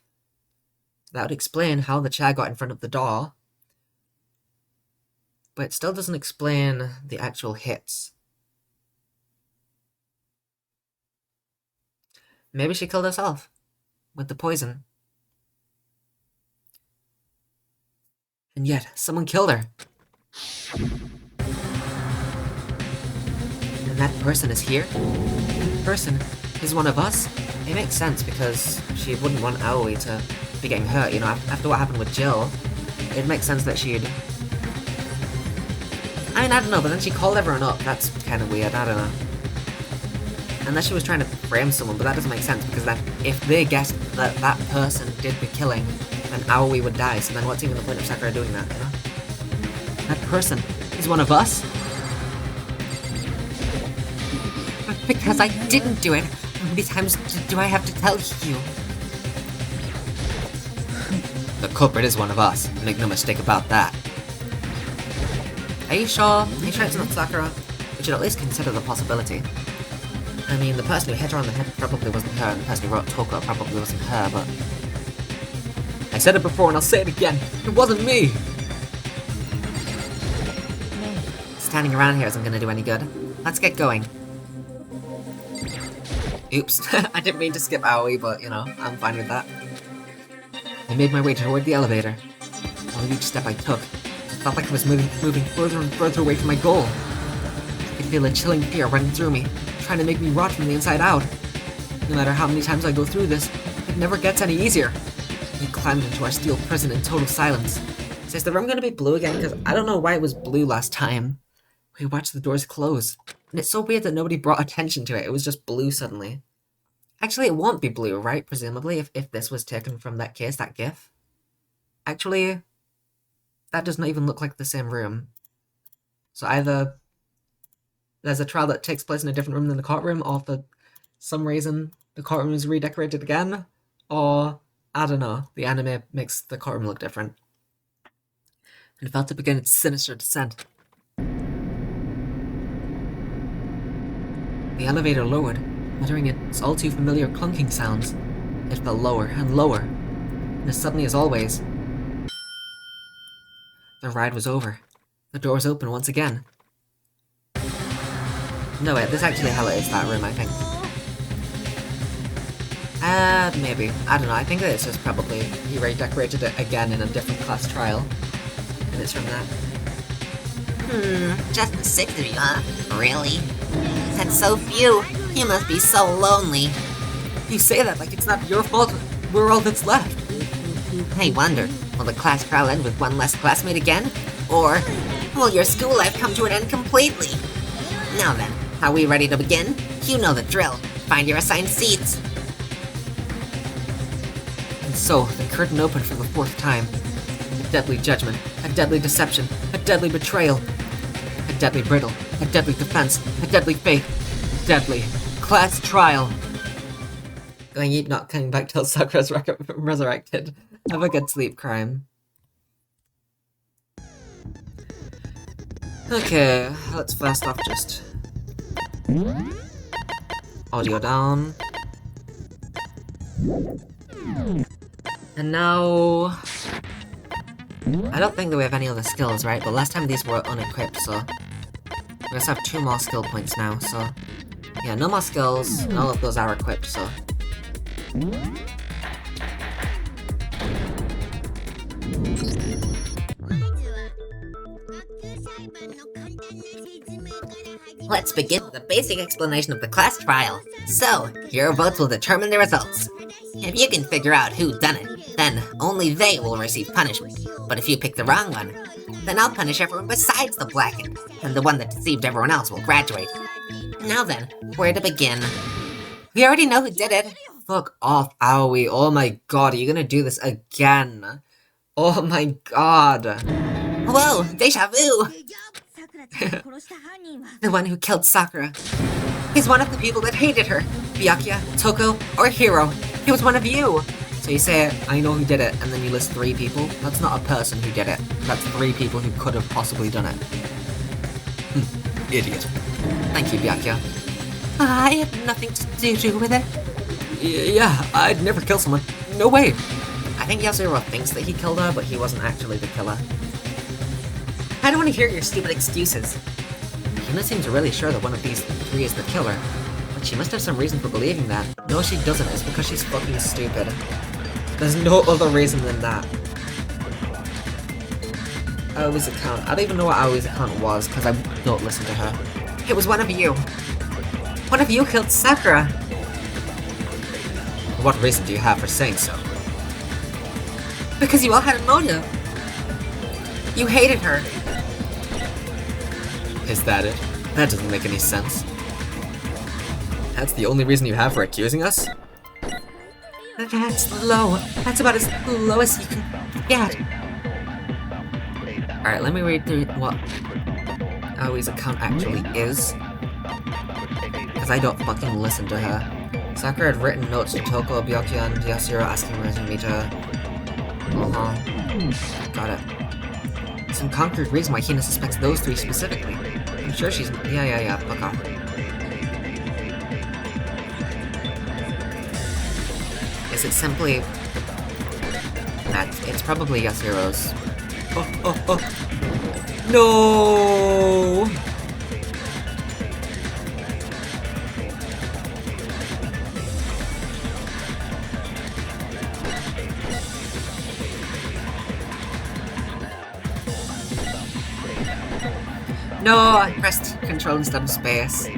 S1: That would explain how the chair got in front of the door. But it still doesn't explain the actual hits. Maybe she killed herself. With the poison. And yet, someone killed her. And that person is here? That person is one of us? It makes sense because she wouldn't want Aoi to be getting hurt, you know, after what happened with Jill. It makes sense that she'd... I mean, I don't know, but then she called everyone up. That's kind of weird, I don't know. Unless she was trying to frame someone, but that doesn't make sense because then if they guessed that that person did the killing, then Aoi would die, so then what's even the point of Sakura doing that, you know? That person is one of us?
S2: Because I didn't do it. How many times do I have to tell you?
S1: The culprit is one of us. Make no mistake about that. Are you sure? Are you sure it's not Sakura? We should at least consider the possibility. I mean, the person who hit her on the head probably wasn't her, and the person who wrote Toko probably wasn't her, but... I said it before and I'll say it again. It wasn't me! Standing around here isn't gonna do any good. Let's get going. Oops, I didn't mean to skip Aoi, but, you know, I'm fine with that. I made my way toward the elevator. With each step I took, I felt like I was moving further and further away from my goal. I could feel a chilling fear running through me, trying to make me rot from the inside out. No matter how many times I go through this, it never gets any easier. We climbed into our steel prison in total silence. So is the room gonna be blue again? Because I don't know why it was blue last time. We watched the doors close. And it's so weird that nobody brought attention to it. It was just blue suddenly. Actually, it won't be blue, right? Presumably, if this was taken from that case, that GIF. Actually, that does not even look like the same room. So either there's a trial that takes place in a different room than the courtroom, or for some reason the courtroom is redecorated again, or, I don't know, the anime makes the courtroom look different. And it felt to begin its sinister descent. The elevator lowered, uttering its all too familiar clunking sounds. It fell lower and lower, and as suddenly as always, the ride was over. The doors opened once again. No wait, this actually how it is, that room, I think. Maybe. I don't know, I think that it's just probably he redecorated it again in a different class trial. And it's from that.
S2: Just the 6 of you, huh? Really? That's so few. You must be so lonely.
S1: You say that like it's not your fault. We're all that's left.
S2: I wonder, will the class trial end with one less classmate again? Or will your school life come to an end completely? Now then, are we ready to begin? You know the drill. Find your assigned seats.
S1: And so, the curtain opened for the 4th time. A deadly judgment, a deadly deception, a deadly betrayal, a deadly riddle, a deadly defense, a deadly fate, a deadly class trial. Going eat, not coming back till Sakura's resurrected. Have a good sleep, crime. Okay, let's first off just... audio down. And now... I don't think that we have any other skills, right? But last time these were unequipped, so... we just have 2 more skill points now, so... yeah, no more skills, and all of those are equipped, so...
S2: Let's begin with a basic explanation of the class trial. So, your votes will determine the results. If you can figure out who done it, then only they will receive punishment. But if you pick the wrong one, then I'll punish everyone besides the blackened, and the one that deceived everyone else will graduate. Now then, where to begin? We already know who did it.
S1: Fuck off, Aoi. Oh my god, are you gonna do this again? Oh my god.
S2: Whoa, deja vu!
S1: The one who killed Sakura. He's one of the people that hated her. Byakuya, Toko, or Hiro. He was one of you. So you say, I know who did it, and then you list 3 people? That's not a person who did it. That's 3 people who could have possibly done it. Idiot. Thank you, Byakuya.
S2: I had nothing to do with it.
S1: Yeah, I'd never kill someone. No way. I think Yasuhiro thinks that he killed her, but he wasn't actually the killer. I don't want to hear your stupid excuses. Hina seems really sure that one of these 3 is the killer. But she must have some reason for believing that. No, she doesn't. It's because she's fucking stupid. There's no other reason than that. Aoi's account. I don't even know what Aoi's account was, because I don't listen to her. It was one of you. One of you killed Sakura. What reason do you have for saying so? Because you all had a motive. You hated her. Is that it? That doesn't make any sense. That's the only reason you have for accusing us? That's low. That's about as low as you can get. Alright, let me read through what Aoi's account actually is. Because I don't fucking listen to her. Sakura had written notes to Toko, Byakuya, and Yasuhiro asking where to meet her. Got it. Some concrete reason why Hina suspects those three specifically. I'm sure she's... Yeah, fuck off. Is it simply... that it's probably Yasuhiro's... Oh! No! No, I pressed control instead of space.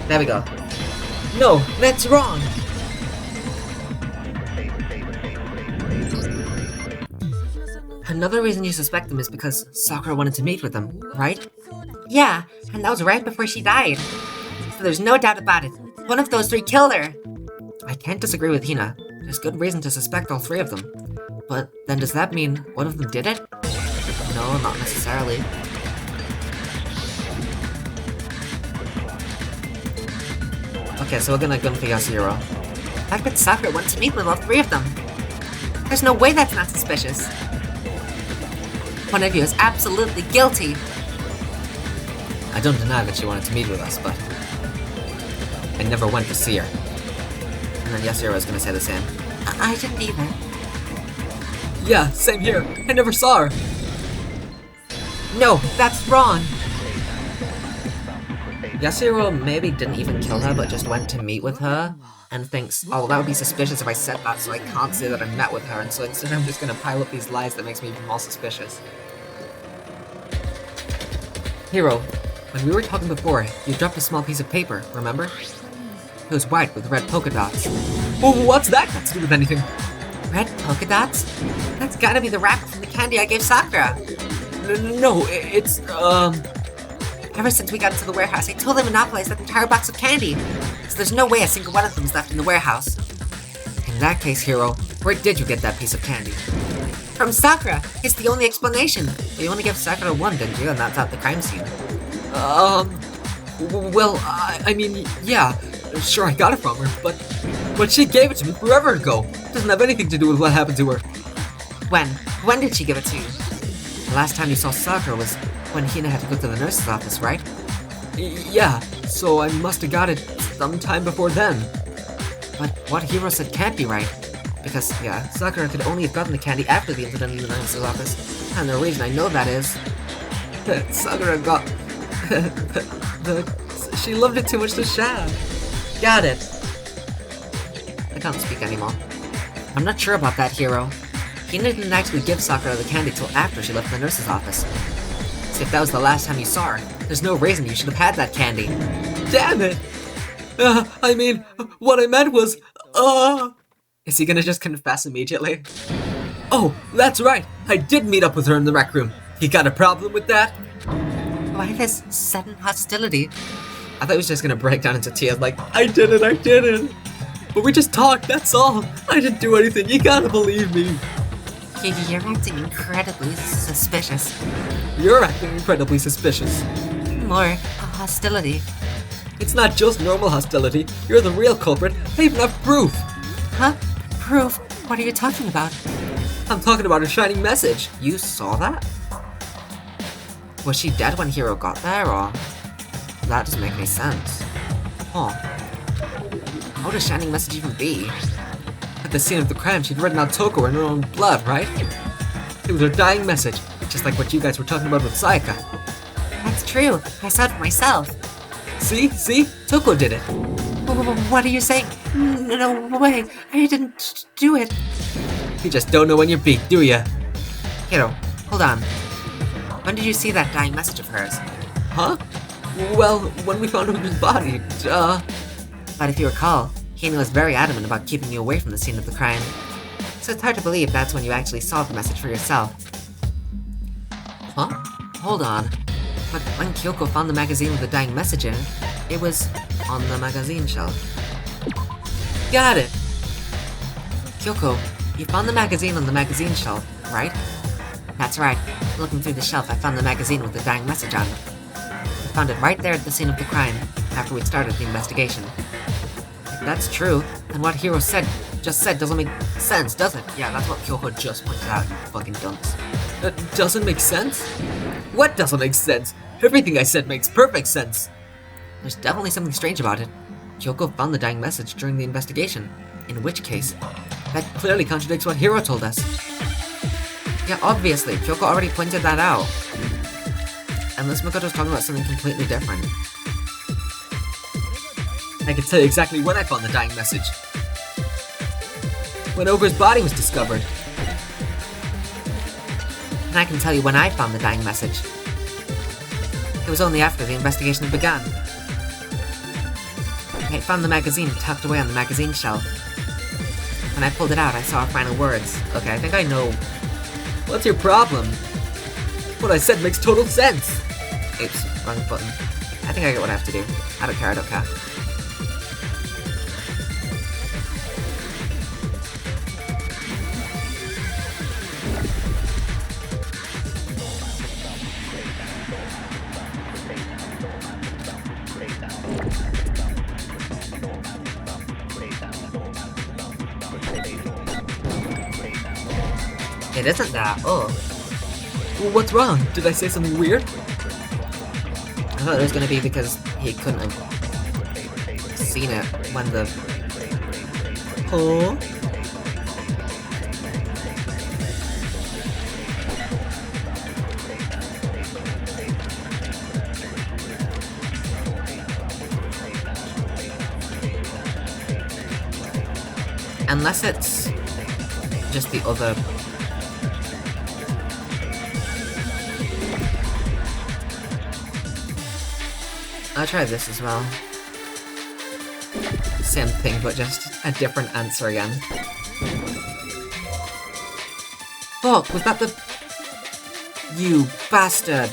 S1: There we go. No, that's wrong! Another reason you suspect them is because Sakura wanted to meet with them, right? Yeah, and that was right before she died. So there's no doubt about it. One of those three killed her! I can't disagree with Hina. There's good reason to suspect all three of them. But then does that mean one of them did it? No, not necessarily. Okay, so we're gonna gun for Yasuhiro. The fact that Sakura wanted to meet with all three of them. There's no way that's not suspicious. One of you is absolutely guilty. I don't deny that she wanted to meet with us, but I never went to see her. And then Yasuhiro was gonna say the same. I didn't either. Yeah, same here. I never saw her. No, that's wrong. Yasuhiro maybe didn't even kill her, but just went to meet with her, and thinks, oh, that would be suspicious if I said that, so I can't say that I met with her, and so instead I'm just gonna pile up these lies that makes me even more suspicious. Hiro, when we were talking before, you dropped a small piece of paper, remember? It was white with red polka dots. Well, what's that got to do with anything? Red polka dots? That's gotta be the wrapper from the candy I gave Sakura. No, it's, Ever since we got into the warehouse, I totally monopolized that entire box of candy. So there's no way a single one of them is left in the warehouse. In that case, Hiro, where did you get that piece of candy? From Sakura! It's the only explanation. But you only gave Sakura one, didn't you? And that's at the crime scene. Well, I mean, yeah. Sure, I got it from her, but she gave it to me forever ago. It doesn't have anything to do with what happened to her. When? When did she give it to you? The last time you saw Sakura was when Hina had to go to the nurse's office, right? Yeah, so I must have got it sometime before then. But what Hiro said can't be right. Because, yeah, Sakura could only have gotten the candy after the incident in the nurse's office. And the reason I know that is... Sakura got... She loved it too much to share. Got it. I can't speak anymore. I'm not sure about that, Hiro. Hina didn't actually give Sakura the candy till after she left the nurse's office. So if that was the last time you saw her, there's no reason you should have had that candy. Damn it! I mean, what I meant was, Is he gonna just confess immediately? Oh, that's right! I did meet up with her in the rec room. You got a problem with that? Why this sudden hostility? I thought he was just gonna break down into tears like, I didn't! But we just talked, that's all! I didn't do anything, you gotta believe me! You're acting incredibly suspicious. You're acting incredibly suspicious. More hostility. It's not just normal hostility, you're the real culprit, I even have proof! Huh? Proof? What are you talking about? I'm talking about her shining message. You saw that? Was she dead when Hiro got there, or...? That doesn't make any sense. Huh. How would a shining message even be? Could the scene of the crime, she'd written out Toko in her own blood, right? It was her dying message, just like what you guys were talking about with Sayaka.
S2: That's true. I saw it for myself.
S1: See? Toko did it.
S2: What are you saying? No way. I didn't do it.
S1: You just don't know when you're beat, do ya?
S2: Hiro, hold on. When did you see that dying message of hers?
S1: Huh? Well, when we found Ogre's body, duh.
S2: But if you recall, Hino was very adamant about keeping you away from the scene of the crime. So it's hard to believe that's when you actually saw the message for yourself.
S1: Huh?
S2: Hold on. But when Kyoko found the magazine with the dying message in it, it was on the magazine shelf.
S1: Got it!
S2: Kyoko, you found the magazine on the magazine shelf, right? That's right. Looking through the shelf, I found the magazine with the dying message on it. I found it right there at the scene of the crime, after we'd started the investigation. If that's true, then what Hiro just said doesn't make sense, does it?
S1: Yeah, that's what Kyoko just pointed out, you fucking dunce. That doesn't make sense? What doesn't make sense? Everything I said makes perfect sense!
S2: There's definitely something strange about it. Kyoko found the dying message during the investigation, in which case,
S1: that clearly contradicts what Hiro told us.
S2: Yeah, obviously, Kyoko already pointed that out.
S1: Unless Makoto's talking about something completely different. I can tell you exactly when I found the dying message. When Ogre's body was discovered.
S2: And I can tell you when I found the dying message. It was only after the investigation had begun. I found the magazine tucked away on the magazine shelf. When I pulled it out, I saw our final words.
S1: Okay, I think I know. What's your problem? What I said makes total sense!
S2: Oops, wrong button. I think I get what I have to do. I don't care. It isn't that. Oh.
S1: Well, what's wrong? Did I say something weird?
S2: I thought it was gonna be because he couldn't have seen it when the...
S1: Huh?
S2: Unless it's just the other... I'll try this as well. Same thing, but just a different answer again. Fuck, was that the... You bastard!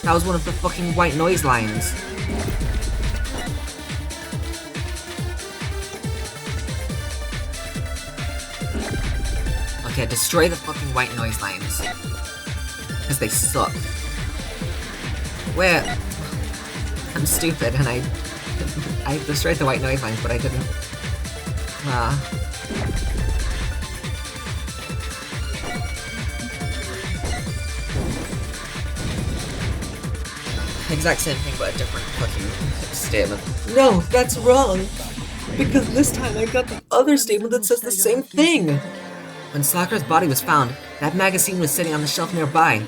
S2: That was one of the fucking white noise lines. Okay, destroy the fucking white noise lines. Because they suck. Where... I'm stupid, and I destroyed the white noise lines, but I didn't... Exact same thing, but a different fucking statement.
S1: No, that's wrong! Because this time I got the other statement that says the same thing!
S2: When Sakura's body was found, that magazine was sitting on the shelf nearby.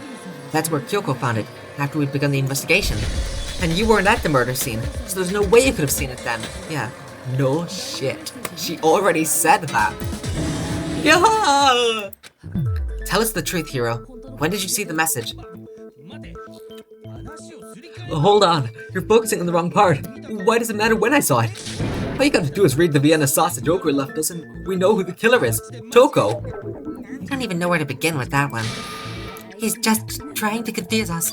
S2: That's where Kyoko found it, after we'd begun the investigation. And you weren't at the murder scene, so there's no way you could have seen it then. Yeah.
S1: No shit. She already said that. Yeah!
S2: Tell us the truth, Hiro. When did you see the message?
S1: Hold on. You're focusing on the wrong part. Why does it matter when I saw it? All you gotta do is read the Vienna sausage Ogre left us and we know who the killer is. Toko.
S2: I don't even know where to begin with that one. He's just trying to confuse us.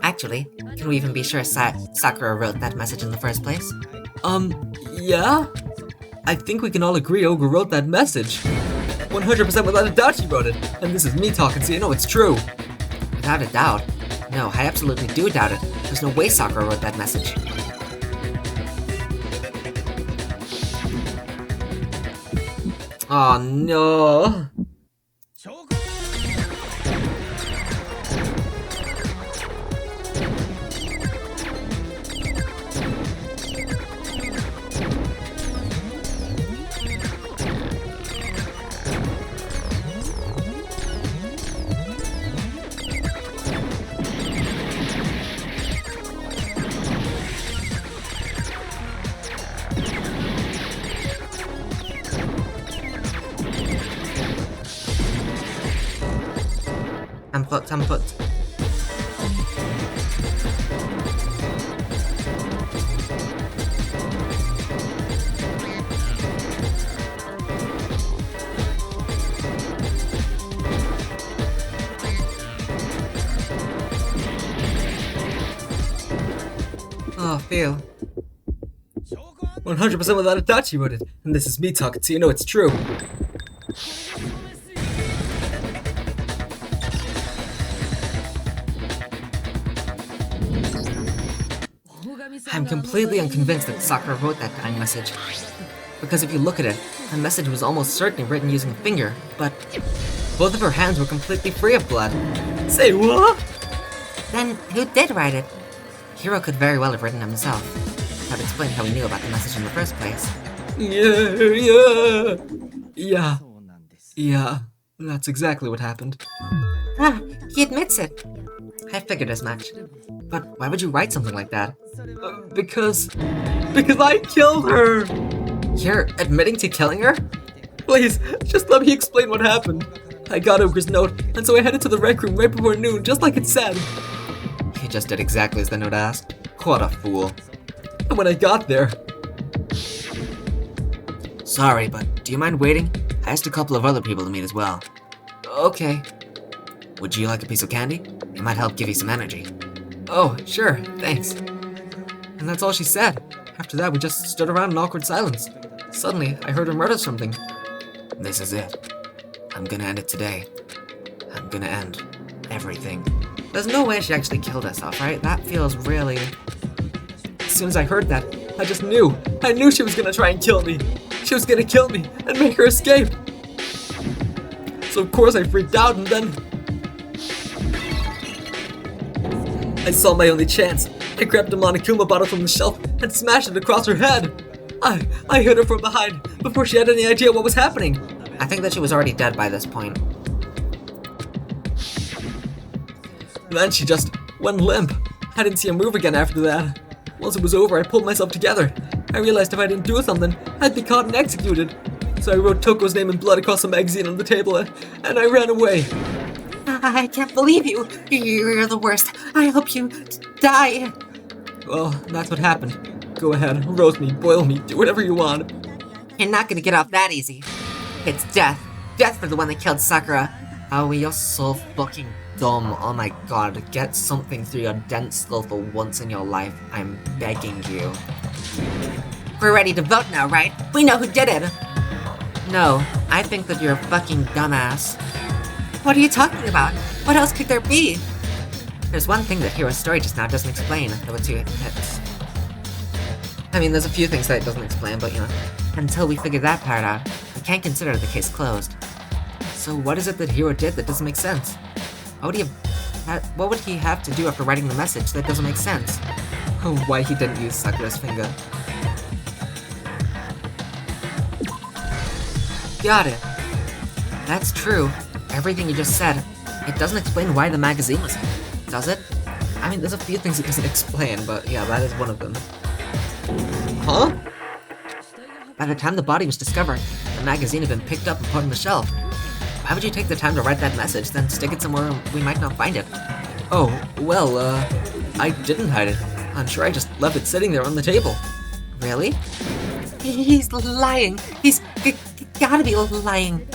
S2: Actually, can we even be sure Sakura wrote that message in the first place?
S1: Yeah? I think we can all agree Ogre wrote that message. 100% without a doubt she wrote it. And this is me talking, so you know it's true.
S2: Without a doubt. No, I absolutely do doubt it. There's no way Sakura wrote that message.
S1: Oh no. put, time put. Oh, phew.
S4: 100% without a doubt you wouldn't. And this is me talking, so you know it's true.
S1: I'm completely unconvinced that Sakura wrote that dying message. Because if you look at it, the message was almost certainly written using a finger, but both of her hands were completely free of blood.
S4: Say what?
S2: Then who did write it?
S1: Hiro could very well have written it himself. That would explain how he knew about the message in the first place.
S4: Yeah, that's exactly what happened.
S2: Ah, he admits it.
S1: I figured as much. But why would you write something like that?
S4: Because I killed her!
S1: You're admitting to killing her?
S4: Please, just let me explain what happened. I got Ogre's note, and so I headed to the rec room right before noon, just like it said.
S1: He just did exactly as the note asked. What a fool.
S4: And when I got there...
S1: Sorry, but do you mind waiting? I asked a couple of other people to meet as well.
S4: Okay.
S1: Would you like a piece of candy? It might help give you some energy.
S4: Oh, sure, thanks. And that's all she said. After that, we just stood around in awkward silence. Suddenly, I heard her murder something.
S1: This is it. I'm gonna end it today. I'm gonna end everything. There's no way she actually killed herself, right? That feels really...
S4: As soon as I heard that, I just knew. I knew she was gonna try and kill me. She was gonna kill me and make her escape. So of course I freaked out, and then... I saw my only chance. I grabbed a Monokuma bottle from the shelf and smashed it across her head. I hit her from behind before she had any idea what was happening.
S1: I think that she was already dead by this point.
S4: Then she just went limp. I didn't see her move again after that. Once it was over, I pulled myself together. I realized if I didn't do something, I'd be caught and executed. So I wrote Toko's name in blood across the magazine on the table, and I ran away.
S2: I can't believe you. You're the worst. I hope you die.
S4: Well, that's what happened. Go ahead, roast me, boil me, do whatever you want.
S2: You're not gonna get off that easy. It's death. Death for the one that killed Sakura.
S1: Oh, you're so fucking dumb. Oh my god, get something through your dense skull for once in your life. I'm begging you.
S2: We're ready to vote now, right? We know who did it.
S1: No, I think that you're a fucking dumbass.
S2: What are you talking about? What else could there be?
S1: There's one thing that Hiro's story just now doesn't explain. There were two hits. I mean, there's a few things that it doesn't explain, but you know, until we figure that part out, we can't consider the case closed. So what is it that Hiro did that doesn't make sense? What would he have to do after writing the message that doesn't make sense?
S4: Why he didn't use Sakura's finger.
S1: Got it. That's true. Everything you just said. It doesn't explain why the magazine was hit, does it? I mean, there's a few things it doesn't explain, but yeah, that is one of them. Huh? By the time the body was discovered, the magazine had been picked up and put on the shelf. Why would you take the time to write that message, then stick it somewhere we might not find it?
S4: Oh, well, I didn't hide it. I'm sure I just left it sitting there on the table.
S1: Really?
S2: He's lying. He's gotta be lying.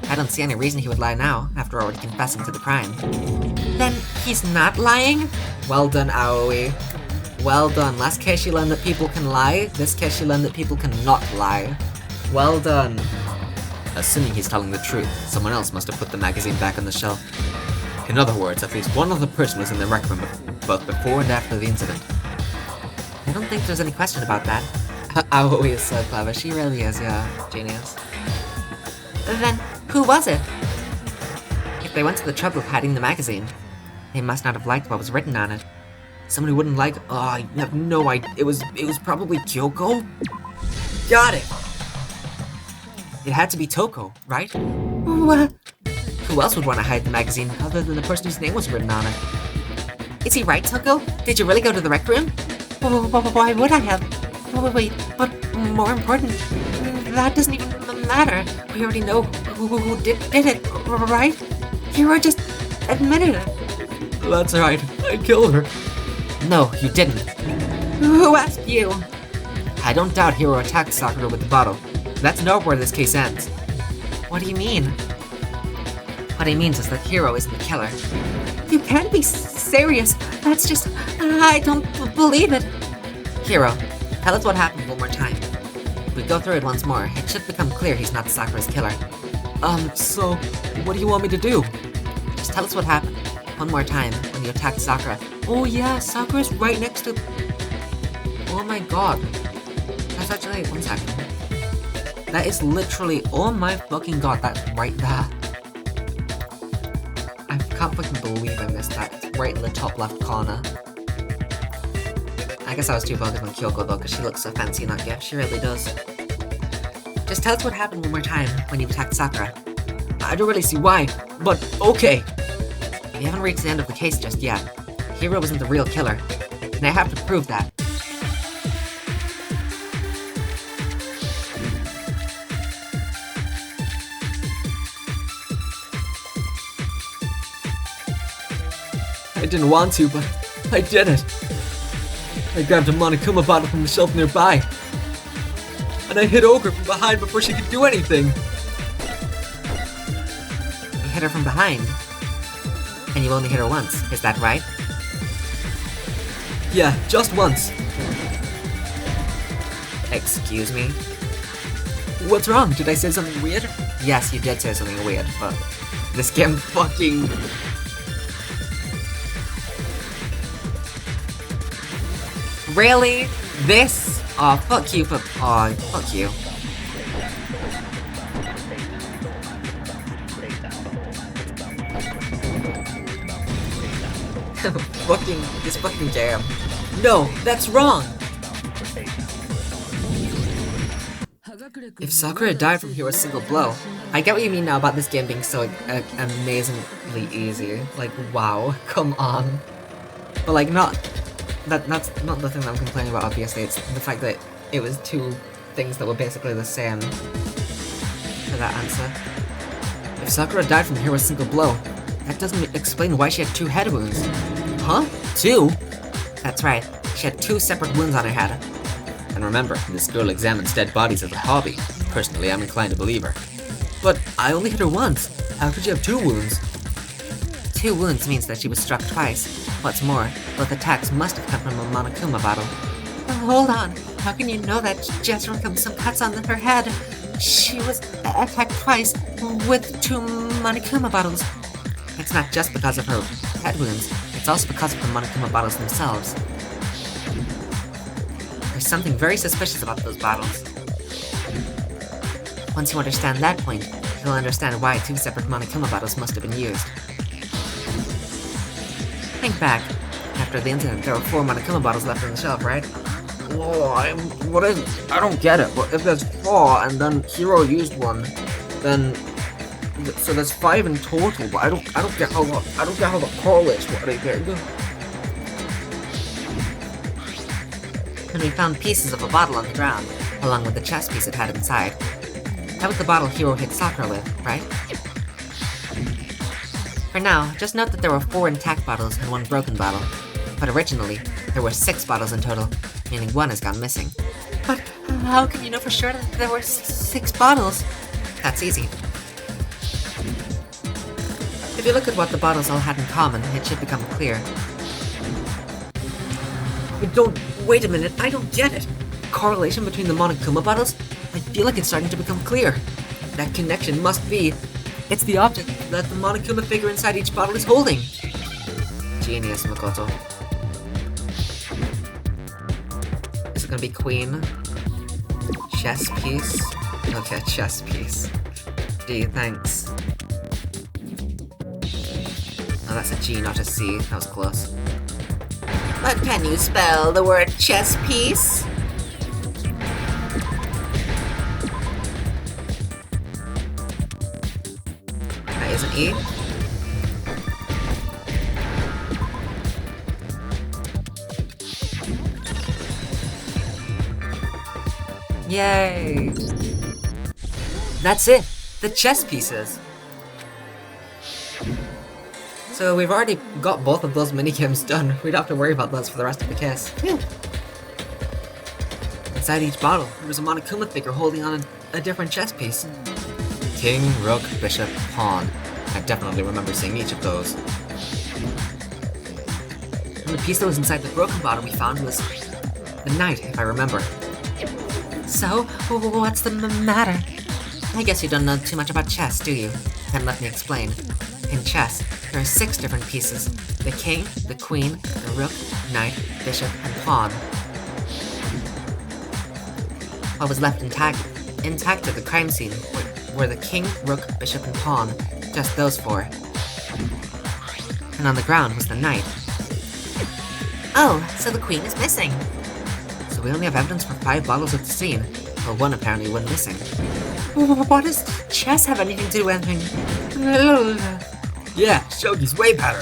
S1: I don't see any reason he would lie now, after already confessing to the crime.
S2: Then he's not lying?
S1: Well done, Aoi. Well done. Last case you learned that people can lie, this case you learned that people cannot lie. Well done. Assuming he's telling the truth, someone else must have put the magazine back on the shelf. In other words, at least one other person was in the rec room both before and after the incident. I don't think there's any question about that. Aoi is so clever. She really is, yeah. Genius.
S2: Then who was it?
S1: If they went to the trouble of hiding the magazine, they must not have liked what was written on it. Someone who wouldn't like... Oh, I have no idea. It was probably Kyoko? Got it! It had to be Toko, right?
S2: What?
S1: Who else would want to hide the magazine other than the person whose name was written on it?
S2: Is he right, Toko? Did you really go to the rec room? Why would I have? Wait, but more important, that doesn't even matter. We already know who did it, right? Hiro just
S1: admitted it.
S4: That's right, I killed her.
S1: No, you didn't. Who asked you? I don't doubt Hiro attacked Sakura with the bottle. That's not where this case ends. What do you mean? What he means is that Hiro isn't the killer. You can't be serious. That's just... I don't believe it. Hiro, tell us what happened one more time. If we go through it once more, it should become clear he's not Sakura's killer.
S4: So, what do you want me to do?
S1: Just tell us what happened. One more time, when you attacked Sakura.
S4: Oh yeah, Sakura's right next to...
S1: Oh my god. That's actually... One second. That is literally... Oh my fucking god, that's right there. I can't fucking believe I missed that. It's right in the top left corner. I guess I was too focused on Kyoko though, because she looks so fancy in that gift. She really does. Just tell us what happened one more time when you attacked Sakura.
S4: I don't really see why, but okay.
S1: We haven't reached the end of the case just yet. Hiro wasn't the real killer, and I have to prove that.
S4: I didn't want to, but I did it. I grabbed a Monokuma bottle from the shelf nearby. And I hit Ogre from behind before she could do anything.
S1: You hit her from behind, and you only hit her once, is that right?
S4: Yeah, just once.
S1: Excuse me?
S4: What's wrong? Did I say something weird?
S1: Yes, you did say something weird, but this game fucking... Really? This? Oh, fuck you for... Oh, fuck you. This fucking game.
S4: No, that's wrong!
S1: If Sakura died from Hiro's single blow, I get what you mean now about this game being so amazingly easy. Like, wow, come on. But like, that's not the thing that I'm complaining about, obviously. It's the fact that it was two things that were basically the same for that answer. If Sakura died from Hiro's single blow, that doesn't explain why she had 2 head wounds.
S4: Huh? 2?
S1: That's right, she had 2 separate wounds on her head.
S5: And remember, this girl examines dead bodies as a hobby. Personally, I'm inclined to believe her.
S4: But I only hit her once. How could she have 2 wounds?
S1: 2 wounds means that she was struck twice. What's more, both attacks must have come from a Monokuma bottle. Hold on, how can you know that just from some cuts on her head? She was attacked twice with 2 Monokuma bottles. It's not just because of her head wounds, it's also because of the Monokuma bottles themselves. There's something very suspicious about those bottles. Once you understand that point, you'll understand why 2 separate Monokuma bottles must have been used. Think back. After the incident, there were 4 Monokuma bottles left on the shelf, right?
S4: Whoa, I don't get it. But if there's 4 and then Hiro used one, then so there's 5 in total. But I don't get how that correlates what I get.
S1: And we found pieces of a bottle on the ground, along with the chest piece it had inside. That was the bottle Hiro hit Sakura with, right? For now, just note that there were 4 intact bottles and 1 broken bottle. But originally, there were 6 bottles in total, meaning 1 has gone missing. But how can you know for sure that there were 6 bottles? That's easy. If you look at what the bottles all had in common, it should become clear.
S4: Wait a minute, I don't get it. Correlation between the Monokuma bottles? I feel like it's starting to become clear. That connection must be... It's the object that the Monokuma figure inside each bottle is holding.
S1: Genius, Makoto. Is it gonna be Queen? Chess piece? Okay, chess piece. D, thanks. Oh, that's a G, not a C. That was close. But can you spell the word chess piece? That is an E. Yay!
S4: That's it! The chess pieces!
S1: So we've already got both of those minigames done. We don't have to worry about those for the rest of the case. Phew. Inside each bottle, there was a Monokuma figure holding on a different chess piece.
S5: King, rook, bishop, pawn. I definitely remember seeing each of those.
S1: And the piece that was inside the broken bottle we found was the knight, if I remember. So, what's the matter? I guess you don't know too much about chess, do you? Then let me explain. In chess, there are 6 different pieces. The king, the queen, the rook, knight, bishop, and pawn. What was left intact at the crime scene were the king, rook, bishop, and pawn. Just those 4. And on the ground was the knight.
S2: Oh, so the queen is missing.
S1: So we only have evidence for 5 bottles at the scene. Well, 1 apparently went missing.
S2: What does chess have anything to do with anything?
S4: Yeah, Shogi's way better.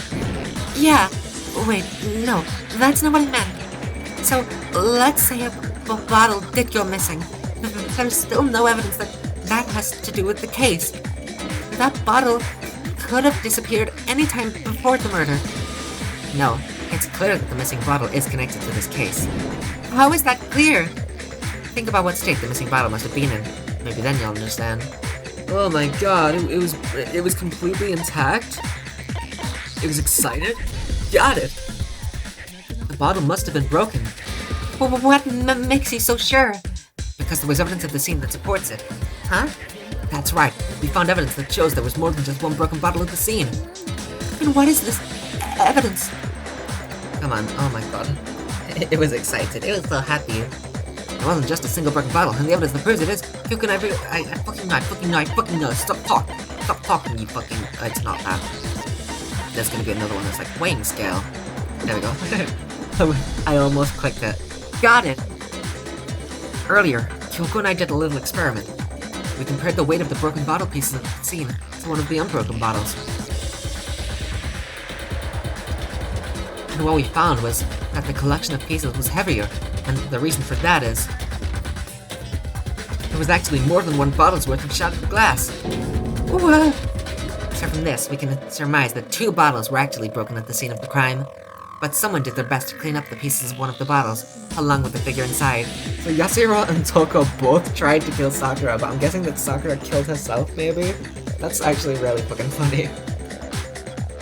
S2: Yeah. Wait, no, that's not what I meant. So, let's say a bottle did go missing. There's still no evidence that has to do with the case. That bottle could have disappeared anytime before the murder.
S1: No, it's clear that the missing bottle is connected to this case.
S2: How is that clear?
S1: Think about what state the missing bottle must have been in. Maybe then you'll understand.
S4: Oh my god, it was completely intact. It was excited. Got it.
S1: The bottle must have been broken,
S2: What makes you so sure?
S1: because there was evidence at the scene that supports it.
S2: Huh?
S1: That's right, we found evidence that shows there was more than just 1 broken bottle at the scene.
S2: And what is this evidence?
S1: Come on, oh my god. It was excited, it was so happy. It wasn't just a single broken bottle, and the evidence that proves it is, who can I fucking know, stop talking, you fucking, it's not that. There's gonna be another one that's like weighing scale. There we go. I almost clicked it.
S2: Got it.
S1: Earlier, Kyoko and I did a little experiment. We compared the weight of the broken bottle pieces at the scene to one of the unbroken bottles. And what we found was that the collection of pieces was heavier, and the reason for that is there was actually more than 1 bottle's worth of shattered glass.
S2: What?
S1: So from this, we can surmise that 2 bottles were actually broken at the scene of the crime, but someone did their best to clean up the pieces of one of the bottles, along with the figure inside.
S4: So Yasuhiro and Toko both tried to kill Sakura, but I'm guessing that Sakura killed herself, maybe? That's actually really fucking funny.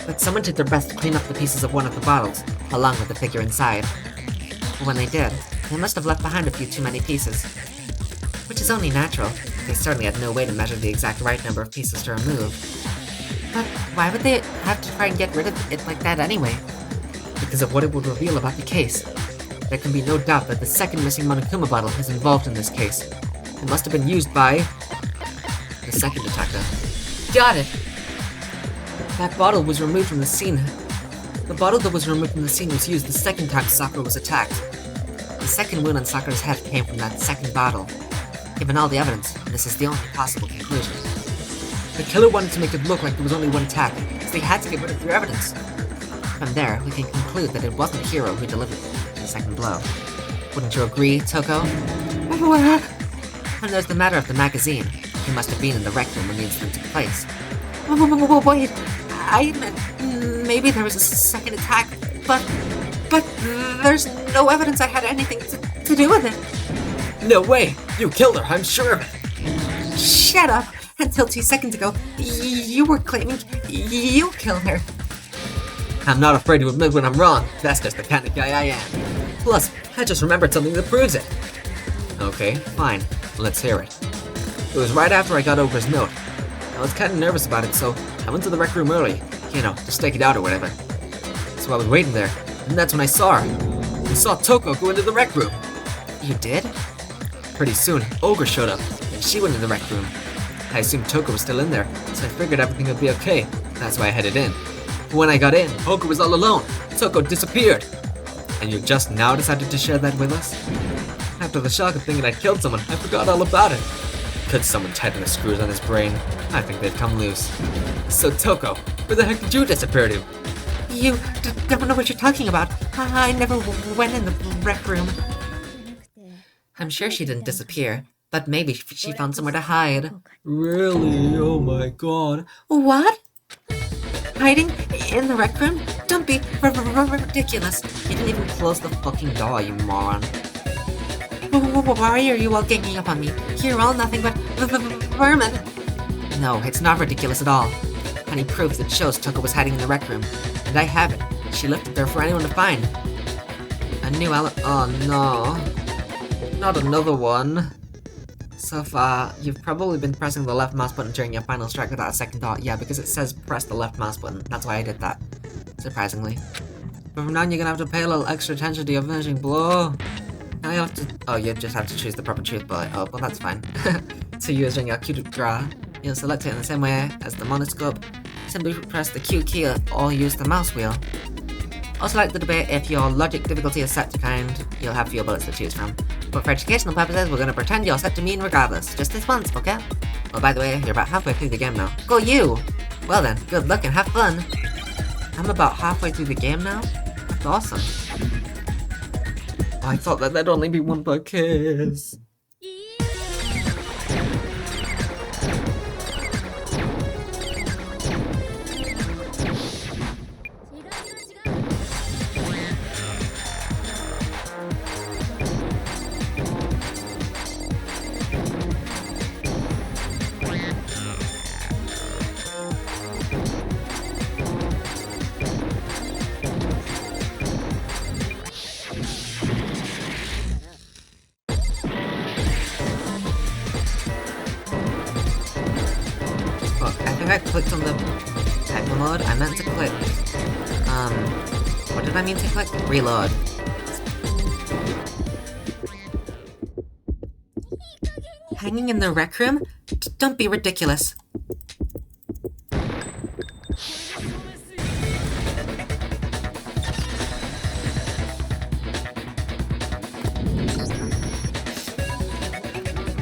S1: But someone did their best to clean up the pieces of one of the bottles, along with the figure inside. But when they did, they must have left behind a few too many pieces. Which is only natural. They certainly had no way to measure the exact right number of pieces to remove.
S2: But why would they have to try and get rid of it like that anyway?
S1: Because of what it would reveal about the case. There can be no doubt that the second missing Monokuma bottle is involved in this case. It must have been used by the second attacker.
S2: Got it.
S1: That bottle was removed from the scene. The bottle that was removed from the scene was used the second time Sakura was attacked. The second wound on Sakura's head came from that second bottle. Given all the evidence, this is the only possible conclusion. The killer wanted to make it look like there was only 1 attack, so they had to get rid of their evidence. From there, we can conclude that it wasn't Hiro who delivered the second blow. Wouldn't you agree, Toko? And there's the matter of the magazine. He must have been in the rec room when the incident took place.
S2: Wait, I meant maybe there was a second attack, but there's no evidence I had anything to do with it.
S4: No way! You killed her, I'm sure of it!
S2: Shut up! Until 2 seconds ago, you were claiming you killed her.
S4: I'm not afraid to admit when I'm wrong. That's just the kind of guy I am. Plus, I just remembered something that proves it.
S5: Okay, fine. Let's hear it.
S4: It was right after I got Ogre's note. I was kind of nervous about it, so I went to the rec room early. You know, to stake it out or whatever. So I was waiting there, and that's when I saw her. I saw Toko go into the rec room.
S1: You did?
S4: Pretty soon, Ogre showed up, and she went in the rec room. I assumed Toko was still in there, so I figured everything would be okay. That's why I headed in. But when I got in, Ogre was all alone. Toko disappeared.
S5: And you just now decided to share that with us?
S4: After the shock of thinking I'd killed someone, I forgot all about it.
S5: Could someone tighten the screws on his brain? I think they'd come loose.
S4: So Toko, where the heck did you disappear to?
S2: You don't know what you're talking about. I never went in the rec room.
S1: I'm sure she didn't disappear, but maybe she found somewhere to hide.
S4: Really? Oh my god.
S2: What?
S1: Hiding in the rec room? Don't be ridiculous. You didn't even close the fucking door, you moron. Why are you all ganging up on me? You're all nothing but vermin. No, it's not ridiculous at all. Any proof that shows Toko was hiding in the rec room. And I have it. She left it there for anyone to find. A new oh no. Not another one. So far, you've probably been pressing the left mouse button during your final strike without a second thought. Yeah, because it says press the left mouse button. That's why I did that. Surprisingly. But from now on, you're gonna have to pay a little extra attention to your finishing blow. Now you have to— oh, you just have to choose the proper truth bullet. Oh, well that's fine. To use during your Q to draw, you'll select it in the same way as the monoscope. Simply press the Q key or use the mouse wheel. Also, like the debate, if your logic difficulty is set to kind, you'll have fewer bullets to choose from. But for educational purposes, we're gonna pretend you're set to mean regardless. Just this once, okay? Oh, by the way, you're about halfway through the game now. Go you! Well then, good luck and have fun! I'm about halfway through the game now? That's awesome. I thought that there'd only be one per case. I clicked on the techno mode. I meant to click, what did I mean to click? Reload. Hanging in the rec room? Don't be ridiculous.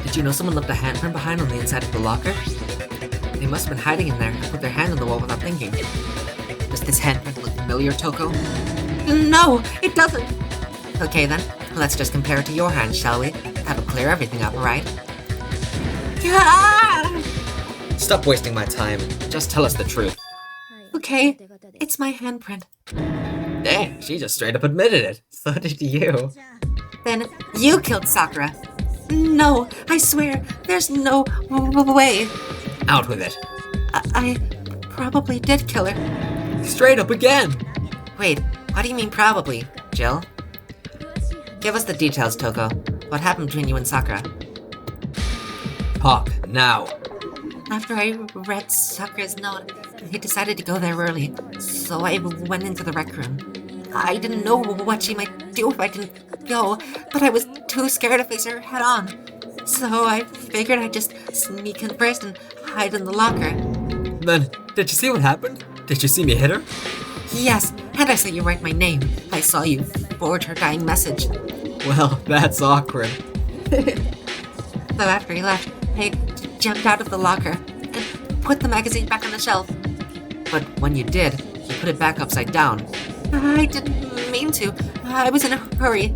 S1: Did you know someone left a handprint behind on the inside of the locker? They must have been hiding in there and put their hand on the wall without thinking. Does this handprint look familiar, Toko? No, it doesn't! Okay then, let's just compare it to your hand, shall we? That'll clear everything up, right? Ah!
S5: Stop wasting my time. Just tell us the truth.
S1: Okay, it's my handprint.
S5: Dang, she just straight up admitted it. So did you.
S1: Then you killed Sakura. No, I swear, there's no way.
S5: Out with it.
S1: I probably did kill her.
S4: Straight up again!
S1: Wait, what do you mean probably, Jill? Give us the details, Toko. What happened between you and Sakura?
S5: Talk, now.
S1: After I read Sakura's note, I decided to go there early, so I went into the rec room. I didn't know what she might do if I didn't go, but I was too scared to face her head on. So I figured I'd just sneak in first and hide in the locker.
S4: Then, did you see what happened? Did you see me hit her?
S1: Yes, and I saw you write my name. I saw you forward her dying message.
S4: Well, that's awkward.
S1: So after he left, I jumped out of the locker and put the magazine back on the shelf. But when you did, you put it back upside down. I didn't mean to. I was in a hurry.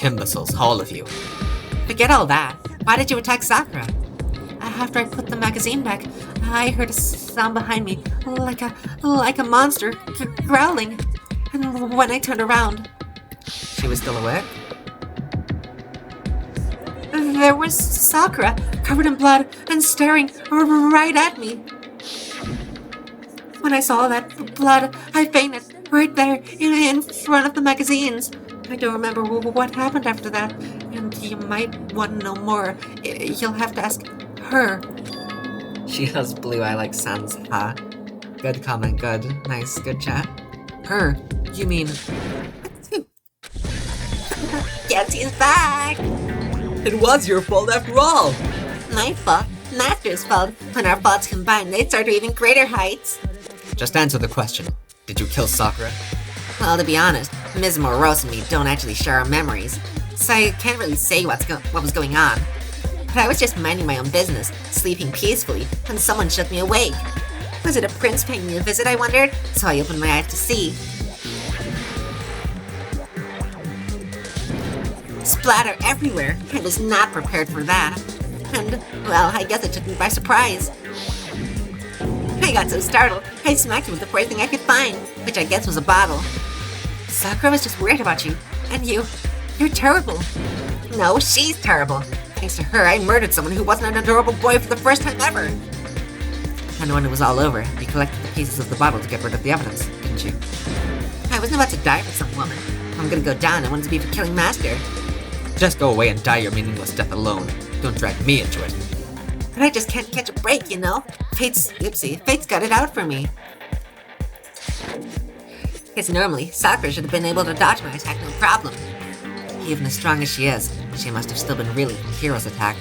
S5: Imbeciles, all of you.
S1: Forget all that. Why did you attack Sakura? After I put the magazine back, I heard a sound behind me, like a monster growling. And when I turned around, she was still awake. There was Sakura, covered in blood and staring right at me. When I saw that blood, I fainted right there in front of the magazines. I don't remember what happened after that, and you might want to know more. You'll have to ask her. She has blue eye like Sans ha. Good comment, good. Nice, good chat. Her? You mean... Guess he's back!
S4: It was your fault after all!
S1: My fault? Master's fault. When our faults combine, they soar to even greater heights.
S5: Just answer the question. Did you kill Sakura?
S1: Well, to be honest, Ms. Morose and me don't actually share our memories, so I can't really say what was going on. But I was just minding my own business, sleeping peacefully, when someone shook me awake. Was it a prince paying me a visit, I wondered? So I opened my eyes to see. Splatter everywhere. I was not prepared for that. And, well, I guess it took me by surprise.
S2: I got so startled, I smacked him with the first thing I could find, which I guess was a bottle. Sakura was just worried about you. And you're terrible. No, she's terrible. Thanks to her, I murdered someone who wasn't an adorable boy for the first time ever. And when it was all over, you collected the pieces of the bottle to get rid of the evidence, didn't you? I wasn't about to die for some woman. If I'm gonna go down, I wanted to be for killing Master.
S5: Just go away and die your meaningless death alone. Don't drag me into it.
S2: But I just can't catch a break, you know? Fate's got it out for me. Because normally, Sakura should have been able to dodge my attack no problem. Even as strong as she is, she must have still been reeling from Hiro's attack.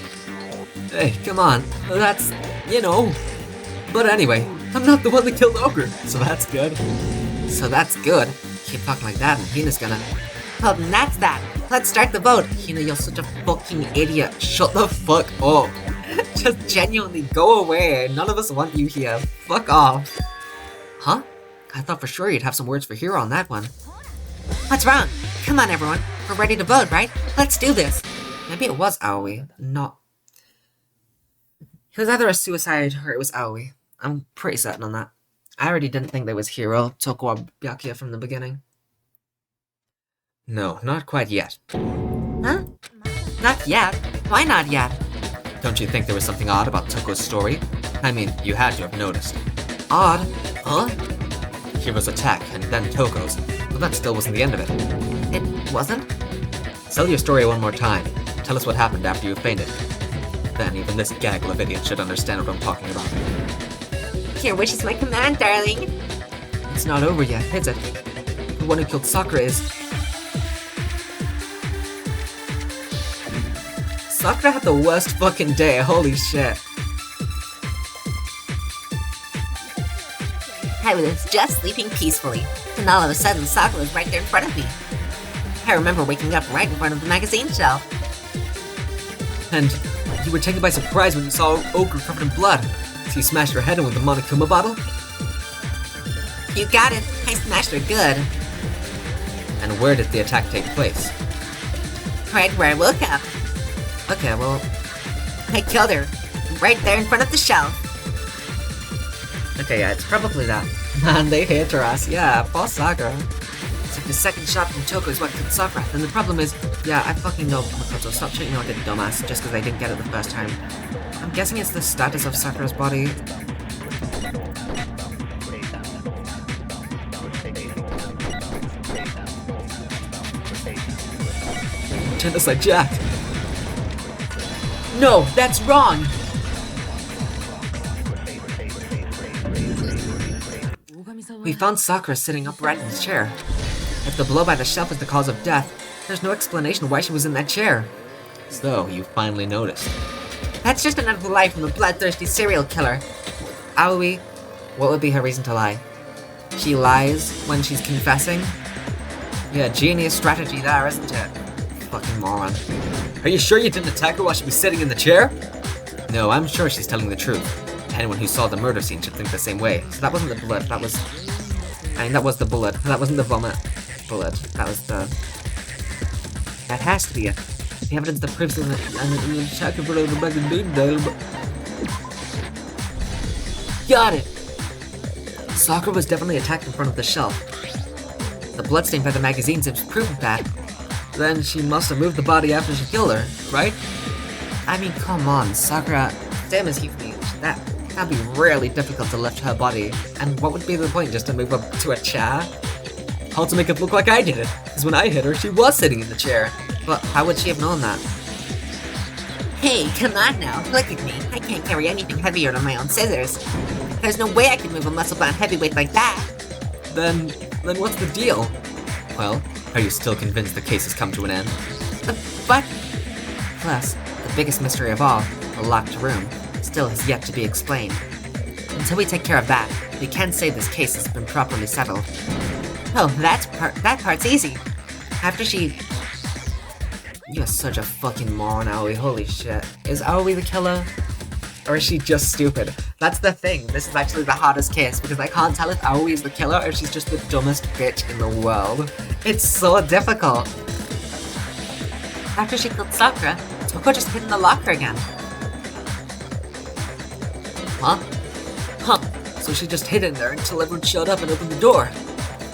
S4: Hey, come on. That's, you know. But anyway, I'm not the one that killed Ogre, so that's good.
S1: So that's good. Keep talking like that and Hina's gonna...
S2: Well, then that's that. Let's start the vote.
S1: Hina, you're such a fucking idiot. Shut the fuck up. Just genuinely go away. None of us want you here. Fuck off. Huh? I thought for sure you'd have some words for Hiro on that one.
S2: What's wrong? Come on, everyone. We're ready to vote, right? Let's do this.
S1: Maybe it was Aoi, not... It was either a suicide or it was Aoi. I'm pretty certain on that. I already didn't think there was Hiro, Toko, or Byakuya from the beginning.
S5: No, not quite yet.
S2: Huh? Not yet. Why not yet?
S5: Don't you think there was something odd about Toko's story? I mean, you had to have noticed.
S1: Odd? Huh?
S5: Hiro's attack, and then Toko's. But that still wasn't the end of it.
S2: It wasn't?
S5: Tell your story one more time. Tell us what happened after you fainted. Then even this gaggle of idiots should understand what I'm talking about.
S2: Your wish is my command, darling.
S1: It's not over yet, is it? The one who killed Sakura is... Sakura had the worst fucking day, holy shit.
S2: I was just sleeping peacefully, and all of a sudden Sakura was right there in front of me. I remember waking up right in front of the magazine shelf.
S4: And you were taken by surprise when you saw Ogre covered in blood. So you smashed her head in with the Monokuma bottle?
S2: You got it. I smashed her good.
S5: And where did the attack take place?
S2: Right where I woke up.
S1: Okay, well...
S2: I killed her. Right there in front of the shelf.
S1: Okay, yeah, it's probably that. Man, they hate her ass. Yeah, boss Sakura. It's like the second shot from Toko is what killed Sakura. Then the problem is, yeah, I fucking know Makoto. Stop treating me like a dumbass just because I didn't get it the first time. I'm guessing it's the status of Sakura's body.
S4: Genocide Jack. No, that's wrong!
S1: We found Sakura sitting upright in his chair. If the blow by the shelf is the cause of death, there's no explanation why she was in that chair.
S5: So, you finally noticed.
S2: That's just another lie from the bloodthirsty serial killer.
S1: Aoi, what would be her reason to lie? She lies when she's confessing? Yeah, genius strategy there, isn't it? Fucking moron.
S4: Are you sure you didn't attack her while she was sitting in the chair?
S5: No, I'm sure she's telling the truth. Anyone who saw the murder scene should think the same way.
S1: So that wasn't the blood, that was... I mean, that was the bullet. That wasn't the vomit bullet. That was the... That has to be it. The evidence that proves that an attack of the magazine. Got it! Sakura was definitely attacked in front of the shelf. The bloodstain by the magazines is proof of that.
S4: Then she must have moved the body after she killed her, right?
S1: I mean, come on, Sakura, same as Hifumi, that'd be really difficult to lift her body. And what would be the point, just to move up to a chair?
S4: How to make it look like I did it, because when I hit her, she was sitting in the chair.
S1: But how would she have known that?
S2: Hey, come on now, look at me. I can't carry anything heavier than my own scissors. There's no way I can move a muscle-bound heavyweight like that.
S4: Then what's the deal?
S5: Well, are you still convinced the case has come to an end?
S2: But...
S1: Plus, the biggest mystery of all, the locked room, still has yet to be explained. Until we take care of that, we can't say this case has been properly settled.
S2: Oh, that part's easy. After she...
S1: You're such a fucking moron, Aoi, holy shit. Is Aoi the killer? Or is she just stupid? That's the thing, this is actually the hardest case, because I can't tell if Aoi is the killer or if she's just the dumbest bitch in the world. It's so difficult.
S2: After she killed Sakura, Toko just hid in the locker again.
S1: Huh?
S4: so she just hid in there until everyone showed up and opened the door.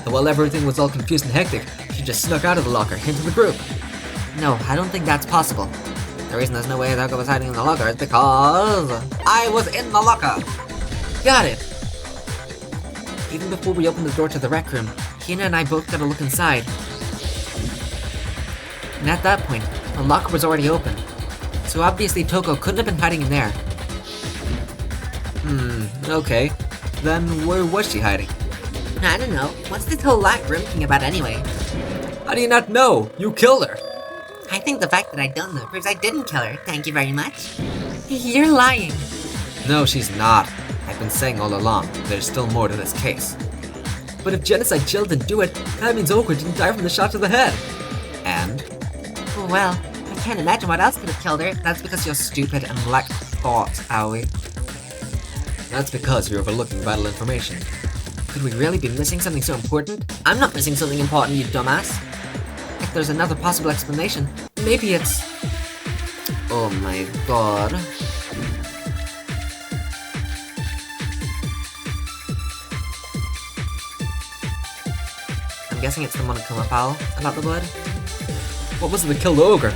S4: And while everything was all confused and hectic, she just snuck out of the locker into the group.
S1: No, I don't think that's possible. The reason there's no way Hoko was hiding in the locker is because I was in the locker.
S4: Got it!
S1: Even before we opened the door to the rec room, Hina and I both got a look inside. And at that point, the locker was already open. So obviously Toko couldn't have been hiding in there.
S4: Okay. Then where was she hiding?
S2: I don't know. What's this whole locker room thing about anyway?
S4: How do you not know? You killed her!
S2: I think the fact that I don't know proves I didn't kill her. Thank you very much. You're lying.
S5: No, she's not. I've been saying all along, there's still more to this case.
S4: But if Genocide Jill didn't do it, that means Okra didn't die from the shot to the head.
S5: And?
S2: Well, I can't imagine what else could have killed her.
S1: That's because you're stupid and lack thought, Aoi.
S5: That's because you're overlooking vital information.
S1: Could we really be missing something so important? I'm not missing something important, you dumbass. If there's another possible explanation, maybe it's... Oh my god. I'm guessing it's the Monokuma file about the blood.
S4: What was it that killed the ogre?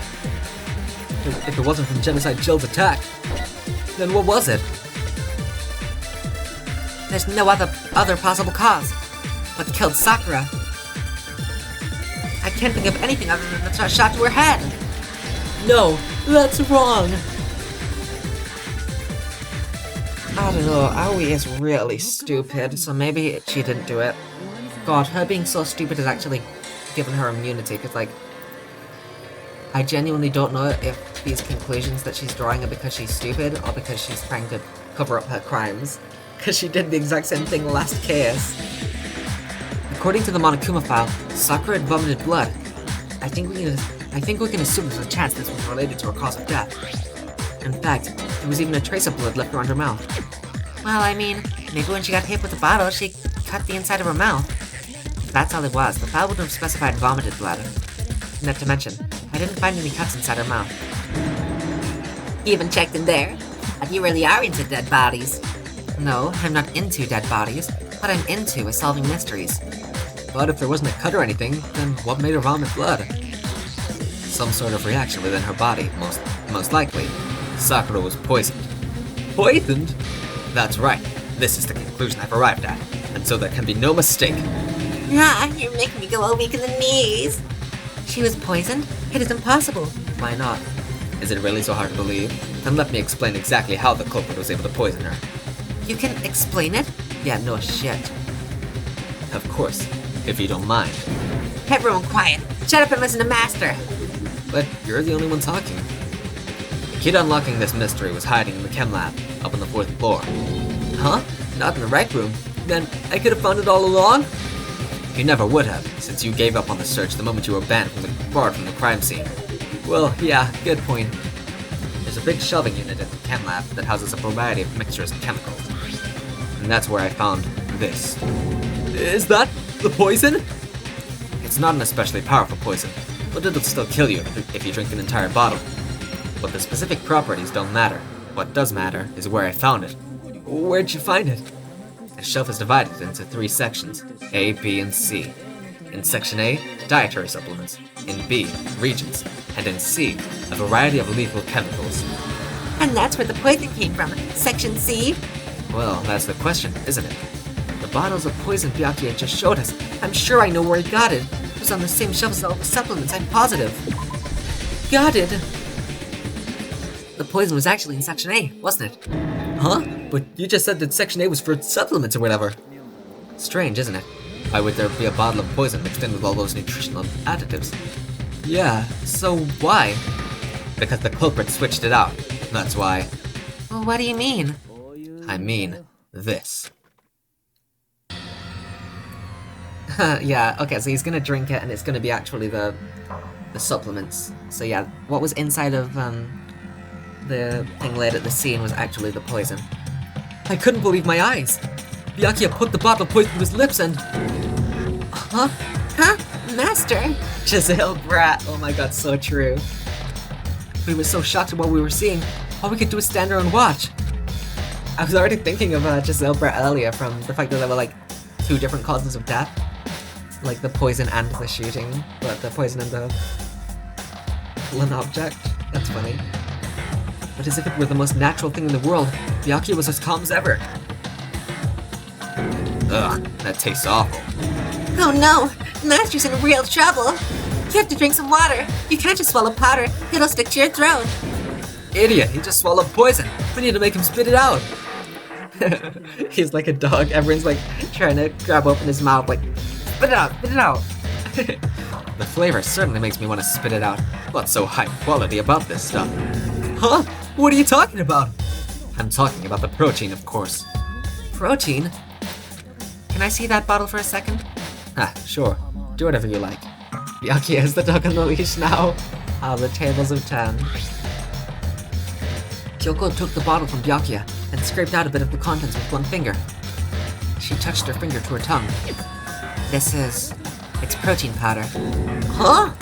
S4: If it wasn't from Genocide Jill's attack, then what was it?
S1: There's no other possible cause. What killed Sakura? I can't think of anything other than the shot to her head.
S4: No, that's wrong!
S1: I don't know, Aoi is really stupid, so maybe she didn't do it. God, her being so stupid has actually given her immunity, because, like, I genuinely don't know if these conclusions that she's drawing are because she's stupid or because she's trying to cover up her crimes. Because she did the exact same thing last case. According to the Monokuma file, Sakura had vomited blood. I think we can assume there's a chance this was related to her cause of death. In fact, there was even a trace of blood left around her mouth. Well, I mean, maybe when she got hit with the bottle, she cut the inside of her mouth. If that's all it was, the file would have specified vomited blood. Not to mention, I didn't find any cuts inside her mouth.
S2: You even checked in there? You really are into dead bodies.
S1: No, I'm not into dead bodies. What I'm into is solving mysteries.
S4: But if there wasn't a cut or anything, then what made her vomit blood?
S5: Some sort of reaction within her body, most likely. Sakura was poisoned.
S4: Poisoned?
S5: That's right. This is the conclusion I've arrived at, and so there can be no mistake.
S2: Ah, you're making me go all weak in the knees.
S1: She was poisoned? It is impossible. Why not?
S5: Is it really so hard to believe? Then let me explain exactly how the culprit was able to poison her.
S1: You can explain it? Yeah, no shit.
S5: Of course, if you don't mind.
S2: Everyone quiet. Shut up and listen to Master.
S5: But you're the only one talking. The key to unlocking this mystery was hiding in the chem lab, up on the 4th floor.
S4: Huh? Not in the rec room? Then I could have found it all along?
S5: You never would have, since you gave up on the search the moment you were barred from the crime scene.
S4: Well, yeah, good point.
S5: There's a big shelving unit at the chem lab that houses a variety of mixtures and chemicals. And that's where I found this.
S4: Is that the poison?
S5: It's not an especially powerful poison, but it'll still kill you if you drink an entire bottle. But the specific properties don't matter. What does matter is where I found it.
S4: Where'd you find it?
S5: The shelf is divided into 3 sections, A, B, and C. In Section A, dietary supplements. In B, reagents. And in C, a variety of lethal chemicals.
S2: And that's where the poison came from. Section C.
S5: Well, that's the question, isn't it?
S1: The bottles of poison Byakuya just showed us. I'm sure I know where he got it. It was on the same shelf as all the supplements, I'm positive. Got it! The poison was actually in Section A, wasn't it?
S4: Huh? But you just said that Section A was for supplements or whatever.
S5: Strange, isn't it? Why would there be a bottle of poison mixed in with all those nutritional additives?
S4: Yeah, so why?
S5: Because the culprit switched it out. That's why.
S1: Well, what do you mean?
S5: I mean, this.
S1: Yeah, okay, so he's gonna drink it and it's gonna be actually the supplements. So yeah, what was inside of the thing laid at the scene was actually the poison.
S4: I couldn't believe my eyes. Byakuya put the bottle of poison to his lips and...
S1: Huh?
S2: Huh? Master?
S1: Giselle Brat, oh my god, so true. We were so shocked at what we were seeing, all we could do was stand there and watch. I was already thinking of Giselbra earlier from the fact that there were like 2 different causes of death. Like the poison and the shooting, but the poison and the blunt object. That's funny. But as if it were the most natural thing in the world, Byakuya was as calm as ever.
S5: Ugh, that tastes awful.
S2: Oh no! Master's in real trouble! You have to drink some water. You can't just swallow powder. It'll stick to your throat.
S1: Idiot, he just swallowed poison. We need to make him spit it out. He's like a dog. Everyone's like trying to grab open his mouth like, spit it out, spit it out.
S5: The flavor certainly makes me want to spit it out. What's so high quality about this stuff?
S1: Huh? What are you talking about?
S5: I'm talking about the protein, of course.
S1: Protein? Can I see that bottle for a second?
S5: Ah, sure. Do whatever you like.
S1: Byakuya is the dog on the leash now. The tables have turned. Kyoko took the bottle from Byakuya and scraped out a bit of the contents with one finger. She touched her finger to her tongue.
S2: It's protein powder.
S1: Huh?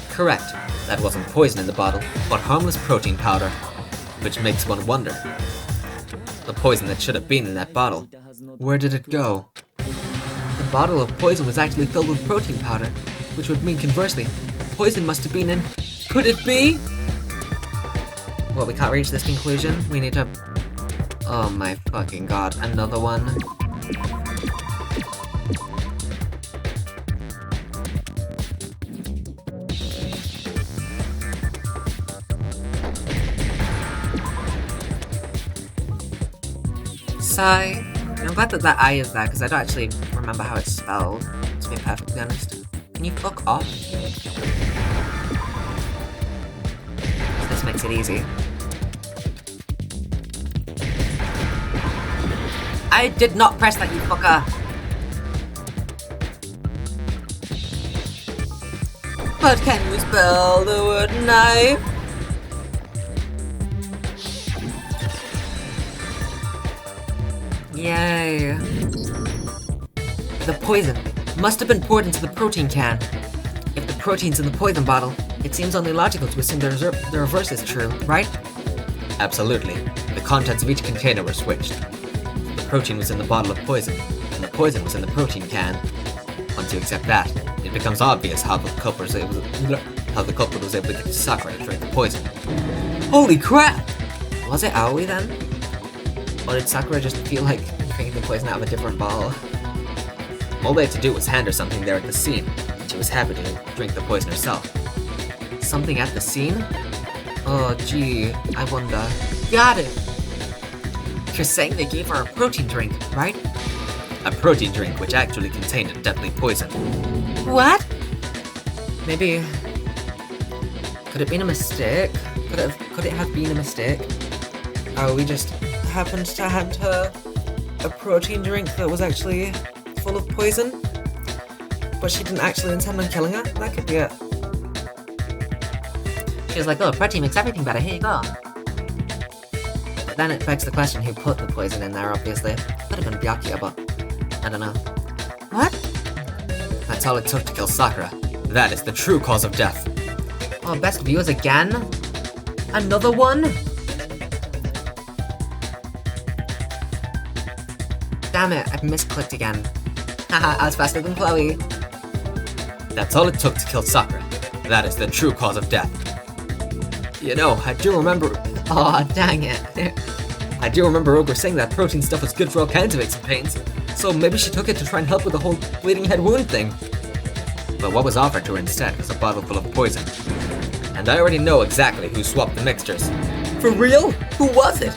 S5: Correct. That wasn't poison in the bottle, but harmless protein powder. Which makes one wonder. The poison that should have been in that bottle, where did it go?
S1: The bottle of poison was actually filled with protein powder, which would mean conversely, poison must have been in... Could it be? Well, we can't reach this conclusion. We need to... Oh my fucking god, another one. Sigh. I'm glad that I is there, because I don't actually remember how it's spelled, to be perfectly honest. Can you fuck off? This makes it easy. I did not press that, you fucker! But can you spell the word knife? Yay. The poison must have been poured into the protein can. If the protein's in the poison bottle, it seems only logical to assume the reverse is true, right?
S5: Absolutely. The contents of each container were switched. The protein was in the bottle of poison, and the poison was in the protein can. Once you accept that, it becomes obvious how the culprit was able to get Sakura to drink the poison.
S1: Holy crap! Was it Aoi then? Or did Sakura just feel like drinking the poison out of a different bottle?
S5: All they had to do was hand her something there at the scene, and she was happy to drink the poison herself.
S1: Something at the scene? Oh gee, I wonder. Got it! You're saying they gave her a protein drink, right?
S5: A protein drink which actually contained a deadly poison.
S2: What?
S1: Maybe... Could it have been a mistake? Could it have been a mistake? Or we just happened to hand her a protein drink that was actually full of poison? But she didn't actually intend on killing her? That could be it.
S2: She was like, oh, protein makes everything better, here you go.
S1: But then it begs the question who put the poison in there, obviously. Could have been Byakuya, but I don't know.
S2: What?
S5: That's all it took to kill Sakura. That is the true cause of death.
S1: Oh, best viewers again? Another one? Damn it, I've misclicked again. Haha, I was faster than Chloe.
S5: That's all it took to kill Sakura. That is the true cause of death. You know, I do remember...
S1: Aw, dang it.
S5: I do remember Ogre saying that protein stuff was good for all kinds of aches and pains, so maybe she took it to try and help with the whole bleeding head wound thing. But what was offered to her instead was a bottle full of poison. And I already know exactly who swapped the mixtures.
S1: For real? Who was it?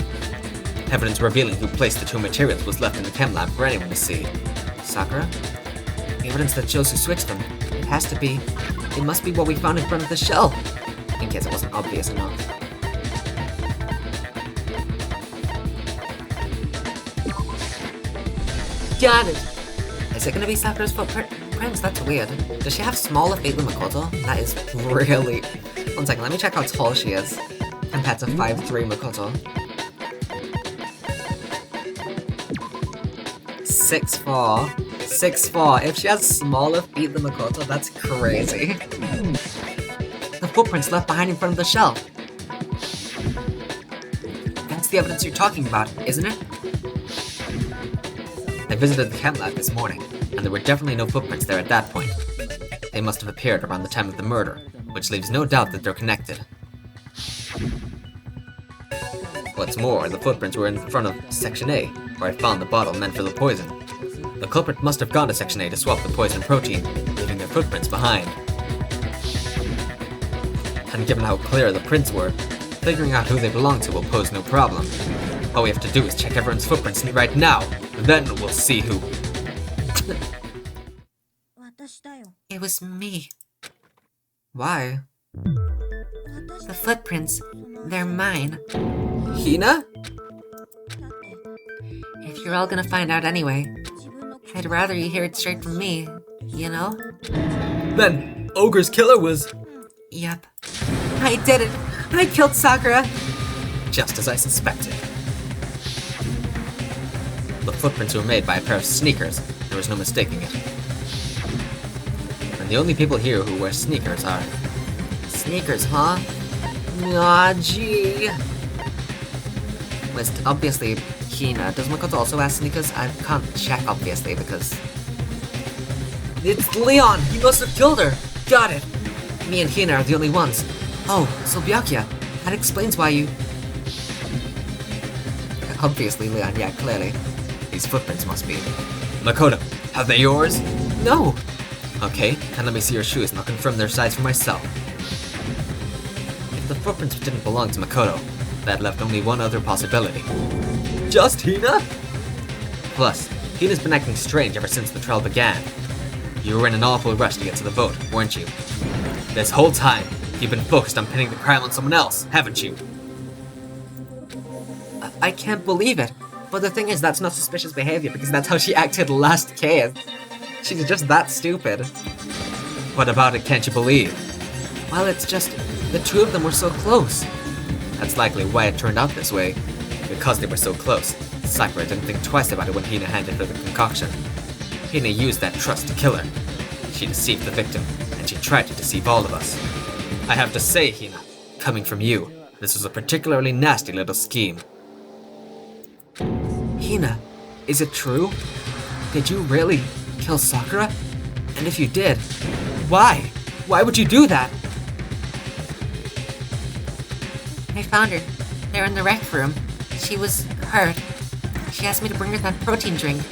S5: Evidence revealing who placed the two materials was left in the chem lab for anyone to see.
S1: Sakura? The evidence that shows who switched them. It has to be... It must be what we found in front of the shelf. In case it wasn't obvious enough. Got it! Is it gonna be Sakura's footprints? That's weird. Does she have smaller feet than Makoto? That is really... One second, let me check how tall she is. Compared to 5'3" Makoto. 6'4". 6'4". If she has smaller feet than Makoto, that's crazy. The footprints left behind in front of the shelf. That's the evidence you're talking about, isn't it?
S5: I visited the chem lab this morning, and there were definitely no footprints there at that point. They must have appeared around the time of the murder, which leaves no doubt that they're connected. What's more, the footprints were in front of Section A, where I found the bottle meant for the poison. The culprit must have gone to Section A to swap the poison protein, leaving their footprints behind. And given how clear the prints were, figuring out who they belong to will pose no problem. All we have to do is check everyone's footprints right now, then we'll see who.
S2: It was me.
S1: Why?
S2: The footprints, they're mine.
S1: Hina?
S2: If you're all gonna find out anyway, I'd rather you hear it straight from me, you know?
S4: Then, Ogre's killer was...
S2: Yep. I did it! I killed Sakura!
S5: Just as I suspected. The footprints were made by a pair of sneakers. There was no mistaking it. And the only people here who wear sneakers are...
S1: Sneakers, huh? Aw, gee. List, obviously, Hina. Does Makoto also wear sneakers? I can't check, obviously, because... It's Leon! He must have killed her! Got it! Me and Hina are the only ones. Oh, so Byakuya. That explains why you... Obviously, Leon, yeah, clearly.
S5: These footprints must be... Makoto, are they yours?
S1: No!
S5: Okay, then let me see your shoes and I'll confirm their size for myself. If the footprints didn't belong to Makoto, that left only one other possibility.
S4: Just Hina?
S5: Plus, Hina's been acting strange ever since the trial began. You were in an awful rush to get to the vote, weren't you? This whole time, you've been focused on pinning the crime on someone else, haven't you?
S1: I can't believe it. But the thing is, that's not suspicious behavior because that's how she acted last case. She's just that stupid.
S5: What about it can't you believe?
S1: Well, it's just, the two of them were so close.
S5: That's likely why it turned out this way. Because they were so close, Sakura didn't think twice about it when Hina handed her the concoction. Hina used that trust to kill her. She deceived the victim, and she tried to deceive all of us. I have to say, Hina, coming from you, this was a particularly nasty little scheme.
S1: Hina, is it true? Did you really kill Sakura? And if you did, why? Why would you do that?
S2: I found her. There in the rec room. She was hurt. She asked me to bring her that protein drink.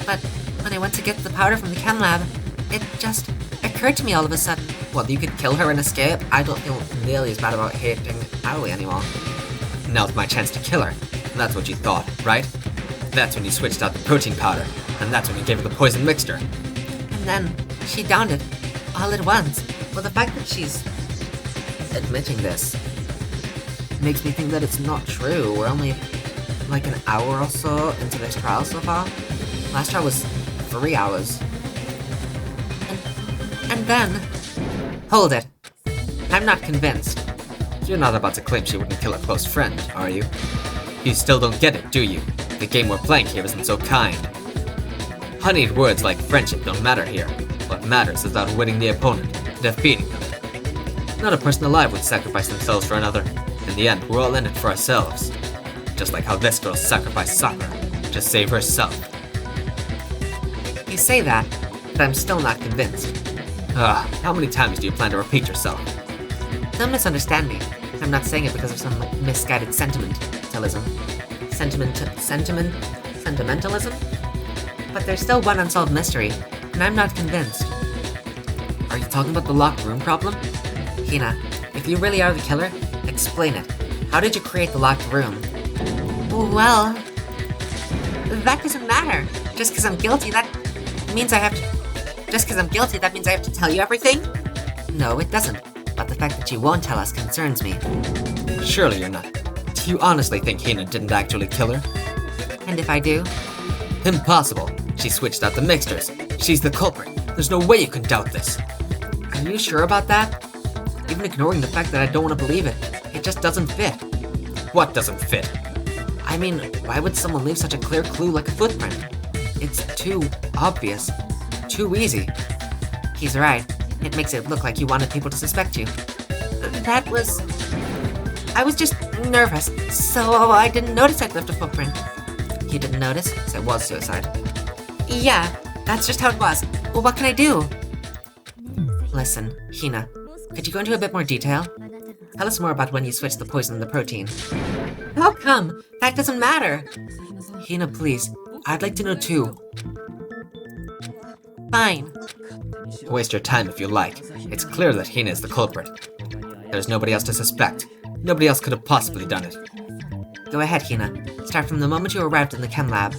S2: But when I went to get the powder from the chem lab, it just occurred to me all of a sudden.
S1: What, you could kill her and escape? I don't feel nearly as bad about hating Aoi anymore.
S5: Now's my chance to kill her. And that's what you thought, right? That's when you switched out the protein powder. And that's when you gave her the poison mixture.
S2: And then she downed it all at once.
S1: Well, the fact that she's admitting this makes me think that it's not true. We're only like an hour or so into this trial so far. Last trial was 3 hours.
S2: And then...
S1: Hold it. I'm not convinced.
S5: You're not about to claim she wouldn't kill a close friend, are you? You still don't get it, do you? The game we're playing here isn't so kind. Honeyed words like friendship don't matter here. What matters is outwitting the opponent, defeating them. Not a person alive would sacrifice themselves for another. In the end, we're all in it for ourselves. Just like how this girl sacrificed Sakura to save herself.
S1: You say that, but I'm still not convinced.
S5: How many times do you plan to repeat yourself?
S1: Don't misunderstand me. I'm not saying it because of some misguided sentimentalism. Sentimentalism? But there's still one unsolved mystery, and I'm not convinced. Are you talking about the locked room problem? Hina, if you really are the killer, explain it. How did you create the locked room?
S2: Well... that doesn't matter. Just because I'm guilty, that means I have to... Just because I'm guilty, that means I have to tell you everything?
S1: No, it doesn't. But the fact that you won't tell us concerns me.
S5: Surely you're not. Do you honestly think Hina didn't actually kill her?
S1: And if I do?
S5: Impossible. She switched out the mixtures. She's the culprit. There's no way you can doubt this.
S1: Are you sure about that? Even ignoring the fact that I don't want to believe it, it just doesn't fit.
S5: What doesn't fit?
S1: I mean, why would someone leave such a clear clue like a footprint? It's too obvious. Too easy. He's right. It makes it look like you wanted people to suspect you.
S2: I was just nervous, so I didn't notice I'd left a footprint.
S1: You didn't notice? So it was suicide.
S2: Yeah, that's just how it was. Well, what can I do?
S1: Listen, Hina, could you go into a bit more detail? Tell us more about when you switched the poison and the protein.
S2: How come? That doesn't matter.
S1: Hina, please. I'd like to know too.
S2: Fine.
S5: Waste your time if you like. It's clear that Hina is the culprit. There's nobody else to suspect. Nobody else could have possibly done it.
S1: Go ahead, Hina. Start from the moment you arrived in the chem lab.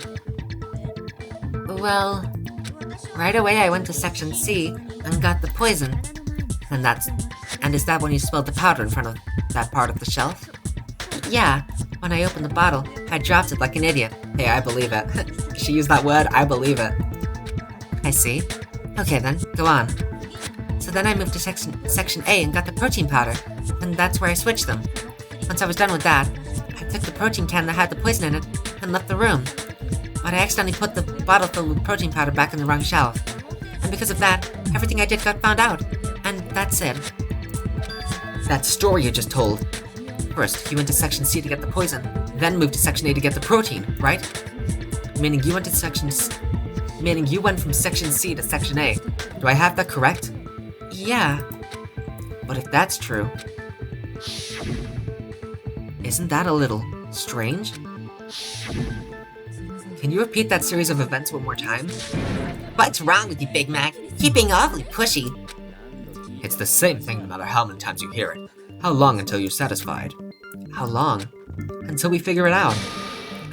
S2: Well, right away I went to Section C and got the poison.
S1: And is that when you spilled the powder in front of that part of the shelf?
S2: Yeah, when I opened the bottle, I dropped it like an idiot.
S1: Hey, I believe it. She used that word, I believe it.
S2: I see. Okay then, go on. So then I moved to section A and got the protein powder, and that's where I switched them. Once I was done with that, I took the protein can that had the poison in it and left the room. But I accidentally put the bottle filled with protein powder back in the wrong shelf. And because of that, everything I did got found out. And that's it.
S1: That story you just told. First, you went to Section C to get the poison, then moved to Section A to get the protein, right? Meaning you went from Section C to Section A. Do I have that correct?
S2: Yeah.
S1: But if that's true, isn't that a little strange? Can you repeat that series of events one more time?
S2: What's wrong with you, Big Mac? You're being awfully pushy.
S5: It's the same thing no matter how many times you hear it. How long until you're satisfied?
S1: How long? Until we figure it out.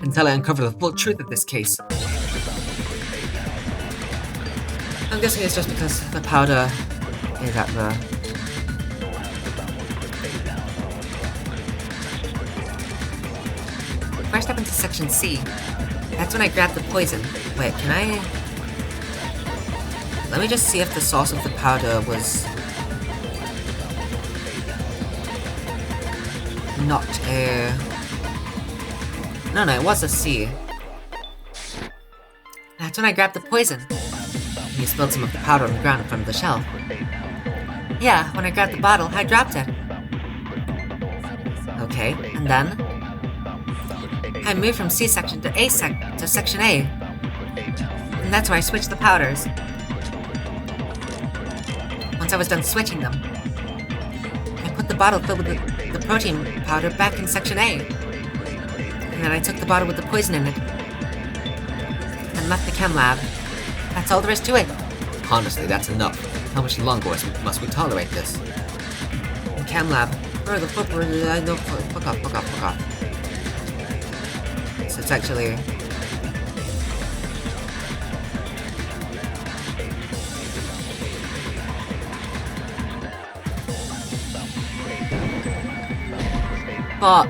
S1: Until I uncover the full truth of this case. I'm guessing it's just because the powder is at the...
S2: First I went to Section C. That's when I grabbed the poison.
S1: Wait, can I... Let me just see if the source of the powder was... not a... No, it was a C.
S2: That's when I grabbed the poison.
S1: You spilled some of the powder on the ground in front of the shelf.
S2: Yeah, when I grabbed the bottle, I dropped it.
S1: Okay, and then?
S2: I moved from C section to Section A. And that's where I switched the powders. Once I was done switching them, I put the bottle filled with the protein powder back in Section A. And then I took the bottle with the poison in it and left the chem lab. That's all there is to it.
S5: Honestly, that's enough. How much longer must we tolerate this?
S1: The chem lab. Where the fuck were I know? Fuck off. So it's actually... Fuck!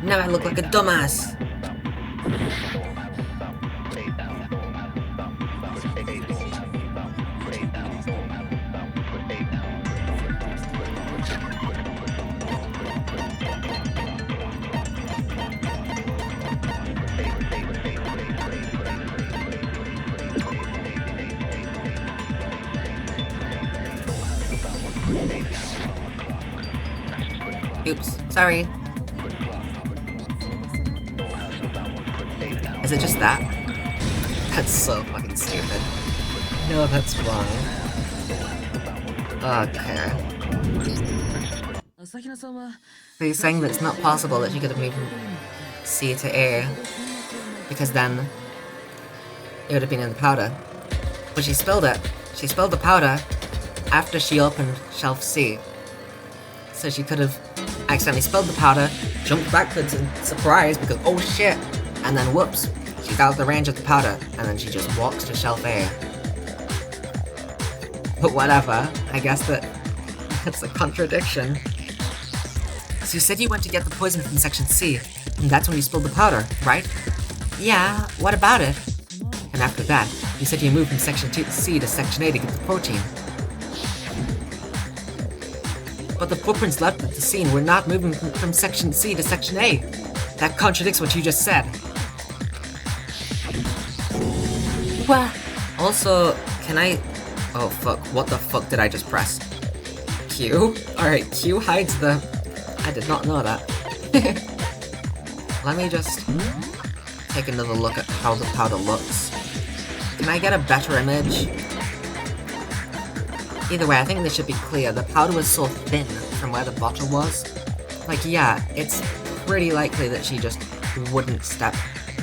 S1: Now I look like a dumbass! Oops, sorry. Is it just that? That's so fucking stupid. No, that's wrong. Okay. So you're saying that it's not possible that she could have moved from C to A, because then it would have been in the powder. But she spilled it. She spilled the powder after she opened shelf C. So she could have accidentally spilled the powder, jumped backwards in surprise because oh shit, and then whoops, she's out of the range of the powder, and then she just walks to shelf A. But whatever, I guess that's a contradiction. So you said you went to get the poison from Section C, and that's when you spilled the powder, right?
S2: Yeah, what about it?
S1: And after that, you said you moved from Section C to Section A to get the protein. But the footprints left at the scene were not moving from Section C to Section A. That contradicts what you just said.
S2: What?
S1: Also, can I... Oh fuck, what the fuck did I just press? Q? Alright, Q hides the... I did not know that. Let me just take another look at how the powder looks. Can I get a better image? Either way, I think this should be clear. The powder was so thin from where the bottle was. Like, yeah, it's pretty likely that she just wouldn't step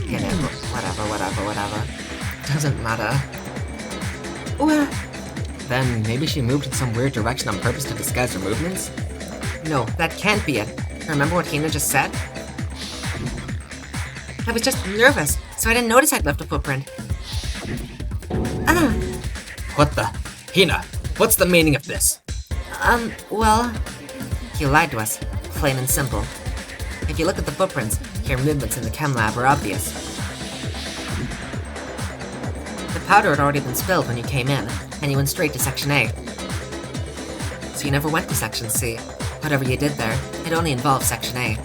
S1: in it, but whatever. Doesn't matter. Well, then maybe she moved in some weird direction on purpose to disguise her movements? No, that can't be it. Remember what Hina just said? I was just nervous, so I didn't notice I'd left a footprint.
S5: What the? Hina, what's the meaning of this?
S1: Well... He lied to us, plain and simple. If you look at the footprints, your movements in the chem lab are obvious. The powder had already been spilled when you came in, and you went straight to Section A. So you never went to Section C. Whatever you did there, it only involved Section A.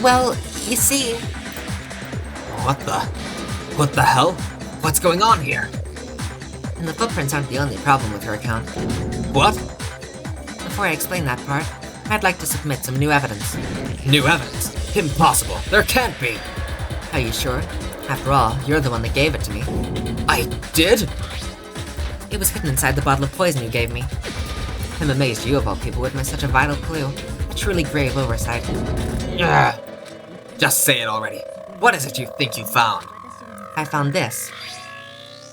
S1: Well, you see...
S5: What the hell? What's going on here?
S1: And the footprints aren't the only problem with her account.
S5: What?
S1: Before I explain that part, I'd like to submit some new evidence.
S5: New evidence? Impossible. There can't be.
S1: Are you sure? After all, you're the one that gave it to me.
S5: I did?
S1: It was hidden inside the bottle of poison you gave me. I'm amazed you, of all people, would miss such a vital clue. A truly grave oversight.
S5: Yeah. Just say it already. What is it you think you found?
S1: I found this.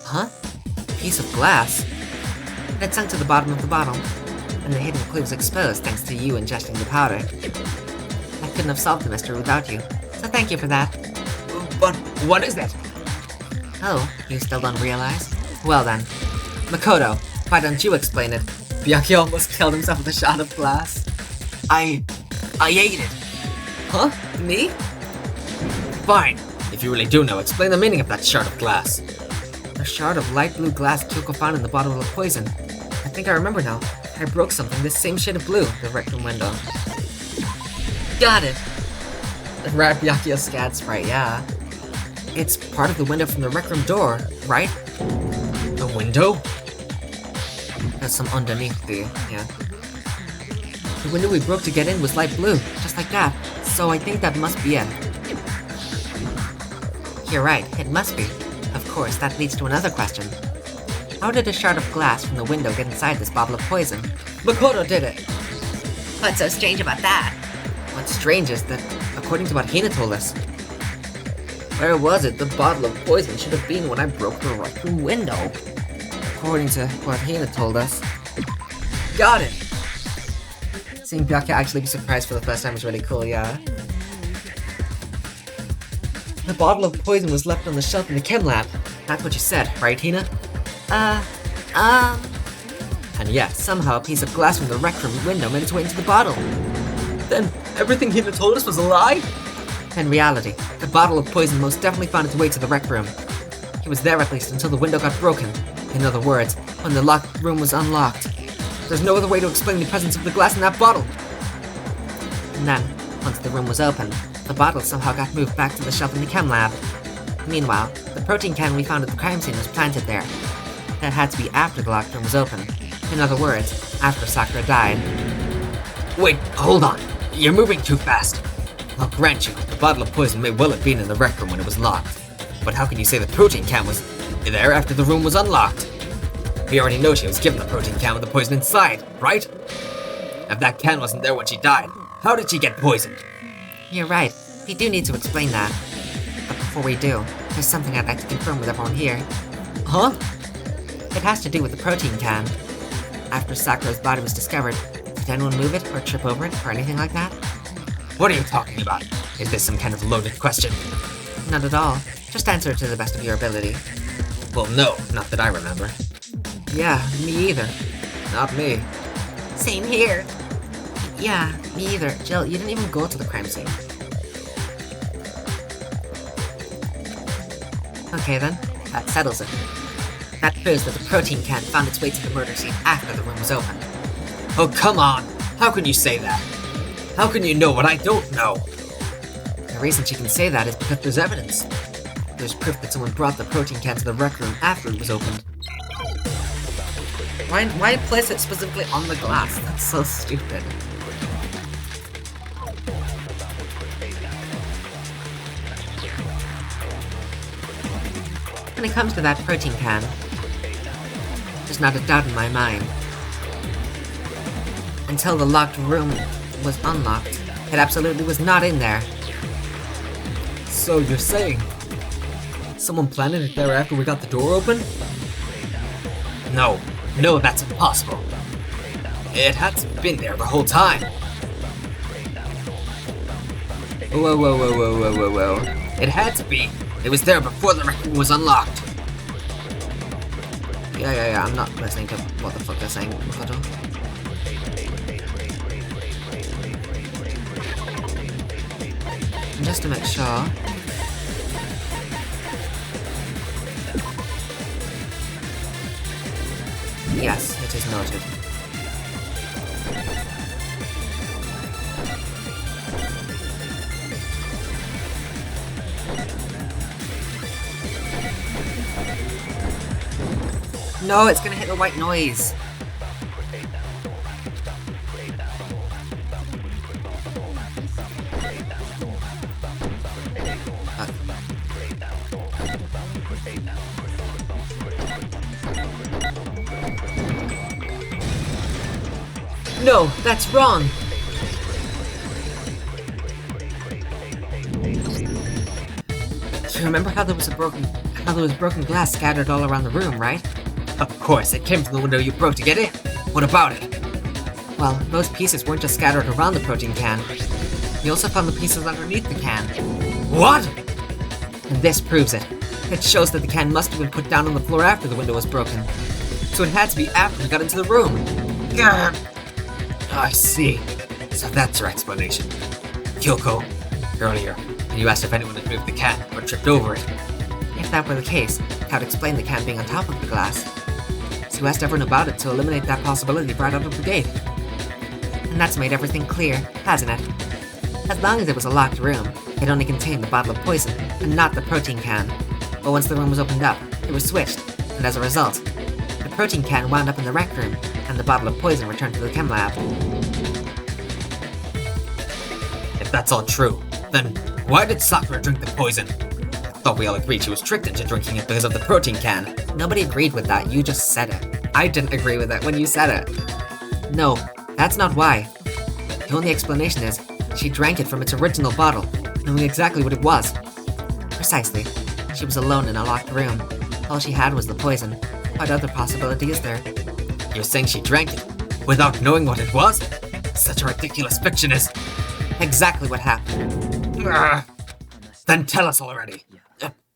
S1: Huh? A piece of glass. It had sunk to the bottom of the bottle, and the hidden clue was exposed thanks to you ingesting the powder. I couldn't have solved the mystery without you, so thank you for that.
S5: But what is it?
S1: Oh, you still don't realize? Well then. Makoto, why don't you explain it?
S4: Byakuya almost killed himself with a shot of glass.
S5: I ate it.
S4: Huh? Me?
S5: Fine. If you really do know, explain the meaning of that shard of glass.
S1: A shard of light blue glass Kyoko found in the bottle of poison. I think I remember now. I broke something this same shade of blue, the rec room window. Got it!
S4: The rat Byakuya scat sprite, yeah.
S1: It's part of the window from the rec room door, right?
S5: The window?
S1: There's some underneath yeah. The window we broke to get in was light blue, just like that. So I think that must be it. You're right, it must be. Of course, that leads to another question. How did a shard of glass from the window get inside this bottle of poison?
S4: Makoto did it!
S2: What's so strange about that?
S1: What's strange is that, according to what Hina told us, where was it the bottle of poison should have been when I broke the rec room window? According to what Hina told us.
S4: Got it!
S1: Seeing Byakuya actually be surprised for the first time is really cool, yeah. The bottle of poison was left on the shelf in the chem lab. That's what you said, right, Hina? And yet, somehow a piece of glass from the rec room window made its way into the bottle.
S4: Then everything Hina told us was a lie?
S1: In reality, the bottle of poison most definitely found its way to the rec room. It was there at least until the window got broken. In other words, when the locked room was unlocked. There's no other way to explain the presence of the glass in that bottle. And then, once the room was open, the bottle somehow got moved back to the shelf in the chem lab. Meanwhile, the protein can we found at the crime scene was planted there. That had to be after the locked room was open. In other words, after Sakura died.
S5: Wait, hold on. You're moving too fast. I'll grant you, the bottle of poison may well have been in the rec room when it was locked. But how can you say the protein can was there after the room was unlocked? We already know she was given the protein can with the poison inside, right? If that can wasn't there when she died, how did she get poisoned?
S1: You're right, we do need to explain that. But before we do, there's something I'd like to confirm with everyone here.
S4: Huh?
S1: It has to do with the protein can. After Sakura's body was discovered, did anyone move it or trip over it or anything like that?
S5: What are you talking about? Is this some kind of loaded question?
S1: Not at all. Just answer it to the best of your ability.
S5: Well, no, not that I remember.
S1: Yeah, me either.
S4: Not me.
S2: Same here.
S1: Yeah, me either. Jill, you didn't even go to the crime scene. Okay then, that settles it. That proves that the protein can found its way to the murder scene after the room was opened.
S5: Oh, come on! How can you say that? How can you know what I don't know?
S1: The reason she can say that is because there's evidence. There's proof that someone brought the protein can to the rec room after it was opened. Why place it specifically on the glass? That's so stupid. When it comes to that protein can, there's not a doubt in my mind. Until the locked room was unlocked, it absolutely was not in there.
S4: So you're saying someone planted it there after we got the door open?
S5: No, that's impossible. It had to have been there the whole time. Whoa. It had to be. It was there before the rec room was unlocked.
S1: Yeah, I'm not listening to what the fuck they're saying, Makoto. Just to make sure. Yes, it is noted. No, it's gonna hit the white noise. No, that's wrong. You remember how there was broken glass scattered all around the room, right?
S5: Of course, it came from the window you broke to get it. What about it?
S1: Well, those pieces weren't just scattered around the protein can. We also found the pieces underneath the can.
S5: What?
S1: And this proves it. It shows that the can must have been put down on the floor after the window was broken. So it had to be after we got into the room.
S5: Grr. I see. So that's your explanation. Kyoko, earlier, you asked if anyone had moved the can or tripped over it.
S1: If that were the case, that would explain the can being on top of the glass. So you asked everyone about it to eliminate that possibility right out of the gate. And that's made everything clear, hasn't it? As long as it was a locked room, it only contained the bottle of poison, and not the protein can. But once the room was opened up, it was switched, and as a result, the protein can wound up in the rec room, and the bottle of poison returned to the chem lab.
S5: If that's all true, then why did Sakura drink the poison? I thought we all agreed she was tricked into drinking it because of the protein can.
S1: Nobody agreed with that, you just said it. I didn't agree with it when you said it. No, that's not why. The only explanation is, she drank it from its original bottle, knowing exactly what it was. Precisely. She was alone in a locked room. All she had was the poison. What other possibility is there?
S5: You're saying she drank it without knowing what it was? Such a ridiculous fiction is...
S1: Exactly what happened.
S5: Ugh. Then tell us already.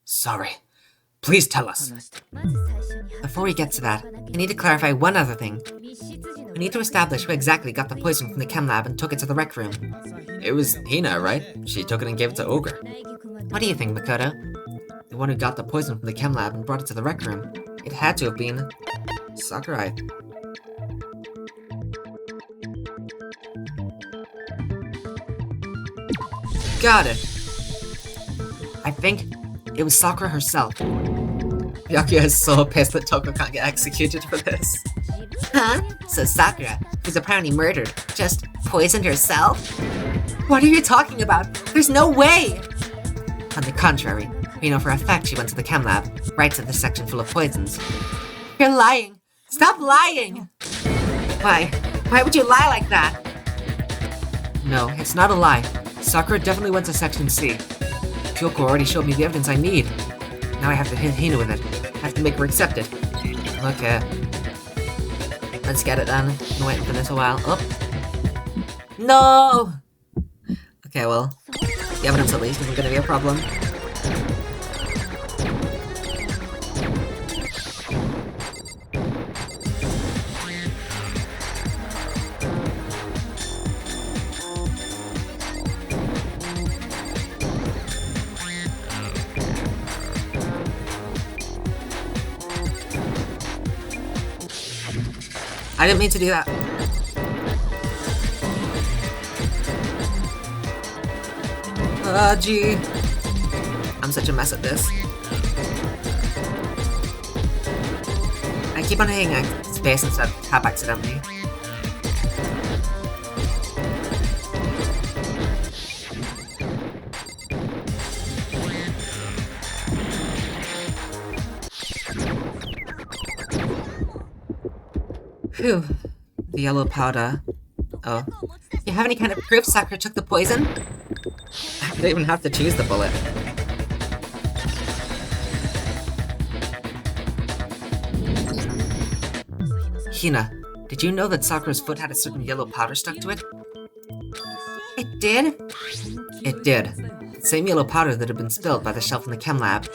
S5: Sorry. Please tell us.
S1: Before we get to that, I need to clarify one other thing. We need to establish who exactly got the poison from the chem lab and took it to the rec room.
S5: It was Hina, right? She took it and gave it to Ogre.
S1: What do you think, Makoto? The one who got the poison from the chem lab and brought it to the rec room. It had to have been... Sakurai. Got it! I think it was Sakura herself.
S5: Byakuya is so pissed that Toko can't get executed for this.
S2: Huh? So Sakura, who's apparently murdered, just poisoned herself?
S1: What are you talking about? There's no way! On the contrary, we know for a fact she went to the chem lab, right to the section full of poisons. You're lying! Stop lying! Why? Why would you lie like that? No, it's not a lie. Sakura definitely went to Section C. Kyoko already showed me the evidence I need. Now I have to hit Hina with it. I have to make her accept it. Okay. Let's get it done. Been waiting for this a while. Oh. No! Okay, well, the evidence at least isn't gonna be a problem. I didn't mean to do that. Gee. I'm such a mess at this. I keep on hitting space instead of tab accidentally. Phew. The yellow powder. Oh.
S2: You have any kind of proof Sakura took the poison?
S5: I didn't even have to choose the bullet.
S1: Hina, did you know that Sakura's foot had a certain yellow powder stuck to it?
S2: It did?
S1: It did. The same yellow powder that had been spilled by the shelf in the chem lab.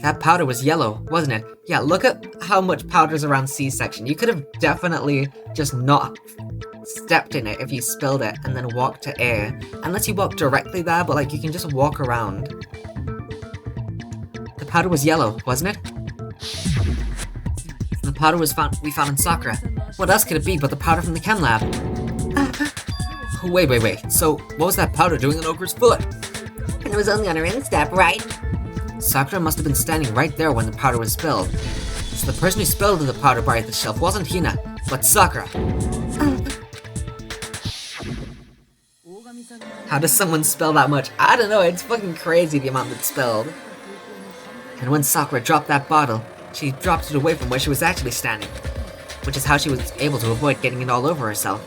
S1: That powder was yellow, wasn't it? Yeah, look at how much powder's around C-section. You could have definitely just not stepped in it if you spilled it and then walked to A. Unless you walk directly there, but like you can just walk around. The powder was yellow, wasn't it? The powder we found in Sakura. What else could it be but the powder from the chem lab? Wait. So, what was that powder doing on Okra's foot?
S2: And it was only on her instep, right?
S1: Sakura must have been standing right there when the powder was spilled. So the person who spilled the powder by the shelf wasn't Hina, but Sakura. How does someone spill that much? I don't know, it's fucking crazy the amount that's spilled. And when Sakura dropped that bottle, she dropped it away from where she was actually standing, which is how she was able to avoid getting it all over herself.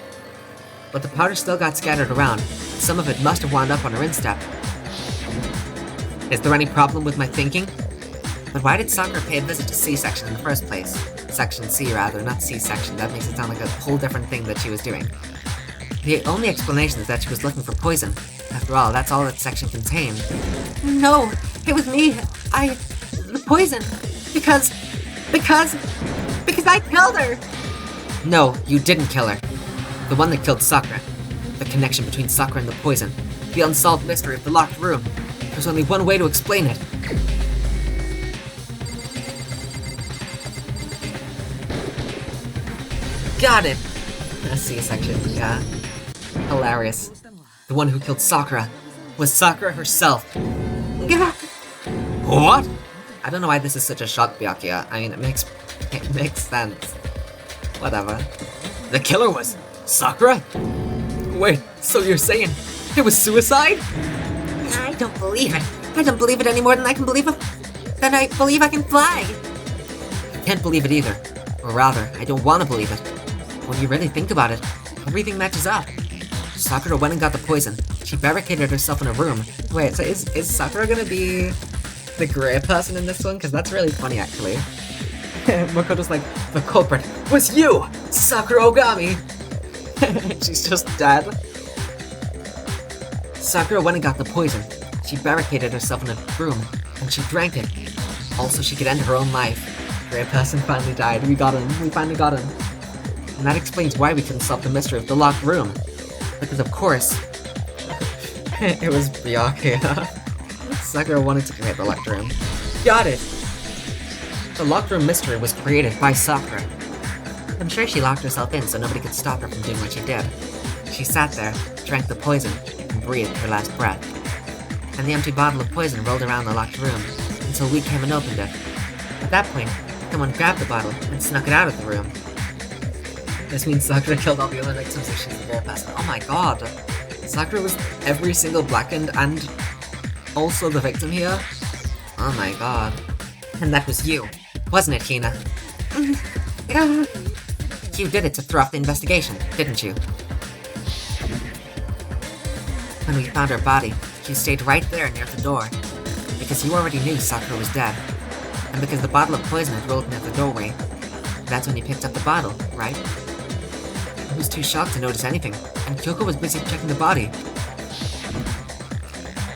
S1: But the powder still got scattered around, and some of it must have wound up on her instep. Is there any problem with my thinking? But why did Sakura pay a visit to C-section in the first place? Section C rather, not C-section, that makes it sound like a whole different thing that she was doing. The only explanation is that she was looking for poison. After all, that's all that section contained.
S2: No, it was me. The poison. Because I killed her.
S1: No, you didn't kill her. The one that killed Sakura. The connection between Sakura and the poison. The unsolved mystery of the locked room. There's only one way to explain it. Got it! A C-section, yeah. Hilarious. The one who killed Sakura was Sakura herself.
S2: Yeah.
S1: What? I don't know why this is such a shock, Byakuya. I mean, it makes sense. Whatever. The killer was Sakura? Wait, so you're saying it was suicide?
S2: I don't believe it. I don't believe it any more than I can believe it. Than I believe I can fly.
S1: I can't believe it either. Or rather, I don't want to believe it. When you really think about it, everything matches up. Sakura went and got the poison. She barricaded herself in a room. Wait, so is Sakura gonna be the grey person in this one? Because that's really funny, actually. Makoto's like, the culprit was you, Sakura Ogami! She's just dead. Sakura went and got the poison. She barricaded herself in a room, and she drank it. Also, she could end her own life. Grey person finally died. We got him. We finally got him. And that explains why we couldn't solve the mystery of the locked room. Because of course, it was Byakuya. Sakura wanted to create the locked room. Got it! The locked room mystery was created by Sakura. I'm sure she locked herself in so nobody could stop her from doing what she did. She sat there, drank the poison, and breathed her last breath. And the empty bottle of poison rolled around the locked room, until we came and opened it. At that point, someone grabbed the bottle and snuck it out of the room. This means Sakura killed all the other victims if she's the real person. Oh my god! Sakura was every single blackened and also the victim here? Oh my god. And that was you, wasn't it, Hina? You did it to throw off the investigation, didn't you? When we found her body, you stayed right there near the door. Because you already knew Sakura was dead. And because the bottle of poison had rolled near the doorway. That's when you picked up the bottle, right? I was too shocked to notice anything, and Kyoko was busy checking the body.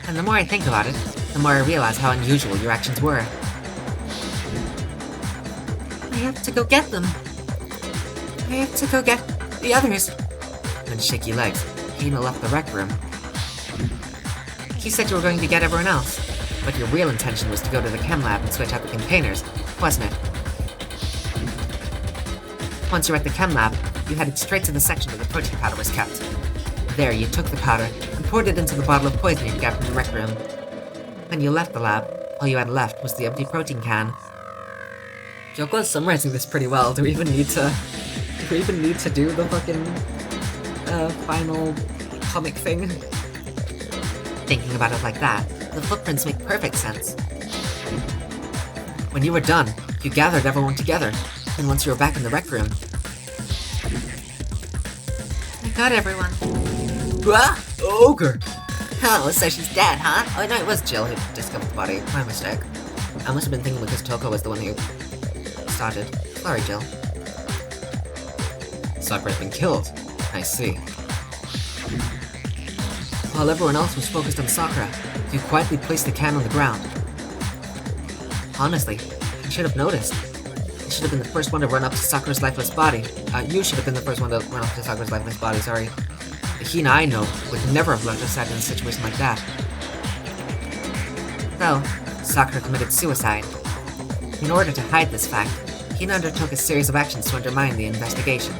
S1: And the more I think about it, the more I realize how unusual your actions were. I have to go get them. I have to go get the others. With shaky legs, Hina left the rec room. You said you were going to get everyone else, but your real intention was to go to the chem lab and switch out the containers, wasn't it? Once you were at the chem lab, you headed straight to the section where the protein powder was kept. There, you took the powder and poured it into the bottle of poison you got from the rec room. When you left the lab, all you had left was the empty protein can. Kyoko is summarizing this pretty well. Do we even need to do the fucking final comic thing? Thinking about it like that, the footprints make perfect sense. When you were done, you gathered everyone together. happened once you were back in the rec room?
S2: I got everyone.
S1: Ah! Ogre!
S2: Oh, so she's dead, huh?
S1: Oh no, it was Jill who discovered the body. My mistake. I must have been thinking because Toko was the one who started. Sorry, Jill.
S5: Sakura's been killed. I see.
S1: While everyone else was focused on Sakura, you quietly placed the can on the ground. Honestly, I should have noticed. I should have been the first one to run up to Sakura's lifeless body. You should have been the first one to run up to Sakura's lifeless body, sorry. The Hina I know would never have left us side in a situation like that. So, Sakura committed suicide. In order to hide this fact, Hina undertook a series of actions to undermine the investigation.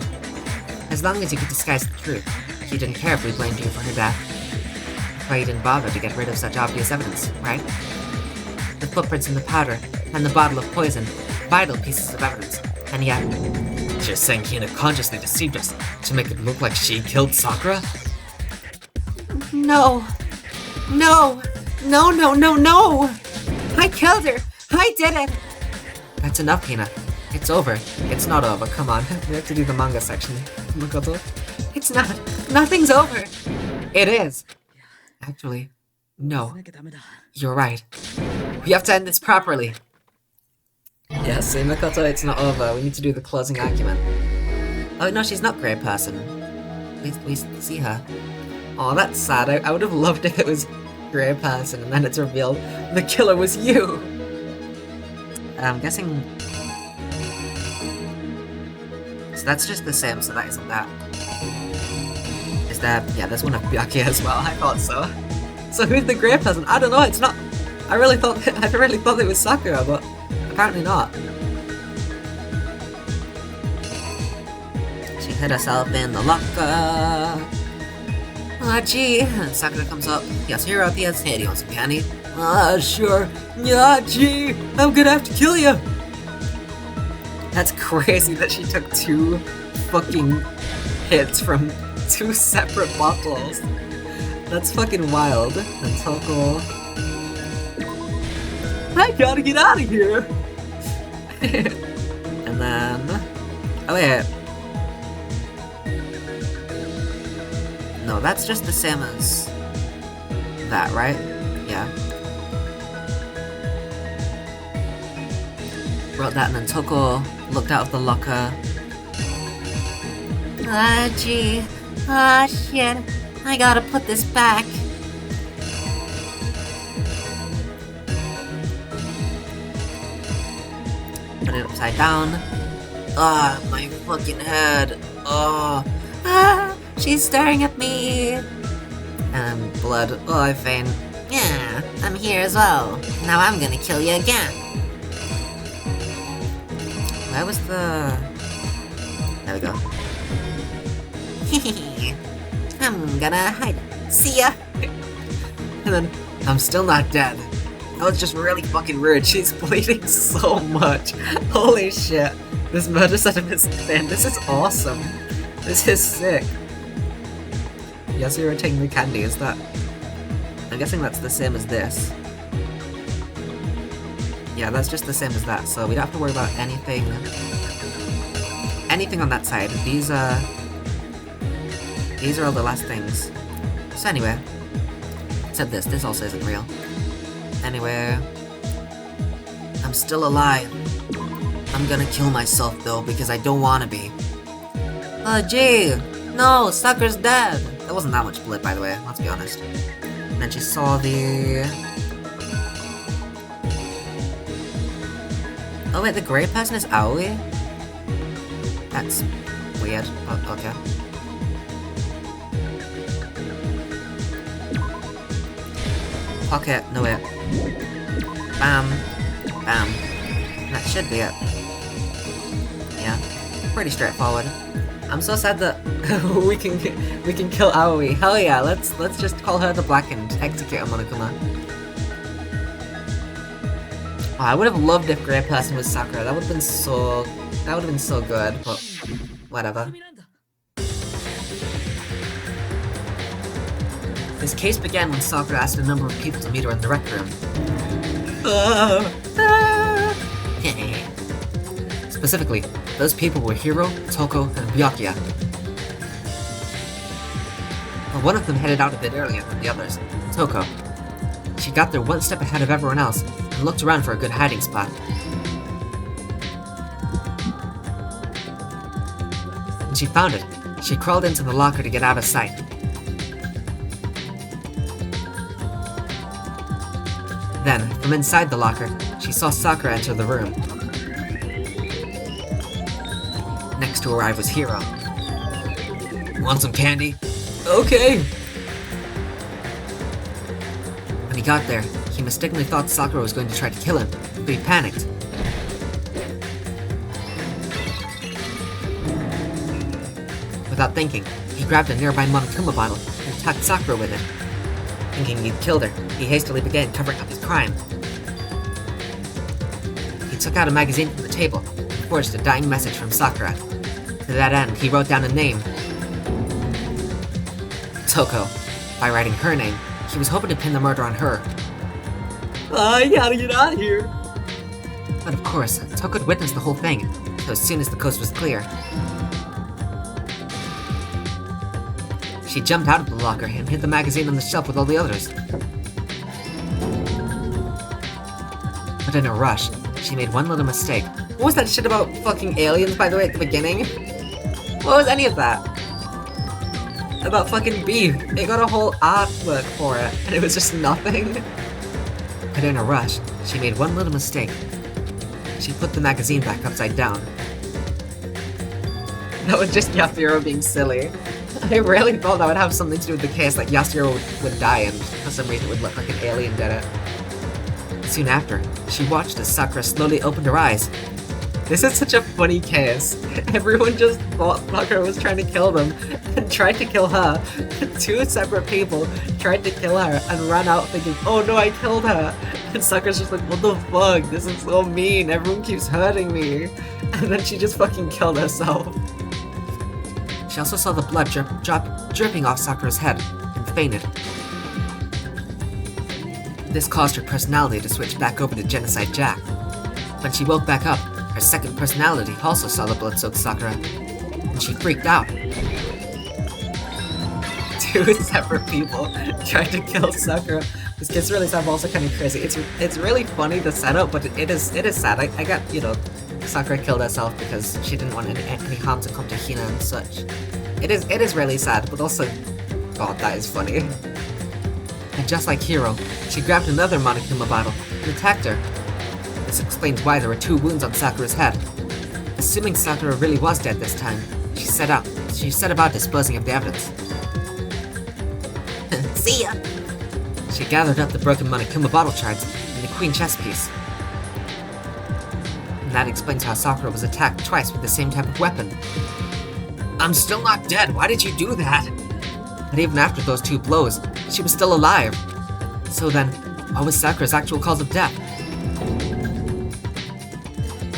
S1: As long as you could disguise the truth, he didn't care if we blamed you for her death. That's why you didn't bother to get rid of such obvious evidence, right? The footprints in the powder, and the bottle of poison, vital pieces of evidence, and yet...
S5: You're saying Hina consciously deceived us to make it look like she killed Sakura?
S1: No! No! No, no, no, no! I killed her! I did it! That's enough, Hina. It's over. It's not over, come on. We have to do the manga section. Makoto. It's not. Nothing's over. It is. Actually, no. You're right. We have to end this properly. Yes, see, Makoto, it's not over. We need to do the closing argument. Oh, no, she's not Grey Person. We see her. Oh, that's sad. I would have loved if it was Grey Person and then it's revealed the killer was you. I'm guessing... So that's just the same, so that isn't that. Is there... Yeah, there's one of Byakuya as well. I thought so. So who's the Grey Person? I don't know, it's not... I really thought it was Sakura, but apparently not. She hid herself in the locker. Ah, gee. And Sakura comes up. Yes, here up, yes, hey, do you want some candy? Ah, sure. Yeah, gee. I'm gonna have to kill you. That's crazy that she took 2 fucking hits from 2 separate bottles. That's fucking wild. And Toko... I gotta get out of here! And then... Oh wait. No, that's just the same as... that, right? Yeah. Wrote that and then Toko looked out of the locker.
S2: Ah, gee. Ah, shit. I gotta put this back.
S1: Put it upside down. Ah, my fucking head. Oh. Ah, she's staring at me. And blood. Oh, I faint.
S2: Yeah, I'm here as well. Now I'm gonna kill you again.
S1: Where was the... There we go.
S2: I'm gonna hide. See ya.
S1: And then, I'm still not dead. That was just really fucking rude. She's bleeding so much. Holy shit. This murder setup is insane. This is awesome. This is sick. Yes, you're taking the candy, is that... I'm guessing that's the same as this. Yeah, that's just the same as that, so we don't have to worry about anything... anything on that side. These are all the last things. So anyway... Except this also isn't real. Anyway... I'm still alive. I'm gonna kill myself though, because I don't wanna be. Oh gee! No, Sakura's dead! That wasn't that much blood, by the way, let's be honest. And then she saw the... Oh wait, the grey person is Aoi? That's weird, but okay. Pocket, no wait. Bam. Bam. That should be it. Yeah, pretty straightforward. I'm so sad that we can kill Aoi. Hell yeah, let's just call her the Blackened. Execute Monokuma. Oh, I would have loved if Grey Person was Sakura. That would have been so good, but whatever. This case began when Sakura asked a number of people to meet her in the rec room. Specifically, Those people were Hiro, Toko, and Byakuya. But one of them headed out a bit earlier than the others, Toko. She got there one step ahead of everyone else and looked around for a good hiding spot. When she found it, she crawled into the locker to get out of sight. Then, from inside the locker, she saw Sakura enter the room. Next to arrive was Hiro. Want some candy?
S4: Okay.
S1: When he got there, he mistakenly thought Sakura was going to try to kill him, but he panicked. Without thinking, he grabbed a nearby Monokuma bottle and attacked Sakura with it. Thinking he'd killed her, he hastily began covering up his crime. He took out a magazine from the table and forged a dying message from Sakura. To that end, he wrote down a name, Toko. By writing her name, he was hoping to pin the murder on her.
S4: I gotta get out of here.
S1: But of course, Toko had witnessed the whole thing, so as soon as the coast was clear, she jumped out of the locker and hid the magazine on the shelf with all the others. But in a rush, she made one little mistake. What was that shit about fucking aliens, by the way, at the beginning? What was any of that? About fucking beef. It got a whole artwork for it, and it was just nothing. But in a rush, she made one little mistake. She put the magazine back upside down. That was just Yasuhiro being silly. I really thought that would have something to do with the case, like Yasuhiro would die and for some reason it would look like an alien did it. Soon after, she watched as Sakura slowly opened her eyes. This is such a funny case. Everyone just thought Sakura was trying to kill them and tried to kill her. Two separate people tried to kill her and ran out thinking, oh no, I killed her. And Sakura's just like, what the fuck? This is so mean. Everyone keeps hurting me. And then she just fucking killed herself. She also saw the blood dripping off Sakura's head and fainted. This caused her personality to switch back over to Genocide Jack. When she woke back up, her second personality also saw the blood-soaked Sakura, and she freaked out. Two separate people tried to kill Sakura. This gets really sad, but also kind of crazy. It's really funny, the setup, but it is sad. I got, Sakura killed herself because she didn't want any harm to come to Hina and such. It is really sad, but also, God, that is funny. And just like Hiro, she grabbed another Monokuma bottle and attacked her. This explains why there were 2 wounds on Sakura's head. Assuming Sakura really was dead this time, she set about disposing of the evidence.
S2: See ya!
S1: She gathered up the broken Monokuma bottle shards and the queen chess piece. And that explains how Sakura was attacked twice with the same type of weapon. I'm still not dead, why did you do that? But even after those 2 blows, she was still alive. So then, what was Sakura's actual cause of death?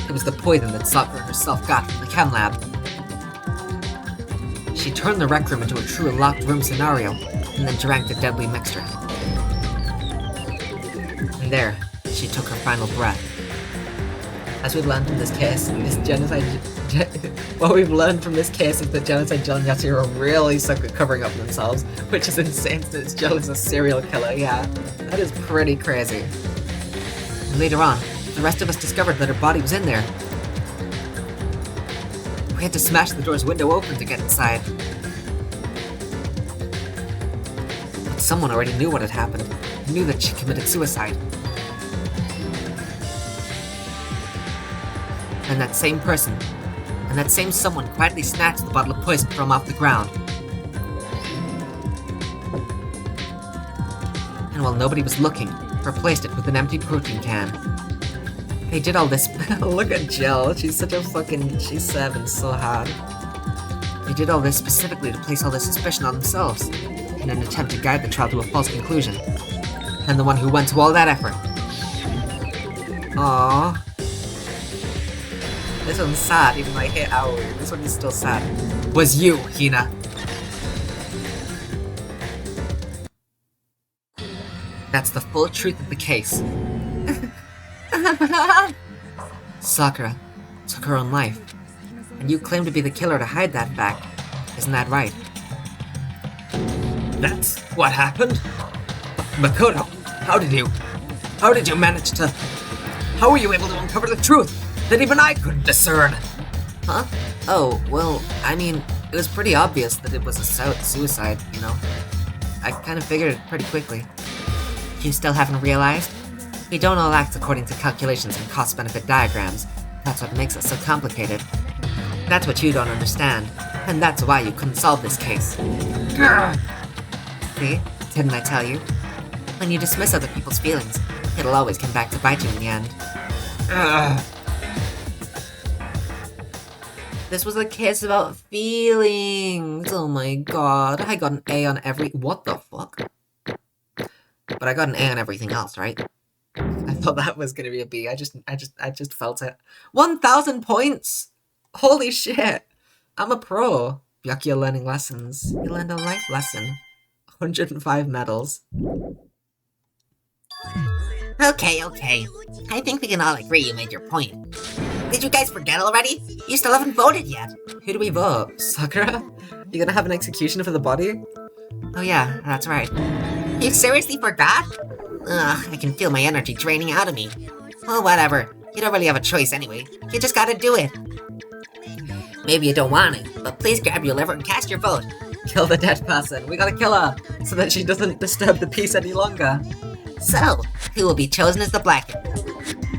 S1: It was the poison that Sakura herself got from the chem lab. She turned the rec room into a true locked room scenario, and then drank the deadly mixture. And there, she took her final breath. As we've learned from this case, what we've learned from this case is that Genocide Jill and Yasuhiro really suck at covering up themselves, which is insane since Jill is a serial killer, yeah. That is pretty crazy. And later on, the rest of us discovered that her body was in there. We had to smash the door's window open to get inside. But someone already knew what had happened, knew that she committed suicide. And that same person, and that same someone quietly snatched the bottle of poison from off the ground. And while nobody was looking, replaced it with an empty protein can. They did all this. Look at Jill, she's such a fucking. She's 7 so hard. They did all this specifically to place all the suspicion on themselves, in an attempt to guide the trial to a false conclusion. And the one who went to all that effort. Aww. This one's sad, even though I hate Aoi. This one is still sad. Was you, Hina. That's the full truth of the case. Sakura took her own life And you claim to be the killer to hide that fact. Isn't that right?
S5: That's what happened? Makoto, how did you manage to... How were you able to uncover the truth that even I couldn't discern?
S1: Huh? Oh, well, I mean, it was pretty obvious that it was a suicide, you know? I kind of figured it pretty quickly. You still haven't realized? We don't all act according to calculations and cost-benefit diagrams. That's what makes it so complicated. That's what you don't understand, and that's why you couldn't solve this case.
S5: Grr.
S1: See? Didn't I tell you? When you dismiss other people's feelings, it'll always come back to bite you in the end. This was a case about feelings. Oh my god. I got an A on every... What the fuck? But I got an A on everything else, right? I thought that was gonna be a B. I just felt it. 1,000 points! Holy shit! I'm a pro. Byakuya learning lessons. You learned a life lesson. 105 medals.
S2: Okay. I think we can all agree you made your point. Did you guys forget already? You still haven't voted yet.
S1: Who do we vote? Sakura? You gonna have an execution for the body? Oh yeah, that's right.
S2: You seriously forgot? Ugh, I can feel my energy draining out of me. Well, whatever. You don't really have a choice anyway. You just gotta do it. Maybe you don't want to, but please grab your liver and cast your vote.
S1: Kill the dead person. We gotta kill her so that she doesn't disturb the peace any longer.
S2: So, who will be chosen as the blackened?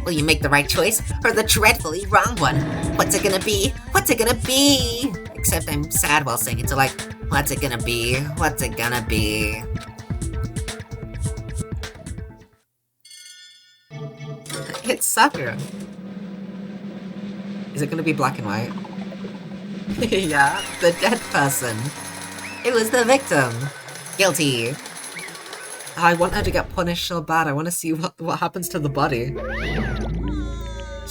S2: Will you make the right choice or the dreadfully wrong one? What's it gonna be? What's it gonna be? Except I'm sad while saying it, so like, what's it gonna be? What's it gonna be?
S1: It's Sakura. Is it gonna be black and white? Yeah, the dead person. It was the victim. Guilty. I want her to get punished so bad. I want to see what happens to the body.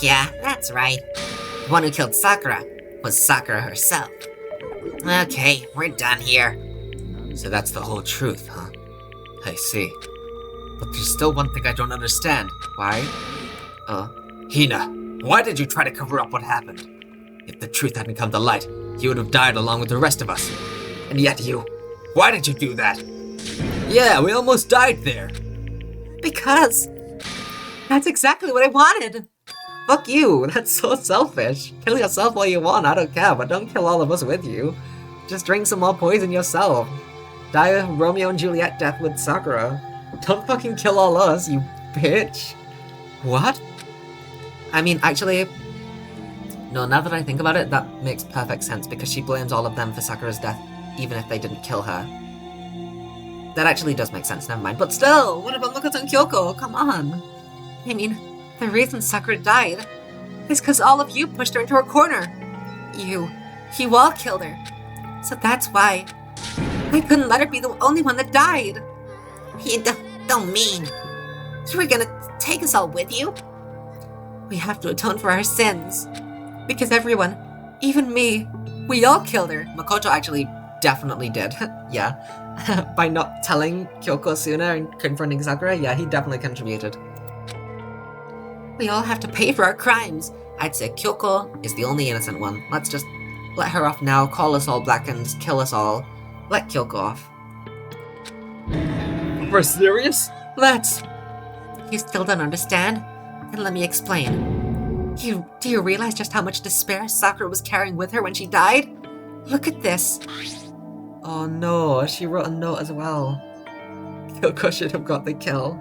S2: Yeah, that's right. The one who killed Sakura was Sakura herself. Okay, we're done here.
S5: So that's the whole truth, huh? I see. But there's still one thing I don't understand.
S1: Why?
S5: Hina, why did you try to cover up what happened? If the truth hadn't come to light, you would have died along with the rest of us. And yet why did you do that? Yeah, we almost died there.
S1: Because that's exactly what I wanted. Fuck you, that's so selfish. Kill yourself all you want, I don't care, but don't kill all of us with you. Just drink some more poison yourself. Die a Romeo and Juliet death with Sakura. Don't fucking kill all us, you bitch. What? I mean, actually, no, now that I think about it, that makes perfect sense because she blames all of them for Sakura's death, even if they didn't kill her. That actually does make sense, never mind. But still, what about Makoto and Kyoko? Come on. I mean, the reason Sakura died is because all of you pushed her into her corner. You all killed her. So that's why I couldn't let her be the only one that died.
S2: You don't mean you were gonna take us all with you?
S1: We have to atone for our sins. Because everyone, even me, we all killed her. Makoto actually definitely did. Yeah. By not telling Kyoko sooner and confronting Sakura, yeah, he definitely contributed. We all have to pay for our crimes. I'd say Kyoko is the only innocent one. Let's just let her off now, call us all blackens, kill us all. Let Kyoko off.
S4: We're serious?
S1: Let's. You still don't understand? Then let me explain. Do you realize just how much despair Sakura was carrying with her when she died? Look at this. Oh no, she wrote a note as well. Kyoko should have got the kill.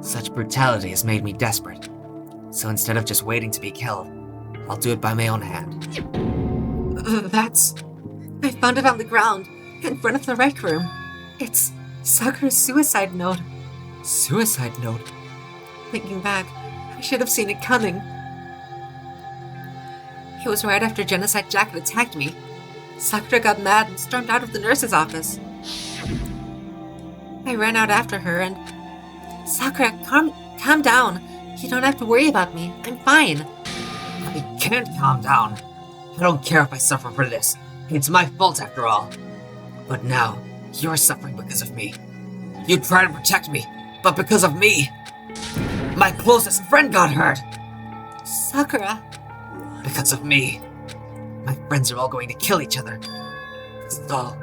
S1: Such brutality has made me desperate. So instead of just waiting to be killed, I'll do it by my own hand. I found it on the ground, in front of the rec room. It's Sakura's suicide note. Suicide note? Thinking back, I should have seen it coming. It was right after Genocide Jacket attacked me. Sakura got mad and stormed out of the nurse's office. I ran out after her and... Sakura, calm down. You don't have to worry about me. I'm fine.
S5: I can't calm down. I don't care if I suffer for this. It's my fault after all. But now, you're suffering because of me. You tried to protect me, but because of me, my closest friend got hurt.
S1: Sakura.
S5: Because of me, My friends are all going to kill each other. It's all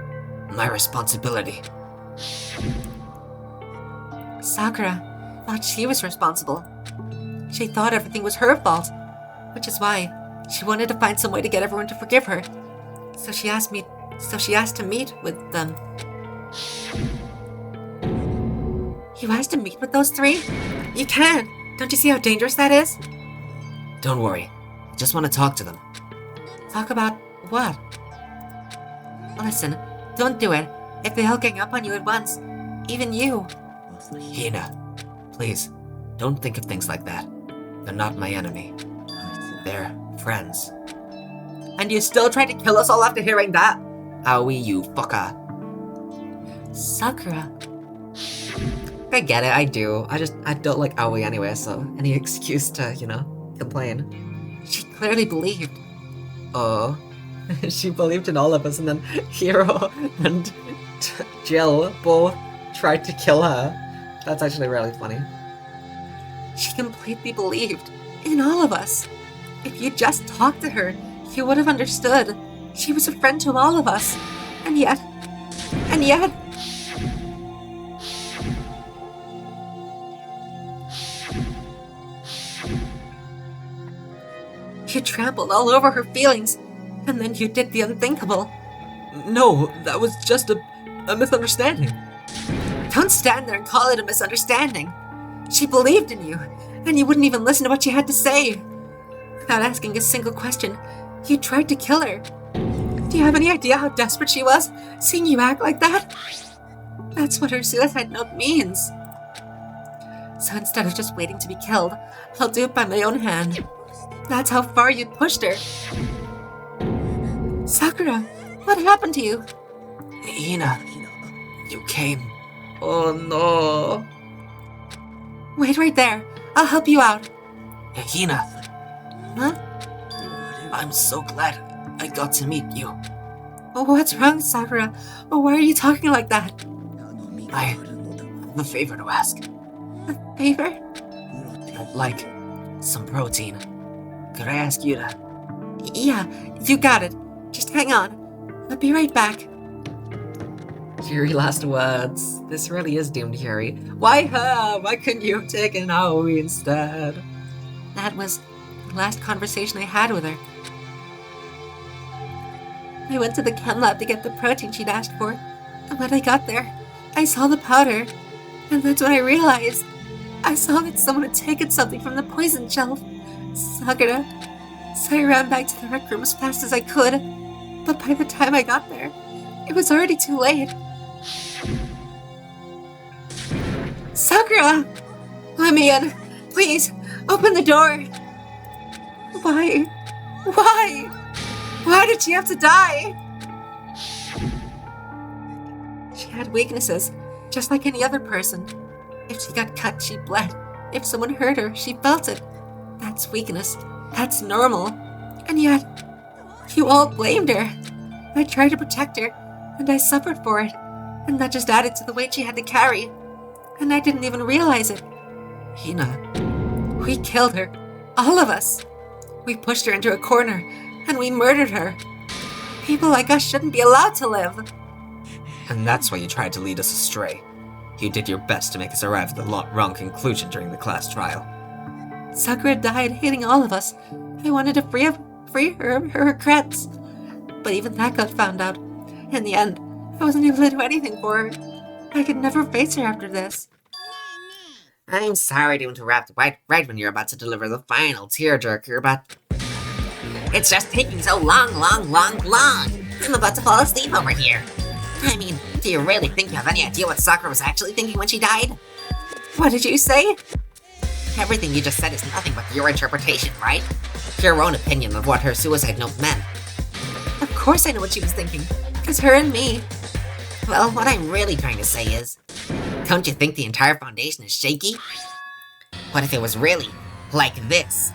S5: my responsibility.
S1: Sakura thought she was responsible. She thought everything was her fault, which is why she wanted to find some way to get everyone to forgive her. So she asked to meet with them. You asked to meet with those three? You can't. Don't you see how dangerous that is?
S5: Don't worry. I just want to talk to them.
S1: Talk about what? Listen, don't do it. If they all gang up on you at once, even you.
S5: Hina, please, don't think of things like that. They're not my enemy. They're friends.
S1: And you still tried to kill us all after hearing that?
S5: Aoi, you fucker.
S1: Sakura.
S4: I get it, I do. I don't like Aoi anyway, so any excuse to, complain.
S1: She clearly believed.
S4: Oh. She believed in all of us, and then Hiro and Jill both tried to kill her. That's actually really funny.
S1: She completely believed in all of us. If you just talked to her, you would have understood. She was a friend to all of us. And yet... You trampled all over her feelings, and then you did the unthinkable.
S4: No, that was just a misunderstanding.
S1: Don't stand there and call it a misunderstanding. She believed in you, and you wouldn't even listen to what she had to say. Without asking a single question, you tried to kill her. Do you have any idea how desperate she was, seeing you act like that? That's what her suicide note means. So instead of just waiting to be killed, I'll do it by my own hand. That's how far you pushed her. Sakura, what happened to you?
S5: Hina, you came.
S4: Oh no.
S1: Wait right there. I'll help you out.
S5: Hina,
S1: Huh?
S5: I'm so glad I got to meet you.
S1: Oh, what's wrong, Sakura? Oh, why are you talking like that?
S5: I have a favor to ask.
S1: A favor?
S5: I'd like some protein. Could I ask you to...
S1: Yeah, you got it. Just hang on. I'll be right back.
S4: Yuri, last words. This really is doomed, Yuri. Why her? Why couldn't you have taken Aoi instead?
S1: That was the last conversation I had with her. I went to the chem lab to get the protein she'd asked for, and when I got there, I saw the powder, and that's when I realized. I saw that someone had taken something from the poison shelf. Sakura. So I ran back to the rec room as fast as I could, but by the time I got there, it was already too late. Sakura! Let me in. Please, open the door. Why? Why? Why did she have to die? She had weaknesses, just like any other person. If she got cut, she bled. If someone hurt her, she felt it. That's weakness. That's normal. And yet, you all blamed her. I tried to protect her, and I suffered for it. And that just added to the weight she had to carry. And I didn't even realize it.
S4: Hina.
S1: We killed her. All of us. We pushed her into a corner, and we murdered her. People like us shouldn't be allowed to live.
S5: And that's why you tried to lead us astray. You did your best to make us arrive at the wrong conclusion during the class trial.
S1: Sakura died hating all of us. I wanted to free her of her regrets. But even that got found out. In the end, I wasn't able to do anything for her. I could never face her after this.
S2: I'm sorry to interrupt right when you're about to deliver the final tearjerker, but it's just taking so long. I'm about to fall asleep over here. I mean, do you really think you have any idea what Sakura was actually thinking when she died?
S1: What did you say?
S2: Everything you just said is nothing but your interpretation, right? Your own opinion of what her suicide note meant.
S1: Of course I know what she was thinking. It's her and me.
S2: Well, what I'm really trying to say is, don't you think the entire foundation is shaky? What if it was really like this?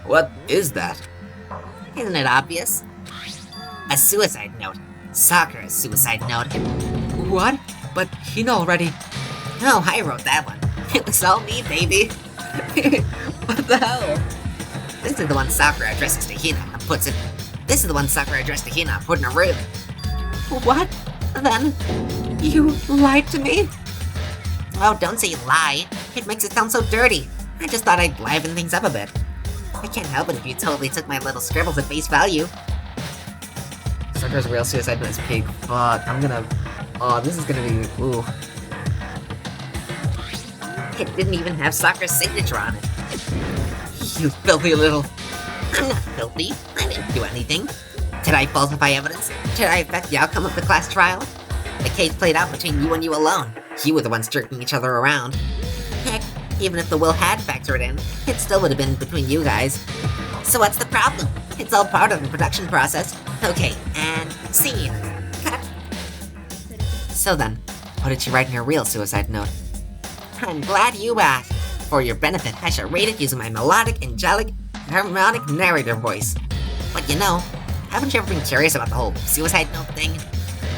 S5: What is that?
S2: Isn't it obvious? A suicide note. Sakura's suicide note.
S4: What? But Hina already...
S2: Oh, I wrote that one. It was all me, baby.
S4: What the hell?
S2: This is the one Sakura addresses to Hina and puts in This is the one Sakura addressed to Hina and put in her room.
S1: What? Then you lied to me?
S2: Oh, don't say lie. It makes it sound so dirty. I just thought I'd liven things up a bit. I can't help it if you totally took my little scribbles at face value.
S1: Sakura's real suicide note is pig. Fuck, I'm gonna... Oh, this is gonna be... Ooh.
S2: It didn't even have Sakura's signature on it.
S1: You filthy little...
S2: I'm not filthy. I didn't do anything. Did I falsify evidence? Did I affect the outcome of the class trial? The case played out between you and you alone. You were the ones jerking each other around. Heck, even if the will had factored in, it still would have been between you guys. So what's the problem? It's all part of the production process. Okay, and scene. Cut.
S1: So then, what did she write in her real suicide note?
S2: I'm glad you asked. For your benefit, I shall rate it using my melodic, angelic, harmonic narrator voice. But you know, haven't you ever been curious about the whole suicide note thing?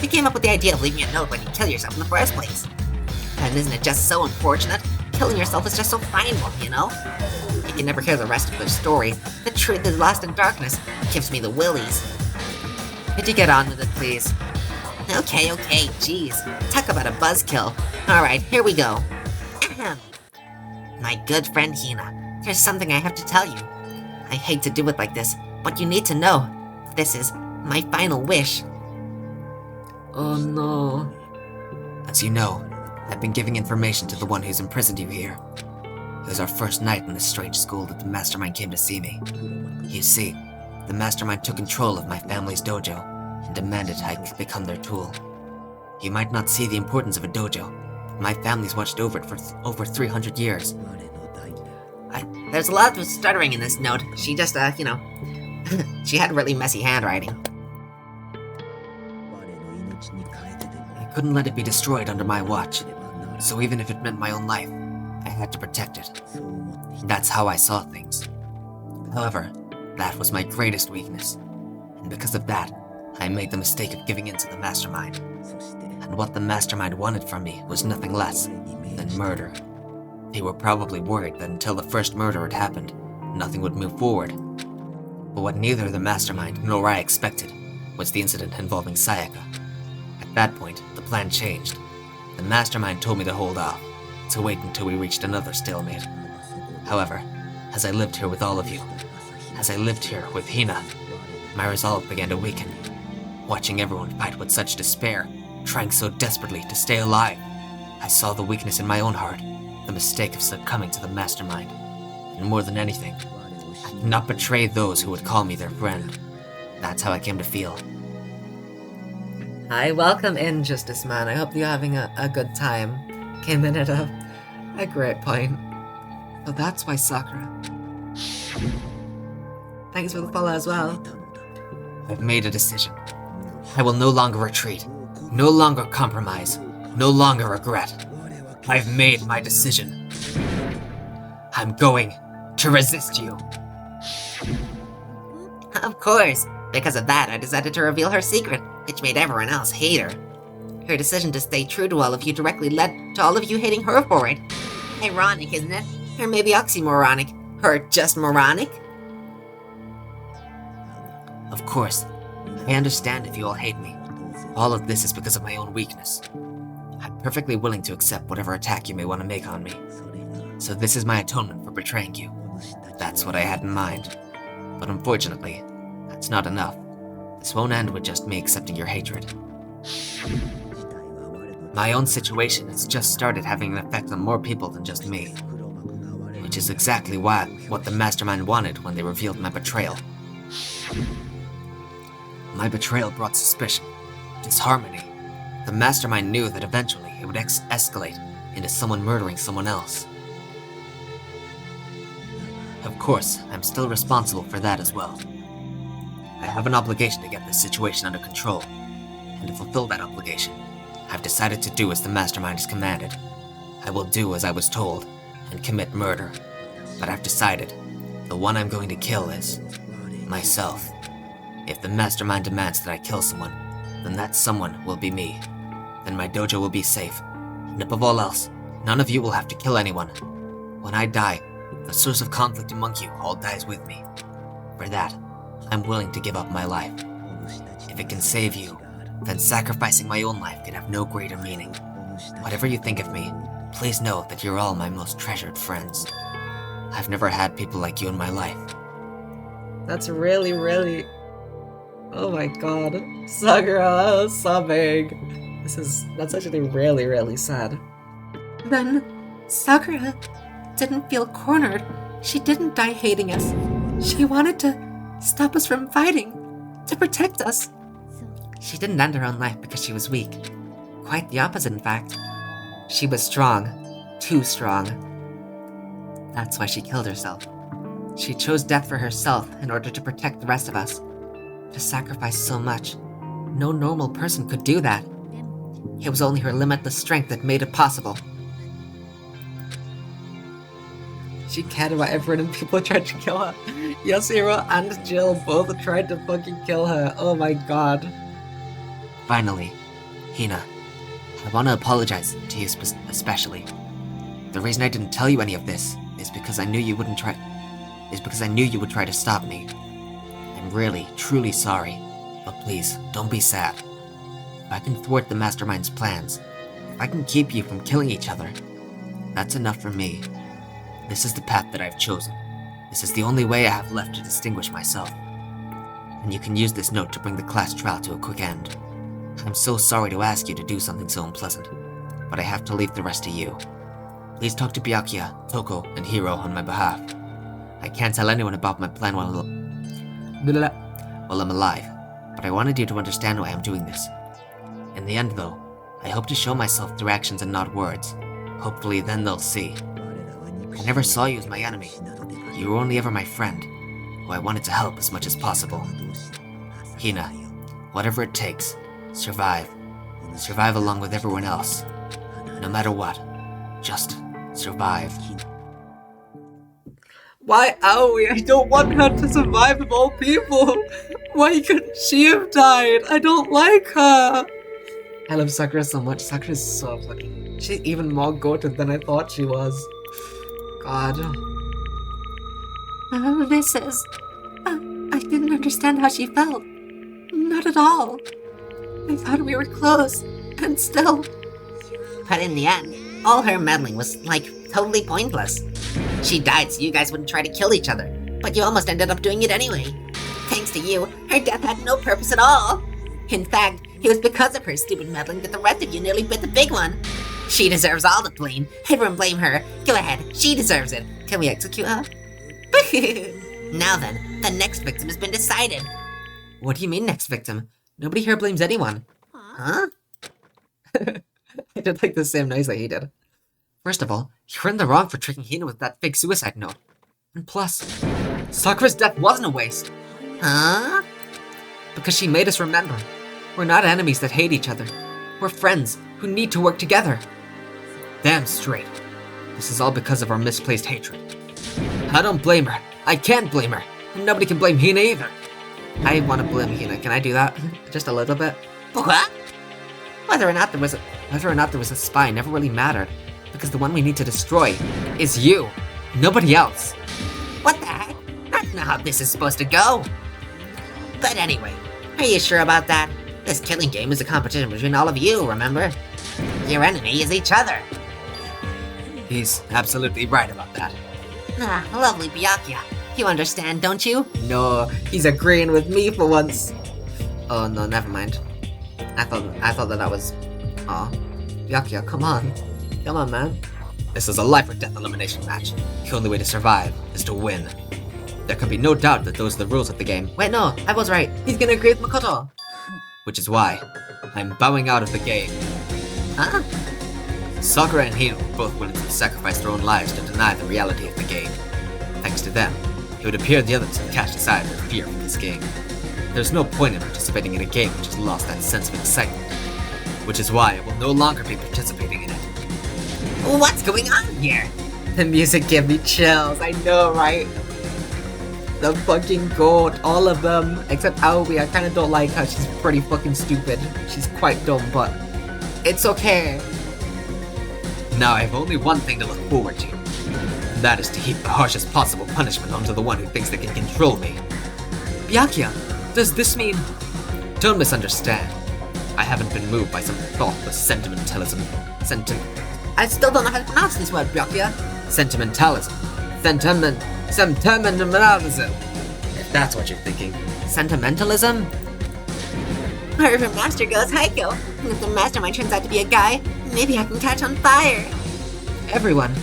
S2: Who came up with the idea of leaving a note when you kill yourself in the first place? And isn't it just so unfortunate? Killing yourself is just so final, you know? You can never hear the rest of the story. The truth is lost in darkness. It gives me the willies.
S1: Could you get on with it, please?
S2: Okay, jeez. Talk about a buzzkill. Alright, here we go. Ahem. My good friend Hina, there's something I have to tell you. I hate to do it like this, but you need to know. This is my final wish.
S1: Oh no.
S5: As you know, I've been giving information to the one who's imprisoned you here. It was our first night in this strange school that the Mastermind came to see me. You see, the Mastermind took control of my family's dojo and demanded I become their tool. You might not see the importance of a dojo. My family's watched over it for over 300 years.
S2: There's a lot of stuttering in this note. She just, she had really messy handwriting.
S5: I couldn't let it be destroyed under my watch, so even if it meant my own life, I had to protect it. That's how I saw things. However, that was my greatest weakness, and because of that, I made the mistake of giving in to the Mastermind. And what the Mastermind wanted from me was nothing less than murder. They were probably worried that until the first murder had happened, nothing would move forward. But what neither the Mastermind nor I expected was the incident involving Sayaka. At that point, the plan changed. The Mastermind told me to hold off, to wait until we reached another stalemate. However, as I lived here with all of you, as I lived here with Hina, my resolve began to weaken. Watching everyone fight with such despair, trying so desperately to stay alive, I saw the weakness in my own heart, the mistake of succumbing to the Mastermind. And more than anything, I could not betray those who would call me their friend. That's how I came to feel.
S1: Hi, welcome in, Justice Man. I hope you're having a good time. Came in at a great point. So that's why Sakura. Thanks for the follow as well.
S5: I've made a decision. I will no longer retreat, no longer compromise, no longer regret. I've made my decision. I'm going to resist you.
S2: Of course. Because of that, I decided to reveal her secret, which made everyone else hate her. Her decision to stay true to all of you directly led to all of you hating her for it. Ironic, isn't it? Or maybe oxymoronic. Or just moronic?
S5: Of course, I understand if you all hate me. All of this is because of my own weakness. I'm perfectly willing to accept whatever attack you may want to make on me. So this is my atonement for betraying you. That's what I had in mind. But unfortunately, that's not enough. This won't end with just me accepting your hatred. My own situation has just started having an effect on more people than just me. Which is exactly what the Mastermind wanted when they revealed my betrayal. My betrayal brought suspicion, disharmony. The Mastermind knew that eventually it would escalate into someone murdering someone else. Of course, I'm still responsible for that as well. I have an obligation to get this situation under control, and to fulfill that obligation, I've decided to do as the Mastermind has commanded. I will do as I was told, and commit murder. But I've decided, the one I'm going to kill is myself. If the Mastermind demands that I kill someone, then that someone will be me. Then my dojo will be safe, and above all else, none of you will have to kill anyone. When I die, the source of conflict among you all dies with me. For that, I'm willing to give up my life. If it can save you, then sacrificing my own life can have no greater meaning. Whatever you think of me, please know that you're all my most treasured friends. I've never had people like you in my life.
S4: That's really, really... Oh my god. Sakura, I was sobbing. That's actually really, really sad.
S1: Then, Sakura didn't feel cornered. She didn't die hating us. She wanted to stop us from fighting, to protect us. She didn't end her own life because she was weak. Quite the opposite, in fact. She was strong. Too strong. That's why she killed herself. She chose death for herself in order to protect the rest of us. To sacrifice so much. No normal person could do that. It was only her limitless strength that made it possible.
S4: She cared about everyone and people tried to kill her. Yasuhiro and Jill both tried to fucking kill her. Oh my god.
S5: Finally, Hina, I want to apologize to you especially. The reason I didn't tell you any of this is because I knew you would try to stop me. I'm really, truly sorry, but please, don't be sad. If I can thwart the Mastermind's plans, if I can keep you from killing each other, that's enough for me. This is the path that I've chosen. This is the only way I have left to distinguish myself. And you can use this note to bring the class trial to a quick end. I'm so sorry to ask you to do something so unpleasant, but I have to leave the rest to you. Please talk to Byakuya, Toko, and Hiro on my behalf. I can't tell anyone about my plan while I'm alive, but I wanted you to understand why I'm doing this. In the end, though, I hope to show myself through actions and not words. Hopefully then they'll see. I never saw you as my enemy. You were only ever my friend, who I wanted to help as much as possible. Hina, whatever it takes, survive. Survive along with everyone else. No matter what, just survive.
S4: Why Aoi? I don't want her to survive of all people. Why couldn't she have died? I don't like her. I love Sakura so much. Sakura's so fucking... She's even more goated than I thought she was. God.
S1: This is... I didn't understand how she felt. Not at all. I thought we were close, and still...
S2: But in the end, all her meddling was, totally pointless. She died so you guys wouldn't try to kill each other, but you almost ended up doing it anyway. Thanks to you, her death had no purpose at all. In fact, it was because of her stupid meddling that the rest of you nearly bit the big one. She deserves all the blame. Everyone blame her. Go ahead, she deserves it. Can we execute her? Now then, the next victim has been decided.
S1: What do you mean, next victim? Nobody here blames anyone.
S2: Huh?
S4: I did like the same noise that he did.
S1: First of all, you're in the wrong for tricking Hina with that fake suicide note. And plus, Sakura's death wasn't a waste.
S2: Huh?
S1: Because she made us remember. We're not enemies that hate each other. We're friends who need to work together. Damn straight. This is all because of our misplaced hatred. I don't blame her. I can't blame her. And nobody can blame Hina either. I want to blame Hina. Can I do that? Just a little bit?
S2: What?
S1: Whether or not there was a spy never really mattered. Because the one we need to destroy is you. Nobody else.
S2: What the heck? That's not how this is supposed to go. But anyway, are you sure about that? This killing game is a competition between all of you, remember? Your enemy is each other.
S5: He's absolutely right about that.
S2: Ah, lovely Byakuya. You understand, don't you?
S4: No, he's agreeing with me for once.
S1: Oh no, never mind. I thought that was... Aw. Byakuya, come on. Come on, man.
S5: This is a life or death elimination match. The only way to survive is to win. There can be no doubt that those are the rules of the game,
S1: Wait, no, I was right. He's gonna agree with Makoto.
S5: which is why I'm bowing out of the game.
S2: Huh?
S5: Sakura and Hiro were both willing to sacrifice their own lives to deny the reality of the game. Thanks to them, it would appear the others have cast aside their fear for this game. There's no point in participating in a game which has lost that sense of excitement, which is why I will no longer be participating in it.
S2: What's going on here?
S4: The music gave me chills, I know, right? The fucking goat, all of them, except Aoi. I kinda don't like her, she's pretty fucking stupid. She's quite dumb, but it's okay.
S5: Now I have only one thing to look forward to, and that is to heap the harshest possible punishment onto the one who thinks they can control me.
S4: Byakuya, does this mean...
S5: Don't misunderstand. I haven't been moved by some thoughtless sentimentalism.
S2: I still don't know how to pronounce this word, Byakuya.
S5: Sentimentalism. Sentimentalism. If that's what you're thinking.
S1: Sentimentalism?
S2: Wherever Master goes, I go. And if the mastermind turns out to be a guy, maybe I can catch on fire.
S1: Everyone.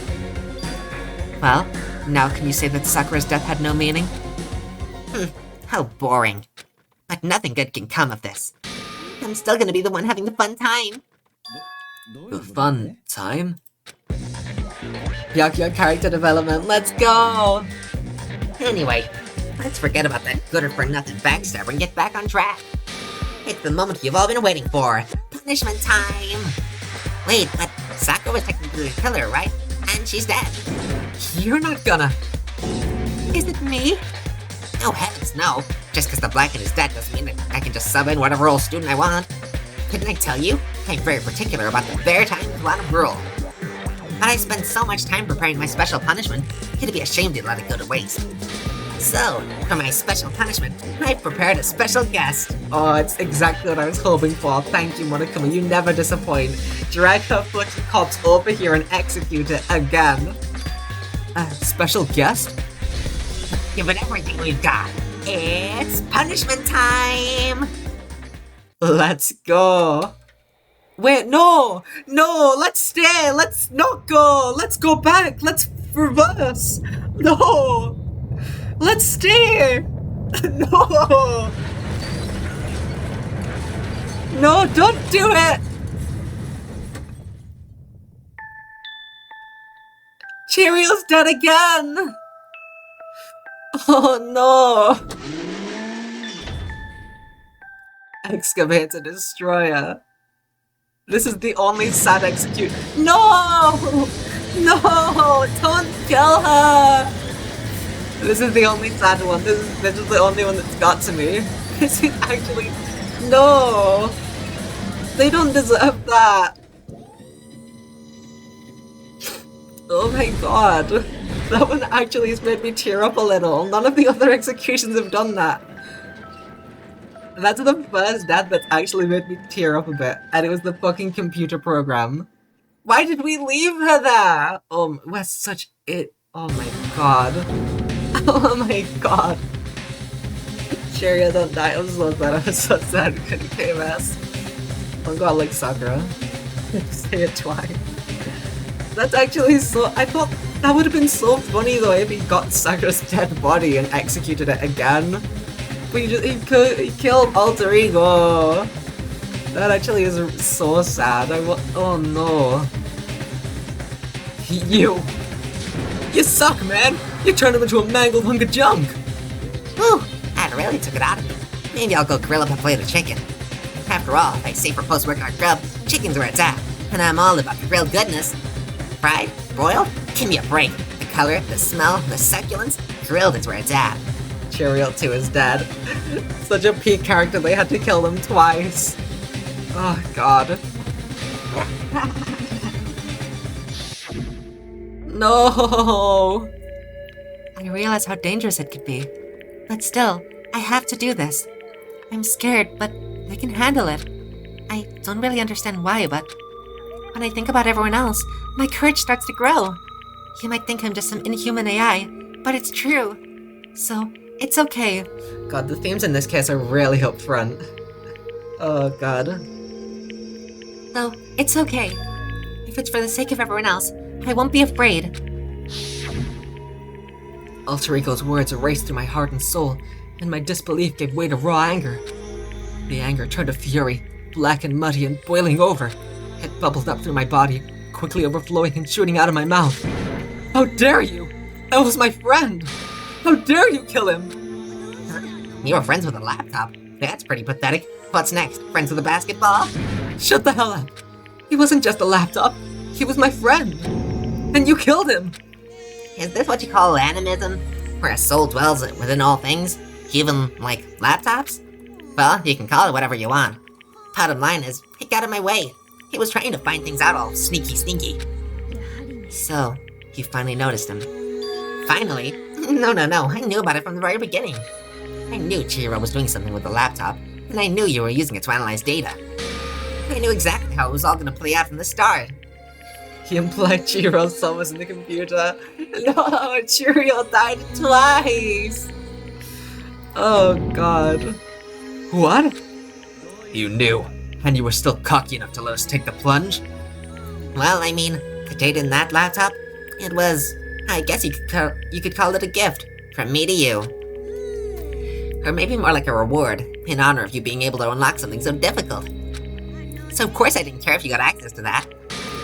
S1: Well, now can you say that Sakura's death had no meaning?
S2: How boring. But nothing good can come of this. I'm still gonna be the one having the fun time.
S4: The fun time? Byakuya character development, let's go!
S2: Anyway, let's forget about that good-for-nothing backstabber and get back on track. It's the moment you've all been waiting for. Punishment time! Wait, but Sakura was technically the killer, right? And she's dead.
S4: You're not gonna...
S2: Is it me? No heavens, no. Just because the Blackened is dead doesn't mean that I can just sub in whatever old student I want. Couldn't I tell you? I'm very particular about the bare time quantum rule. But I spent so much time preparing my special punishment, it'd be a shame to let it go to waste. So, for my special punishment, I've prepared a special guest.
S4: Oh, it's exactly what I was hoping for. Thank you, Monokuma. You never disappoint. Drag her fucking cops over here and execute it again. Special guest?
S2: Give it everything we've got. It's punishment time!
S4: Let's go. Wait, no! No, let's stay! Let's not go! Let's go back! Let's reverse! No! Let's stay! No! No, don't do it! Cheerio's dead again! Oh no! Excavator Destroyer. This is the only sad execute. No! No! Don't kill her! This is the only sad one. This is the only one that's got to me. This is actually... No! They don't deserve that! Oh my god. That one actually has made me tear up a little. None of the other executions have done that. That's the first death that's actually made me tear up a bit, and it was the fucking computer program. Why did we leave her there? Oh, we're such it. Oh my god. Oh my god. Cheerio, don't die. I'm so sad. I'm so sad we couldn't KMS. Oh god, like Sakura. Say it twice. That's actually so. I thought that would have been so funny though if he got Sakura's dead body and executed it again. But he killed Alter Ego. That actually is so sad. Oh no. You suck, man. You turned him into a mangled hunk of junk.
S2: Whew, that really took it out of me. Maybe I'll go grill up a plate of chicken. After all, if I say for post-workout grub, chicken's where it's at. And I'm all about the grilled goodness. Fried? Broiled? Give me a break. The color, the smell, the succulence, grilled is where it's at.
S4: Cheerio 2 is dead. Such a peak character, they had to kill them twice. Oh god. No!
S1: I realize how dangerous it could be. But still, I have to do this. I'm scared, but I can handle it. I don't really understand why, but when I think about everyone else, my courage starts to grow. You might think I'm just some inhuman AI, but it's true. So, it's okay.
S4: God, the themes in this case are really up front. Oh god.
S1: So, it's okay. If it's for the sake of everyone else, I won't be afraid.
S4: Alter Ego's words raced through my heart and soul, and my disbelief gave way to raw anger. The anger turned to fury, black and muddy and boiling over. It bubbled up through my body, quickly overflowing and shooting out of my mouth. How dare you! That was my friend! How dare you kill him!
S2: You were friends with a laptop? That's pretty pathetic. What's next? Friends with a basketball?
S4: Shut the hell up! He wasn't just a laptop, he was my friend! And you killed him!
S2: Is this what you call animism? Where a soul dwells within all things? Even, like, laptops? Well, you can call it whatever you want. Bottom line is, he got in my way. He was trying to find things out all sneaky.
S1: So, you finally noticed him.
S2: Finally? No, I knew about it from the very beginning. I knew Chihiro was doing something with the laptop, and I knew you were using it to analyze data. I knew exactly how it was all gonna play out from the start.
S4: He implied Chihiro's soul was in the computer. No, Chihiro died twice. Oh god. What?
S5: You knew, and you were still cocky enough to let us take the plunge?
S2: Well, I mean, the data in that laptop, it was, I guess you could call it a gift, from me to you. Or maybe more like a reward, in honor of you being able to unlock something so difficult. So of course I didn't care if you got access to that.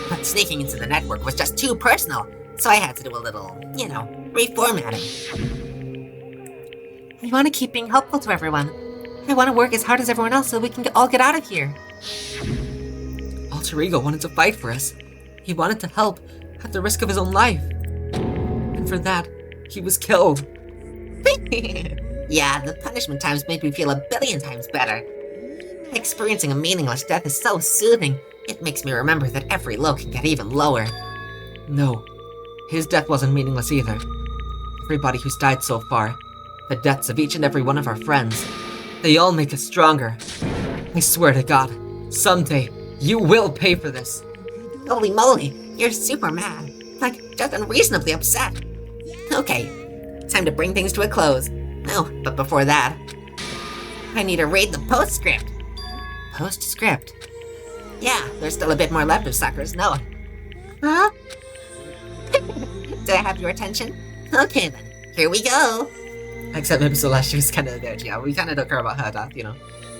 S2: But sneaking into the network was just too personal, so I had to do a little, reformatting. I want to keep being helpful to everyone. I want to work as hard as everyone else so we can all get out of here.
S4: Alter Ego wanted to fight for us. He wanted to help, at the risk of his own life. And for that, he was killed.
S2: Yeah, the punishment times made me feel 1,000,000,000 times better. Experiencing a meaningless death is so soothing. It makes me remember that every low can get even lower.
S4: No, his death wasn't meaningless either. Everybody who's died so far, the deaths of each and every one of our friends, they all make us stronger. I swear to God, someday, you will pay for this.
S2: Holy moly, you're super mad. Like, just unreasonably upset. Okay, time to bring things to a close. No, but before that, I need to read the postscript. Postscript? Yeah, there's still a bit more left of Sakura's note. Huh? Do I have your attention? Okay then, here we go.
S4: Except maybe Celeste, she was kind of there. Yeah, we kind of don't care about her death,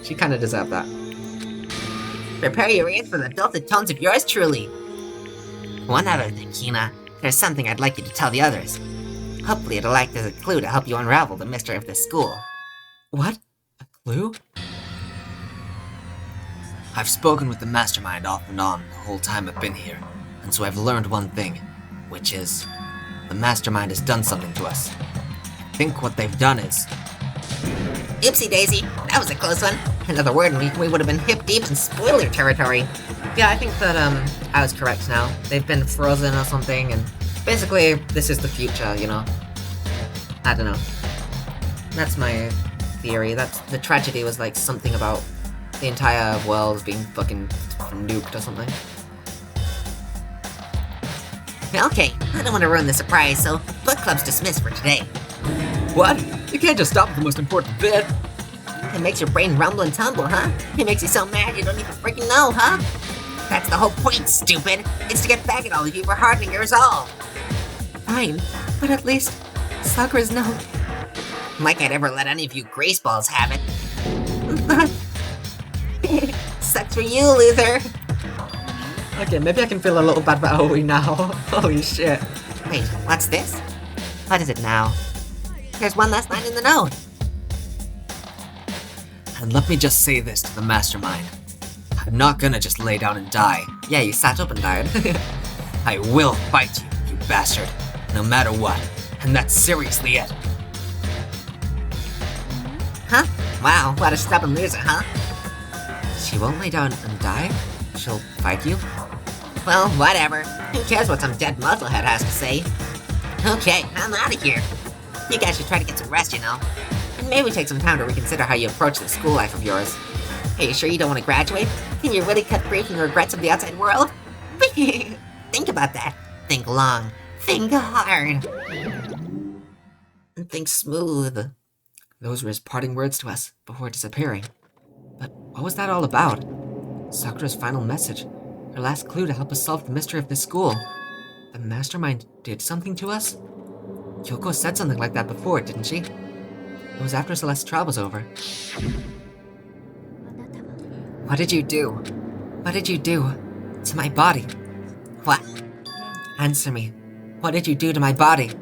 S4: She kind of deserved that.
S2: Prepare your ears for the dulcet tones of yours truly. One other thing, Hina. There's something I'd like you to tell the others. Hopefully it'll act as a clue to help you unravel the mystery of this school.
S4: What? A clue?
S5: I've spoken with the mastermind off and on the whole time I've been here, and so I've learned one thing, which is, the mastermind has done something to us. I think what they've done is...
S2: Oopsie daisy, that was a close one. Another word and we would have been hip deep in spoiler territory.
S1: Yeah, I think that I was correct now. They've been frozen or something, and basically this is the future, I don't know. That's my theory. The tragedy was like something about the entire world being fucking nuked or something.
S2: Okay, I don't want to ruin the surprise, so book club's dismissed for today.
S4: What? You can't just stop at the most important bit.
S2: It makes your brain rumble and tumble, huh? It makes you so mad you don't even freaking know, huh? That's the whole point, stupid! It's to get back at all of you for hardening your resolve!
S1: Fine, but at least Sakura's note.
S2: Like I'd ever let any of you graceballs have it. Sucks for you, loser!
S4: Okay, maybe I can feel a little bad about Aoi now. Holy shit.
S2: Wait, what's this? What is it now? There's one last line in the note.
S5: And let me just say this to the mastermind. I'm not gonna just lay down and die.
S1: Yeah, you sat up and died.
S5: I will fight you, you bastard, no matter what. And that's seriously it.
S2: Huh? Wow, what a stubborn loser, huh?
S1: She won't lay down and die? She'll fight you?
S2: Well, whatever. Who cares what some dead musclehead has to say? Okay, I'm out of here. You guys should try to get some rest, And maybe take some time to reconsider how you approach this school life of yours. Are you sure you don't want to graduate? Can you really cut free from the regrets of the outside world? Think about that. Think long. Think hard. And think smooth.
S1: Those were his parting words to us before disappearing. But what was that all about? Sakura's final message. Her last clue to help us solve the mystery of this school. The mastermind did something to us? Kyoko said something like that before, didn't she? It was after Celeste's trial was over. What did you do? What did you do to my body?
S2: What?
S1: Answer me. What did you do to my body?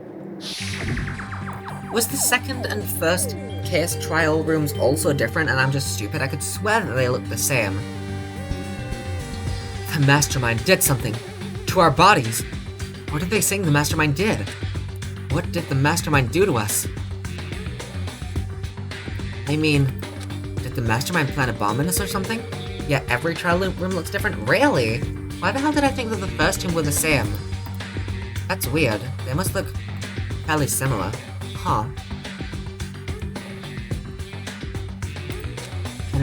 S1: Was the second and first case trial rooms also different and I'm just stupid? I could swear that they look the same. The mastermind did something to our bodies. What are they saying the mastermind did? What did the mastermind do to us? I mean, did the mastermind plant a bomb in us or something? Yeah, every trial room looks different? Really? Why the hell did I think that the first two were the same? That's weird. They must look fairly similar. Huh.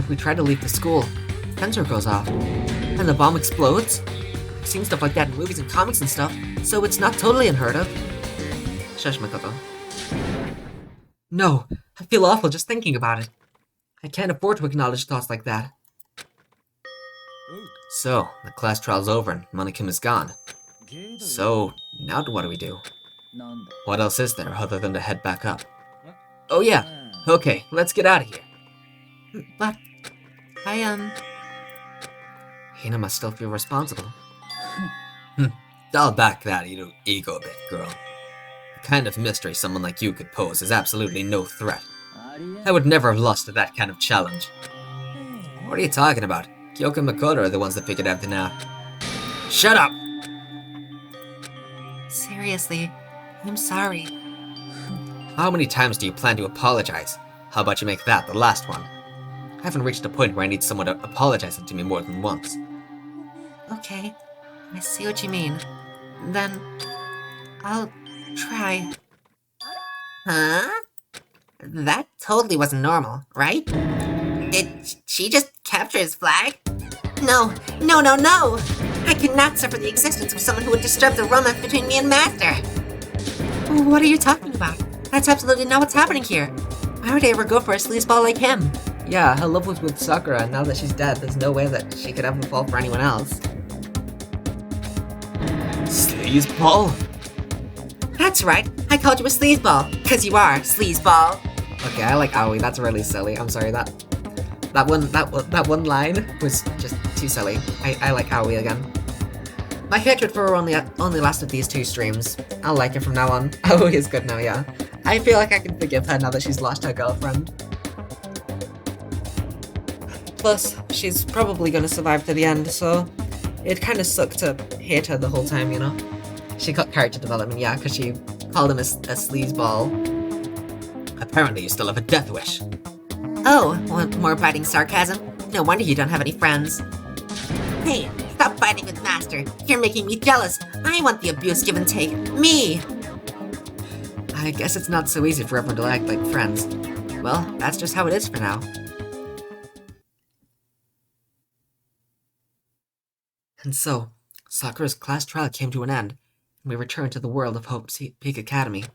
S1: we try to leave the school, the sensor goes off, and the bomb explodes. I've seen stuff like that in movies and comics and stuff, so it's not totally unheard of. Shush, Makoto. No, I feel awful just thinking about it. I can't afford to acknowledge thoughts like that.
S5: So, the class trial's over and Monakim is gone. So, now what do we do? What else is there other than to head back up? Oh yeah, okay, let's get out of here.
S1: But,
S5: Hina must still feel responsible. Dial back that ego bit, girl. The kind of mystery someone like you could pose is absolutely no threat. I would never have lost to that kind of challenge. What are you talking about? Kyoko and Makoto are the ones that figured everything out. Shut up!
S2: Seriously, I'm sorry.
S5: How many times do you plan to apologize? How about you make that the last one? I haven't reached a point where I need someone to apologize to me more than once.
S2: Okay, I see what you mean. Then, I'll try. Huh? That totally wasn't normal, right? Did she just capture his flag? No, no, no, no! I cannot suffer the existence of someone who would disturb the romance between me and Master! What are you talking about? That's absolutely not what's happening here. Why would I ever go for a sleazeball like him?
S1: yeah, her love was with Sakura, and now that she's dead, there's no way that she could ever fall for anyone else.
S5: Sleazeball?
S2: That's right, I called you a sleazeball, 'cause you are, sleazeball.
S1: Okay, I like Aoi, that's really silly. I'm sorry, that one line was just too silly. I like Aoi again. My hatred for her only lasted these 2 streams. I'll like her from now on. Aoi is good now, yeah. I feel like I can forgive her now that she's lost her girlfriend. Plus, she's probably gonna survive to the end, so it kinda sucked to hate her the whole time, you know? She got character development, yeah, because she called him a sleazeball.
S5: Apparently you still have a death wish.
S2: Oh, want more biting sarcasm? No wonder you don't have any friends. Hey, stop fighting with Master. You're making me jealous. I want the abuse give and take. Me!
S1: I guess it's not so easy for everyone to act like friends. Well, that's just how it is for now. And so, Sakura's class trial came to an end, and we returned to the world of Hope's Peak Academy.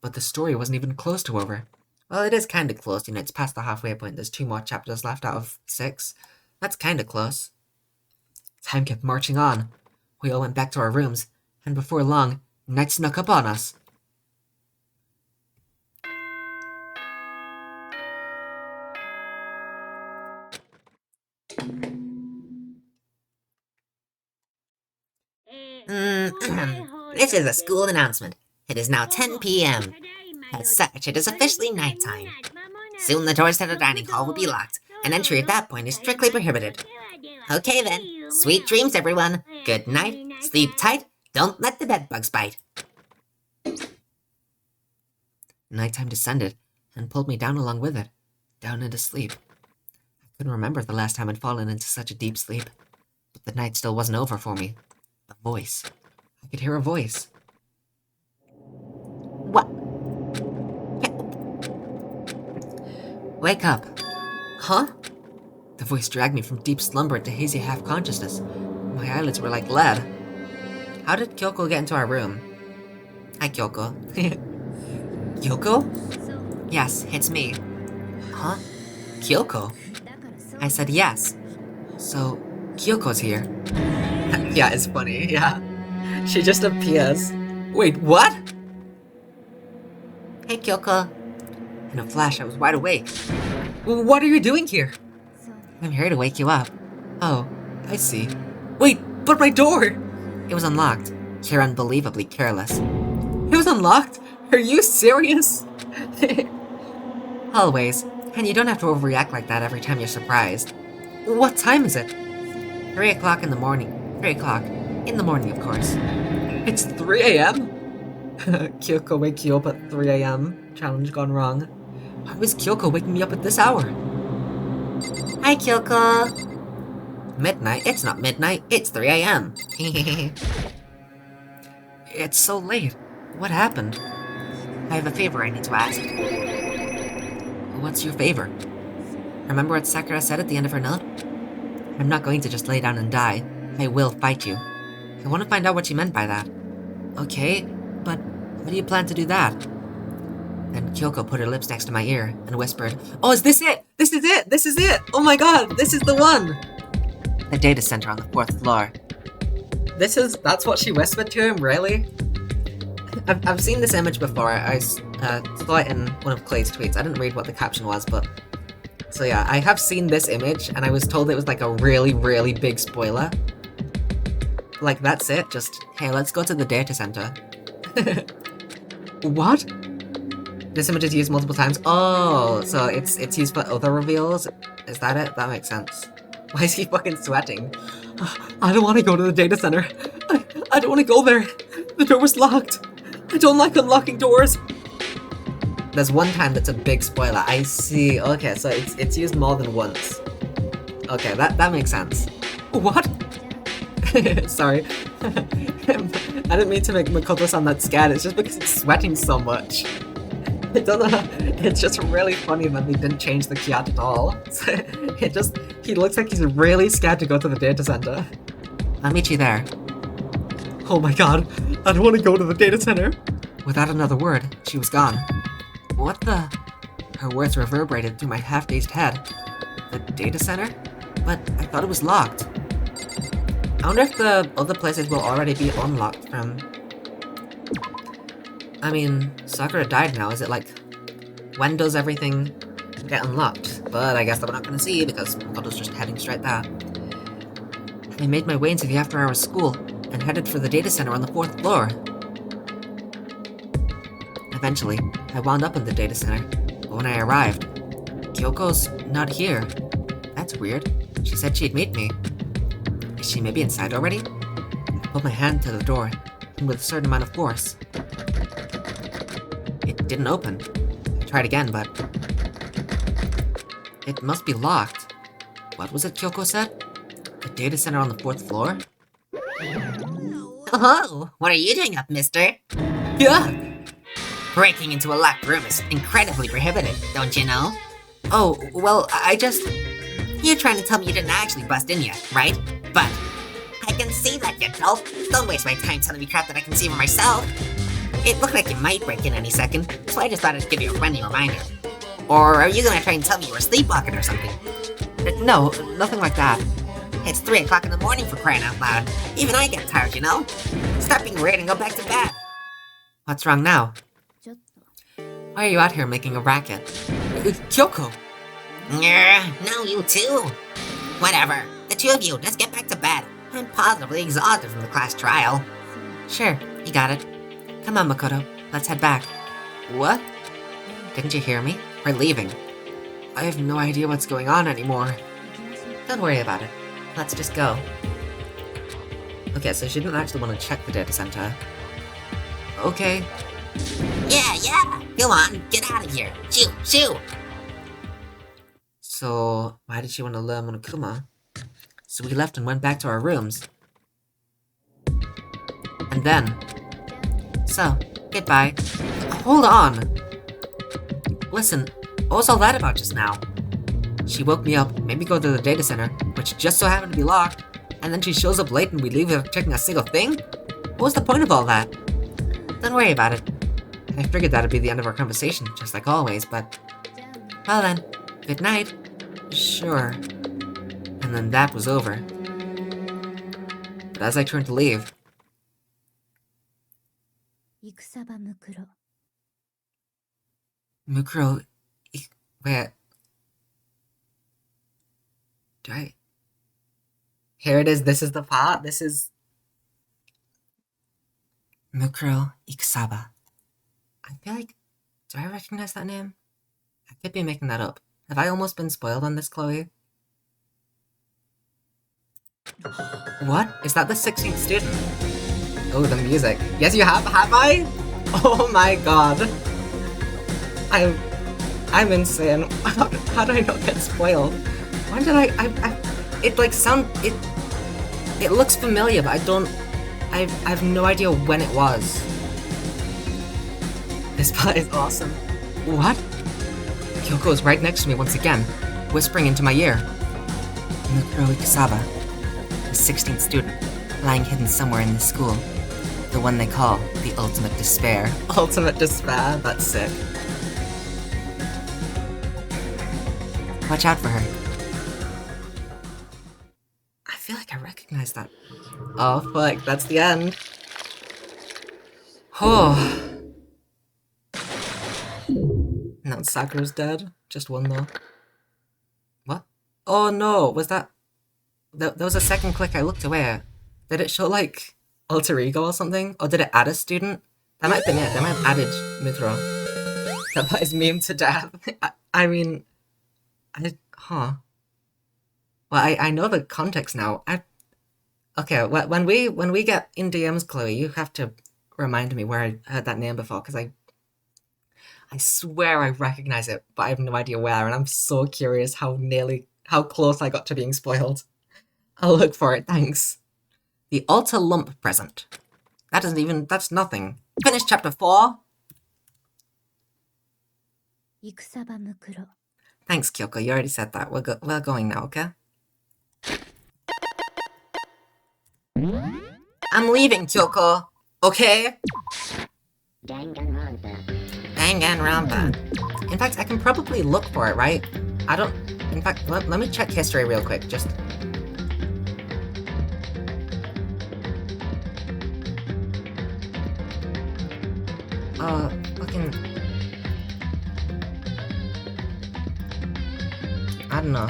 S1: But the story wasn't even close to over. Well, it is kinda close, you know, it's past the halfway point. There's 2 more chapters left out of 6. That's kinda close. Time kept marching on. We all went back to our rooms, and before long, night snuck up on us.
S2: This is a school announcement. It is now 10 p.m. As such, it is officially nighttime. Soon the doors to the dining hall will be locked, and entry at that point is strictly prohibited. Okay then, sweet dreams everyone. Good night, sleep tight, don't let the bedbugs bite.
S1: Nighttime descended, and pulled me down along with it, down into sleep. I couldn't remember the last time I'd fallen into such a deep sleep, but the night still wasn't over for me. A voice. I could hear a voice.
S2: What?
S1: Wake up. Huh? The voice dragged me from deep slumber into hazy half-consciousness. My eyelids were like lead. How did Kyoko get into our room? Hi, Kyoko. Kyoko? Yes, it's me. Huh? Kyoko? I said yes. So, Kyoko's here. Yeah, it's funny, yeah. She just appears. Wait, what?
S2: Hey, Kyoko.
S1: In a flash, I was wide awake. What are you doing here? I'm here to wake you up. Oh, I see. Wait, but my door! It was unlocked. You're unbelievably careless. It was unlocked? Are you serious? Always. And you don't have to overreact like that every time you're surprised. What time is it? 3 o'clock in the morning. 3 o'clock. In the morning, of course. It's 3 a.m.? Kyoko wake you up at 3 a.m. Challenge gone wrong. Why was Kyoko waking me up at this hour?
S2: Hi, Kyoko.
S1: Midnight? It's not midnight. It's 3 a.m. It's so late. What happened? I have a favor I need to ask. What's your favor? Remember what Sakura said at the end of her note? I'm not going to just lay down and die. I will fight you. I want to find out what she meant by that. Okay, but how do you plan to do that? Then Kyoko put her lips next to my ear and whispered, Oh, is this it? This is it! This is it! Oh my god, this is the one! The data center on the 4th floor. That's what she whispered to him, really? I've seen this image before. I saw it in one of Clay's tweets. I didn't read what the caption was, but... So yeah, I have seen this image, and I was told it was like a really, really big spoiler. Like, that's it, just, hey, let's go to the data center. What? This image is used multiple times? Oh, so it's used for other reveals? Is that it? That makes sense. Why is he fucking sweating?
S4: I don't want to go to the data center. I don't want to go there. The door was locked. I don't like unlocking doors.
S1: There's one time that's a big spoiler. I see. Okay, so it's used more than once. Okay, that makes sense.
S4: What?
S1: Sorry. I didn't mean to make Makoto sound that scared. It's just because he's sweating so much. I don't know. It's just really funny that they didn't change the Kiat at all. He looks like he's really scared to go to the data center. I'll meet you there.
S4: Oh my god, I don't want to go to the data center.
S1: Without another word, she was gone. What the? Her words reverberated through my half-dazed head. The data center? But I thought it was locked. I wonder if the other places will already be unlocked from... I mean, Sakura died now, is it like... When does everything get unlocked? But I guess that we're not gonna see because Makoto's just heading straight there. I made my way into the after-hours school and headed for the data center on the 4th floor. Eventually, I wound up in the data center, but when I arrived, Kyoko's not here. That's weird. She said she'd meet me. Is she maybe inside already? I put my hand to the door, and with a certain amount of force. It didn't open. I tried again, but... It must be locked. What was it Kyoko said? The data center on the 4th floor?
S2: Oh, what are you doing up, mister?
S1: Yeah!
S2: Breaking into a locked room is incredibly prohibited, don't you know?
S1: Oh, well, I just...
S2: You're trying to tell me you didn't actually bust in yet, right? But I can see that, you dope. Don't waste my time telling me crap that I can see for myself. It looked like you might break in any second, so I just thought I'd give you a friendly reminder. Or are you gonna try and tell me you were sleepwalking or something?
S1: No, nothing like that.
S2: It's 3 o'clock in the morning for crying out loud. Even I get tired, you know? Stop being weird and go back to bed.
S1: What's wrong now?
S3: ちょっと
S1: Why are you out here making a racket? Kyoko!
S2: No, you too. Whatever. The two of you, just get back to bed. I'm positively exhausted from the class trial.
S1: Sure, you got it. Come on, Makoto. Let's head back. What? Didn't you hear me? We're leaving. I have no idea what's going on anymore. Don't worry about it. Let's just go. Okay, so she didn't actually want to check the data center. Okay.
S2: Yeah. Go on, get out of here. Shoo.
S1: So, why did she want to learn Monokuma? So we left and went back to our rooms. And then... So, goodbye. Hold on! Listen, what was all that about just now? She woke me up, made me go to the data center, which just so happened to be locked, and then she shows up late and we leave without checking a single thing? What was the point of all that? Don't worry about it. I figured that'd be the end of our conversation, just like always, but... Well then, good night. Sure. And then that was over. But as I turned to leave...
S3: 戦場ムクロ
S1: Mukuro... Wait... Do I... Here it is, this is the part, this is... Mukuro Ikusaba. I feel like... Do I recognize that name? I could be making that up. Have I almost been spoiled on this, Chloe? What? Is that the 16th student? Oh, the music. Yes, you have? Have I? Oh my god. I'm insane. How did I not get spoiled? Why did I it like it looks familiar, but I have no idea when it was. This part is awesome. What? Kyoko is right next to me once again. whispering into my ear. Mukuro Ikusaba, the 16th student, lying hidden somewhere in this school. The one they call the Ultimate Despair. Ultimate Despair? That's sick. Watch out for her. I feel like I recognize that. Oh, fuck, that's the end. Oh. Now Sakura's dead. Just one though. What? Oh no, was that... There was a second click I looked away at. Did it show like alter ego or something? Or did it add a student? That might have been it. They might have added Mithra. That is meme to death. I mean... Huh. Well, I know the context now. Okay, when we get in DMs, Chloe, you have to remind me where I heard that name before, because I swear I recognize it, but I have no idea where, and I'm so curious how close I got to being spoiled. I'll look for it, thanks. The Altar Lump present. That's nothing. Finish chapter 4.
S3: 戦場むくろ
S1: Thanks, Kyoko, you already said that. We're going now, okay? I'm leaving, Kyoko. Okay? Danganronpa. In fact, I can probably look for it, right? I don't... In fact, let me check history real quick, just... Fucking... I don't know.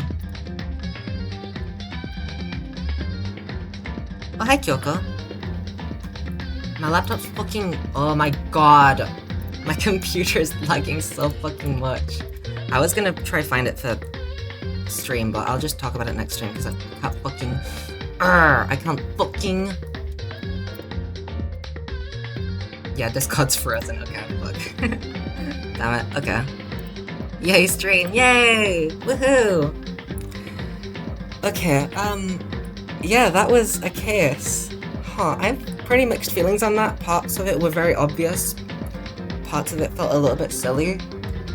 S1: Oh, hi, Kyoko. My laptop's fucking... Oh my god. My computer's lagging so fucking much. I was gonna try find it for stream, but I'll just talk about it next stream because I can't fucking... I can't fucking... Yeah, Discord's frozen. Okay, fuck. Damn it. Okay. Yay, stream! Yay! Woohoo! Okay, yeah, that was a case. Huh, I have pretty mixed feelings on that. Parts of it were very obvious. Parts of it felt a little bit silly.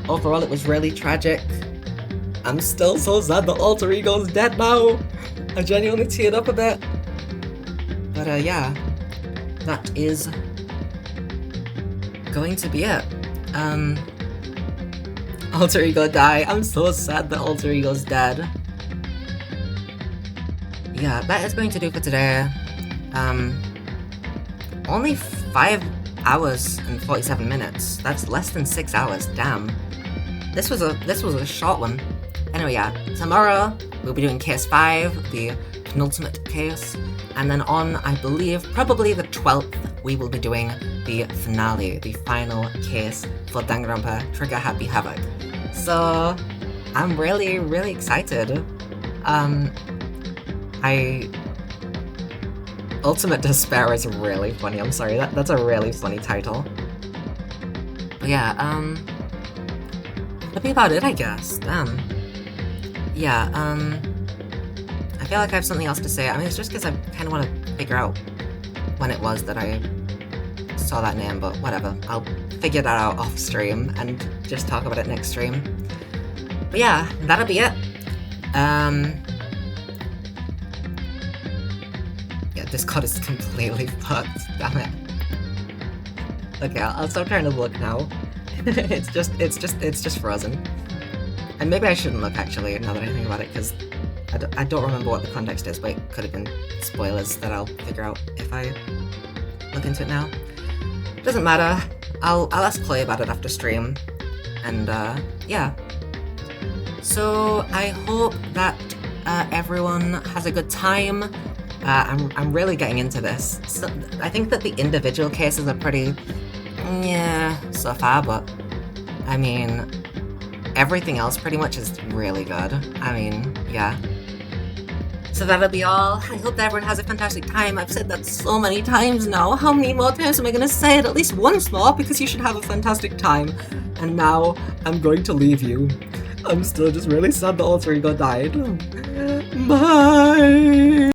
S1: Overall, it was really tragic. I'm still so sad that Alter Ego's dead now. I genuinely teared up a bit. But, yeah. That is... going to be it. Alter Ego die. I'm so sad that Alter Ego's dead. Yeah, that is going to do for today. Only 5 hours and 47 minutes. That's less than 6 hours, damn. This was a short one. Anyway, yeah, tomorrow we'll be doing case 5, the penultimate case, and then on, I believe, probably the 12th, we will be doing the finale, the final case for Danganronpa Trigger Happy Havoc. So, I'm really, really excited. Ultimate Despair is really funny, I'm sorry, that's a really funny title. But yeah, that'll be about it, I guess, damn. Yeah, I feel like I have something else to say. I mean, it's just because I kind of want to figure out when it was that I saw that name, but whatever. I'll figure that out off stream and just talk about it next stream. But yeah, that'll be it. Yeah, Discord is completely fucked, damn it. Okay, I'll stop trying to look now. it's just frozen. And maybe I shouldn't look actually, now that I think about it, because I don't remember what the context is, but it could have been spoilers that I'll figure out if I look into it now. Doesn't matter. I'll ask Chloe about it after stream. And yeah. So I hope that everyone has a good time. I'm really getting into this. So, I think that the individual cases are pretty, yeah, so far, but I mean, everything else pretty much is really good. I mean, yeah. So that'll be all. I hope that everyone has a fantastic time. I've said that so many times now. How many more times am I gonna say it? At least once more, because you should have a fantastic time. And now, I'm going to leave you. I'm still just really sad the Alter Ego died. Bye!